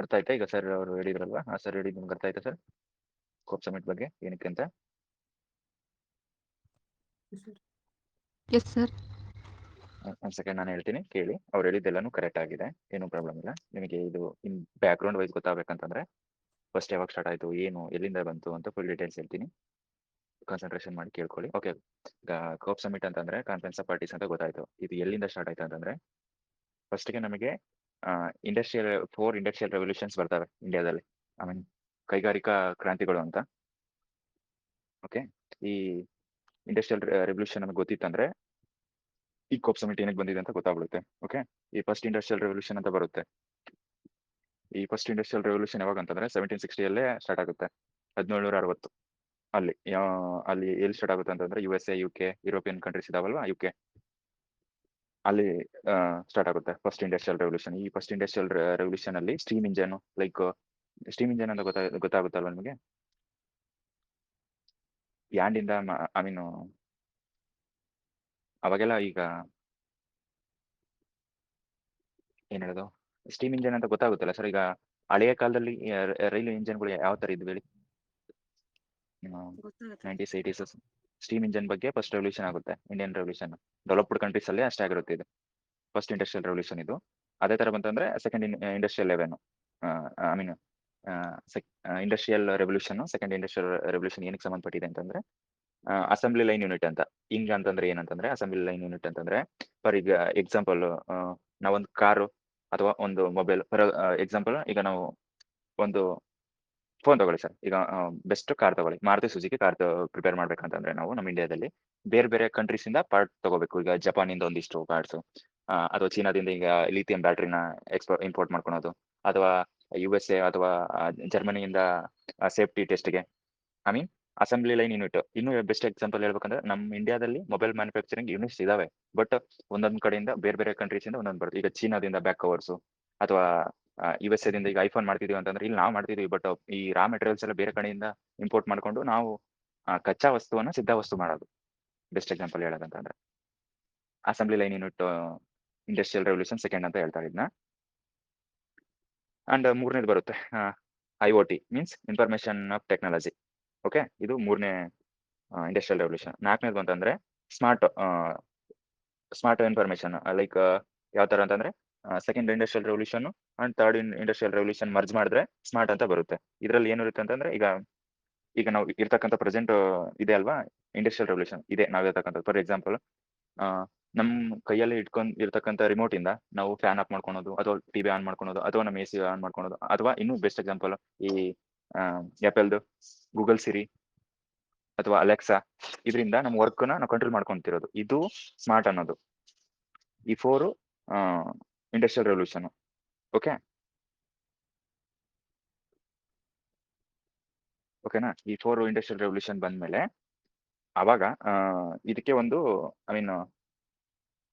ಅರ್ಥ ಆಯ್ತಾ ಈಗ ಸರ್ ಅವರು ಹೇಳಿದ್ರಲ್ವಾ, ಆ ಸರ್ ಹೇಳಿದ್ ನಿಮ್ಗೆ ಅರ್ಥ ಆಯ್ತಾ ಸರ್ ಕೋಪ್ ಸಮಿಟ್ ಬಗ್ಗೆ ಏನಕ್ಕೆ ಅಂತ? Yes sir. ಒಂದ್ ಸೆಕೆಂಡ್ ನಾನು ಹೇಳ್ತೀನಿ ಕೇಳಿ. ಅವ್ರು ಹೇಳಿದ್ದೆಲ್ಲಾನು ಕರೆಕ್ಟ್ ಆಗಿದೆ, ಏನೂ ಪ್ರಾಬ್ಲಮ್ ಇಲ್ಲ. ನಿಮಗೆ ಇದು ಇನ್ ಬ್ಯಾಕ್ ಗ್ರೌಂಡ್ ವೈಸ್ ಗೊತ್ತಾಗಬೇಕಂತಂದ್ರೆ ಫಸ್ಟ್ ಯಾವಾಗ ಸ್ಟಾರ್ಟ್ ಆಯಿತು, ಏನು ಎಲ್ಲಿಂದ ಬಂತು ಅಂತ ಫುಲ್ ಡೀಟೇಲ್ಸ್ ಹೇಳ್ತೀನಿ, ಕಾನ್ಸಂಟ್ರೇಷನ್ ಮಾಡಿ ಕೇಳ್ಕೊಳ್ಳಿ. ಓಕೆ, ಈಗ ಕೋಪ್ ಸಮಿಟ್ ಅಂತಂದ್ರೆ ಕಾನ್ಫರೆನ್ಸ್ ಆಫ್ ಪಾರ್ಟೀಸ್ ಅಂತ ಗೊತ್ತಾಯ್ತು. ಇದು ಎಲ್ಲಿಂದ ಸ್ಟಾರ್ಟ್ ಆಯ್ತು ಅಂತಂದ್ರೆ ಫಸ್ಟ್ಗೆ ನಮಗೆ 4 ಇಂಡಸ್ಟ್ರಿಯಲ್ ರೆವಲ್ಯೂಷನ್ಸ್ ಬರ್ತವೆ ಇಂಡಿಯಾದಲ್ಲಿ, ಐ ಮೀನ್ ಕೈಗಾರಿಕಾ ಕ್ರಾಂತಿಗಳು ಅಂತ. ಓಕೆ, ಈ ಇಂಡಸ್ಟ್ರಿಯಲ್ ರೆವಲ್ಯೂಷನ್ ನಮಗೆ ಗೊತ್ತಿತ್ತಂದ್ರೆ ಈ ಕೋಪ್ ಸಮಿಟ್ ಏನಕ್ಕೆ ಬಂದಿದೆ ಅಂತ ಗೊತ್ತಾಗ್ಬಿಡುತ್ತೆ. ಓಕೆ, ಈ ಫಸ್ಟ್ ಇಂಡಸ್ಟ್ರಿಯಲ್ ರೆವಲ್ಯೂಷನ್ ಅಂತ ಬರುತ್ತೆ. ಈ ಫಸ್ಟ್ ಇಂಡಸ್ಟ್ರಿಯಲ್ ರೆವಲ್ಯೂಷನ್ ಯಾವಾಗ ಅಂತಂದ್ರೆ 1760 ಸ್ಟಾರ್ಟ್ ಆಗುತ್ತೆ, 1760 ಅಲ್ಲಿ. ಅಲ್ಲಿ ಎಲ್ಲಿ ಸ್ಟಾರ್ಟ್ ಆಗುತ್ತೆ ಅಂತಂದ್ರೆ USA, UK, ಯುರೋಪಿಯನ್ ಕಂಟ್ರೀಸ್ ಇದಾವಲ್ವಾ, UK ಅಲ್ಲಿ ಸ್ಟಾರ್ಟ್ ಆಗುತ್ತೆ ಫಸ್ಟ್ ಇಂಡಸ್ಟ್ರಿಯಲ್ ರೆವಲ್ಯೂಷನ್. ಈ ಫಸ್ಟ್ ಇಂಡಸ್ಟ್ರಿಯಲ್ ರೆವಲ್ಯೂಷನ್ ಅಲ್ಲಿ steam engine, like steam engine ಅಂತ ಗೊತ್ತಾಗುತ್ತಲ್ವ ನಿಮಗೆ? ಯಾಂಡಿಂದ ಐ ಮೀನ್ ಅವಾಗೆಲ್ಲ ಈಗ ಏನ್ ಹೇಳೋದು, ಸ್ಟೀಮ್ ಇಂಜಿನ್ ಅಂತ ಗೊತ್ತಾಗುತ್ತಲ್ಲ ಸರ್. ಈಗ ಹಳೆಯ ಕಾಲದಲ್ಲಿ ರೈಲು ಇಂಜಿನ್ಗಳು ಯಾವ ತರ ಇದ್ವು ಹೇಳಿ? ಗೊತ್ತಾಗುತ್ತೆ. 90s 80s ಸ್ಟೀಮ್ ಇಂಜಿನ್ ಬಗ್ಗೆ ಫಸ್ಟ್ ರೆವಲ್ಯೂಷನ್ ಆಗುತ್ತೆ. ಇಂಡಿಯನ್ ರೆವಲ್ಯೂಷನ್ ಡೆವಲಪ್ಡ್ ಕಂಟ್ರೀಸ್ ಅಲ್ಲಿ ಅಷ್ಟೇ ಆಗಿರುತ್ತೆ ಇದು. ಫಸ್ಟ್ ಇಂಡಸ್ಟ್ರಿಯಲ್ ರೆವಲ್ಯೂಷನ್ ಇದು. ಅದೇ ತರ ಬಂತಂದ್ರೆ second industrial eleven I mean industrial revolution, second industrial revolution ಏನಕ್ಕೆ ಸಂಬಂಧಪಟ್ಟಿದೆ ಅಂತಂದ್ರೆ ಅಸೆಂಬ್ಲಿ ಲೈನ್ ಯೂನಿಟ್ ಅಂತ. ಹಿಂಗ್ ಅಂತಂದ್ರೆ ಏನಂತಂದ್ರೆ ಅಸೆಂಬ್ಲಿ ಲೈನ್ ಯೂನಿಟ್ ಅಂತಂದ್ರೆ ಫಾರ್ ಈಗ ಎಕ್ಸಾಂಪಲ್ ನಾವೊಂದು ಕಾರು ಅಥವಾ ಒಂದು ಮೊಬೈಲ್ ಫಾರ್ ಎಕ್ಸಾಂಪಲ್ ಈಗ ನಾವು ಒಂದು ಫೋನ್ ತಗೊಳ್ಳಿ ಸರ್. ಈಗ ಬೆಸ್ಟ್ ಕಾರ್ ತಗೊಳ್ಳಿ, ಮಾರುತಿ ಸುಜುಕಿ ಕಾರ್ ಪ್ರಿಪೇರ್ ಮಾಡ್ಬೇಕಂತಂದ್ರೆ ನಾವು ನಮ್ಮ ಇಂಡಿಯಾದಲ್ಲಿ ಬೇರೆ ಬೇರೆ ಕಂಟ್ರೀಸ್ ಇಂದ ಪಾರ್ಟ್ ತಗೋಬೇಕು. ಈಗ ಜಪಾನಿಂದ ಒಂದಿಷ್ಟು ಪಾರ್ಟ್ಸ್, ಅಥವಾ ಚೀನಾದಿಂದ ಈಗ ಲಿಥಿಯಂ ಬ್ಯಾಟ್ರಿನ ಇಂಪೋರ್ಟ್ ಮಾಡ್ಕೊಳೋದು, ಅಥವಾ USA ಅಥವಾ ಜರ್ಮನಿಯಿಂದ ಸೇಫ್ಟಿ ಟೆಸ್ಟ್ಗೆ. I mean assembly line unit. ಇನ್ನು ಬೆಸ್ಟ್ ಎಕ್ಸಾಂಪಲ್ ಹೇಳ್ಬೇಕಂದ್ರೆ ನಮ್ಮ ಇಂಡಿಯಾದಲ್ಲಿ ಮೊಬೈಲ್ ಮ್ಯಾನುಫ್ಯಾಕ್ಚರಿಂಗ್ ಯೂನಿಟ್ಸ್ ಇದಾವೆ, ಬಟ್ ಒಂದೊಂದ್ ಕಡೆಯಿಂದ ಬೇರೆ ಬೇರೆ ಕಂಟ್ರೀಸ್ ಇಂದ ಒಂದೊಂದು ಬರುತ್ತೆ. ಈಗ ಚೀನಾದಿಂದ ಬ್ಯಾಕ್ ಕವರ್ಸ್, ಅಥವಾ USA ದಿಂದ ಈಗ ಐಫೋನ್ ಮಾಡ್ತಿದೀವಿ ಅಂತಂದ್ರೆ ಇಲ್ಲಿ ನಾವು ಮಾಡ್ತಿದೀವಿ, ಬಟ್ ಈ ರಾ ಮೆಟೀರಿಯಲ್ಸ್ ಎಲ್ಲ ಬೇರೆ ಕಡೆಯಿಂದ ಇಂಪೋರ್ಟ್ ಮಾಡ್ಕೊಂಡು ನಾವು ಕಚ್ಚಾ ವಸ್ತುವನ್ನ ಸಿದ್ಧ ವಸ್ತು ಮಾಡೋದು. ಬೆಸ್ಟ್ ಎಕ್ಸಾಂಪಲ್ ಹೇಳೋದಂತಂದ್ರೆ assembly line unit industrial revolution second ಅಂತ ಹೇಳ್ತಾರೆ ಇದನ್ನ. ಅಂಡ್ ಮೂರನೇದು ಬರುತ್ತೆ IoT means information of technology. Okay, ಇದು ಮೂರನೇ ಇಂಡಸ್ಟ್ರಿಯಲ್ ರೆವಲ್ಯೂಷನ್. ನಾಲ್ಕನೇದು ಅಂತಂದ್ರೆ ಸ್ಮಾರ್ಟ್ ಇನ್ಫಾರ್ಮೇಶನ್. ಲೈಕ್ ಯಾವ ತರ ಅಂತಂದ್ರೆ second industrial revolution and third industrial revolution merge ಮಾಡಿದ್ರೆ ಸ್ಮಾರ್ಟ್ ಅಂತ ಬರುತ್ತೆ. ಇದ್ರಲ್ಲಿ ಏನಿರುತ್ತೆ ಅಂತಂದ್ರೆ ಈಗ ನಾವು ಇರ್ತಕ್ಕಂಥ ಪ್ರೆಸೆಂಟ್ ಇದೆ ಅಲ್ವಾ, ಇಂಡಸ್ಟ್ರಿಯಲ್ ರೆವಲ್ಯೂಷನ್ ಇದೆ ನಾವು ಇರ್ತಕ್ಕಂಥದ್ದು. ಫಾರ್ ಎಕ್ಸಾಂಪಲ್ ನಮ್ ಕೈಯಲ್ಲಿ ಇಟ್ಕೊಂಡ್ ಇರ್ತಕ್ಕಂಥ ರಿಮೋಟ್ ಇಂದ ನಾವು ಫ್ಯಾನ್ ಆಫ್ ಮಾಡ್ಕೊಳೋದು, ಅಥವಾ ಟಿವಿ ಆನ್ ಮಾಡ್ಕೊಳೋದು, ಅಥವಾ ನಮ್ಮ AC ಆನ್ ಮಾಡ್ಕೊಳೋದು, ಅಥವಾ ಇನ್ನೂ ಬೆಸ್ಟ್ ಎಕ್ಸಾಂಪಲ್ ಈ ಆಪಲ್ದು ಗೂಗಲ್ ಸಿರಿ ಅಥವಾ ಅಲೆಕ್ಸಾ, ಇದರಿಂದ ನಮ್ಮ ವರ್ಕ್ ನಾವು ಕಂಟ್ರೋಲ್ ಮಾಡ್ಕೊಂತಿರೋದು. ಇದು ಸ್ಮಾರ್ಟ್ ಅನ್ನೋದು. ಈ 4 ಇಂಡಸ್ಟ್ರಿಯಲ್ ರೆವಲ್ಯೂಷನ್. ಓಕೆನಾ? ಈ 4 ಇಂಡಸ್ಟ್ರಿಯಲ್ ರೆವಲ್ಯೂಷನ್ ಬಂದ್ಮೇಲೆ ಅವಾಗ ಇದಕ್ಕೆ ಒಂದು ಐ ಮೀನ್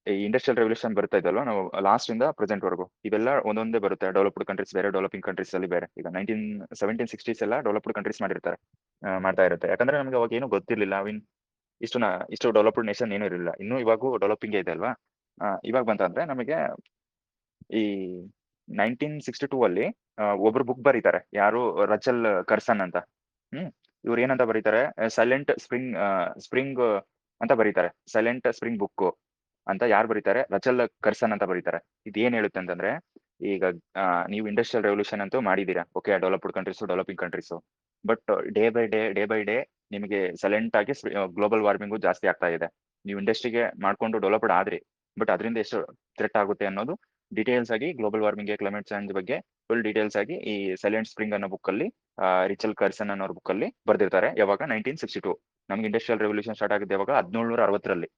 ಈ ಇಂಡಸ್ಟ್ರಿಯಲ್ ರೆವಲ್ಯೂಷನ್ ಬರ್ತಾ ಇದಲ್ವಾ, ನಾವು ಲಾಸ್ಟ್ ಇಂದ ಪ್ರೆಸೆಂಟ್ ವರೆಗೂ ಇವೆಲ್ಲ ಒಂದೊಂದೇ ಬರುತ್ತೆ. ಡೆವಲಪ್ಡ್ ಕಂಟ್ರೀಸ್ ಬೇರೆ, ಡೆವಲಪಿಂಗ್ ಕಂಟ್ರೀಸ್ ಅಲ್ಲಿ ಬೇರೆ. ಈಗ 1960s ಎಲ್ಲ ಡೆವಲಪ್ಡ್ ಕಂಟ್ರೀಸ್ ಮಾಡಿರ್ತಾರೆ, ಮಾಡ್ತಾ ಇರುತ್ತೆ. ಯಾಕಂದ್ರೆ ನಮ್ಗೆ ಅವಾಗ ಏನು ಗೊತ್ತಿರ್ಲಿಲ್ಲ. ಇಷ್ಟು ಡೆವಲಪ್ಡ್ ನೇಷನ್ ಏನೂ ಇರಲಿಲ್ಲ. ಇನ್ನೂ ಇವಾಗೂ ಡೆವಲಪಿಂಗ್ ಇದೆ ಅಲ್ವಾ. ಇವಾಗ ಬಂತಂದ್ರೆ ನಮಗೆ ಈ 1962 ಅಲ್ಲಿ ಒಬ್ರು ಬುಕ್ ಬರೀತಾರೆ, ಯಾರು ರಚಲ್ ಕರ್ಸನ್ ಅಂತ. ಇವ್ರು ಏನಂತ ಬರೀತಾರೆ, ಸೈಲೆಂಟ್ ಸ್ಪ್ರಿಂಗ್ ಅಂತ ಬರೀತಾರೆ. ಸೈಲೆಂಟ್ ಸ್ಪ್ರಿಂಗ್ ಬುಕ್ ಅಂತ ಯಾರು ಬರೀತಾರೆ? ರಚಲ್ ಕರ್ಸನ್ ಅಂತ ಬರೀತಾರೆ. ಇದು ಏನ್ ಹೇಳುತ್ತೆ ಅಂತಂದ್ರೆ, ಈಗ ನೀವು ಇಂಡಸ್ಟ್ರಿಯಲ್ ರೆವಲ್ಯೂಷನ್ ಅಂತೂ ಮಾಡಿದೀರಾ, okay, developed countries developing countries, but day by day ನಿಮಗೆ ಸೈಲೆಂಟ್ ಆಗಿ ಗ್ಲೋಬಲ್ ವಾರ್ಮಿಂಗು ಜಾಸ್ತಿ ಆಗ್ತಾ ಇದೆ. ನೀವು ಇಂಡಸ್ಟ್ರಿಗೆ ಮಾಡ್ಕೊಂಡು ಡೆವಲಪ್ಡ್ ಆದ್ರಿ, ಬಟ್ ಅದರಿಂದ ಎಷ್ಟು ಥ್ರೆಟ್ ಆಗುತ್ತೆ ಅನ್ನೋದು ಡೀಟೇಲ್ಸ್ ಆಗಿ ಗ್ಲೋಬಲ್ ವಾರ್ಮಿಂಗ್, ಕ್ಲೈಮೇಟ್ ಚೇಂಜ್ ಬಗ್ಗೆ ಫುಲ್ ಡೀಟೇಲ್ಸ್ ಆಗಿ ಈ ಸೈಲೆಂಟ್ ಸ್ಪ್ರಿಂಗ್ ಅನ್ನೋ ಬುಕ್ ಅಲ್ಲಿ ರಿಚಲ್ ಕರ್ಸನ್ ಅನ್ನೋ ಬುಕ್ ಅಲ್ಲಿ ಬರ್ದಿರ್ತಾರೆ. ಯಾವಾಗ 1962 ನಮ್ಗೆ ಇಂಡಸ್ಟ್ರಿಯಲ್ ರೆವಲ್ಯೂಷನ್ ಸ್ಟಾರ್ಟ್ ಆಗಿದೆ ಯಾವಾಗ 1760ರಲ್ಲಿ.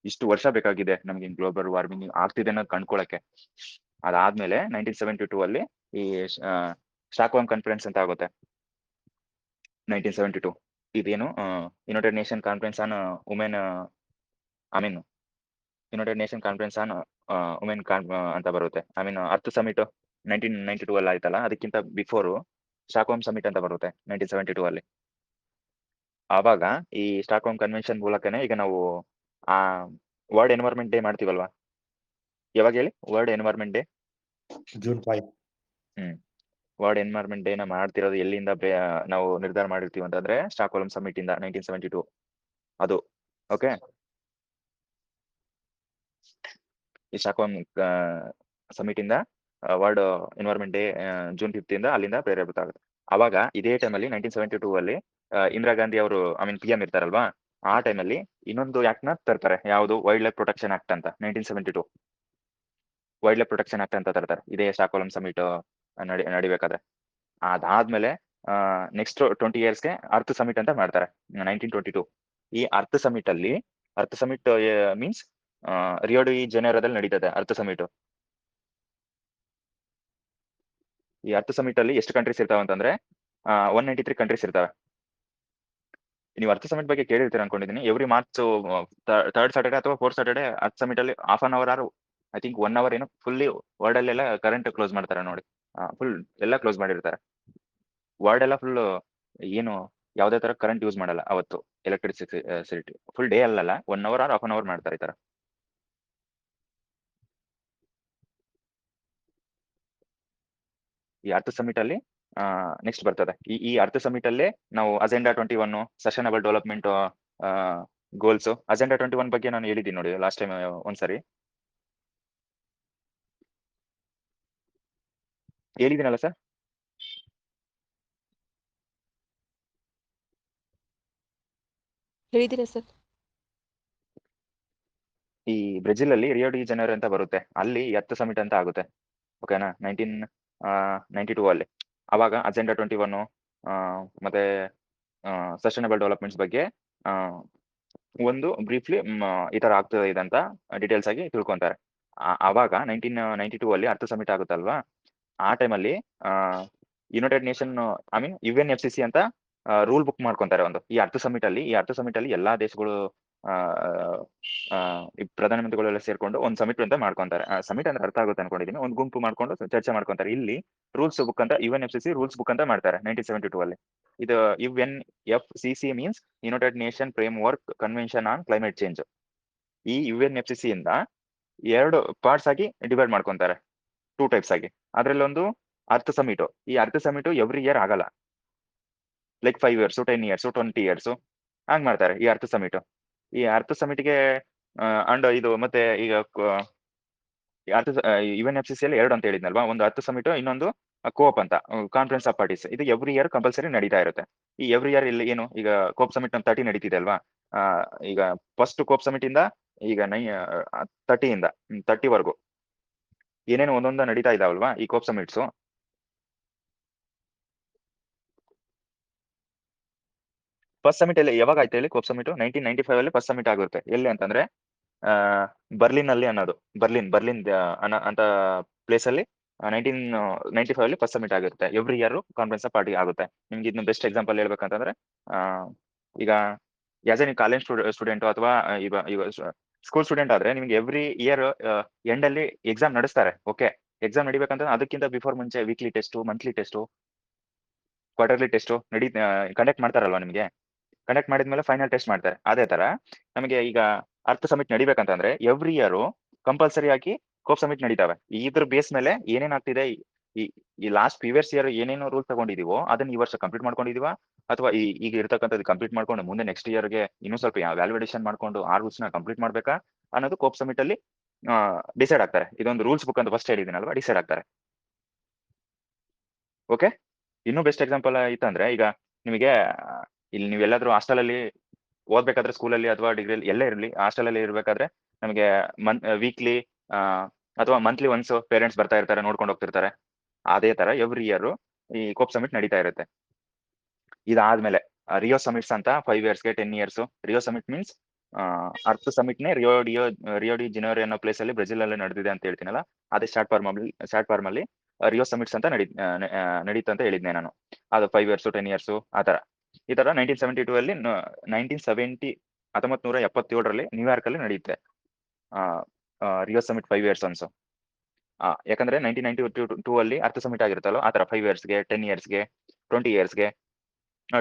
ಇಷ್ಟು ವರ್ಷ ಬೇಕಾಗಿದೆ ನಮ್ಗೆ ಗ್ಲೋಬಲ್ ವಾರ್ಮಿಂಗ್ ಆಗ್ತಿದೆ ಅನ್ನೋದು ಕಂಡ್ಕೊಳಕ್ಕೆ. ಅದಾದ್ಮೇಲೆ 1972 ಅಲ್ಲಿ ಈ ಸ್ಟಾಕ್ಹೋಮ್ ಕಾನ್ಫರೆನ್ಸ್ ಅಂತ ಆಗುತ್ತೆ 1972. ಇದೇನು United nation conference on women, I mean United nation conference on women ಅಂತ ಬರುತ್ತೆ. ಐ ಮೀನ್ ಅರ್ತ್ ಸಮಿಟ್ 1992 ಅಲ್ಲಿ ಆಯ್ತಲ್ಲ, ಅದಕ್ಕಿಂತ ಬಿಫೋರ್ ಸ್ಟಾಕ್ಹೋಮ್ ಸಮಿಟ್ ಅಂತ ಬರುತ್ತೆ 1972 ಅಲ್ಲಿ. ಆವಾಗ ಈ ಸ್ಟಾಕ್ಹೋಮ್ ಕನ್ವೆನ್ಷನ್ ಮೂಲಕನೇ ಈಗ ನಾವು ವರ್ಲ್ಡ್ ಎನ್ವೈರ್ಮೆಂಟ್ ಡೇ ಮಾಡ್ತೀವಲ್ವಾ. ಯಾವಾಗ ಹೇಳಿ? World environment day June 5. World environment ಡೇನ ಮಾಡ್ತಿರೋದು ಎಲ್ಲಿಂದ ನಾವು ನಿರ್ಧಾರ ಮಾಡಿರ್ತೀವಿ ಅಂತಂದ್ರೆ ಸ್ಟಾಕ್ಹೋಮ್ ಸಮಿಟ್ ಇಂದ 1972 ಅದು. ಓಕೆ, ಈ ಸ್ಟಾಕ್ಹೋಮ್ ಸಮಿಟ್ ಇಂದ ವರ್ಲ್ಡ್ ಎನ್ವೈರ್ಮೆಂಟ್ ಡೇ June 5 ಇಂದ ಅಲ್ಲಿಂದ ಪ್ರೇರೇಪಿತ ಆಗುತ್ತೆ. ಅವಾಗ ಇದೇ ಟೈಮಲ್ಲಿ 1972 ಅಲ್ಲಿ ಇಂದಿರಾ ಗಾಂಧಿ ಅವರು ಐ ಮೀನ್ PM ಇರ್ತಾರಲ್ವಾ, ಆ ಟೈಮಲ್ಲಿ ಇನ್ನೊಂದು ಆಕ್ಟ್ ನ ತರ್ತಾರೆ. ಯಾವುದು? ವೈಲ್ಡ್ ಲೈಫ್ ಪ್ರೊಟೆಕ್ಷನ್ ಆಕ್ಟ್ ಅಂತ 1972. ವೈಲ್ಡ್ ಲೈಫ್ ಪ್ರೊಟೆಕ್ಷನ್ ಆಕ್ಟ್ ಅಂತ ತರ್ತಾರೆ ಇದೇ ಸ್ಟಾಕ್ಹೋಮ್ ಸಮಿಟ್ ನಡಿಬೇಕಾದ್ರೆ. ಅದಾದ್ಮೇಲೆ ನೆಕ್ಸ್ಟ್ 20 ಇಯರ್ಸ್ಗೆ ಅರ್ತ್ ಸಮಿಟ್ ಅಂತ ಮಾಡ್ತಾರೆ 1922. ಈ earth summit means Rio de ಜೆನೇರೋದಲ್ಲಿ ನಡೀತದೆ ಅರ್ತ್ ಸಮಿಟ್. ಈ ಅರ್ತ್ ಸಮಿಟ್ ಅಲ್ಲಿ ಎಷ್ಟು ಕಂಟ್ರೀಸ್ ಇರ್ತಾವೆ ಅಂತಂದ್ರೆ 193 ಕಂಟ್ರೀಸ್ ಇರ್ತವೆ. ನೀವು ಅರ್ತ್ ಸಮಿಟ್ ಬಗ್ಗೆ ಕೇಳಿರ್ತೀರ ಅನ್ಕೊಂಡಿದ್ದೀನಿ. ಎವ್ರಿ ಮಾರ್ಚ್ ಥರ್ಡ್ ಸಾಟರ್ಡೆ ಅಥವಾ ಫೋರ್ತ್ ಸಾಟರ್ಡೆ ಅರ್ತ್ ಸಮಿಟ್ ಅಲ್ಲಿ half an hour I think 1 hour ಏನೋ ಫುಲ್ಲಿ ವರ್ಲ್ಡ್ ಅಲ್ಲೆಲ್ಲ ಕರೆಂಟ್ ಕ್ಲೋಸ್ ಮಾಡ್ತಾರೆ ನೋಡಿ. ಫುಲ್ ಎಲ್ಲ ಕ್ಲೋಸ್ ಮಾಡಿರ್ತಾರೆ. ವರ್ಲ್ಡ್ ಎಲ್ಲ ಫುಲ್ ಏನು ಯಾವುದೇ ತರ ಕರೆಂಟ್ ಯೂಸ್ ಮಾಡಲ್ಲ ಅವತ್ತು. ಎಲೆಕ್ಟ್ರಿಸಿಟಿ ಫುಲ್ ಡೇ ಅಲ್ಲಲ್ಲ, 1 hour ಹಾಫ್ ಅನ್ ಅವರ್ ಮಾಡ್ತಾರೆ ಈ ತರ. ಈ ಅರ್ತ್ ಸಮಿಟ್ ಅಲ್ಲಿ ನೆಕ್ಸ್ಟ್ ಬರ್ತದೆ. ಈ ಅರ್ತ್ ಸಮಿಟ್ ಅಲ್ಲೇ ನಾವು agenda 21 sustainable development goals agenda 21 ಬಗ್ಗೆ ನಾನು ಹೇಳಿದ್ದೀನಿ ನೋಡಿ ಲಾಸ್ಟ್ ಟೈಮ್ ಒಂದ್ಸರಿ ಹೇಳಿದ್ದೀನಲ್ಲ ಸರ್. ಹೇಳಿದ್ದೀರಾ ಸರ್? ಈ ಬ್ರೆಜಿಲ್ ಅಲ್ಲಿ ರಿಯೋ ಡಿ ಜನರ್ ಅಂತ ಬರುತ್ತೆ, ಅಲ್ಲಿ ಎರ್ತ್ ಸಮಿಟ್ ಅಂತ ಆಗುತ್ತೆ. ಓಕೆನಾ, 1992 ಅಲ್ಲಿ ಅವಾಗ ಅಜೆಂಡಾ 21 ಮತ್ತೆ ಸಸ್ಟೈನಬಲ್ ಡೆವಲಪ್ಮೆಂಟ್ಸ್ ಬಗ್ಗೆ ಒಂದು ಬ್ರೀಫ್ಲಿ ಈ ತರ ಆಗ್ತದೆ ಇದಂತ ಡೀಟೇಲ್ಸ್ ಆಗಿ ತಿಳ್ಕೊಂತಾರೆ. ಅವಾಗ 1992 ಅಲ್ಲಿ ಅರ್ತ್ ಸಮಿಟ್ ಆಗುತ್ತಲ್ವಾ, ಆ ಟೈಮಲ್ಲಿ United nation I mean UNFCC ಅಂತ ರೂಲ್ ಬುಕ್ ಮಾಡ್ಕೊಂತಾರೆ ಒಂದು ಈ ಅರ್ತ್ ಸಮಿಟ್ ಅಲ್ಲಿ ಎಲ್ಲಾ ದೇಶಗಳು ಈ ಪ್ರಧಾನಮಂತ್ರಿಗಳೆಲ್ಲ ಸೇರ್ಕೊಂಡು ಒಂದು ಸಮಿಟ್ ಅಂತ ಮಾಡ್ಕೊಂತಾರೆ. ಸಮಿಟ್ ಅಂದ್ರೆ ಅರ್ಥ ಆಗುತ್ತೆ ಅನ್ಕೊಂಡಿದ್ದೀನಿ, ಒಂದು ಗುಂಪು ಮಾಡ್ಕೊಂಡು ಚರ್ಚೆ ಮಾಡ್ಕೊಂತಾರೆ. ಇಲ್ಲಿ ರೂಲ್ಸ್ ಬುಕ್ ಅಂತ UNFCC ರೂಲ್ಸ್ ಬುಕ್ ಅಂತ ಮಾಡ್ತಾರೆ 1972 ಅಲ್ಲಿ. ಇದು UNFCC means United nation frame work convention on climate change. ಈ UNFCC ಇಂದ 2 ಪಾರ್ಟ್ಸ್ ಆಗಿ ಡಿವೈಡ್ ಮಾಡ್ಕೊಂತಾರೆ, 2 ಟೈಪ್ಸ್ ಆಗಿ. ಅದ್ರಲ್ಲಿ ಒಂದು ಅರ್ತ್ ಸಮಿಟ್. ಈ ಅರ್ತ್ ಸಮಿಟ್ ಎವ್ರಿ ಇಯರ್ ಆಗಲ್ಲ, ಲೈಕ್ 5 years 10 years 20 years ಹಂಗ್ ಮಾಡ್ತಾರೆ ಈ ಅರ್ತ್ ಸಮಿಟ್. ಈ ಅರ್ತ್ ಸಮಿಟ್ಗೆ ಅಂಡ್ ಇದು ಮತ್ತೆ ಈಗ UNFCC ಅಲ್ಲಿ 2 ಅಂತ ಹೇಳಿದ್ನಲ್ವಾ, ಒಂದು ಅರ್ತ್ ಸಮಿಟ್, ಇನ್ನೊಂದು ಕೋಪ್ ಅಂತ ಕಾನ್ಫರೆನ್ಸ್ ಆಫ್ ಪಾರ್ಟೀಸ್. ಇದು ಎವ್ರಿ ಇಯರ್ ಕಂಪಲ್ಸರಿ ನಡೀತಾ ಇರುತ್ತೆ. ಈ ಎವ್ರಿ ಇಯರ್ ಇಲ್ಲಿ ಏನು ಈಗ ಕೋಪ್ ಸಮಿಟ್ 30 ನಡೀತಿದೆ ಅಲ್ವಾ, ಈಗ ಫಸ್ಟ್ ಕೋಪ್ ಸಮಿಟ್ ಇಂದ ಈಗ 30 ವರೆಗೂ ಏನೇನು ಒಂದೊಂದ ನಡೀತಾ ಇದಾವಲ್ವಾ ಈ ಕೋಪ್ ಸಮಿಟ್ಸ್. ಫಸ್ಟ್ ಸಮಿಟ್ ಅಲ್ಲಿ ಯಾವಾಗ ಆಯ್ತು ಹೇಳಿ? ಕೋಪ್ ಸಮಿಟ್ 1995 ಅಲ್ಲಿ ಫಸ್ಟ್ ಸಮಿಟ್ ಆಗುತ್ತೆ. ಎಲ್ಲಿ ಅಂತಂದ್ರೆ ಬರ್ಲಿನ್ ಅಲ್ಲಿ ಅನ್ನೋದು, ಬರ್ಲಿನ್ ಅಂತ ಪ್ಲೇಸ್ ಅಲ್ಲಿ 1995 ಅಲ್ಲಿ ಫಸ್ಟ್ ಸಮಿಟ್ ಆಗಿರುತ್ತೆ. Every year conference of party ಆಗುತ್ತೆ. ನಿಮ್ಗೆ ಇದನ್ನ ಬೆಸ್ಟ್ ಎಕ್ಸಾಂಪಲ್ ಹೇಳ್ಬೇಕಂತಂದ್ರೆ ಈಗ ಆಸ್ ಎ ಕಾಲೇಜ್ ಸ್ಟೂಡೆಂಟ್ ಅಥವಾ ಈಗ ಸ್ಕೂಲ್ ಸ್ಟೂಡೆಂಟ್ ಆದ್ರೆ ನಿಮ್ಗೆ ಎವ್ರಿ ಇಯರ್ ಎಂಡ್ ಅಲ್ಲಿ ಎಕ್ಸಾಮ್ ನಡೆಸ್ತಾರೆ. ಓಕೆ, ಎಕ್ಸಾಮ್ ನಡಿಬೇಕಂದ್ರೆ ಅದಕ್ಕಿಂತ ಬಿಫೋರ್ ಮುಂಚೆ weekly test, monthly test, quarterly test conduct ಮಾಡ್ತಾರಲ್ವಾ ನಿಮ್ಗೆ. ಕಂಡಕ್ಟ್ ಮಾಡಿದ್ಮೇಲೆ ಫೈನಲ್ ಟೆಸ್ಟ್ ಮಾಡ್ತಾರೆ. ಅದೇ ತರ ನಮಗೆ ಈಗ ಅರ್ತ್ ಸಮಿಟ್ ನಡಿಬೇಕಂತಂದ್ರೆ ಎವ್ರಿ ಇಯರ್ ಕಂಪಲ್ಸರಿ ಆಗಿ ಕೋಪ್ ಸಮಿಟ್ ನಡೀತಾವೆ. ಇದ್ರ ಬೇಸ್ ಮೇಲೆ ಏನೇನ್ ಆಗ್ತಿದೆ, ಈ ಲಾಸ್ಟ್ ಪ್ರೀವಿಯಸ್ ಇಯರ್ ಏನೇನೋ ರೂಲ್ಸ್ ತಗೊಂಡಿದೀವೋ ಅದನ್ನ ಈ ವರ್ಷ ಕಂಪ್ಲೀಟ್ ಮಾಡ್ಕೊಂಡಿದೀವ, ಅಥವಾ ಈಗ ಇರ್ತಕ್ಕಂಥದ್ದು ಕಂಪ್ಲೀಟ್ ಮಾಡ್ಕೊಂಡು ಮುಂದೆ ನೆಕ್ಸ್ಟ್ ಇಯರ್ಗೆ ಇನ್ನೂ ಸ್ವಲ್ಪ ವ್ಯಾಲ್ಯೂಡೇಷನ್ ಮಾಡ್ಕೊಂಡು ಆ ರೂಲ್ಸ್ ನ ಕಂಪ್ಲೀಟ್ ಮಾಡ್ಬೇಕಾ ಅನ್ನೋದು ಕೋಪ್ ಸಮಿಟ್ ಅಲ್ಲಿ ಡಿಸೈಡ್ ಆಗ್ತಾರೆ. ಇದೊಂದು ರೂಲ್ಸ್ ಬುಕ್ ಅಂತ ಫಸ್ಟ್ ಹೇಳಿದ್ದೀನಲ್ವಾ, ಡಿಸೈಡ್ ಆಗ್ತಾರೆ. ಓಕೆ, ಇನ್ನೂ ಬೆಸ್ಟ್ ಎಕ್ಸಾಂಪಲ್ ಇತ್ತಂದ್ರೆ ಈಗ ನಿಮಗೆ ಇಲ್ಲಿ ನೀವೆಲ್ಲಾದ್ರೂ ಹಾಸ್ಟೆಲ್ ಅಲ್ಲಿ ಓದ್ಬೇಕಾದ್ರೆ, ಸ್ಕೂಲಲ್ಲಿ ಅಥವಾ ಡಿಗ್ರಿಯಲ್ಲಿ ಎಲ್ಲೇ ಇರಲಿ, ಹಾಸ್ಟೆಲ್ ಅಲ್ಲಿ ಇರ್ಬೇಕಾದ್ರೆ ನಮಗೆ ವೀಕ್ಲಿ ಅಥವಾ ಮಂತ್ಲಿ ಒನ್ಸ್ ಪೇರೆಂಟ್ಸ್ ಬರ್ತಾ ಇರ್ತಾರೆ, ನೋಡ್ಕೊಂಡು ಹೋಗ್ತಿರ್ತಾರೆ. ಅದೇ ತರ ಎವ್ರಿ ಇಯರ್ ಈ ಕೋಪ್ ಸಮಿಟ್ ನಡೀತಾ ಇರುತ್ತೆ. ಇದಾದ್ಮೇಲೆ ರಿಯೋ ಸಮಿಟ್ಸ್ ಅಂತ 5 yearsಗೆ 10 years. ರಿಯೋ ಸಮಿಟ್ ಮೀನ್ಸ್ ಅರ್ತ್ ಸಮಿಟ್ ನೇ ರಿಯೋ ಡಿ ಜನರ್ ಅನ್ನೋ ಪ್ಲೇಸ್ ಅಲ್ಲಿ ಬ್ರೆಜಿಲ್ ಅಲ್ಲಿ ನಡೆದಿದೆ ಅಂತ ಹೇಳ್ತೀನಲ್ಲ, ಅದೇ ಶಾರ್ಟ್ ಫಾರ್ಮ್ ಅಲ್ಲಿ ರಿಯೋ ಸಮಿಟ್ಸ್ ಅಂತ ನಡೀತು ಅಂತ ಹೇಳಿದ್ನೆ ನಾನು. ಅದು 5 years 10 years ಆ ತರ. ಈ ತರ 1972 ಅಲ್ಲಿ 1977ರಲ್ಲಿ ನ್ಯೂಯಾರ್ಕ್ ಅಲ್ಲಿ ನಡೆಯುತ್ತೆ ರಿಯೋ ಸಮಿಟ್ 5 years ಅನ್ಸು. ಯಾಕಂದ್ರೆ 1992 ಅಲ್ಲಿ ಅರ್ತ್ ಸಮಿಟ್ ಆಗಿರುತ್ತಲ್ಲ, ಆ ತರ 5 yearsಗೆ 10 yearsಗೆ 20 yearsಗೆ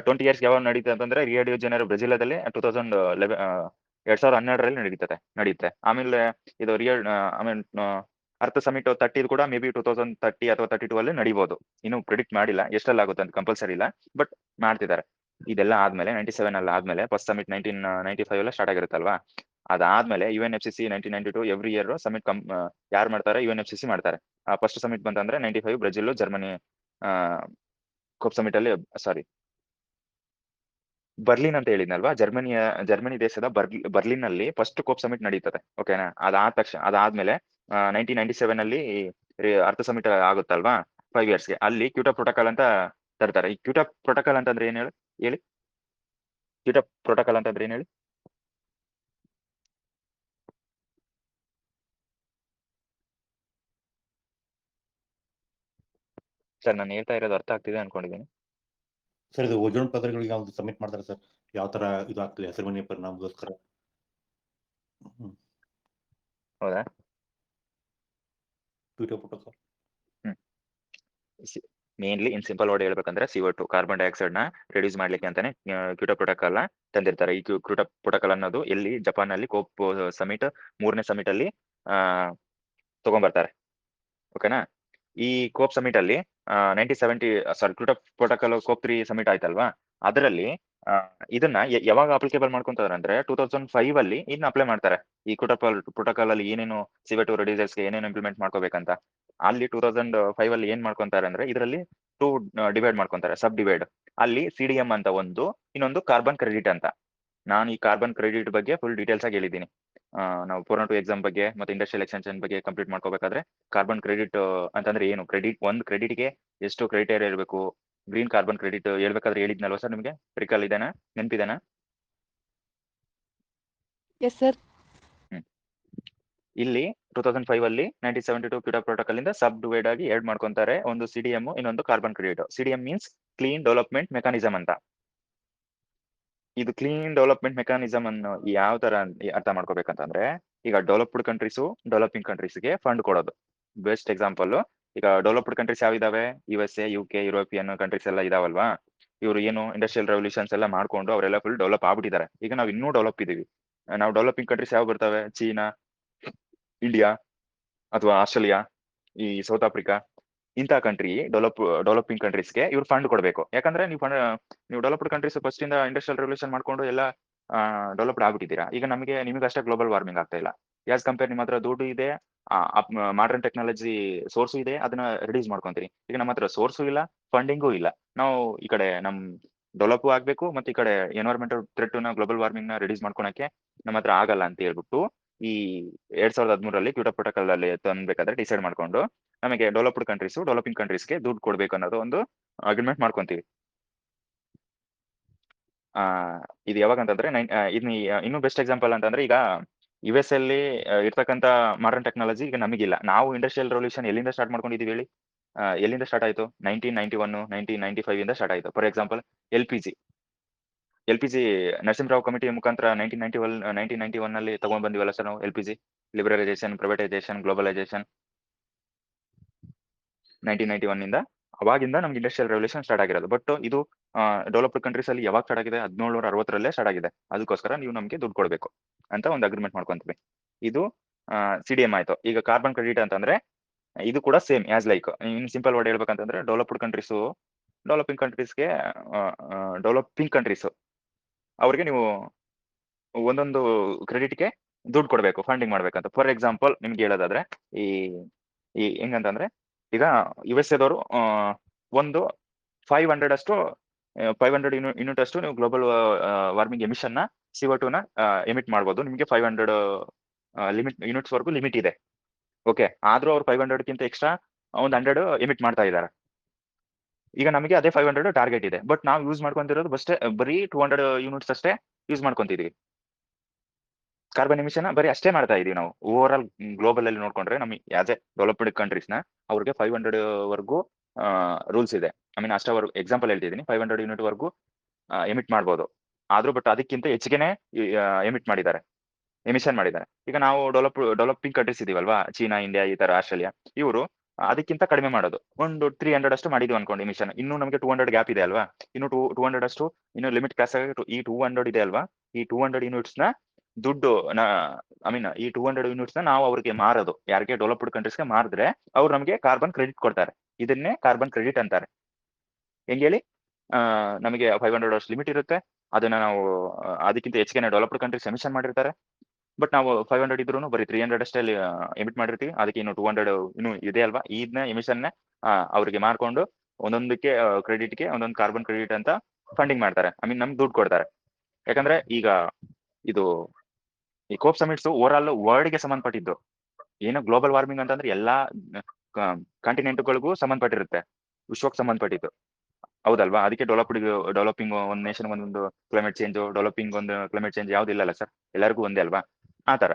20 years ಯಾವಾಗ ನಡೀತೆ ಅಂತಂದ್ರೆ ರಿಯೋ ಡಿ ಜನರ್ ಬ್ರೆಜಿಲದಲ್ಲಿ 2012ರಲ್ಲಿ ನಡೆಯುತ್ತೆ. ಆಮೇಲೆ ಇದು ಅರ್ತ್ ಸಮಿಟ್ 30 ಕೂಡ ಮೇ ಬಿ 2030 ಅಥವಾ 32 ಅಲ್ಲಿ ನಡೀಬಹುದು. ಇನ್ನು ಪ್ರಿಡಿಕ್ಟ್ ಮಾಡಿಲ್ಲ ಎಷ್ಟೆಲ್ಲ ಆಗುತ್ತೆ ಅಂತ, ಕಂಪಲ್ಸರಿ ಇಲ್ಲ, ಬಟ್ ಮಾಡ್ತಿದ್ದಾರೆ. ಇದೆಲ್ಲ ಆದ್ಮೇಲೆ 97 ಅಲ್ಲಿ ಆದ್ಮೇಲೆ ಫಸ್ಟ್ ಸಮಿಟ್ 1995 ಎಲ್ಲ ಸ್ಟಾರ್ಟ್ ಆಗಿರುತ್ತಲ್ವಾ, ಅದಾದ್ಮೇಲೆ UNFCC 1992 ಎವ್ರಿ ಇಯರ್ ಸಮಿಟ್ ಯಾರು ಮಾಡ್ತಾರೆ? UNFCC ಮಾಡ್ತಾರೆ. ಫಸ್ಟ್ ಸಮಿಟ್ ಬಂತಂದ್ರೆ 95 ಬ್ರೆಜಿಲ್ ಜರ್ಮನಿ ಕೋಪ್ ಸಮಿಟ್ ಅಲ್ಲಿ, ಸಾರಿ ಬರ್ಲಿನ್ ಅಂತ ಹೇಳಿದ್ನಲ್ವಾ, ಜರ್ಮನಿ ದೇಶದ ಬರ್ಲಿನ್ ಅಲ್ಲಿ ಫಸ್ಟ್ ಕೋಪ್ ಸಮಿಟ್ ನಡೀತದೆ. ಓಕೆನಾ, ಅದಾದ್ಮೇಲೆ 1997 ಅಲ್ಲಿ ಅರ್ತ್ ಸಮಿಟ್ ಆಗುತ್ತಲ್ವಾ 5 yearsಗೆ, ಅಲ್ಲಿ ಕ್ಯೂಟೋ ಪ್ರೋಟೋಕಾಲ್ ಅಂತ ತರ್ತಾರೆ. ಈ ಕ್ಯೂಟೋ ಪ್ರೋಟೋಕಾಲ್ ಅಂತಂದ್ರೆ ಏನ್ ಹೇಳಿ? ಕ್ಯೂಟೋ ಪ್ರೋಟೋಕಾಲ್ ಅಂತಂದ್ರೆ ಏನ್ ಹೇಳಿ? ಸರ್ ನಾನು ಹೇಳ್ತಾ ಇರೋದು ಅರ್ಥ ಆಗ್ತಿದೆ ಅನ್ಕೊಂಡಿದ್ದೀನಿ. ಸರ್ ಇದು ಓಜೋನ್ ಪದರಗಳಿಗೆ ಒಂದು ಸಬ್ಮಿಟ್ ಮಾಡ್ತಾರೆ ಸರ್, ಯಾವ ತರ ಇದು ಆಗ್ತದೆ ಹಸಿರುಮನೆ ಪರಿಣಾಮಗೋಸ್ಕರ. ಹೌದಾ? Twitter protocol mainly in simple word ಹೇಳ್ಬೇಕಂದ್ರೆ CO2 ಕಾರ್ಬನ್ ಡೈಆಕ್ಸೈಡ್ ನ ರಿಡ್ಯೂಸ್ ಮಾಡ್ಲಿಕ್ಕೆ ಅಂತಾನೆ ಕ್ಯೂಟೋ ಪ್ರೋಟೋಕಾಲ್ ನ ತಂದಿರ್ತಾರೆ. ಈ ಕ್ಯೂಟೋ ಪ್ರೋಟೋಕಾಲ್ ಅನ್ನೋದು ಎಲ್ಲಿ ಜಪಾನ್ ನಲ್ಲಿ ಕೋಪ್ ಸಮಿಟ್ 3ನೇ ಸಮಿಟ್ ಅಲ್ಲಿ ತಗೊಂಡ್ಬರ್ತಾರೆ. ಓಕೆನಾ, ಈ ಕೋಪ್ ಸಮಿಟ್ ಅಲ್ಲಿ 1970 ಕ್ಯೂಟೋ ಪ್ರೋಟೋಕಾಲ್ ಕೋಪ್ 3 ಸಮಿಟ್ ಆಯ್ತಲ್ವಾ, ಅದರಲ್ಲಿ ಇದನ್ನ ಯಾವಾಗ ಅಪ್ಲಿಕೇಬಲ್ ಮಾಡ್ಕೊಂತಾರೆ ಅಂದ್ರೆ 2005 ಅಲ್ಲಿ ಇದನ್ನ ಅಪ್ಲೈ ಮಾಡ್ತಾರೆ. ಈ ಕ್ಯೂಟೋ ಪ್ರೋಟೋಕಾಲ್ ಅಲ್ಲಿ ಏನೇನು CO2 ರಿಡ್ಯೂಸರ್ಸ್ ಗೆ ಏನೇನು ಇಂಪ್ಲಿಮೆಂಟ್ ಮಾಡ್ಕೋಬೇಕಂತ ಅಲ್ಲಿ 2005 ಅಲ್ಲಿ ಏನ್ ಮಾಡ್ಕೊಂತಾರೆ ಅಂದ್ರೆ ಇದರಲ್ಲಿ 2 ಡಿವೈಡ್ ಮಾಡ್ಕೊಂತಾರೆ, ಸಬ್ ಡಿವೈಡ್. ಅಲ್ಲಿ CDM ಅಂತ ಒಂದು, ಇನ್ನೊಂದು ಕಾರ್ಬನ್ ಕ್ರೆಡಿಟ್ ಅಂತ. ನಾನು ಈ ಕಾರ್ಬನ್ ಕ್ರೆಡಿಟ್ ಬಗ್ಗೆ ಫುಲ್ ಡೀಟೇಲ್ಸ್ ಆಗಿ ಹೇಳಿದ್ದೀನಿ. ನಾವು 402 ಎಕ್ಸಾಮ್ ಬಗ್ಗೆ ಮತ್ತೆ ಇಂಡಸ್ಟ್ರಿಯಲ್ ಎಕ್ಸ್ಟೆನ್ಷನ್ ಬಗ್ಗೆ ಕಂಪ್ಲೀಟ್ ಮಾಡ್ಕೋಬೇಕಾದ್ರೆ ಕಾರ್ಬನ್ ಕ್ರೆಡಿಟ್ ಅಂತಂದ್ರೆ ಏನು, ಒಂದು ಕ್ರೆಡಿಟ್ಗೆ ಎಷ್ಟು ಕ್ರೈಟೇರಿಯಾ ಇರಬೇಕು, ಗ್ರೀನ್ ಕಾರ್ಬನ್ ಕ್ರೆಡಿಟ್ ಹೇಳ್ಬೇಕಾದ್ರೆ ಹೇಳಿದ್ನಲ್ವಾ ಸರ್ ನಿಮಗೆ, ರಿಕಾಲ್ ಇದೆನಾ, ನೆನಪಿದೆನಾ? Yes sir. ಇಲ್ಲಿ 2005 ಅಲ್ಲಿ 1972 ಕ್ಯೂಟೋ ಪ್ರೋಟೋಕಾಲ್ ಇಂದ ಸಬ್ ಡಿವೈಡ್ ಆಗಿ ಎರಡ್ ಮಾಡ್ಕೊಂತಾರೆ, ಒಂದು CDM ಇನ್ನೊಂದು carbon credit. CDM means clean development mechanism ಅಂತ. ಇದು ಕ್ಲೀನ್ ಡೆವಲಪ್ಮೆಂಟ್ ಮೆಕಾನಿಸಮ್ ಅನ್ನು ಯಾವ ತರ ಅರ್ಥ ಮಾಡ್ಕೋಬೇಕಂತಂದ್ರೆ, ಈಗ ಡೆವಲಪ್ಡ್ ಕಂಟ್ರೀಸು ಡೆವಲಪಿಂಗ್ ಕಂಟ್ರೀಸ್ಗೆ ಫಂಡ್ ಕೊಡೋದು. ಬೆಸ್ಟ್ ಎಕ್ಸಾಂಪಲ್, ಈಗ ಡೆವಲಪ್ಡ್ ಕಂಟ್ರೀಸ್ ಯಾವಿದಾವೆ, USA, UK, ಯುರೋಪಿಯನ್ ಕಂಟ್ರೀಸ್ ಎಲ್ಲ ಇದಾವಲ್ವಾ. ಇವರು ಏನು ಇಂಡಸ್ಟ್ರಿಯಲ್ ರೆವಲ್ಯೂಷನ್ಸ್ ಎಲ್ಲ ಮಾಡ್ಕೊಂಡು ಅವರೆಲ್ಲ ಫುಲ್ ಡೆವಲಪ್ ಆಗ್ಬಿಟ್ಟಿದ್ದಾರೆ. ಈಗ ನಾವು ಇನ್ನೂ ಡೆವಲಪ್ ಇದೀವಿ. ನಾವು ಡೆವಲಪಿಂಗ್ ಕಂಟ್ರೀಸ್ ಯಾವ ಬರ್ತವೆ, ಚೀನಾ, ಇಂಡಿಯಾ ಅಥವಾ ಆಸ್ಟ್ರೇಲಿಯಾ, ಈ ಸೌತ್ ಆಫ್ರಿಕಾ, ಇಂಥ ಕಂಟ್ರಿ ಡೆವಲಪಿಂಗ್ ಕಂಟ್ರೀಸ್ಗೆ ಇವ್ರು ಫಂಡ್ ಕೊಡಬೇಕು. ಯಾಕಂದ್ರೆ ನೀವು ಡೆವಲಪ್ಡ್ ಕಂಟ್ರೀಸ್ ಫಸ್ಟ್ ಇಂದ ಇಂಡಸ್ಟ್ರಿಯಲ್ ರೆವಲ್ಯೂಷನ್ ಮಾಡ್ಕೊಂಡು ಎಲ್ಲ ಡೆವಲಪ್ಡ್ ಆಗ್ಬಿಟ್ಟಿದ್ದೀರಾ. ಈಗ ನಿಮಗೆ ಅಷ್ಟೇ ಗ್ಲೋಬಲ್ ವಾರ್ಮಿಂಗ್ ಆಗ್ತಾ ಇಲ್ಲ. ಯಾಸ್ ಕಂಪೇರ್ ನಿಮ್ಮ ಹತ್ರ ದುಡ್ಡು ಇದೆ, ಮಾಡರ್ನ್ ಟೆಕ್ನಾಲಜಿ ಸೋರ್ಸು ಇದೆ, ಅದನ್ನ ರಿಡ್ಯೂಸ್ ಮಾಡ್ಕೊಂತೀರಿ. ಈಗ ನಮ್ಮ ಹತ್ರ ಸೋರ್ಸು ಇಲ್ಲ, ಫಂಡಿಂಗು ಇಲ್ಲ. ನಾವು ಈ ಕಡೆ ನಮ್ ಡೆವಲಪ್ ಆಗ್ಬೇಕು, ಮತ್ತೆ ಈ ಕಡೆ ಎನ್ವೈರನ್ಮೆಂಟಲ್ ಥ್ರೆಟ್ ನ ಗ್ಲೋಬಲ್ ವಾರ್ಮಿಂಗ್ ನ ರಿಡ್ಯೂಸ್ ಮಾಡ್ಕೊಳಕ್ಕೆ ನಮ್ಮ ಹತ್ರ ಆಗಲ್ಲ ಅಂತ ಹೇಳ್ಬಿಟ್ಟು ಈ 2013 ಕ್ಯೂಟೋ ಪ್ರೋಟೋಕಾಲ್ ಅಲ್ಲಿ ತಂದ್ಬೇಕಾದ್ರೆ ಡಿಸೈಡ್ ಮಾಡ್ಕೊಂಡು ನಮಗೆ ಡೆವಲಪ್ಡ್ ಕಂಟ್ರೀಸ್ ಡೆವಲಪಿಂಗ್ ಕಂಟ್ರೀಸ್ಗೆ ದುಡ್ಡು ಕೊಡ್ಬೇಕು ಅನ್ನೋದು ಒಂದು ಅಗ್ರಿಮೆಂಟ್ ಮಾಡ್ಕೊಂತೀವಿ. ಇದು ಯಾವಾಗ ಅಂತಂದ್ರೆ ಇನ್ನು ಬೆಸ್ಟ್ ಎಕ್ಸಾಂಪಲ್ ಅಂತಂದ್ರೆ, ಈಗ US ಅಲ್ಲಿ ಇರ್ತಕ್ಕಂಥ ಮಾಡರ್ನ್ ಟೆಕ್ನಾಲಜಿ ಈಗ ನಮಗಿಲ್ಲ. ನಾವು ಇಂಡಸ್ಟ್ರಿಯಲ್ ರೆವಲ್ಯೂಷನ್ ಎಲ್ಲಿಂದ ಸ್ಟಾರ್ಟ್ ಮಾಡ್ಕೊಂಡಿದೀವಿ ಹೇಳಿ? ಎಲ್ಲಿಂದ ಸ್ಟಾರ್ಟ್ ಆಯ್ತು? 1991, 1995 ಇಂದ ಸ್ಟಾರ್ಟ್ ಆಯ್ತು. For example LPG Narasimha Rao committee ಮುಖಾಂತರ 1991 ಅಲ್ಲಿ ತಗೊಂಡ್ ಬಂದಿವಲ್ಲ ಸರ್ ನಾವು. LPG ಲಿಬರಲೈಸೇಷನ್, ಪ್ರೈವೇಟೈಸೇಷನ್, ಗ್ಲೋಬಲೈಸೇಷನ್ 1991 ಇಂದ, ಅವಾಗಿಂದ ನಮ್ಗೆ ಇಂಡಸ್ಟ್ರಿಯಲ್ ರೆವಲ್ಯೂಷನ್ ಸ್ಟಾರ್ಟ್ ಆಗಿರೋದು. ಬಟ್ ಇದು ಡೆವಲಪ್ಡ್ ಕಂಟ್ರೀಸ್ ಅಲ್ಲಿ ಯಾವಾಗ ಸ್ಟಾರ್ಟ್ ಆಗಿದೆ? 1760ರಲ್ಲೇ ಸ್ಟಾರ್ಟ್ ಆಗಿದೆ. ಅದಕ್ಕೋಸ್ಕರ ನೀವು ನಮಗೆ ದುಡ್ಡು ಕೊಡಬೇಕು ಅಂತ ಒಂದು ಅಗ್ರಿಮೆಂಟ್ ಮಾಡ್ಕೊಂತೀವಿ. ಇದು CDM ಆಯ್ತು. ಈಗ ಕಾರ್ಬನ್ ಕ್ರೆಡಿಟ್ ಅಂತಂದ್ರೆ ಇದು ಕೂಡ same as like. In simple word ಹೇಳ್ಬೇಕಂತಂದ್ರೆ, ಡೆವಲಪಿಂಗ್ ಕಂಟ್ರೀಸ್ ಅವ್ರಿಗೆ ನೀವು ಒಂದೊಂದು ಕ್ರೆಡಿಟ್ಗೆ ದುಡ್ಡು ಕೊಡಬೇಕು, ಫಂಡಿಂಗ್ ಮಾಡ್ಬೇಕಂತ. ಫಾರ್ ಎಕ್ಸಾಂಪಲ್ ನಿಮ್ಗೆ ಹೇಳೋದಾದ್ರೆ, ಈ ಹೆಂಗಂತಂದ್ರೆ, ಈಗ USA ದವರು ಒಂದು 500 ಯೂನಿಟ್ ಅಷ್ಟು ನೀವು ಗ್ಲೋಬಲ್ ವಾರ್ಮಿಂಗ್ ಎಮಿಷನ್ ನ CO2 ನ ಎಮಿಟ್ ಮಾಡ್ಬೋದು. ನಿಮಗೆ 500 ಯೂನಿಟ್ಸ್ ವರೆಗೂ ಲಿಮಿಟ್ ಇದೆ. ಓಕೆ, ಆದ್ರೂ ಅವ್ರು 500ಕ್ಕಿಂತ ಎಕ್ಸ್ಟ್ರಾ ಒಂದು 100 ಎಮಿಟ್ ಮಾಡ್ತಾ ಇದ್ದಾರೆ. ಈಗ ನಮಗೆ ಅದೇ 500 ಟಾರ್ಗೆಟ್ ಇದೆ, ಬಟ್ ನಾವು ಯೂಸ್ ಮಾಡ್ಕೊಂತಿರೋದು ಬರೀ 200 ಯೂನಿಟ್ಸ್ ಅಷ್ಟೇ ಯೂಸ್ ಮಾಡ್ಕೊಂತಿದೀವಿ. ಕಾರ್ಬನ್ ಎಮಿಷನ್ ಬರೀ ಅಷ್ಟೇ ಮಾಡ್ತಾ ಇದೀವಿ ನಾವು. ಓವರ್ ಆಲ್ ಗ್ಲೋಬಲ್ ಅಲ್ಲಿ ನೋಡ್ಕೊಂಡ್ರೆ ನಮಗೆ ಆಸ್ ಎ ಡೆವಲಪ್ಡ್ ಕಂಟ್ರೀಸ್ ನ ಅವ್ರಿಗೆ 500 ವರ್ಗೂ ರೂಲ್ಸ್ ಇದೆ. ಅಷ್ಟವರೆಗೂ ಎಕ್ಸಾಂಪಲ್ ಹೇಳ್ತಿದ್ದೀನಿ, 500 ಯೂನಿಟ್ ವರ್ಗೂ ಎಮಿಟ್ ಮಾಡ್ಬೋದು. ಆದ್ರೂ ಬಟ್ ಅದಕ್ಕಿಂತ ಹೆಚ್ಚಿಗೆನೆ ಎಮಿಷನ್ ಮಾಡಿದ್ದಾರೆ. ಈಗ ನಾವು ಡೆವಲಪಿಂಗ್ ಕಂಟ್ರೀಸ್ ಇದೀವಲ್ವಾ, ಚೀನಾ, ಇಂಡಿಯಾ, ಈ ತರ ಆಸ್ಟ್ರೇಲಿಯಾ, ಇವರು ಅದಕ್ಕಿಂತ ಕಡಿಮೆ ಮಾಡೋದು. ಒಂದು 300 ಅಷ್ಟು ಮಾಡಿದ್ವಿ ಅನ್ಕೊಂಡು ಎಮಿಷನ್. ಇನ್ನು ನಮಗೆ 200 ಗ್ಯಾಪ್ ಇದೆ ಅಲ್ವಾ, ಇನ್ನು 200 ಅಷ್ಟು ಇನ್ನು ಲಿಮಿಟ್ ಕ್ರಾಸ್ ಆಗಿ ಈ 200 ಇದೆ ಅಲ್ವಾ, ಈ 200 ಯೂನಿಟ್ಸ್ ನ ದುಡ್ಡು ಈ 200 ಯೂನಿಟ್ಸ್ ನ ನಾವು ಅವ್ರಿಗೆ ಮಾರೋದು. ಯಾರಿಗೆ? ಡೆವಲಪ್ಡ್ ಕಂಟ್ರೀಸ್ಗೆ ಮಾರಿದ್ರೆ ಅವ್ರು ನಮಗೆ ಕಾರ್ಬನ್ ಕ್ರೆಡಿಟ್ ಕೊಡ್ತಾರೆ. ಇದನ್ನೇ ಕಾರ್ಬನ್ ಕ್ರೆಡಿಟ್ ಅಂತಾರೆ. ಹೆಂಗ್ ಹೇಳಿ? ನಮಗೆ 500 ಅಷ್ಟು ಲಿಮಿಟ್ ಇರುತ್ತೆ, ಅದನ್ನ ನಾವು ಅದಕ್ಕಿಂತ ಹೆಚ್ಚಿಗೆ ಡೆವಲಪ್ಡ್ ಕಂಟ್ರೀಸ್ ಎಮಿಷನ್ ಮಾಡಿರ್ತಾರೆ. ಬಟ್ ನಾವು 500 ಇದ್ರೂ ಬರೀ 300 ಅಷ್ಟೇ ಎಮಿಟ್ ಮಾಡಿರ್ತೀವಿ. ಅದಕ್ಕೆ ಇನ್ನು 200 ಇನ್ನು ಇದೆ ಅಲ್ವಾ, ಇದನ್ನ ಎಮಿಷನ್ ಅವ್ರಿಗೆ ಮಾರ್ಕೊಂಡು ಒಂದೊಂದಕ್ಕೆ ಕ್ರೆಡಿಟ್ಗೆ ಒಂದೊಂದು ಕಾರ್ಬನ್ ಕ್ರೆಡಿಟ್ ಅಂತ ಫಂಡಿಂಗ್ ಮಾಡ್ತಾರೆ. ನಮ್ಗೆ ದುಡ್ಡು ಕೊಡ್ತಾರೆ. ಯಾಕಂದ್ರೆ ಈಗ ಇದು ಈ COP summits over all world ಗೆ ಸಂಬಂಧಪಟ್ಟಿದ್ದು. ಏನು ಗ್ಲೋಬಲ್ ವಾರ್ಮಿಂಗ್ ಅಂತಂದ್ರೆ ಎಲ್ಲಾ ಕಾಂಟಿನೆಂಟ್ಗಳಿಗೂ ಸಂಬಂಧಪಟ್ಟಿರುತ್ತೆ, ವಿಶ್ವಕ್ಕೆ ಸಂಬಂಧಪಟ್ಟಿದ್ದು, ಹೌದಲ್ವಾ? ಅದಕ್ಕೆ ಡೆವಲಪಿಂಗ್ ಒಂದು ನೇಷನ್ ಒಂದೊಂದು ಕ್ಲೈಮೇಟ್ ಚೇಂಜ್, ಡೆವಲಪಿಂಗ್ ಒಂದು ಕ್ಲೈಮೇಟ್ ಚೇಂಜ್ ಯಾವ್ದು ಇಲ್ಲಲ್ಲ ಸರ್, ಎಲ್ಲರಿಗೂ ಒಂದೇ ಅಲ್ವಾ? ಆ ತರ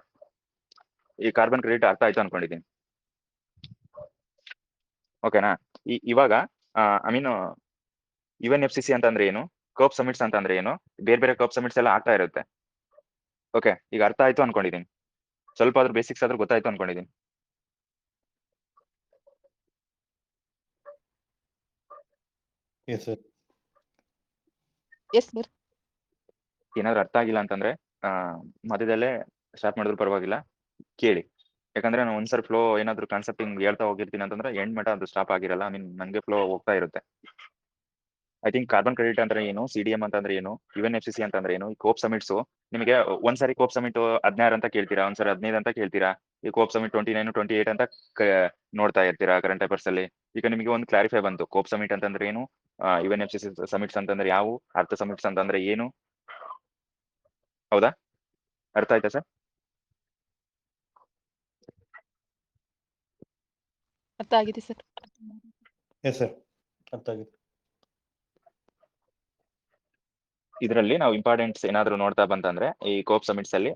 ಈ ಕಾರ್ಬನ್ ಕ್ರೆಡಿಟ್ ಅರ್ಥ ಆಯ್ತು ಅನ್ಕೊಂಡಿದ್ದೀನಿ. ಓಕೆನಾ? ಇವಾಗ UNFCCC ಅಂತಂದ್ರೆ ಏನು, ಕೋಪ್ ಸಮಿಟ್ಸ್ ಅಂತಂದ್ರೆ ಏನು, ಬೇರೆ ಬೇರೆ ಕೋಪ್ ಸಮಿಟ್ಸ್ ಎಲ್ಲ ಆಗ್ತಾ ಇರುತ್ತೆ. ಓಕೆ, ಈಗ ಅರ್ಥ ಆಯ್ತು ಅನ್ಕೊಂಡಿದ್ದೀನಿ. ಸ್ವಲ್ಪ ಆದ್ರೂ ಬೇಸಿಕ್ಸ್ ಆದ್ರೂ ಗೊತ್ತಾಯ್ತು ಅನ್ಕೊಂಡಿದ್ದೀನಿ. Yes sir. Yes sir. ಏನಾದ್ರು ಅರ್ಥ ಆಗಿಲ್ಲ ಅಂತಂದ್ರೆ ಮಧ್ಯದಲ್ಲೇ ಸ್ಟಾರ್ಟ್ ಮಾಡಿದ್ರು ಪರವಾಗಿಲ್ಲ, ಕೇಳಿ. ಯಾಕಂದ್ರೆ ನಾನು ಒಂದ್ಸರಿ ಫ್ಲೋ ಏನಾದ್ರು ಕಾನ್ಸೆಪ್ಟ್ ಹಿಂಗ್ ಹೇಳ್ತಾ ಹೋಗಿರ್ತೀನಿ ಅಂತಂದ್ರೆ ಎಂಡ್ ಮಟ ಅದು ಸ್ಟಾಪ್ ಆಗಿರಲ್ಲ. ಐ ಮೀನ್ ನಂಗೆ ಫ್ಲೋ ಹೋಗ್ತಾ ಇರುತ್ತೆ. ಐ ಥಿಂಕ್ ಕಾರ್ಬನ್ ಕ್ರೆಡಿಟ್ ಅಂದ್ರೆ ಏನು, ಸಿಡಿಎಂ ಅಂತಂದ್ರೆ ಏನು, UNFCCC ಅಂತಂದ್ರೆ ಏನು, ಈ ಕೋಪ್ ಸಮಿಟ್ಸ್ ನಿಮಗೆ ಒಂದ್ಸರಿ ಕೋಪ್ ಸಮಿಟ್ 16 ಅಂತ ಕೇಳ್ತೀರಾ, ಒಂದ್ಸರಿ 15 ಅಂತ ಕೇಳ್ತೀರಾ, ಈ ಕೋಪ್ ಸಮಿಟ್ 29, 28 ಅಂತ ನೋಡ್ತಾ ಇರ್ತೀರಾ ಕರೆಂಟ್ ಅಫೇರ್ಸ್ ಅಲ್ಲಿ. ಈಗ ನಿಮಗೆ ಒಂದು ಕ್ಲಾರಿಫೈ ಬಂತು, ಕೋಪ್ ಸಮಿಟ್ ಅಂತಂದ್ರೆ ಏನು, UNFCCC ಸಮಿಟ್ಸ್ ಅಂತಂದ್ರೆ ಯಾವು, ಅರ್ಥ ಸಮಿಟ್ಸ್ ಅಂತಂದ್ರೆ ಏನು. ಹೌದಾ, ಅರ್ಥ ಆಯ್ತಾ ಸರ್? ಅರ್ಥ ಆಗಿದೆ ಸರ್. ಎಸ್ ಸರ್, ಅರ್ಥ ಆಗಿದೆ. ಇದರಲ್ಲಿ ನಾವು ಇಂಪಾರ್ಟೆಂಟ್ಸ್ ಏನಾದ್ರು ನೋಡ್ತಾ ಬಂತಂದ್ರೆ ಈ ಕೋಪ್ ಸಮಿಟ್ಸ್ ಅಲ್ಲಿ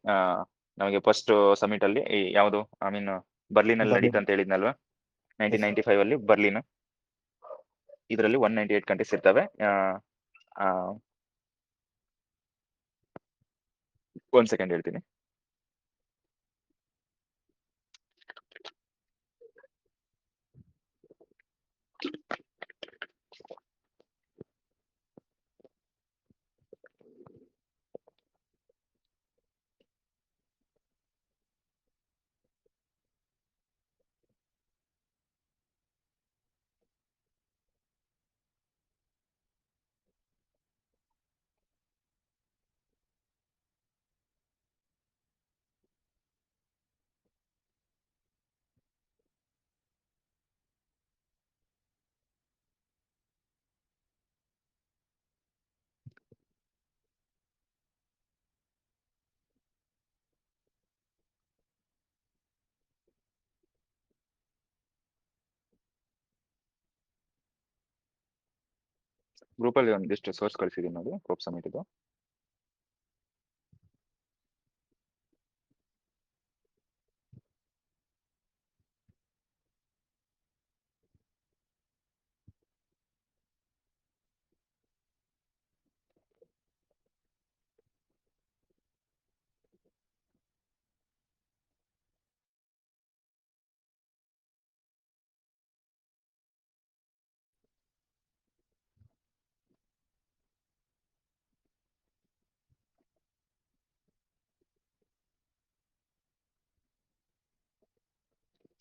ನಮಗೆ ಫಸ್ಟ್ ಸಮಿಟ್ ಅಲ್ಲಿ ಯಾವುದು, ಐ ಮೀನ್ ಬರ್ಲಿನ್ ಅಲ್ಲಿ ನಡೀತಾ ಅಂತ ಹೇಳಿದ್ನಲ್ವಾ, 1995 ಅಲ್ಲಿ ಬರ್ಲಿನ್. ಇದರಲ್ಲಿ 198 ಕಂಟ್ರೀಸ್ ಇರ್ತವೆ. ಒಂದ್ ಸೆಕೆಂಡ್ ಹೇಳ್ತೀನಿ. ಗ್ರೂಪ್ ಅಲ್ಲಿ ಒಂದಿಷ್ಟು ಸೋರ್ಸ್ ಕಳಿಸಿದೀನಿ ನೋಡಿ, ಕೋಪ್ ಸಮಿಟ್ ಇದು.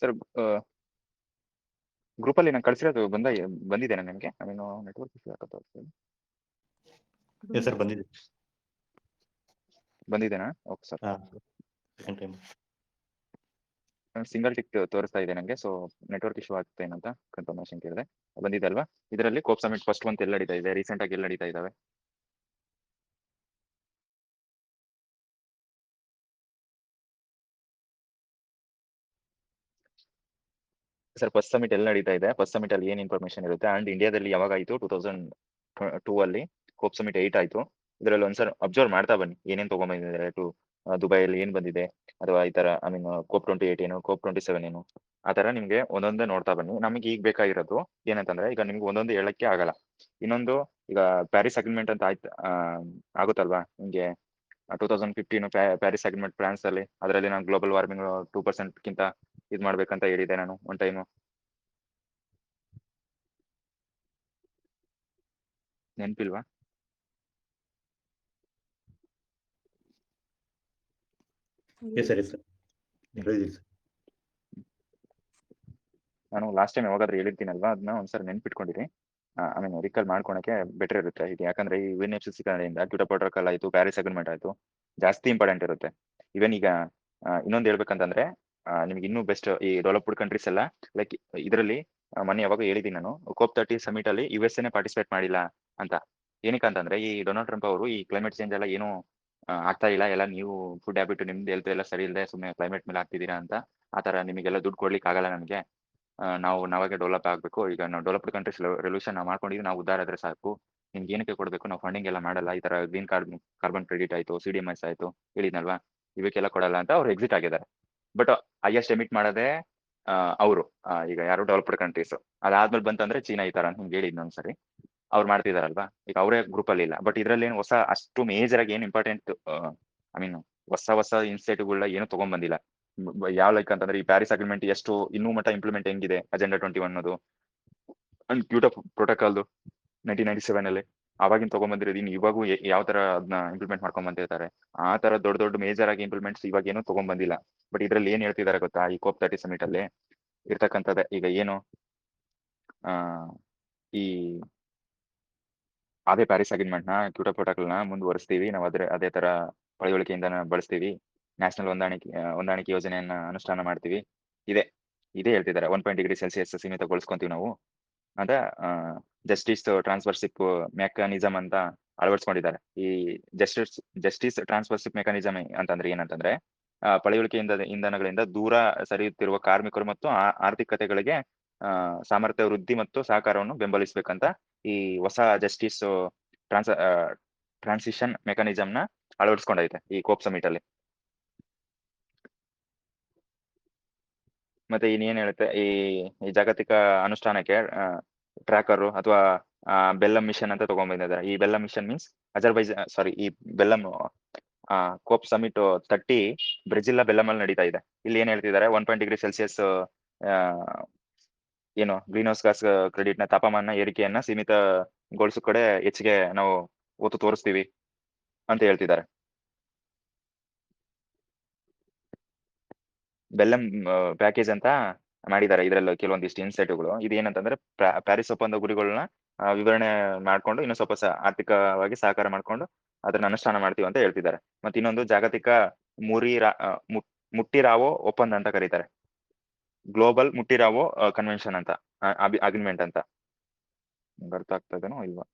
ಸರ್ ಗ್ರೂಪ್ ಅಲ್ಲಿ ನಾನು ಕಳಿಸಿರೋದು ಬಂದಿದ್ದೇನೆ ನಿಮಗೆ? ಐ ಮೀನ್ ನೆಟ್ವರ್ಕ್ ಇಶ್ಯೂ ಆಗತ್ತೆ. ಎಸ್ ಸರ್, ಬಂದಿದೆ. ಬಂದಿದ್ದೇನಾ? Okay sir. Second time single tick ತೋರಿಸ್ತಾ ಇದೆ ನನಗೆ, ಸೊ ನೆಟ್ವರ್ಕ್ ಇಶ್ಯೂ ಆಗುತ್ತೆ ಏನಂತ ಕನ್ಫರ್ಮೇಶನ್ ಕೇಳಿದೆ. ಬಂದಿದೆ ಅಲ್ವಾ? ಇದರಲ್ಲಿ ಕೋಪ್ ಸಮಿಟ್ ಫಸ್ಟ್ ಮಂತ್ ಎಲ್ಲಿ ನಡೀತಾ ಇದೆ, ರೀಸೆಂಟ್ ಆಗಿ ಎಲ್ಲಿ ನಡೀತಾ ಇದಾವೆ? ಸರ್ ಫಸ್ಟ್ ಸಮಿಟ್ ಎಲ್ಲಿ ನಡೀತಾ ಇದೆ, ಫಸ್ಟ್ ಸಮಿಟ್ ಅಲ್ಲಿ ಏನ್ ಇನ್ಫಾರ್ಮೇಶನ್ ಇರುತ್ತೆ, ಅಂಡ್ ಇಂಡಿಯಾದಲ್ಲಿ ಯಾವಾಗ ಆಯ್ತು? 2002 ಅಲ್ಲಿ ಕೋಪ್ ಸಮಿಟ್ 8 ಆಯ್ತು. ಇದರಲ್ಲಿ ಒಂದ್ಸಲ ಅಬ್ಸರ್ವ್ ಮಾಡ್ತಾ ಬನ್ನಿ ಏನೇನ್ ತಗೊಂಡ್ಬಂದಿದ್ದಾರೆ. ದುಬೈಯಲ್ಲಿ ಏನ್ ಬಂದಿದೆ, ಅಥವಾ ಈ ತರ ಐ ಮೀನ್ ಕೋಪ್ 28 ಏನು, ಕೋಪ್ 27 ಏನು, ಆ ತರ ನಿಮ್ಗೆ ಒಂದೊಂದೇ ನೋಡ್ತಾ ಬನ್ನಿ. ನಮಗೆ ಈಗ ಬೇಕಾಗಿರೋದು ಏನಂತಂದ್ರೆ, ಈಗ ನಿಮ್ಗೆ ಒಂದೊಂದು ಹೇಳಕ್ಕೆ ಆಗಲ್ಲ. ಇನ್ನೊಂದು, ಈಗ ಪ್ಯಾರಿಸ್ ಅಗ್ರಿಮೆಂಟ್ ಅಂತ ಆಯ್ತು ಆಗುತ್ತಲ್ವಾ ನಿಮ್ಗೆ 2015 ಪ್ಯಾರಿಸ್ ಅಗ್ರಿಮೆಂಟ್ ಫ್ರಾನ್ಸ್ ಅಲ್ಲಿ, ಅದರಲ್ಲಿ ನಾನು ಗ್ಲೋಬಲ್ ವಾರ್ಮಿಂಗ್ 2% ಗಿಂತ ಇದ್ ಮಾಡ್ಬೇಕಂತ ಹೇಳಿದೆ ನಾನು ಒನ್ ಟೈಮ್. ನೆನ್ಪಿಲ್ವಾ? ಎಸ್ ಸರ್, ಎಸ್ ಸರ್, ಹೇಳಿದ್ದೀರಿ ಸರ್. ನಾನು ಲಾಸ್ಟ್ ಟೈಮ್ ಯಾವಾಗಾದ್ರೂ ಹೇಳಿರ್ತೀನಲ್ವಾ, ಅದನ್ನ ಒಂದ್ಸರಿ ನೆನ್ಪಿಟ್ಕೊಂಡಿರಿ. ಐ ಮೀನ್ ರಿಕಾಲ್ ಮಾಡ್ಕೊಳಕ್ಕೆ ಬೆಟರ್ ಇರುತ್ತೆ ಇದು. ಯಾಕಂದ್ರೆ ಈ UNFCCC ಕಡೆಯಿಂದ ಕ್ಯೋಟೋ ಪ್ರೋಟೋಕಾಲ್ ಆಯ್ತು, ಪ್ಯಾರಿಸ್ ಅಗ್ರಿಮೆಂಟ್ ಆಯ್ತು, ಜಾಸ್ತಿ ಇಂಪಾರ್ಟೆಂಟ್ ಇರುತ್ತೆ. ಇವನ್ ಈಗ ಇನ್ನೊಂದು ಹೇಳ್ಬೇಕಂತಂದ್ರೆ, ನಿಮ್ಗೆ ಇನ್ನೂ ಬೆಸ್ಟ್ ಈ ಡೆವಲಪ್ಡ್ ಕಂಟ್ರೀಸ್ ಎಲ್ಲ, ಲೈಕ್ ಇದರಲ್ಲಿ ಮೊನ್ನೆ ಯಾವಾಗ ಹೇಳಿದ್ದೀನಿ ನಾನು, ಕೋಪ್ 30 ಸಮಿಟ್ ಅಲ್ಲಿ USA ಪಾರ್ಟಿಸಿಪೇಟ್ ಮಾಡಿಲ್ಲ ಅಂತ. ಏನಕ್ಕೆ ಅಂತಂದ್ರೆ, ಈ ಡೊನಾಲ್ಡ್ ಟ್ರಂಪ್ ಅವರು ಈ ಕ್ಲೈಮೇಟ್ ಚೇಂಜ್ ಎಲ್ಲ ಏನು ಆಗ್ತಾ ಇಲ್ಲ, ಎಲ್ಲ ನೀವು ಫುಡ್ ಹ್ಯಾಬಿಟ್ ನಿಮ್ದು ಹೆಲ್ತ್ ಎಲ್ಲ ಸರಿ ಇಲ್ಲದೆ ಸುಮ್ಮನೆ ಕ್ಲೈಮೇಟ್ ಮೇಲೆ ಆಗ್ತಿದ್ದೀರಾ ಅಂತ. ಆ ತರ ನಿಮಗೆಲ್ಲ ದುಡ್ಡು ಕೊಡ್ಲಿಕ್ಕೆ ಆಗಲ್ಲ ನನಗೆ, ನಾವಾಗೆ ಡೆವಲಪ್ ಆಗಬೇಕು. ಈಗ ನಾವು ಡೆವಲಪ್ಡ್ ಕಂಟ್ರೀಸ್ ರೆವಲ್ಯೂಷನ್ ನಾವು ಮಾಡ್ಕೊಂಡಿದ್ವಿ, ನಾವು ಉದ್ದಾರ ಆದ್ರೆ ಸಾಕು, ನಿಮ್ಗೆ ಏನಕ್ಕೆ ಕೊಡಬೇಕು, ನಾವು ಫಂಡಿಂಗ್ ಎಲ್ಲ ಮಾಡಲ್ಲ. ಈ ತರ ಗ್ರೀನ್ ಕಾರ್ಬನ್ ಕ್ರೆಡಿಟ್ ಆಯ್ತು, CDMS ಆಯ್ತು, ಹೇಳಿದ್ನಲ್ವಾ, ಇವಕ್ಕೆಲ್ಲ ಕೊಡಲ್ಲ ಅಂತ ಅವ್ರು ಎಕ್ಸಿಟ್ ಆಗಿದ್ದಾರೆ. ಬಟ್ ಹೈಯೆಸ್ಟ್ ಎಮಿಟ್ ಮಾಡೋದೇ ಅವರು, ಈಗ ಯಾರು ಡೆವಲಪ್ಡ್ ಕಂಟ್ರೀಸ್. ಅದಾದ್ಮೇಲೆ ಬಂತಂದ್ರೆ ಚೀನಾ, ಈ ತರ ನಿಮ್ಗೆ ಹೇಳಿದ್ನ ಒಂದ್ಸರಿ, ಅವ್ರು ಮಾಡ್ತಿದಾರಲ್ವಾ. ಈಗ ಅವರೇ ಗ್ರೂಪ್ ಅಲ್ಲಿ ಇಲ್ಲ. ಬಟ್ ಇದ್ರಲ್ಲಿ ಏನು ಹೊಸ ಅಷ್ಟು ಮೇಜರ್ ಆಗಿ ಏನು ಇಂಪಾರ್ಟೆಂಟ್ ಐ ಮೀನ್ ಹೊಸ ಇನ್ಸ್ಟಿಟ್ಯೂಟ್ಗಳನ್ನ ಏನು ತಗೊಂಡ್ ಬಂದಿಲ್ಲ. ಯಾವ ಲೈಕ್ ಅಂತಂದ್ರೆ, ಈ ಪ್ಯಾರಿಸ್ ಅಗ್ರಿಮೆಂಟ್ ಎಷ್ಟು ಇನ್ನೂ ಮಟ್ಟ ಇಂಪ್ಲಿಮೆಂಟ್ ಹೆಂಗಿದೆ, ಅಜೆಂಡಾ 21 ಅನ್ನೋದು, ಅಂಡ್ ಕ್ಯೋಟೋ ಪ್ರೋಟೋಕಾಲ್ 1997 ಅಲ್ಲಿ ಅವಾಗಿನ ತಗೊಂಡ್ಬಂದಿರೋದು, ಇನ್ನು ಇವಾಗೂ ಯಾವ ತರ ಅದನ್ನ ಇಂಪ್ಲಿಮೆಂಟ್ ಮಾಡ್ಕೊಂಡ್ ಬಂದಿರ್ತಾರೆ. ಆ ತರ ದೊಡ್ಡ ಮೇಜರ್ ಆಗಿ ಇಂಪ್ಲಿಮೆಂಟ್ಸ್ ಇವಾಗ ಏನೂ ತಗೊಂಡ್ ಬಂದಿಲ್ಲ. ಬಟ್ ಇದ್ರಲ್ಲಿ ಏನ್ ಹೇಳ್ತಿದ್ದಾರೆ ಗೊತ್ತಾ, ಈ COP 30 ಸಮಿಟ್ ಅಲ್ಲಿ ಇರ್ತಕ್ಕಂಥದ್ದೇ ಈಗ ಏನು ಆ ಈ ಅದೇ ಪ್ಯಾರಿಸ್ ಅಗ್ರಿಮೆಂಟ್ ನ ಕ್ಯೋಟೋ protocol ನ ಮುಂದುವರಿಸ್ತೀವಿ ನಾವು, ಅದೇ ತರ ಪಳೆಯುಳಿಕೆ ಇಂಧನ ಬಳಸ್ತೀವಿ, ನ್ಯಾಷನಲ್ ಹೊಂದಾಣಿಕೆ ಯೋಜನೆಯನ್ನ ಅನುಷ್ಠಾನ ಮಾಡ್ತೀವಿ, ಇದೇ ಹೇಳ್ತಿದ್ದಾರೆ. 1.5 ಡಿಗ್ರಿ ಸೆಲ್ಸಿಯಸ್ ಸೀಮಿತಗೊಳಿಸ್ಕೊಂತೀವಿ ನಾವು ಅಂತ ಜಸ್ಟಿಸ್ ಟ್ರಾನ್ಸ್ಫರ್ಶಿಪ್ ಮೆಕ್ಯಾನಿಸಮ್ ಅಂತ ಅಳವಡಿಸ್ಕೊಂಡಿದ್ದಾರೆ. ಈ ಜಸ್ಟಿಸ್ ಟ್ರಾನ್ಸ್ಫರ್ಶಿಪ್ ಮೆಕ್ಯಾನಿಸಮ್ ಅಂತಂದ್ರೆ ಏನಂತಂದ್ರೆ ಪಳೆಯುಳಿಕೆ ಇಂಧನಗಳಿಂದ ದೂರ ಸರಿಯುತ್ತಿರುವ ಕಾರ್ಮಿಕರು ಮತ್ತು ಆರ್ಥಿಕತೆಗಳಿಗೆ ಸಾಮರ್ಥ್ಯ ವೃದ್ಧಿ ಮತ್ತು ಸಹಕಾರವನ್ನು ಬೆಂಬಲಿಸಬೇಕಂತ ಈ ಹೊಸ ಜಸ್ಟಿಸ್ ಟ್ರಾನ್ಸಿಷನ್ ಮೆಕ್ಯಾನಿಸಮ್ ನ ಅಳವಡಿಸ್ಕೊಂಡೈತೆ ಈ COP ಸಮಿಟ್ ಅಲ್ಲಿ. ಮತ್ತೆ ಇನ್ನೇನ್ ಹೇಳುತ್ತೆ, ಈ ಜಾಗತಿಕ ಅನುಷ್ಠಾನಕ್ಕೆ ಟ್ರ್ಯಾಕರ್ ಅಥವಾ ಬೆಲ್ಲಮ್ ಮಿಷನ್ ಅಂತ ತಗೊಂಡ್ಬಂದಿದ್ದಾರೆ. ಈ ಬೆಲ್ಲಮ್ ಮಿಷನ್ ಮೀನ್ಸ್ ಈ ಬೆಲ್ಲಮ್ COP ಸಮಿಟ್ 30 ಬ್ರೆಜಿಲ್ ಬೆಲ್ಲಮ್ ಅಲ್ಲಿ ನಡೀತಾ ಇದೆ. ಇಲ್ಲಿ ಏನ್ ಹೇಳ್ತಿದ್ದಾರೆ, 1.5 ಡಿಗ್ರಿ ಸೆಲ್ಸಿಯಸ್ ಏನು ಗ್ರೀನ್ ಹೌಸ್ ಗ್ಯಾಸ್ ಕ್ರೆಡಿಟ್ ನ ತಾಪಮಾನ ಏರಿಕೆಯನ್ನ ಸೀಮಿತಗೊಳಿಸೋ ಕಡೆ ಹೆಚ್ಚಿಗೆ ನಾವು ಒತ್ತು ತೋರಿಸ್ತೀವಿ ಅಂತ ಹೇಳ್ತಿದ್ದಾರೆ. ಬೆಲ್ಲಮ್ ಪ್ಯಾಕೇಜ್ ಅಂತ ಮಾಡಿದ್ದಾರೆ. ಇದ್ರಲ್ಲಿ ಕೆಲವೊಂದಿಷ್ಟು ಇನ್ಸೈಟ್ಗಳು ಇದು ಏನಂತಂದ್ರೆ ಪ್ಯಾರಿಸ್ ಒಪ್ಪಂದ ಗುರಿಗಳನ್ನ ವಿವರಣೆ ಮಾಡ್ಕೊಂಡು ಇನ್ನೂ ಸ್ವಲ್ಪ ಆರ್ಥಿಕವಾಗಿ ಸಹಕಾರ ಮಾಡ್ಕೊಂಡು ಅದನ್ನ ಅನುಷ್ಠಾನ ಮಾಡ್ತೀವಿ ಅಂತ ಹೇಳ್ತಿದ್ದಾರೆ. ಮತ್ತೆ ಇನ್ನೊಂದು ಜಾಗತಿಕ ಮುಟ್ಟಿರಾವೋ ಒಪ್ಪಂದ ಅಂತ ಕರೀತಾರೆ, ಗ್ಲೋಬಲ್ ಮುಟ್ಟಿರಾವೋ ಕನ್ವೆನ್ಷನ್ ಅಂತ ಅಗ್ರಿಮೆಂಟ್ ಅಂತ. ಅರ್ಥ ಆಗ್ತದೇನೋ ಇಲ್ವಾ?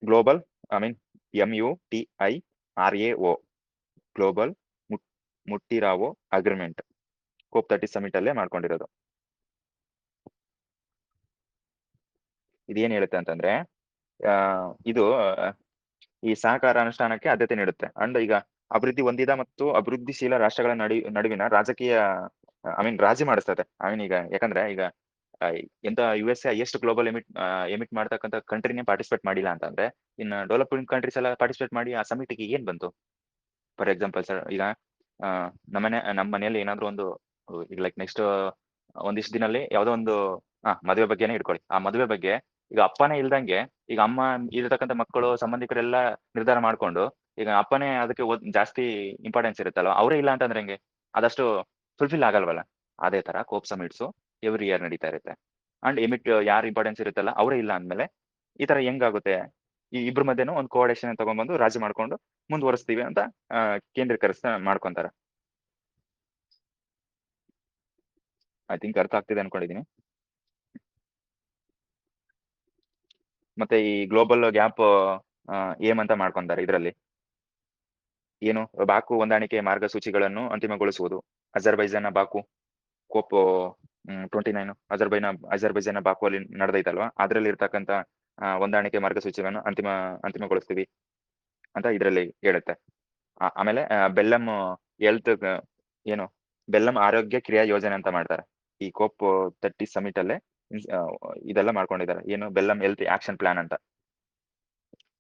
Global MUTIRAO global Mutirao agreement COP 30 summit ಅಲ್ಲೇ ಮಾಡ್ಕೊಂಡಿರೋದು. ಇದೇನ್ ಹೇಳುತ್ತೆ ಅಂತಂದ್ರೆ ಇದು ಈ ಸಹಕಾರ ಅನುಷ್ಠಾನಕ್ಕೆ ಆದ್ಯತೆ ನೀಡುತ್ತೆ. ಅಂಡ್ ಈಗ ಅಭಿವೃದ್ಧಿ ಹೊಂದಿದ ಮತ್ತು ಅಭಿವೃದ್ಧಿಶೀಲ ರಾಷ್ಟ್ರಗಳ ನಡುವಿನ ರಾಜಕೀಯ ರಾಜಿ ಮಾಡಿಸ್ತದೆ. ಈಗ ಯಾಕಂದ್ರೆ ಈಗ ಎಂತ USA ಹೈಯೆಸ್ಟ್ ಗ್ಲೋಬಲ್ ಎಮಿಟ್ ಮಾಡ್ತಕ್ಕಂಥ ಕಂಟ್ರಿನೇ ಪಾರ್ಟಿಸಿಪೇಟ್ ಮಾಡಿಲ್ಲ ಅಂತಂದ್ರೆ ಇನ್ನು ಡೆವಲಪಿಂಗ್ ಕಂಟ್ರೀಸ್ ಎಲ್ಲ ಪಾರ್ಟಿಸಿಪೇಟ್ ಮಾಡಿ ಆ ಸಮಿಟ್ಗೆ ಏನ್ ಬಂತು? ಫಾರ್ ಎಕ್ಸಾಂಪಲ್ ಸರ್, ಈಗ ನಮ್ಮ ಮನೆಯಲ್ಲಿ ಏನಾದ್ರು ಒಂದು ಈಗ ಲೈಕ್ ನೆಕ್ಸ್ಟ್ ಒಂದಿಷ್ಟು ದಿನಲ್ಲಿ ಯಾವ್ದೋ ಒಂದು ಮದುವೆ ಬಗ್ಗೆನೇ ಇಟ್ಕೊಳ್ಳಿ. ಆ ಮದುವೆ ಬಗ್ಗೆ ಈಗ ಅಪ್ಪನೇ ಇಲ್ದಂಗೆ ಈಗ ಅಮ್ಮ ಇರತಕ್ಕಂಥ ಮಕ್ಕಳು ಸಂಬಂಧಿಕರೆಲ್ಲ ನಿರ್ಧಾರ ಮಾಡ್ಕೊಂಡು ಈಗ ಅಪ್ಪನೇ ಅದಕ್ಕೆ ಜಾಸ್ತಿ ಇಂಪಾರ್ಟೆನ್ಸ್ ಇರುತ್ತಲ್ವ, ಅವರೇ ಇಲ್ಲ ಅಂತಂದ್ರೆ ಹೆಂಗೆ? ಅದಷ್ಟು ಫುಲ್ಫಿಲ್ ಆಗಲ್ವಲ್ಲ. ಅದೇ ತರ COP ಸಮಿಟ್ಸ್ ಎವ್ರಿ ಇಯರ್ ನಡೀತಾ ಇರುತ್ತೆ. ಅಂಡ್ ಎಮಿಟ್ ಯಾರು ಇಂಪಾರ್ಟೆನ್ಸ್ ಇರುತ್ತಲ್ಲ ಅವರೇ ಇಲ್ಲ ಅಂದ್ಮೇಲೆ ಈ ತರ ಹೆಂಗಾಗುತ್ತೆ? ಈ ಇಬ್ರ ಮಧ್ಯೆನೂ ಒಂದು ಕೋಆರ್ಡಿನೇಷನ್ ತಗೊಂಡ್ಬಂದು ರಾಜಿ ಮಾಡ್ಕೊಂಡು ಮುಂದುವರಿಸ್ತೀವಿ ಅಂತ ಮಾಡ್ಕೊಂತಾರೆ. ಐ ಥಿಂಕ್ ಅರ್ಥ ಆಗ್ತಿದೆ ಅನ್ಕೊಂಡಿದೀನಿ. ಮತ್ತೆ ಈ ಗ್ಲೋಬಲ್ ಗ್ಯಾಪ್ ಏಮ್ ಅಂತ ಮಾಡ್ಕೊಂತಾರೆ. ಇದರಲ್ಲಿ ಏನು, ಬಾಕು ಹೊಂದಾಣಿಕೆ ಮಾರ್ಗಸೂಚಿಗಳನ್ನು ಅಂತಿಮಗೊಳಿಸುವುದು. ಅಜರ್ಬೈಜಾನ್ ಬಾಕು COP 29 ಅಜರ್ಬೈಜಾನ್ ಬಾಕು ಅಲ್ಲಿ ನಡೆದೈತಲ್ವಾ, ಅದ್ರಲ್ಲಿ ಇರ್ತಕ್ಕಂಥ ಹೊಂದಾಣಿಕೆ ಮಾರ್ಗಸೂಚಿಗಳನ್ನು ಅಂತಿಮಗೊಳಿಸ್ತೀವಿ ಅಂತ ಇದರಲ್ಲಿ ಹೇಳುತ್ತೆ. ಆಮೇಲೆ ಬೆಲ್ಲಮ್ ಬೆಲ್ಲಮ್ ಆರೋಗ್ಯ ಕ್ರಿಯಾ ಯೋಜನೆ ಅಂತ ಮಾಡ್ತಾರೆ. ಈ COP 30 ಸಮಿಟ್ ಅಲ್ಲೇ ಇದೆಲ್ಲ ಮಾಡ್ಕೊಂಡಿದ್ದಾರೆ. ಏನು, ಬೆಲ್ಲಮ್ ಹೆಲ್ತ್ ಆಕ್ಷನ್ ಪ್ಲಾನ್ ಅಂತ.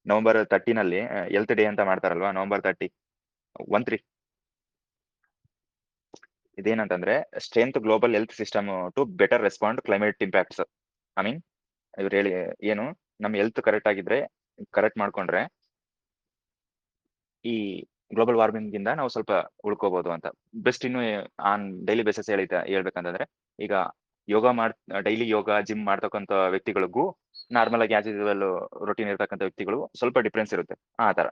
ನವೆಂಬರ್ 30 ಹೆಲ್ತ್ ಡೇ ಅಂತ ಮಾಡ್ತಾರಲ್ವಾ, ನವೆಂಬರ್ 13. ಇದೇನಂತಂದ್ರೆ strength global health system to better respond climate impacts. ಇವ್ರು ಹೇಳಿ ಏನು, ನಮ್ ಹೆಲ್ತ್ ಕರೆಕ್ಟ್ ಮಾಡ್ಕೊಂಡ್ರೆ ಈ ಗ್ಲೋಬಲ್ ವಾರ್ಮಿಂಗ್ ಇಂದ ನಾವು ಸ್ವಲ್ಪ ಉಳ್ಕೋಬಹುದು ಅಂತ. ಬೆಸ್ಟ್ ಇನ್ನು ಆನ್ ಡೈಲಿ ಬೇಸಿಸ್ ಹೇಳ್ಬೇಕಂತಂದ್ರೆ ಈಗ ಡೈಲಿ ಯೋಗ ಜಿಮ್ ಮಾಡ್ತಕ್ಕಂಥ ವ್ಯಕ್ತಿಗಳಿಗೂ ನಾರ್ಮಲ್ ಆಗಿ ಆಸ್ ಯೂಶುವಲ್ ರೊಟೀನ್ ಇರ್ತಕ್ಕಂಥ ವ್ಯಕ್ತಿಗಳು ಸ್ವಲ್ಪ ಡಿಫ್ರೆನ್ಸ್ ಇರುತ್ತೆ ಆ ತರ.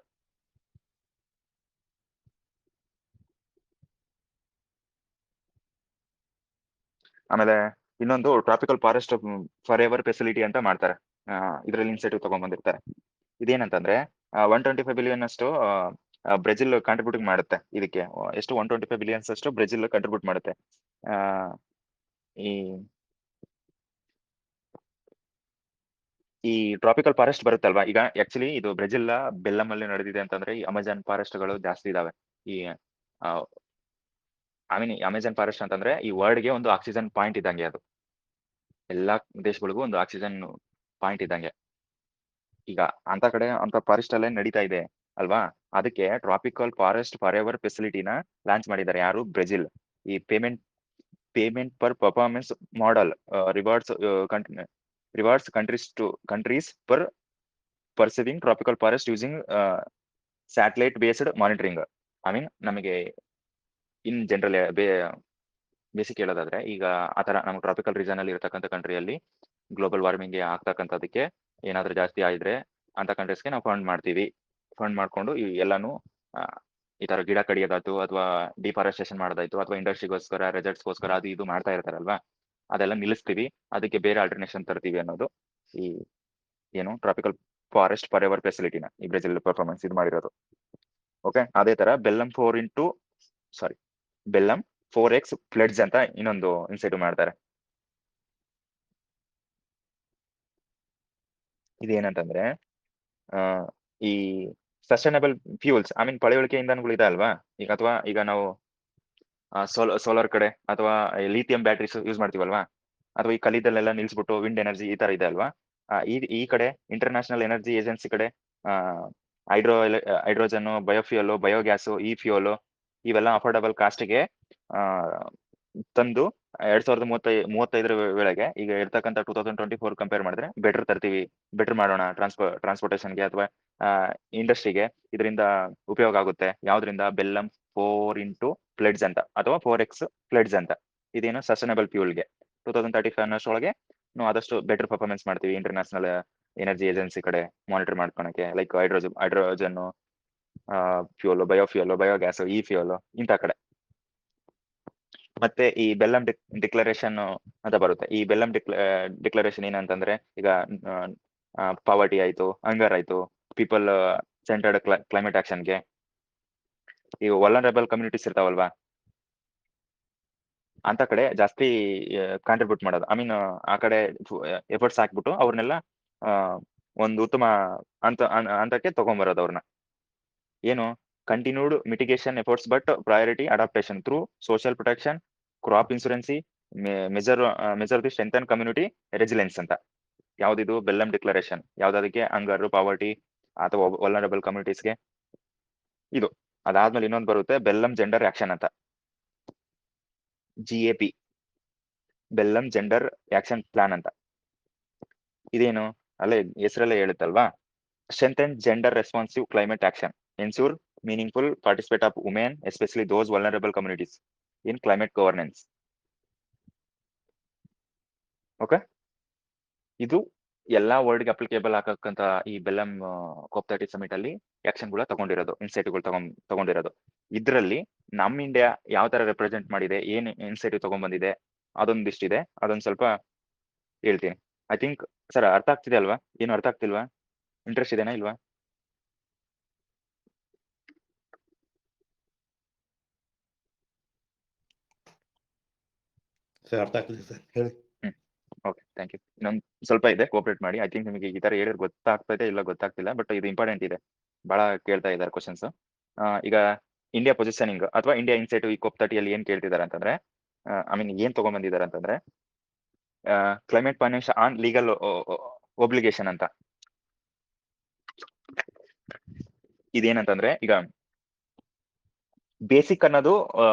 ಆಮೇಲೆ ಇನ್ನೊಂದು tropical forest for ever facility ಅಂತ ಮಾಡ್ತಾರೆ. ಇದರಲ್ಲಿ ಇನ್ಸೆಟಿವ್ ತಗೊಂಡ್ಬಂದಿರ್ತಾರೆ. ಇದೇನಂತಂದ್ರೆ 125 ಬಿಲಿಯನ್ ಅಷ್ಟು ಬ್ರೆಜಿಲ್ ಕಾಂಟ್ರಿಬ್ಯೂಟ್ ಮಾಡುತ್ತೆ ಇದಕ್ಕೆ. ಎಷ್ಟು? 125 ಬಿಲಿಯನ್ಸ್ ಅಷ್ಟು ಬ್ರೆಜಿಲ್ ಕಾಂಟ್ರಿಬ್ಯೂಟ್ ಮಾಡುತ್ತೆ. ಈ ಟ್ರಾಪಿಕಲ್ ಫಾರೆಸ್ಟ್ ಬರುತ್ತಲ್ವಾ, ಈಗ ಆಕ್ಚುಲಿ ಇದು ಬ್ರೆಜಿಲ್ ಬೆಲ್ಲಮ್ ಅಲ್ಲಿ ನಡೆದಿದೆ ಅಂತಂದ್ರೆ ಈ ಅಮೆಜಾನ್ ಫಾರೆಸ್ಟ್ ಗಳು ಜಾಸ್ತಿ ಇದಾವೆ. ಈ ಅಮೆಜಾನ್ ಫಾರೆಸ್ಟ್ ಅಂತಂದ್ರೆ ಈ ವರ್ಲ್ಡ್ ಗೆ ಒಂದು ಆಕ್ಸಿಜನ್ ಪಾಯಿಂಟ್ ಇದ್ದಂಗೆ. ಅದು ಎಲ್ಲಾ ದೇಶಗಳಿಗೂ ಒಂದು ಆಕ್ಸಿಜನ್ ಪಾಯಿಂಟ್ ಇದ್ದಂಗೆ. ಈಗ ಅಂತ ಫಾರೆಸ್ಟ್ ಅಲ್ಲೇ ನಡೀತಾ ಇದೆ ಅಲ್ವಾ, ಅದಕ್ಕೆ ಟ್ರಾಪಿಕಲ್ ಫಾರೆಸ್ಟ್ ಫಾರ್ ಎವರ್ ಫೆಸಿಲಿಟಿನ ಲಾಂಚ್ ಮಾಡಿದ್ದಾರೆ. ಯಾರು? ಬ್ರೆಜಿಲ್. ಈ payment per performance model rewards countries per preserving tropical forest using satellite based monitoring. ನಮಗೆ ಇನ್ ಜನರಲ್ ಬೇಸಿಕ್ ಹೇಳೋದಾದ್ರೆ, ಈಗ ಆ ತರ ನಮ್ಮ ಟ್ರಾಪಿಕಲ್ ರೀಜನ್ ಅಲ್ಲಿ ಇರತಕ್ಕಂಥ ಕಂಟ್ರಿಯಲ್ಲಿ ಗ್ಲೋಬಲ್ ವಾರ್ಮಿಂಗ್ ಆಗ್ತಕ್ಕಂಥದಕ್ಕೆ ಏನಾದ್ರೂ ಜಾಸ್ತಿ ಆದ್ರೆ ಅಂತ ಕಂಟ್ರೀಸ್ಗೆ ನಾವು ಫಂಡ್ ಮಾಡ್ತೀವಿ. ಫಂಡ್ ಮಾಡ್ಕೊಂಡು ಈ ಎಲ್ಲಾನು ಈ ತರ ಗಿಡ ಕಡಿಯೋದಾಯ್ತು ಅಥವಾ ಡಿಫಾರೆಸ್ಟೇಷನ್ ಮಾಡೋದಾಯ್ತು ಅಥವಾ ಇಂಡಸ್ಟ್ರಿಗೋಸ್ಕರ ರೆಸಾರ್ಟ್ಸ್ಗೋಸ್ಕರ ಅದು ಇದು ಮಾಡ್ತಾ ಇರ್ತಾರಲ್ವಾ, ಅದೆಲ್ಲ ನಿಲ್ಲಿಸ್ತೀವಿ, ಅದಕ್ಕೆ ಬೇರೆ ಆಲ್ಟರ್ನೇಷನ್ ತರ್ತೀವಿ ಅನ್ನೋದು ಈ ಏನು ಟ್ರಾಪಿಕಲ್ ಫಾರೆಸ್ಟ್ ಫಾರ್ ಎವರ್ ಫೆಸಿಲಿಟಿನ ಈ ಬ್ರೆಜಿಲ್ ಪರ್ಫಾರ್ಮೆನ್ಸ್ ಇದು ಮಾಡಿರೋದು. ಓಕೆ, ಅದೇ ತರ ಬೆಲ್ಲಂ 4x ಫ್ಲಡ್ಸ್ ಅಂತ ಇನ್ನೊಂದು ಇನ್ಸೈಟಿವ್ ಮಾಡ್ತಾರೆ. ಇದೇನಂತಂದ್ರೆ ಈ ಸಸ್ಟೈನಬಲ್ ಫ್ಯೂಲ್ಸ್, ಐ ಮೀನ್ ಪಳೆಯುಳಿಕೆ ಇಂಧನಗಳು ಇದೆ ಅಲ್ವಾ, ಈಗ ಅಥವಾ ಈಗ ನಾವು ಸೋಲಾರ್ ಕಡೆ ಅಥವಾ ಲಿಥಿಯಂ ಬ್ಯಾಟ್ರೀಸ್ ಯೂಸ್ ಮಾಡ್ತೀವಲ್ವಾ, ಅಥವಾ ಈ ಕಲ್ಲಿದ್ದಲ್ಲೆಲ್ಲ ನಿಲ್ಸ್ಬಿಟ್ಟು ವಿಂಡ್ ಎನರ್ಜಿ ಈ ತರ ಇದೆ ಅಲ್ವಾ, ಈ ಕಡೆ ಇಂಟರ್ನ್ಯಾಷನಲ್ ಎನರ್ಜಿ ಏಜೆನ್ಸಿ ಕಡೆ ಹೈಡ್ರೋಜನ್, ಬಯೋಫ್ಯೂಯಲ್, ಬಯೋಗ್ಯಾಸ್, ಈ ಫ್ಯೂಯಲ್ ಇವೆಲ್ಲ ಅಫೋರ್ಡಬಲ್ ಕಾಸ್ಟ್ಗೆ ತಂದು 2035 ವೇಳೆಗೆ ಈಗ ಇರ್ತಕ್ಕಂಥ 2024 ಕಂಪೇರ್ ಮಾಡಿದ್ರೆ ಬೆಟರ್ ಮಾಡೋಣ ಟ್ರಾನ್ಸ್ಪೋರ್ಟೇಷನ್ಗೆ ಅಥವಾ ಇಂಡಸ್ಟ್ರಿಗೆ ಇದರಿಂದ ಉಪಯೋಗ ಆಗುತ್ತೆ. ಯಾವ್ದ್ರಿಂದ? ಬೆಲ್ಲಂ 4 ಫ್ಲಡ್ಸ್ ಅಂತ ಅಥವಾ 4x ಫ್ಲಡ್ಸ್ ಅಂತ. ಇದೇನು ಸಸ್ಟೈನಬಲ್ ಫ್ಯೂಲ್ಗೆ 2035 ಅಷ್ಟೊಳಗೆ ನಾವು ಆದಷ್ಟು ಬೆಟರ್ ಪರ್ಫಾರ್ಮೆನ್ಸ್ ಮಾಡ್ತೀವಿ ಇಂಟರ್ನ್ಯಾಷನಲ್ ಎನರ್ಜಿ ಏಜೆನ್ಸಿ ಕಡೆ ಮಾನಿಟರ್ ಮಾಡ್ಕೊಳಕ್ಕೆ, like hydrogen fuel, biofuel, biogas, ಈ ಫ್ಯೂಲ್ ಇಂಥ ಕಡೆ. ಮತ್ತೆ ಈ ಬೆಲ್ಲಂ ಡಿಕ್ಲರೇಷನ್ ಅಂತ ಬರುತ್ತೆ. ಈ ಬೆಲ್ಲಂ ಡಿಕ್ಲರೇಷನ್ ಏನಂತಂದ್ರೆ, ಈಗ ಪಾವರ್ಟಿ ಆಯ್ತು, ಹಂಗರ್ ಆಯ್ತು, ಪೀಪಲ್ ಸೆಂಟರ್ಡ್ ಕ್ಲೈಮೇಟ್ ಆಕ್ಷನ್ಗೆ ಈ ವಲ್ನರಬಲ್ ಕಮ್ಯುನಿಟೀಸ್ ಇರ್ತಾವಲ್ವಾ, ಅಂತ ಕಡೆ ಜಾಸ್ತಿ ಕಾಂಟ್ರಿಬ್ಯೂಟ್ ಮಾಡೋದು. ಐ ಮೀನ್ ಆ ಕಡೆ ಎಫರ್ಟ್ಸ್ ಹಾಕ್ಬಿಟ್ಟು ಅವ್ರನ್ನೆಲ್ಲ ಒಂದು ಉತ್ತಮ ಹಂತಕ್ಕೆ ತಗೊಂಡ್ಬರೋದು ಅವ್ರನ್ನ. ಏನು? Continued mitigation efforts but priority adaptation through social protection, crop insurance, measure the strengthen community resilience ಅಂತ. ಯಾವ್ದಿದು? Belem declaration. ಯಾವ್ದದಕ್ಕೆ? ಹಂಗರ್, ಪಾವರ್ಟಿ ಅಥವಾ ವಲ್ನರಬಲ್ ಕಮ್ಯುನಿಟೀಸ್ಗೆ ಇದು. ಅದಾದ್ಮೇಲೆ ಇನ್ನೊಂದು ಬರುತ್ತೆ ಬೆಲ್ಲಂ ಜೆಂಡರ್ ಆಕ್ಷನ್ ಅಂತ, GAP, Belem gender action plan ಅಂತ. ಇದೇನು? ಅಲ್ಲೇ ಹೆಸರಲ್ಲೇ ಹೇಳುತ್ತಲ್ವಾ, strengthen gender responsive climate action, ensure meaningful participate of women, especially those vulnerable communities in climate governance. Okay, ಇದು ಎಲ್ಲಾ ವರ್ಲ್ಡ್ಗೆ ಅಪ್ಲಿಕೇಬಲ್ ಆಗಕ್ಕಂತ ಈ ಬೆಲ್ಲಂ COP30 ಸಮಿಟ್ ಅಲ್ಲಿ ಆಕ್ಷನ್ಗಳ ತಗೊಂಡಿರೋದು, ಇನ್ಸೈಟಿವ್ಗಳು ತಗೊಂಡಿರೋದು. ಇದರಲ್ಲಿ ನಮ್ಮ ಇಂಡಿಯಾ ಯಾವ ತರ ರೆಪ್ರೆಸೆಂಟ್ ಮಾಡಿದೆ, ಏನ್ ಇನ್ಸೈಟಿವ್ ತಗೊಂಡ್ಬಂದಿದೆ ಅದೊಂದಿಷ್ಟಿದೆ, ಅದೊಂದ್ ಸ್ವಲ್ಪ ಹೇಳ್ತೀನಿ. ಐ ಥಿಂಕ್ ಸರ್ ಅರ್ಥ ಆಗ್ತಿದೆ ಅಲ್ವಾ? ಏನು ಅರ್ಥ ಆಗ್ತಿಲ್ವಾ? ಇಂಟ್ರೆಸ್ಟ್ ಇದೆನಾ ಇಲ್ವಾ? ಸರ್ ಅರ್ಥ ಆಗ್ತದೆ ಸರ್, ಹೇಳಿ. Okay, thank you. ಇನ್ನೊಂದು ಸ್ವಲ್ಪ ಇದೆ, ಕೋಆಪರೇಟ್ ಮಾಡಿ. ಐ ಥಿಂಕ್ ನಿಮಗೆ ಈ ತರ ಹೇಳಿದ್ರೆ ಗೊತ್ತಾಗ್ತದೆ ಇಲ್ಲ ಗೊತ್ತಾಗ್ತಿಲ್ಲ, ಬಟ್ ಇದು ಇಂಪಾರ್ಟೆಂಟ್ ಇದೆ, ಬಹಳ ಕೇಳ್ತಾ ಇದ್ದಾರೆ ಕ್ವಶನ್ಸ್. ಈಗ ಇಂಡಿಯಾ ಪೊಸಿಷನಿಂಗ್ ಅಥವಾ ಇಂಡಿಯಾ ಇನ್ಸೈಟಿವ್ ಈ COP30 ಅಲ್ಲಿ ಏನ್ ಕೇಳ್ತಿದ್ದಾರೆ ಅಂತಂದ್ರೆ, ಐ ಮೀನ್ ಏನ್ ತಗೊಂಡ್ಬಂದಿದ್ದಾರೆ ಅಂತಂದ್ರೆ, climate finance on legal obligation ಅಂತ. ಇದೇನಂತಂದ್ರೆ, ಈಗ ಬೇಸಿಕ್ ಅನ್ನೋದು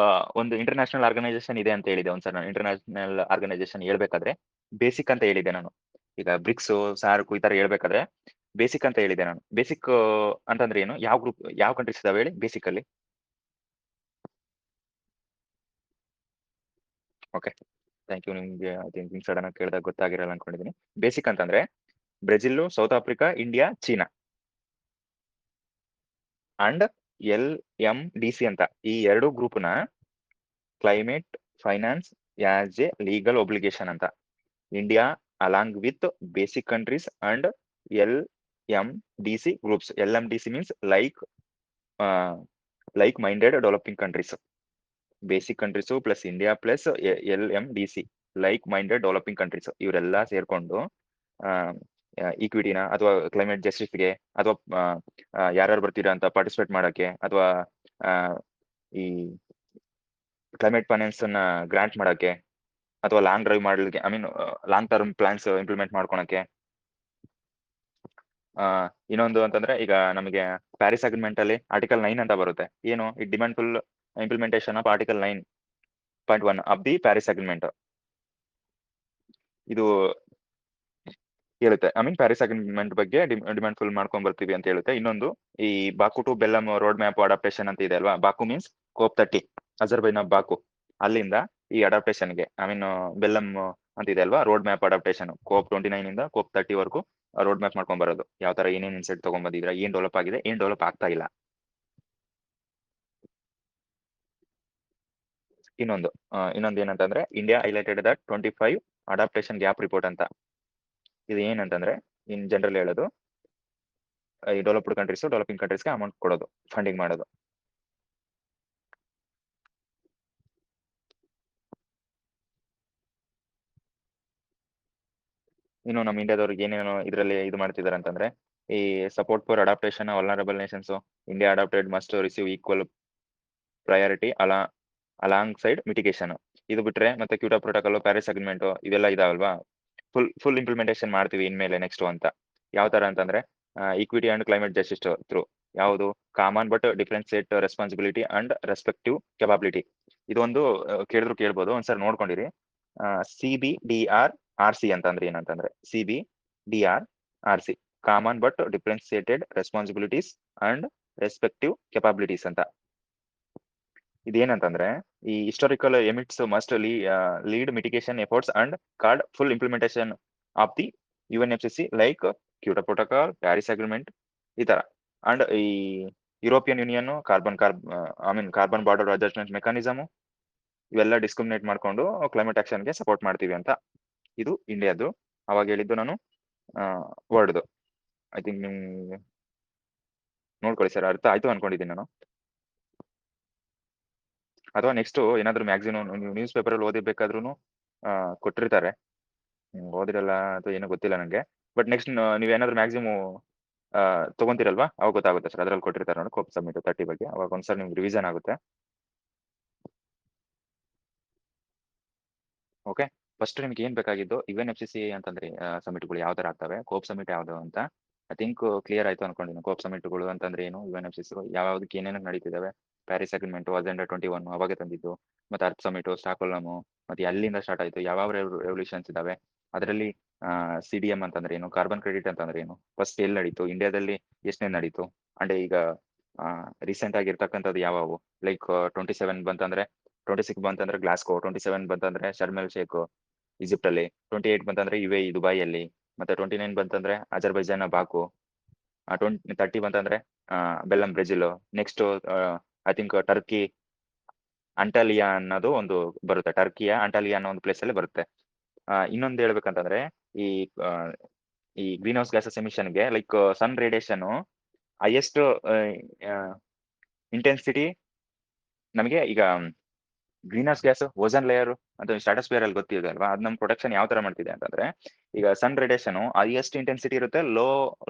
ಒಂದು ಇಂಟರ್ನ್ಯಾಷನಲ್ ಆರ್ಗನೈಸೇಷನ್ ಇದೆ ಅಂತ ಹೇಳಿದೆ. ಒಂದ್ಸಲ ನಾನು ಇಂಟರ್ನ್ಯಾಷನಲ್ ಆರ್ಗನೈಸೇಷನ್ ಹೇಳ್ಬೇಕಾದ್ರೆ ಬೇಸಿಕ್ ಅಂತ ಹೇಳಿದೆ ನಾನು. ಈಗ ಬ್ರಿಕ್ಸ್, ಸಾರ್ಕ್ ಈ ತರ ಹೇಳ್ಬೇಕಾದ್ರೆ ಬೇಸಿಕ್ ಅಂತ ಹೇಳಿದೆ ನಾನು. ಬೇಸಿಕ್ ಅಂತಂದ್ರೆ ಏನು? ಯಾವ ಗ್ರೂಪ್, ಯಾವ ಕಂಟ್ರೀಸ್ ಇದಾವೆ ಹೇಳಿ ಬೇಸಿಕ್ ಅಲ್ಲಿ? Okay, thank you. ನಿಮ್ಗೆ ಐ ಥಿಂಕ್ ಸಡನ್ ಆಗಿ ಕೇಳಿದಾಗ ಗೊತ್ತಾಗಿರಲ್ಲ ಅನ್ಕೊಂಡಿದ್ದೀನಿ. ಬೇಸಿಕ್ ಅಂತಂದ್ರೆ Brazil, South Africa, India, China and LMDC ಅಂತ ಈ ಎರಡು ಗ್ರೂಪ್ನ climate finance as a legal obligation ಅಂತ. India along with BASIC countries and LMDC groups. LMDC means like minded developing countries. BASIC countries plus India plus LMDC like minded developing countries, ಇವರೆಲ್ಲ ಸೇರ್ಕೊಂಡು ಈಕ್ವಿಟಿನ ಅಥವಾ climate ಜಸ್ಟಿಸ್ಗೆ ಅಥವಾ ಯಾರ್ಯಾರು ಬರ್ತೀರಾ ಅಂತ participate ಮಾಡಕ್ಕೆ ಅಥವಾ ಈ ಕ್ಲೈಮೇಟ್ ಫೈನಾನ್ಸ್ ಅನ್ನ ಗ್ರಾಂಟ್ ಮಾಡಕ್ಕೆ ಅಥವಾ ಲಾಂಗ್ ಡ್ರೈವ್ ಮಾಡಲಿಕ್ಕೆ, I mean long term plans implement ಮಾಡ್ಕೊಳಕ್ಕೆ. ಇನ್ನೊಂದು ಅಂತಂದ್ರೆ, ಈಗ ನಮಗೆ ಪ್ಯಾರಿಸ್ ಅಗ್ರಿಮೆಂಟ್ ಅಲ್ಲಿ ಆರ್ಟಿಕಲ್ 9 ಅಂತ ಬರುತ್ತೆ. ಏನು? It demand full implementation of article 9.1 of the Paris agreement. ಇದು ಹೇಳುತ್ತೆ, ಐ ಮೀನ್ ಪ್ಯಾರಿಸ್ ಅಗ್ರಿಮೆಂಟ್ ಬಗ್ಗೆ ಡಿಮ್ಯಾಂಡ್ ಫುಲ್ ಮಾಡ್ಕೊಂಡ್ ಬರ್ತೀವಿ ಅಂತ ಹೇಳುತ್ತೆ. ಇನ್ನೊಂದು ಈ ಬಾಕು to Bellam road map adaptation ಅಂತ ಇದೆ ಅಲ್ವಾ. ಬಾಕು ಮೀನ್ಸ್ COP30, ಅಜರ್ಬೈಜಾನ್ ಬಾಕು ಅಲ್ಲಿಂದ ಈ ಅಡಾಪ್ಟೇಷನ್ಗೆ ಐ ಮೀನ್ ಬೆಲ್ಲಮ್ ಅಂತಿದೆ ಅಲ್ವಾ, ರೋಡ್ ಮ್ಯಾಪ್ ಅಡಾಪ್ಟೇಷನ್ ಕೋಪ್ 29 ಇಂದ ಕೋಪ್ 30 ವರೆಗೂ ರೋಡ್ ಮ್ಯಾಪ್ ಮಾಡ್ಕೊಂಡ್ ಬರೋದು. ಯಾವ ತರ ಏನೇನ್ ಇನ್ಸೆಟ್ ತಗೊಂಡ್ಬಂದಿದ್ರೆ, ಏನ್ ಡೆವಲಪ್ ಆಗಿದೆ, ಏನ್ ಡೆವಲಪ್ ಆಗ್ತಾ ಇಲ್ಲ. ಇನ್ನೊಂದು ಏನಂತಂದ್ರೆ India highlighted the 25 adaptation gap report ಅಂತ. ಇದು ಏನಂತಂದ್ರೆ ಇನ್ ಜನರಲ್ ಹೇಳೋದು, ಈ ಡೆವಲಪ್ಡ್ ಕಂಟ್ರೀಸ್ ಡೆವಲಪಿಂಗ್ ಕಂಟ್ರೀಸ್ಗೆ ಅಮೌಂಟ್ ಕೊಡೋದು, ಫಂಡಿಂಗ್ ಮಾಡೋದು. ಇನ್ನು ನಮ್ಮ ಇಂಡಿಯಾದವ್ರಿಗೆ ಏನೇನು ಇದರಲ್ಲಿ ಇದು ಮಾಡ್ತಿದ್ದಾರೆ ಅಂತಂದ್ರೆ, ಈ support for adaptation vulnerable nations, India adapted must receive equal priority alongside mitigation. ಇದು ಬಿಟ್ರೆ ಮತ್ತೆ ಕ್ಯೂಟೋ ಪ್ರೋಟೋಕಾಲ್, ಪ್ಯಾರಿಸ್ ಅಗ್ರಿಮೆಂಟ್ ಇವೆಲ್ಲ ಇದಾವಲ್ವಾ, ಫುಲ್ ಇಂಪ್ಲಿಮೆಂಟೇಷನ್ ಮಾಡ್ತೀವಿ ಇನ್ಮೇಲೆ ನೆಕ್ಸ್ಟ್ ಅಂತ. ಯಾವ ತರ ಅಂತಂದ್ರೆ equity and climate justice through ಯಾವುದು common but differentiate responsibility and respective capability. ಇದೊಂದು ಕೇಳ್ಬೋದು, ಒಂದ್ಸರಿ ನೋಡ್ಕೊಂಡಿರಿ. CBDRRC ಅಂತಂದ್ರೆ ಏನಂತಂದ್ರೆ CBDRRC common but differentiated responsibilities and respective capabilities ಅಂತ. ಇದೇನಂತಂದ್ರೆ ಈ historical emits must lead mitigation efforts and card full implementation of the UNFCCC like Kyoto protocol, Paris agreement ಈ ತರ. ಅಂಡ್ ಈ European union carbon border adjustment mechanism ಇವೆಲ್ಲ discriminate ಮಾಡ್ಕೊಂಡು climate ಆಕ್ಷನ್ಗೆ support ಮಾಡ್ತೀವಿ ಅಂತ. ಇದು ಇಂಡಿಯಾದು. ಅವಾಗ ಹೇಳಿದ್ದು ನಾನು ವರ್ಡ್ದು. ಐ ಥಿಂಕ್ ನಿಮ್ಗೆ ನೋಡ್ಕೊಳ್ಳಿ ಸರ್, ಅರ್ಥ ಆಯ್ತು ಅನ್ಕೊಂಡಿದ್ದೀನಿ ನಾನು. ಅಥವಾ ನೆಕ್ಸ್ಟ್ ಏನಾದ್ರು ಮ್ಯಾಗ್ಝಿನ್ ನ್ಯೂಸ್ ಪೇಪರ್ ಅಲ್ಲಿ ಓದಿರ್ಬೇಕಾದ್ರೂ ಕೊಟ್ಟಿರ್ತಾರೆ, ಓದಿರಲ್ಲ ಅಥವಾ ಏನೋ ಗೊತ್ತಿಲ್ಲ ನಂಗೆ. ಬಟ್ ನೆಕ್ಸ್ಟ್ ನೀವೇನಾದ್ರು ಮ್ಯಾಕ್ಸಿಮಮ್ ತಗೊಂತಿರಲ್ವಾ, ಅವಾಗ ಗೊತ್ತಾಗುತ್ತೆ ಸರ್. ಅದ್ರಲ್ಲಿ ಕೊಟ್ಟಿರ್ತಾರೆ ನೋಡಿ ಕೋಪ್ ಸಬ್ಮಿಟ್ 30 ಬಗ್ಗೆ, ಅವಾಗ ಒಂದ್ಸರಿ ನಿಮ್ಗೆ ರಿವಿಷನ್ ಆಗುತ್ತೆ. ಓಕೆ, ಫಸ್ಟ್ ನಿಮ್ಗೆ ಏನ್ ಬೇಕಾಗಿದ್ದು UNFCCC ಅಂತಂದ್ರೆ ಸಮಿಟ್ಗಳು ಯಾವ ತರ ಆಗ್ತವೆ, ಕೋಪ್ ಸಮಿಟ್ ಯಾವ್ದು ಅಂತ ಐ ಥಿಂಕ್ ಕ್ಲಿಯರ್ ಆಯ್ತು ಅನ್ಕೊಂಡಿದ್ದೀನಿ. ಕೋಪ್ ಸಮಿಟ್ಗಳು ಅಂತಂದ್ರೆ ಏನು, UNFCCC ಯಾವ್ದಕ್ಕೆ ಏನೇನು ನಡೀತಿದಾವೆ, ಪ್ಯಾರಿಸ್ ಅಗ್ರಿಮೆಂಟ್, ಅಜೆಂಡಾ 21 ಅವಾಗೆ ತಂದಿದ್ದು, ಮತ್ತೆ ಅರ್ತ್ ಸಮಿಟ್, ಸ್ಟಾಕ್ಹೋಲ್ಮ್, ಮತ್ತೆ ಅಲ್ಲಿಂದ ಸ್ಟಾರ್ಟ್ ಆಯ್ತು. ಯಾವ ರೆವಲ್ಯೂಷನ್ಸ್ ಇದಾವೆ ಅದರಲ್ಲಿ. CDM ಅಂತಂದ್ರೆ ಏನು, ಕಾರ್ಬನ್ ಕ್ರೆಡಿಟ್ ಅಂತಂದ್ರೆ ಏನು, ಫಸ್ಟ್ ಎಲ್ಲಿ ನಡೀತು, ಇಂಡಿಯಾದಲ್ಲಿ ಎಷ್ಟನೇ ನಡೀತು, ಅಂಡ್ ಈಗ ರೀಸೆಂಟ್ ಆಗಿರ್ತಕ್ಕಂಥದ್ದು ಯಾವ್ಯಾವು, ಲೈಕ್ 27 ಬಂತಂದ್ರೆ 26 ಬಂತಂದ್ರೆ ಗ್ಲಾಸ್ಕೋ, 27 ಬಂತಂದ್ರೆ ಶರ್ಮ್ ಎಲ್ ಶೇಖ್ ಈಜಿಪ್ಟ್ ಅಲ್ಲಿ, 28 ಬಂತಂದ್ರೆ UAE ದುಬೈಯಲ್ಲಿ, ಮತ್ತೆ 29 ಬಂತಂದ್ರೆ ಅಜರ್ಬೈಜಾನ್ ಬಾಕು, 30 ಬಂತಂದ್ರೆ Belem Brazil, next I think Turkey Antalya ಅನ್ನೋದು ಒಂದು ಬರುತ್ತೆ, ಟರ್ಕಿಯ ಅಂಟಾಲಿಯಾ ಅನ್ನೋ ಒಂದು ಪ್ಲೇಸ್ ಅಲ್ಲಿ ಬರುತ್ತೆ. ಇನ್ನೊಂದು ಹೇಳ್ಬೇಕಂತಂದ್ರೆ ಈ ಗ್ರೀನ್ ಹೌಸ್ ಗ್ಯಾಸಸ್ ಎಮಿಷನ್ಗೆ ಲೈಕ್ ಸನ್ ರೇಡಿಯೇಷನ್ ಹೈಯೆಸ್ಟ್ ಇಂಟೆನ್ಸಿಟಿ ನಮಗೆ ಈಗ green house gas ozone layer ಅಂತ ಸ್ಟ್ರಾಟೋಸ್ಫಿಯರ್ ಅಲ್ಲಿ ಗೊತ್ತಿದೆ ಅಲ್ವಾ, ಅದು ನಮ್ಮ ಪ್ರೊಟೆಕ್ಷನ್ ಯಾವ ತರ ಮಾಡ್ತಿದೆ ಅಂತಂದ್ರೆ, ಈಗ ಸನ್ ರೇಡಿಯೇಷನ್ ಹೈಯೆಸ್ಟ್ ಇಂಟೆನ್ಸಿಟಿ ಇರುತ್ತೆ,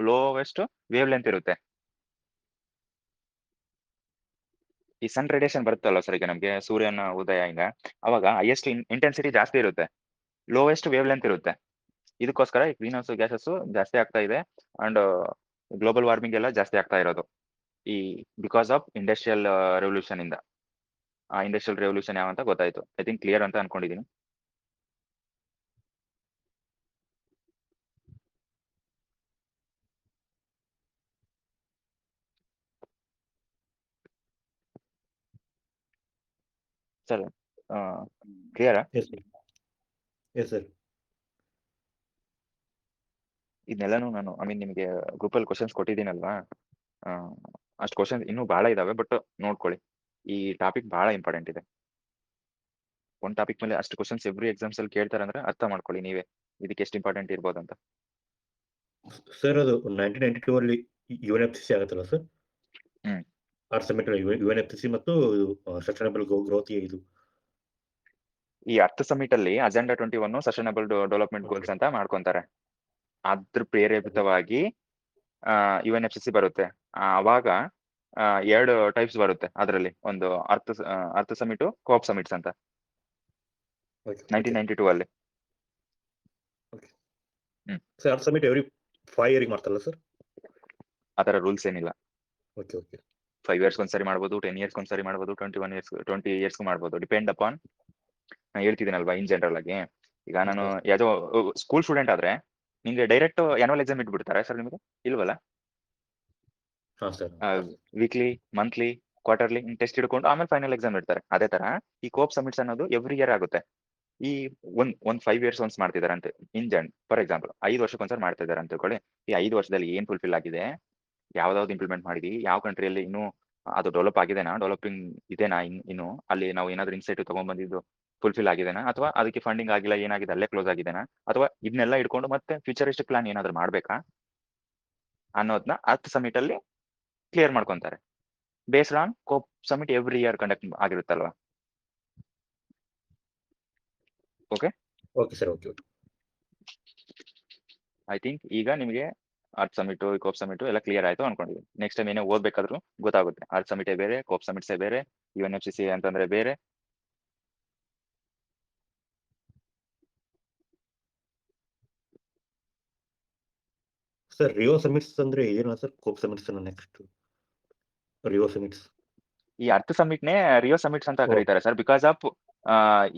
ಲೋವೆಸ್ಟ್ ವೇವ್ ಲೆಂತ್ ಇರುತ್ತೆ. ಈ ಸನ್ ರೇಡಿಯೇಷನ್ ಬರುತ್ತಲ್ಲ ಸರ್, ಈಗ ನಮಗೆ ಸೂರ್ಯನ ಉದಯ ಹಿಂಗ, ಅವಾಗ ಹೈಯೆಸ್ಟ್ ಇಂಟೆನ್ಸಿಟಿ ಜಾಸ್ತಿ ಇರುತ್ತೆ, ಲೋವೆಸ್ಟ್ ವೇವ್ ಲೆಂತ್ ಇರುತ್ತೆ. ಇದಕ್ಕೋಸ್ಕರ ಗ್ರೀನ್ ಹೌಸ್ ಗ್ಯಾಸಸ್ ಜಾಸ್ತಿ ಆಗ್ತಾ ಇದೆ ಅಂಡ್ ಗ್ಲೋಬಲ್ ವಾರ್ಮಿಂಗ್ ಎಲ್ಲ ಜಾಸ್ತಿ ಆಗ್ತಾ ಇರೋದು ಈ ಬಿಕಾಸ್ ಆಫ್ ಇಂಡಸ್ಟ್ರಿಯಲ್ ರೆವಲ್ಯೂಷನ್ ಇಂದ. ಆ ಇಂಡಸ್ಟ್ರಿಯಲ್ ರೆವಲ್ಯೂಷನ್ ಯಾವ ಅಂತ ಗೊತ್ತಾಯ್ತು, ಐ ಥಿಂಕ್ ಕ್ಲಿಯರ್ ಅಂತ ಅನ್ಕೊಂಡಿದ್ದೀನಿ. ಸರ್ ಕ್ಲಿಯರಾ? Yes sir. ಇದನ್ನೆಲ್ಲಾನು ನಾನು ನಿಮಗೆ ಗ್ರೂಪಲ್ಲಿ ಕ್ವಶನ್ಸ್ ಕೊಟ್ಟಿದ್ದೀನಲ್ವಾ, ಅಷ್ಟು ಕ್ವಶನ್ಸ್ ಇನ್ನೂ ಭಾಳ ಇದಾವೆ, ಬಟ್ ನೋಡ್ಕೊಳ್ಳಿ, ಈ ಟಾಪಿಕ್ ಭಾಳ ಇಂಪಾರ್ಟೆಂಟ್ ಇದೆ. ಒಂದು ಟಾಪಿಕ್ ಮೇಲೆ ಅಷ್ಟು ಕ್ವಶನ್ಸ್ ಎವ್ರಿ ಎಕ್ಸಾಮ್ಸ್ ಅಲ್ಲಿ ಕೇಳ್ತಾರೆ ಅಂದ್ರೆ ಅರ್ಥ ಮಾಡ್ಕೊಳ್ಳಿ ನೀವೇ ಇದಕ್ಕೆ ಎಷ್ಟು ಇಂಪಾರ್ಟೆಂಟ್ ಇರ್ಬೋದು ಅಂತ. ಸರ್ ಅದು 1992 ಅಲ್ಲಿ UNFCCC ಆಗುತ್ತಲ್ಲ ಸರ್, ಅರ್ತ್ ಸಮಿಟ್ UNFCCC ಮತ್ತು ಸಸ್ಟೈನಬಲ್ ಗ್ರೋತ್ ಇದು. ಈ ಅರ್ತ್ ಸಮಿಟ್ ಅಲ್ಲಿ ಅಜೆಂಡಾ 21 ಸಸ್ಟೈನಬಲ್ ಡೆವಲಪ್ಮೆಂಟ್ ಗೋಲ್ಸ್ ಅಂತ ಮಾಡ್ಕೊಂತಾರೆ. ಅದ್ರ ಪ್ರೇರೇಪಿತವಾಗಿ UNFCCC ಬರುತ್ತೆ. ಅವಾಗ 2 ಟೈಪ್ಸ್ ಬರುತ್ತೆ ಅದರಲ್ಲಿ, ಒಂದು ಅರ್ತ್ ಸಮಿಟ್, ಕೋಪ್ ಸಮಿಟ್ಸ್ ಅಂತ 1992 ಅಲ್ಲಿ. ಸರ್ ಅರ್ತ್ ಸಮಿಟ್ ಎವ್ರಿ 5 ಇಯರ್ಗೆ ಮಾಡ್ತಾರಲ್ಲ ಸರ್? ಆ ಥರ ರೂಲ್ಸ್ ಏನಿಲ್ಲ. Okay okay. 5 ಇಯರ್ಸ್ ಒಂದ್ಸರಿ ಮಾಡ್ಬೋದು, 10 ಇಯರ್ಸ್ ಒಂದ್ಸರಿ ಮಾಡ್ಬೋದು, 20 ಇಯರ್ಸ್ ಮಾಡ್ಬೋದು, ಡಿಪೆಂಡ್ ಅಪಾನ್. ನಾನು ಹೇಳ್ತಿದ್ದೀನಲ್ವಾ ಇನ್ ಜನರಲ್ ಆಗಿ. ಈಗ ನಾನು ಯಾವುದೋ ಸ್ಕೂಲ್ ಸ್ಟೂಡೆಂಟ್ ಆದ್ರೆ ನಿಮ್ಗೆ ಡೈರೆಕ್ಟ್ ಆನ್ಯುವಲ್ ಎಕ್ಸಾಮ್ ಇಟ್ಬಿಡ್ತಾರೆ ಸರ್ ನಿಮಗೆ? ಇಲ್ವಲ್ಲ, ವೀಕ್ಲಿ, ಮಂತ್ಲಿ ಕ್ವಾರ್ಟರ್ಲಿ ಟೆಸ್ಟ್ ಹಿಡ್ಕೊಂಡು ಆಮೇಲೆ ಫೈನಲ್ ಎಕ್ಸಾಮ್ ಇಡ್ತಾರೆ. ಅದೇ ತರ ಈ ಕೋಪ್ ಸಮಿಟ್ಸ್ ಅನ್ನೋದು ಎವ್ರಿ ಇಯರ್ ಆಗುತ್ತೆ. ಈ ಒಂದ್ 5 ಇಯರ್ಸ್ ಒನ್ಸ್ ಮಾಡ್ತಿದಾರೆ ಅಂತ ಫಾರ್ ಎಕ್ಸಾಂಪಲ್ 5 ವರ್ಷಕ್ಕೊಂದ್ಸರಿ ಮಾಡ್ತಾ ಇದಾರೆ ಅಂತ ತಿಳ್ಕೊಳ್ಳಿ. ಈ 5 ವರ್ಷದಲ್ಲಿ ಏನ್ ಫುಲ್ಫಿಲ್ ಆಗಿದೆ, ಯಾವ್ದಾವ್ದು ಇಂಪ್ಲಿಮೆಂಟ್ ಮಾಡಿದ್ವಿ, ಯಾವ ಕಂಟ್ರಿಯಲ್ಲಿ ಇನ್ನೂ ಅದು ಡೆವಲಪ್ ಆಗಿದೆನಾ, ಡೆವಲಪಿಂಗ್ ಇದೆನಾ, ಇನ್ನು ಅಲ್ಲಿ ನಾವು ಏನಾದ್ರು ಇನ್ಸೈಟ್ ತಗೊಂಡ್ ಬಂದಿದ್ದು ಫುಲ್ಫಿಲ್ ಆಗಿದೆನಾ, ಅಥವಾ ಅದಕ್ಕೆ ಫಂಡಿಂಗ್ ಆಗಿಲ್ಲ, ಏನಾಗಿದೆ ಅಲ್ಲೇ ಕ್ಲೋಸ್ ಆಗಿದೆನಾ, ಅಥವಾ ಇದನ್ನೆಲ್ಲ ಇಟ್ಕೊಂಡು ಮತ್ತೆ ಫ್ಯೂಚರಿಸ್ಟಿಕ್ ಪ್ಲಾನ್ ಏನಾದ್ರು ಮಾಡ್ಬೇಕಾ ಅನ್ನೋದನ್ನ 10 ಸಮಿಟ್ ಅಲ್ಲಿ ಕ್ಲಿಯರ್ ಮಾಡ್ಕೊಂತಾರೆ. Based on COP summit every year conduct ಆಗಿರುತ್ತಲ್ವಾ. Okay okay sir. Okay. I think ಈಗ ನಿಮಗೆ ಅರ್ತ್ ಸಮಿಟ್, ಕೋಪ್ ಸಮಿಟ್ ಎಲ್ಲ ಕ್ಲಿಯರ್ ಆಯ್ತು ಅನ್ಕೊಂಡಿದ್ದೀನಿ. ನೆಕ್ಸ್ಟ್ ಟೈಮ್ ಏನೇ ಓದ್ಬೇಕಾದ್ರೂ ಗೊತ್ತಾಗುತ್ತೆ. ಅರ್ತ್ ಸಮಿಟೇ ಬೇರೆ, ಕೋಪ್ ಸಮಿಟ್ಸೇ ಬೇರೆ, UNFCCC ಅಂತಂದ್ರೆ ಬೇರೆ. ಸರ್ ರಿಯೋ ಸಮಿಟ್ಸ್ ಅಂದ್ರೆ ಏನು ಸರ್? ಕೋಪ್ ಸಮಿಟ್ಸ್ ನೆಕ್ಸ್ಟ್ ರಿಯೋ ಸಮಿಟ್ಸ್. ಈ ಅರ್ತ್ ಸಮಿಟ್ನೇ ರಿಯೋ ಸಮಿಟ್ಸ್ ಅಂತ ಕರೀತಾರೆ ಸರ್. ಬಿಕಾಸ್ ಆಫ್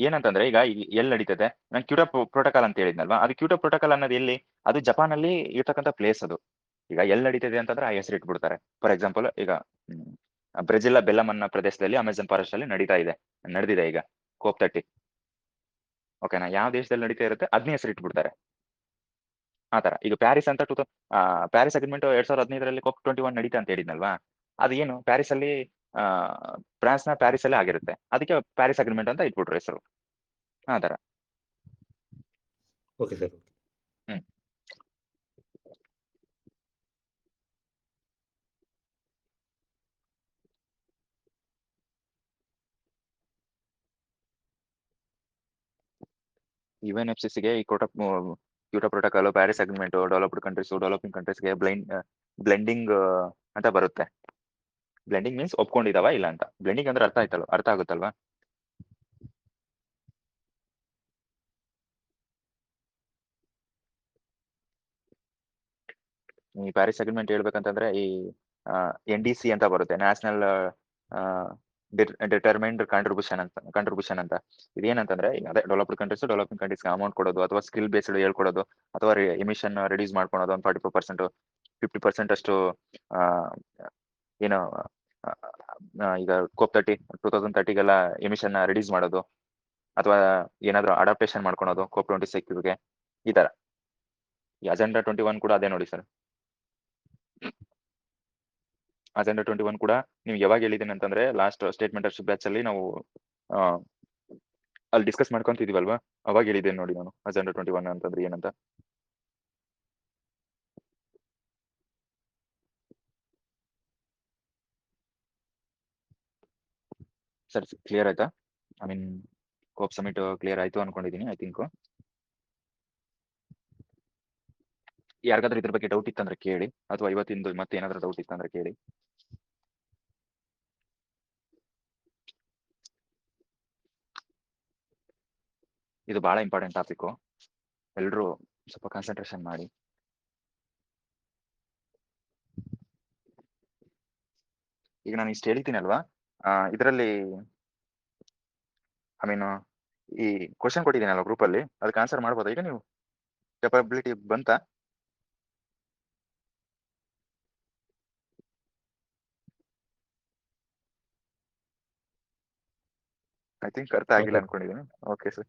ಏನಂತಂದ್ರೆ ಈಗ ಎಲ್ಲಿ ನಡೀತದೆ, ನಾನು ಕ್ಯೂಟೋ ಪ್ರೋಟೋಕಾಲ್ ಅಂತ ಹೇಳಿದ್ನಲ್ವಾ, ಅದು ಕ್ಯೂಟೋ ಪ್ರೋಟೋಕಾಲ್ ಅನ್ನೋದು ಎಲ್ಲಿ, ಅದು ಜಪಾನ್ ಅಲ್ಲಿ ಇರ್ತಕ್ಕಂಥ ಪ್ಲೇಸ್ ಅದು. ಈಗ ಎಲ್ಲಿ ನಡೀತದೆ ಅಂತಂದ್ರೆ ಆ ಹೆಸರು ಇಟ್ಬಿಡ್ತಾರೆ. ಫಾರ್ ಎಕ್ಸಾಂಪಲ್ ಈಗ ಬ್ರೆಜಿಲ್ ಬೆಲ್ಲಮ್ ಅನ್ನೋ ಪ್ರದೇಶದಲ್ಲಿ ಅಮೆಜಾನ್ ಫಾರೆಸ್ಟ್ ಅಲ್ಲಿ ನಡೆದಿದೆ ಈಗ ಕೋಪ್ 30. ಓಕೆನಾ, ಯಾವ ದೇಶದಲ್ಲಿ ನಡೀತಾ ಇರುತ್ತೆ ಅದನ್ನೇ ಹೆಸರು ಇಟ್ಬಿಡ್ತಾರೆ. ಆತರ ಈಗ ಪ್ಯಾರಿಸ್ ಅಂತ ಪ್ಯಾರಿಸ್ ಅಗ್ರಿಮೆಂಟ್ 2015 ಕೋಪ್ 21 ನಡೀತಾ ಅಂತ ಹೇಳಿದ್ನಲ್ವಾ, ಅದು ಏನು ಪ್ಯಾರಿಸ್ ಅಲ್ಲಿ ಫ್ರಾನ್ಸ್ ನ ಪ್ಯಾರಿಸ್ ಅಲ್ಲಿ ಆಗಿರುತ್ತೆ, ಅದಕ್ಕೆ ಪ್ಯಾರಿಸ್ ಅಗ್ರಿಮೆಂಟ್ ಅಂತ ಇಟ್ಬಿಟ್ರು ಹೆಸರು. ಆ ತರ. Okay sir. ಹ್ಮ್ UNFCCಗೆ ಈ Kyoto protocol, Paris agreement, developed countries, developing ಕಂಟ್ರೀಸ್ಗೆ ಬ್ಲೆಂಡಿಂಗ್ ಅಂತ ಬರುತ್ತೆ. ಬ್ಲೆಂಡಿಂಗ್ ಮೀನ್ಸ್ ಒಪ್ಕೊಂಡಿದಾವ ಇಲ್ಲ ಅಂತ. ಬ್ಲೆಂಡಿಂಗ್ ಅಂದ್ರೆ ಅರ್ಥ ಆಗುತ್ತಲ್ವಾ. ಈ ಪ್ಯಾರಿಸ್ ಅಗ್ರಿಮೆಂಟ್ ಹೇಳ್ಬೇಕಂತಂದ್ರೆ ಈ NDC ಅಂತ ಬರುತ್ತೆ, ನ್ಯಾಷನಲ್ ಡಿಟರ್ಮೈನ್ಡ್ ಕಾಂಟ್ರಿಬ್ಯೂಷನ್ ಅಂತ. ಇದೇನಂತಂದ್ರೆ ಅದೇ ಡೆವಲಪ್ಡ್ ಕಂಟ್ರೀಸ್ ಡೆವಲಪಿಂಗ್ ಕಂಟ್ರೀಸ್ಗೆ ಅಮೌಂಟ್ ಕೊಡೋದು, ಅಥವಾ ಸ್ಕಿಲ್ ಬೇಸ್ಡ್ ಹೇಳ್ಕೊಡೋದು, ಅಥವಾ ಎಮಿಷನ್ ರಿಡ್ಯೂಸ್ ಮಾಡ್ಕೊಳೋದು. ಒಂದು 44%, 50% ಅಷ್ಟು ಏನು ಈಗ ಕೋಪ್ 2030ಗೆಲ್ಲ ಎಮಿಷನ್ ರಿಡ್ಯೂಸ್ ಮಾಡೋದು, ಅಥವಾ ಏನಾದ್ರು ಅಡಾಪ್ಟೇಷನ್ ಮಾಡ್ಕೊಳೋದು ಕೋಪ್ 26ಗೆ. ಈ ತರ ಈ ಅಜೆಂಡಾ 21 ಕೂಡ ಅದೇ ನೋಡಿ ಸರ್. ಅಜೆಂಡಾ 21 ಕೂಡ ನೀವು ಯಾವಾಗ ಹೇಳಿದ್ದೀನಿ ಅಂತಂದ್ರೆ ಲಾಸ್ಟ್ ಸ್ಟೇಟ್ಮೆಂಟರ್ಶಿಪ್ ಬ್ಯಾಚ್ ಅಲ್ಲಿ ನಾವು ಅಲ್ಲಿ ಡಿಸ್ಕಸ್ ಮಾಡ್ಕೊಂತಿದೀವಲ್ವಾ, ಅವಾಗ ಹೇಳಿದ್ದೇನೆ ನೋಡಿ ನಾನು ಅಜೆಂಡಾ 21 ಅಂತಂದ್ರೆ ಏನಂತ. ಸರ್ ಕ್ಲಿಯರ್ ಆಯ್ತಾ? I mean COP summit clear ಆಯ್ತು ಅನ್ಕೊಂಡಿದೀನಿ ಐ ಥಿಂಕ್. ಯಾರಿಗಾದ್ರೂ ಇದ್ರ ಬಗ್ಗೆ ಡೌಟ್ ಇತ್ತಂದ್ರೆ ಕೇಳಿ, ಅಥವಾ ಇವತ್ತಿಂದು ಮತ್ತೆ ಏನಾದ್ರೂ ಡೌಟ್ ಇತ್ತಂದ್ರೆ ಕೇಳಿ. ಇದು ಬಹಳ ಇಂಪಾರ್ಟೆಂಟ್ ಟಾಪಿಕ್, ಎಲ್ರು ಸ್ವಲ್ಪ ಕಾನ್ಸಂಟ್ರೇಷನ್ ಮಾಡಿ. ಈಗ ನಾನು ಇಷ್ಟು ಹೇಳ್ತೀನಲ್ವಾ, ಇದರಲ್ಲಿ ಐ ಮೀನ್ ಈ ಕ್ವಶನ್ ಕೊಟ್ಟಿದ್ದೀನಲ್ವ ಗ್ರೂಪ್ ಅಲ್ಲಿ, ಅದಕ್ಕೆ ಆನ್ಸರ್ ಮಾಡ್ಬೋದಾ ಈಗ ನೀವು? ಕೆಪಬಿಲಿಟಿ ಬಂತಾ? ಐ ಥಿಂಕ್ ಅರ್ಥ ಆಗಿಲ್ಲ ಅನ್ಕೊಂಡಿದ್ದೀನಿ. Okay sir.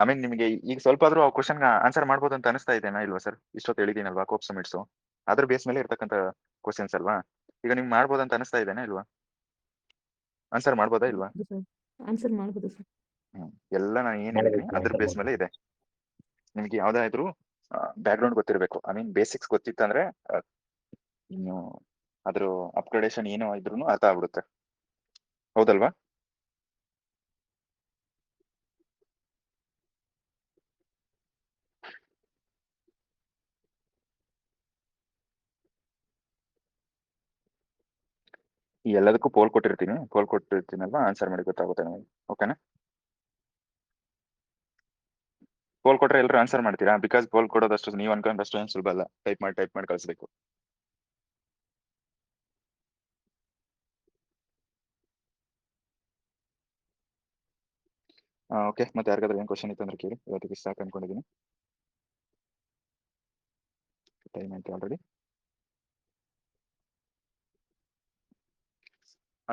ಐ ಮೀನ್ ನಿಮಗೆ ಈಗ ಸ್ವಲ್ಪ ಆದ್ರೂ ಆ ಕ್ವಶನ್ ಆನ್ಸರ್ ಮಾಡ್ಬೋದು ಅಂತ ಅನಿಸ್ತಾ ಇದೆನಾ ಇಲ್ವಾ ಸರ್? ಇಷ್ಟೊತ್ತು ಹೇಳಿದ್ದೀನಲ್ವಾ ಕೋಪ್ ಸಮಿಟ್ಸ್, ಅದ್ರ ಬೇಸ್ ಮೇಲೆ ಇರ್ತಕ್ಕಂಥ ಕ್ವಶನ್ಸ್ ಅಲ್ವಾ. ಈಗ ನಿಮ್ಗೆ ಮಾಡ್ಬೋದು ಅಂತ ಅನಿಸ್ತಾ ಇದೆನಾ ಇಲ್ವಾ? ಆನ್ಸರ್ ಮಾಡ್ಬೋದಾ ಇಲ್ವಾ? ಆನ್ಸರ್ ಮಾಡ್ಬೋದು ಸರ್. ಎಲ್ಲ ನಾನು ಏನ್ ಹೇಳಿದೀನಿ ಅದ್ರ ಬೇಸ್ ಮೇಲೆ ಇದೆ. ನಿಮ್ಗೆ ಯಾವ್ದಾದ್ರು ಬ್ಯಾಕ್ ಗ್ರೌಂಡ್ ಗೊತ್ತಿರಬೇಕು. ಐ ಮೀನ್ ಬೇಸಿಕ್ಸ್ ಗೊತ್ತಿತ್ತಂದ್ರೆ ಇನ್ನು ಅದ್ರ ಅಪ್ಗ್ರೇಡೇಷನ್ ಏನೋ ಇದ್ರು ಅರ್ಥ ಆಗ್ಬಿಡುತ್ತೆ, ಹೌದಲ್ವಾ? ಈ ಎಲ್ಲದಕ್ಕೂ ಪೋಲ್ ಕೊಟ್ಟಿರ್ತೀನಲ್ವಾ, ಆನ್ಸರ್ ಮಾಡಿ ಗೊತ್ತಾಗುತ್ತೆ ನನಗೆ. ಓಕೆನಾ? ಪೋಲ್ ಕೊಟ್ರೆ ಎಲ್ಲರೂ ಆನ್ಸರ್ ಮಾಡ್ತೀರಾ? ಬಿಕಾಸ್ ಪೋಲ್ ಕೊಡೋದಷ್ಟು ನೀವು ಅನ್ಕೊಂಡಷ್ಟು ಏನು ಸುಲಭ ಅಲ್ಲ. ಟೈಪ್ ಮಾಡಿ ಕಳಿಸ್ಬೇಕು. ಓಕೆ, ಮತ್ತೆ ಯಾರಿಗಾದ್ರೂ ಏನು ಕ್ವಶನ್ ಇತ್ತು ಅಂದ್ರೆ ಕೇಳಿ. ಇವತ್ತಿಗೆ ಸಾಕು ಅನ್ಕೊಂಡಿದ್ದೀನಿ. ಟೈಮ್ ಆಯ್ತು already.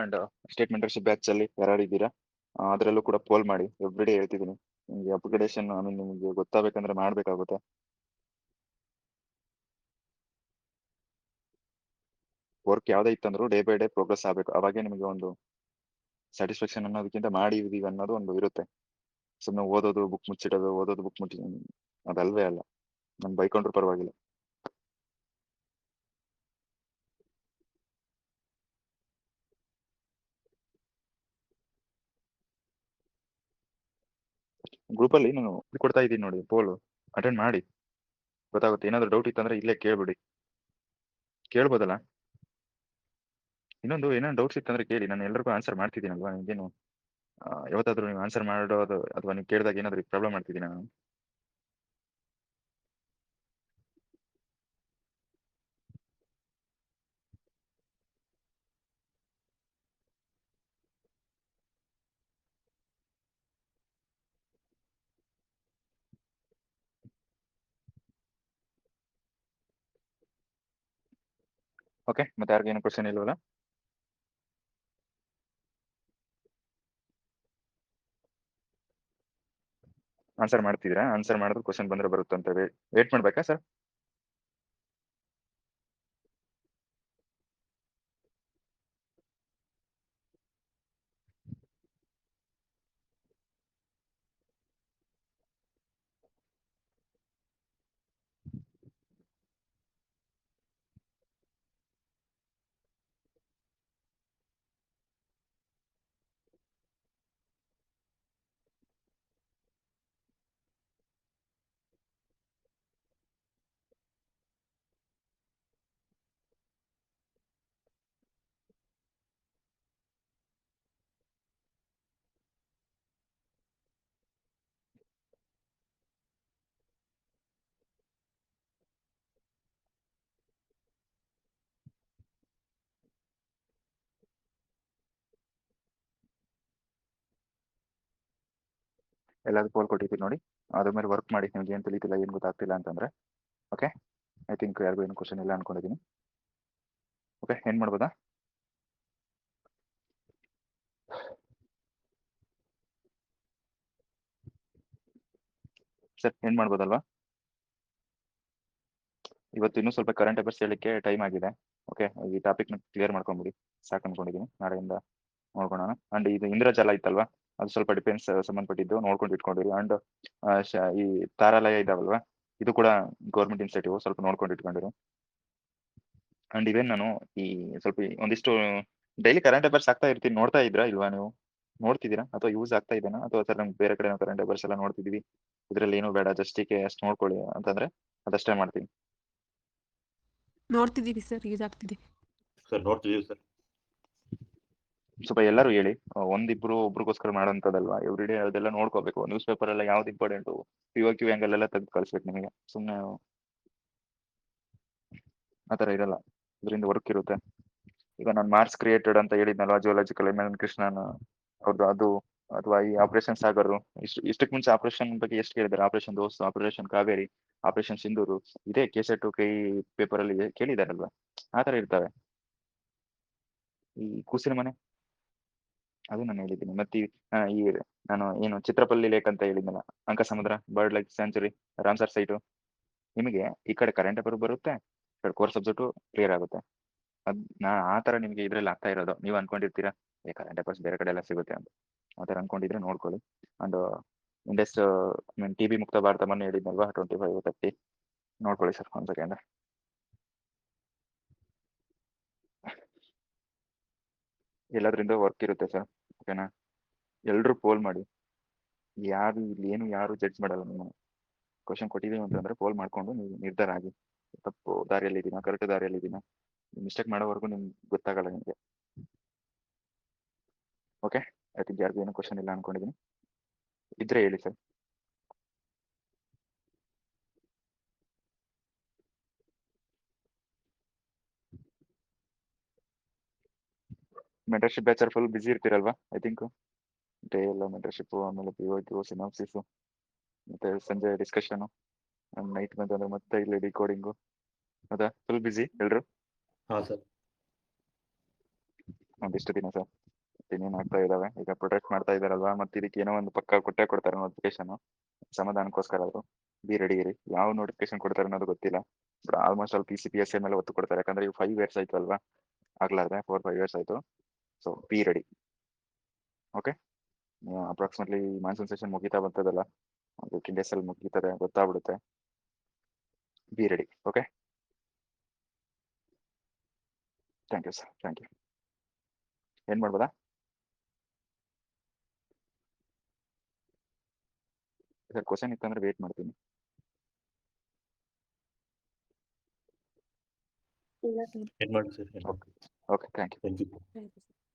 And state mentorship batch ಅಲ್ಲಿ ಯಾರು ಇದ್ದೀರಾ ಅದರಲ್ಲೂ ಕೂಡ ಪೋಲ್ ಮಾಡಿ ಎವ್ರಿಡೇ ಹೇಳ್ತಿದ್ದೀನಿ. ನಿಮಗೆ ಅಪ್ಗ್ರೇಡೇಷನ್ ಐ ಮೀನ್ ನಿಮಗೆ ಗೊತ್ತಾಗಬೇಕಂದ್ರೆ ಮಾಡಬೇಕಾಗುತ್ತೆ. ವರ್ಕ್ ಯಾವುದೇ ಇತ್ತಂದ್ರೂ ಡೇ ಬೈ ಡೇ ಪ್ರೋಗ್ರೆಸ್ ಆಗಬೇಕು. ಅವಾಗೇ ನಿಮಗೆ ಒಂದು ಸ್ಯಾಟಿಸ್ಫ್ಯಾಕ್ಷನ್ ಅನ್ನೋದಕ್ಕಿಂತ ಮಾಡಿದೀವಿ ಅನ್ನೋದು ಒಂದು ಇರುತ್ತೆ. ಸುಮ್ಮನೆ ಓದೋದು ಬುಕ್ ಮುಚ್ಚಿಡೋದು, ಓದೋದು ಬುಕ್ ಮುಚ್ಚಿ ಅದಲ್ವೇ ಅಲ್ಲ. ನಾನು ಬೈಕೊಂಡ್ರು ಪರವಾಗಿಲ್ಲ. ಗ್ರೂಪಲ್ಲಿ ನಾನು ಕೊಡ್ತಾ ಇದ್ದೀನಿ ನೋಡಿ ಪೋಲು, ಅಟೆಂಡ್ ಮಾಡಿ ಗೊತ್ತಾಗುತ್ತೆ. ಏನಾದರೂ ಡೌಟ್ ಇತ್ತಂದ್ರೆ ಇಲ್ಲೇ ಕೇಳ್ಬಿಡಿ. ಕೇಳ್ಬೋದಲ್ಲ? ಇನ್ನೊಂದು ಏನಾದ್ರು ಡೌಟ್ಸ್ ಇತ್ತಂದ್ರೆ ಕೇಳಿ, ನಾನು ಎಲ್ರಿಗೂ ಆನ್ಸರ್ ಮಾಡ್ತಿದ್ದೀನಲ್ವಾ. ನಿಮಗೇನು ಯಾವತ್ತಾದ್ರೂ ನೀವು ಆನ್ಸರ್ ಮಾಡೋದು ಅಥವಾ ನೀವು ಕೇಳಿದಾಗ ಏನಾದರೂ ಪ್ರಾಬ್ಲಮ್ ಮಾಡ್ತಿದ್ದೀನ ನಾನು? ಓಕೆ, ಮತ್ತೆ ಯಾರಿಗೇನು ಕ್ವಶನ್ ಇಲ್ವಲ್ಲ? ಆನ್ಸರ್ ಮಾಡ್ತಿದ್ದೀರಾ? ಆನ್ಸರ್ ಮಾಡಿದ್ರೆ ಕ್ವಶನ್ ಬಂದ್ರೆ ಬರುತ್ತೆ ಅಂತ ವೇಟ್ ಮಾಡ್ಬೇಕಾ ಸರ್? ಎಲ್ಲಾದ್ರೂ ಪೋಲ್ ಕೊಟ್ಟಿದ್ದೀನಿ ನೋಡಿ, ಅದ್ರ ಮೇಲೆ ವರ್ಕ್ ಮಾಡಿ. ನಿಮ್ಗೆ ಏನು ತಿಳಿತಿಲ್ಲ, ಏನು ಗೊತ್ತಾಗ್ತಿಲ್ಲ ಅಂತಂದ್ರೆ ಓಕೆ. ಐ ಥಿಂಕ್ ಯಾರಿಗೂ ಏನು ಕ್ವಶನ್ ಇಲ್ಲ ಅನ್ಕೊಂಡಿದ್ದೀನಿ. ಓಕೆ, ಏನು ಮಾಡ್ಬೋದಾ? ಸರ್ ಏನು ಮಾಡ್ಬೋದಲ್ವಾ? ಇವತ್ತು ಇನ್ನೂ ಸ್ವಲ್ಪ ಕರೆಂಟ್ ಅಫೇರ್ಸ್ ಹೇಳಲಿಕ್ಕೆ ಟೈಮ್ ಆಗಿದೆ. ಓಕೆ, ಈ ಟಾಪಿಕ್ನ ಕ್ಲಿಯರ್ ಮಾಡ್ಕೊಂಬಿಡಿ, ಸಾಕು ಅನ್ಕೊಂಡಿದ್ದೀನಿ. ನಾಳೆಯಿಂದ ನೋಡ್ಕೊಳ್ಳೋಣ. ಅಂಡ್ ಇದು ಇಂದ್ರಜಾಲ ಇತ್ತಲ್ವಾ, ಅದು ಸ್ವಲ್ಪ ಡಿಫೆನ್ಸ್ ಸಂಬಂಧಪಟ್ಟಿದ್ದು ನೋಡ್ಕೊಂಡು ಇಟ್ಕೊಂಡಿರಿ. ಅಂಡ್ ಈ ತಾರಾಲಯ ಇದಾವಲ್ವಾ, ಇದು ಕೂಡ ಗೌರ್ಮೆಂಟ್ ಇನ್ಸ್ಟಿಟ್ಯೂಟ್, ಸ್ವಲ್ಪ ನೋಡ್ಕೊಂಡು ಇಟ್ಕೊಂಡಿರಿ. ಅಂಡ್ ಇವೇನ್ ನಾನು ಈ ಸ್ವಲ್ಪ ಒಂದಿಷ್ಟು ಡೈಲಿ ಕರೆಂಟ್ ಅಫೇರ್ಸ್ ಆಗ್ತಾ ಇರ್ತೀನಿ, ನೋಡ್ತಾ ಇದ್ರಾ ಇಲ್ವಾ ನೀವು? ನೋಡ್ತಿದ್ದೀರಾ ಅಥವಾ ಯೂಸ್ ಆಗ್ತಾ ಇದೆನಾ? ಅಥವಾ ಸರ್ ನಮ್ಗೆ ಬೇರೆ ಕಡೆ ಕರೆಂಟ್ ಅಫೇರ್ಸ್ ಎಲ್ಲ ನೋಡ್ತಿದೀವಿ, ಇದ್ರಲ್ಲಿ ಏನು ಬೇಡ, ಜಸ್ಟಿಗೆ ಅಷ್ಟು ನೋಡ್ಕೊಳ್ಳಿ ಅಂತಂದ್ರೆ ಅದಷ್ಟೇ ಮಾಡ್ತೀನಿ. ನೋಡ್ತಿದ್ದೀವಿ ಸರ್, ಯೂಸ್ ಆಗ್ತಿದೆ. ಸರ್ ನೋಡ್ತಿದ್ದೀವಿ ಸರ್. ಸ್ವಲ್ಪ ಎಲ್ಲರೂ ಹೇಳಿ, ಒಂದಿಬ್ರು ಒಬ್ರಿಗೋಸ್ಕರ ಮಾಡೋಂಥದ್ದಲ್ವಾ, ಎವ್ರಿಡೇ ಅದೆಲ್ಲ ನೋಡ್ಕೋಬೇಕು. ನ್ಯೂಸ್ ಪೇಪರ್ ಎಲ್ಲ ಯಾವ್ದು ಇಂಪಾರ್ಟೆಂಟು, POQ ಆ್ಯಂಗಲ್ ಎಲ್ಲ ತೆಗೆದು ಕಳಿಸ್ಬೇಕು ನಿಮಗೆ. ಸುಮ್ಮನೆ ಆ ಥರ ಇರಲ್ಲ, ಇದರಿಂದ ವರ್ಕ್ ಇರುತ್ತೆ. ಈಗ ನಾನು ಮಾರ್ಕ್ಸ್ ಕ್ರಿಯೇಟೆಡ್ ಅಂತ ಹೇಳಿದ್ನಲ್ವಾ, ಜಿಯೋಲಾಜಿಕಲ್ MN ಕೃಷ್ಣನ್ ಅವ್ರದ್ದು, ಅದು ಅಥವಾ ಈ ಆಪರೇಷನ್ ಸಾಗರ್, ಇಷ್ಟಕ್ಕೆ ಮುಂಚೆ ಆಪರೇಷನ್ ಬಗ್ಗೆ ಎಷ್ಟು ಕೇಳಿದ್ದಾರೆ? ಆಪರೇಷನ್ ದೋಸ್ತ್, ಆಪರೇಷನ್ ಕಾವೇರಿ, ಆಪರೇಷನ್ ಸಿಂಧೂರು, ಇದೇ KSET KE ಪೇಪರ್ ಅಲ್ಲಿ ಕೇಳಿದಾರಲ್ವಾ, ಆ ಥರ ಇರ್ತವೆ. ಈ ಕೂಸಿನ ಮನೆ ಅದು ನಾನು ಹೇಳಿದ್ದೀನಿ. ಮತ್ತೆ ಈ ನಾನು ಏನು ಚಿತ್ರಪಲ್ಲಿ ಲೇಕ್ ಅಂತ ಹೇಳಿದ್ನಲ್ಲ, ಅಂಕ ಸಮುದ್ರ, bird life sanctuary, Ramsar site, ನಿಮಗೆ ಈ ಕಡೆ ಕರೆಂಟ್ ಅಫೇರ್ ಬರುತ್ತೆ, ಈ ಕಡೆ ಕೋರ್ ಸಬ್ಜೆಕ್ಟು ಕ್ಲಿಯರ್ ಆಗುತ್ತೆ. ಆ ಥರ ನಿಮಗೆ ಇದ್ರಲ್ಲಿ ಆಗ್ತಾ ಇರೋದು. ನೀವು ಅನ್ಕೊಂಡಿರ್ತೀರಾ ಕರೆಂಟ್ ಅಫೇರ್ಸ್ ಬೇರೆ ಕಡೆ ಎಲ್ಲ ಸಿಗುತ್ತೆ ಅಂತ, ಆ ಥರ ಅನ್ಕೊಂಡಿದ್ರೆ ನೋಡ್ಕೊಳ್ಳಿ. ಅಂಡ್ ಇಂಡಸ್ TB ಮುಕ್ತ ಭಾರತ ಮೊನ್ನೆ ಹೇಳಿದ್ನಲ್ವಾ, 25-30 ನೋಡ್ಕೊಳ್ಳಿ ಸರ್ ಒಂದು ಸೆಕೆಂಡ್. ಎಲ್ಲದ್ರಿಂದ ವರ್ಕ್ ಇರುತ್ತೆ ಸರ್, ಓಕೆನಾ? ಎಲ್ಲರೂ ಪೋಲ್ ಮಾಡಿ. ಯಾರು ಇಲ್ಲಿ ಏನು ಯಾರು ಜಡ್ಜ್ ಮಾಡಲ್ಲ. ನೀವು ಕ್ವಶನ್ ಕೊಟ್ಟಿದ್ದೀವಿ ಅಂತಂದ್ರೆ ಪೋಲ್ ಮಾಡ್ಕೊಂಡು ನೀವು ನಿರ್ಧಾರ ಆಗಿ, ತಪ್ಪು ದಾರಿಯಲ್ಲಿ ಇದೀನಾ, ಕರೆಕ್ಟ್ ದಾರಿಯಲ್ಲಿ ಇದೀನಾ, ಮಿಸ್ಟೇಕ್ ಮಾಡೋವರೆಗೂ ನಿಮ್ಗೆ ಗೊತ್ತಾಗಲ್ಲ ನಿಮಗೆ. ಓಕೆ, ಐ ಥಿಂಕ್ ಯಾರಿಗೂ ಏನೂ ಕ್ವಶನ್ ಇಲ್ಲ ಅನ್ಕೊಂಡಿದ್ದೀನಿ. ಇದ್ರೆ ಹೇಳಿ ಸರ್. ಮೆಂಟರ್ಶಿಪ್ ಬ್ಯಾಚರ್ ಫುಲ್ ಬಿಸಿ ಇರ್ತೀರಲ್ವಾ ಐ ಥಿಂಕ್. ಡೇ ಎಲ್ಲ ಮೆಂಟರ್ಶಿಪ್ಪು, ಆಮೇಲೆ POQ, ಸಿನಾಪ್ಸಿಸು, ಮತ್ತೆ ಸಂಜೆ ಡಿಸ್ಕಷನು, ನೈಟ್ ಬಂತಂದ್ರೆ ಮತ್ತೆ ಇಲ್ಲಿ ಡಿಕೋಡಿಂಗು, ಹೌದಾ? ಫುಲ್ ಬಿಸಿ ಎಲ್ರು? ಹಾಂ ಸರ್. ಒಂದಿಷ್ಟು ದಿನ ಸರ್ ಇನ್ನೇನು ಆಗ್ತಾ ಇದಾವೆ. ಈಗ ಪ್ರೊಟೆಕ್ಟ್ ಮಾಡ್ತಾ ಇದಾರಲ್ವಾ, ಮತ್ತೆ ಇದಕ್ಕೆ ಏನೋ ಒಂದು ಪಕ್ಕ ಕೊಟ್ಟೇ ಕೊಡ್ತಾರೆ ನೋಟಿಫಿಕೇಶನ್. ಸಮಾಧಾನಕ್ಕೋಸ್ಕರ ಅವರು ಬಿ ರೆಡಿ ಇರಿ. ಯಾವ ನೋಟಿಫಿಕೇಶನ್ ಕೊಡ್ತಾರೆ ಅನ್ನೋದು ಗೊತ್ತಿಲ್ಲ, ಬಟ್ ಆಲ್ಮೋಸ್ಟ್ ಅಲ್ಲಿ PCPSA ಮೇಲೆ ಒತ್ತು ಕೊಡ್ತಾರೆ. ಯಾಕಂದ್ರೆ ಇವು 5 years ಆಯ್ತು ಅಲ್ವಾ, ಆಗ್ಲಾರ್ದೆ 4-5 years ಆಯ್ತು. So be ready. Okay, approximately monsoon session ಮುಗಿತಾ ಬರ್ತದಲ್ಲ, 15 days ಅಲ್ಲಿ ಮುಗಿತದೆ, ಗೊತ್ತಾಗ್ಬಿಡುತ್ತೆ. Be ready. Okay, thank you sir, thank you. ಏನ್ ಮಾಡ್ಬೋದಾ ಸರ್? ಕ್ವಶನ್ ಇತ್ತಂದ್ರೆ ವೇಟ್ ಮಾಡ್ತೀನಿ. ಇಲ್ಲ ಸರ್. ಏನ್ ಮಾಡಿ sir? Okay, okay, thank you. Thank you. Thank you sir.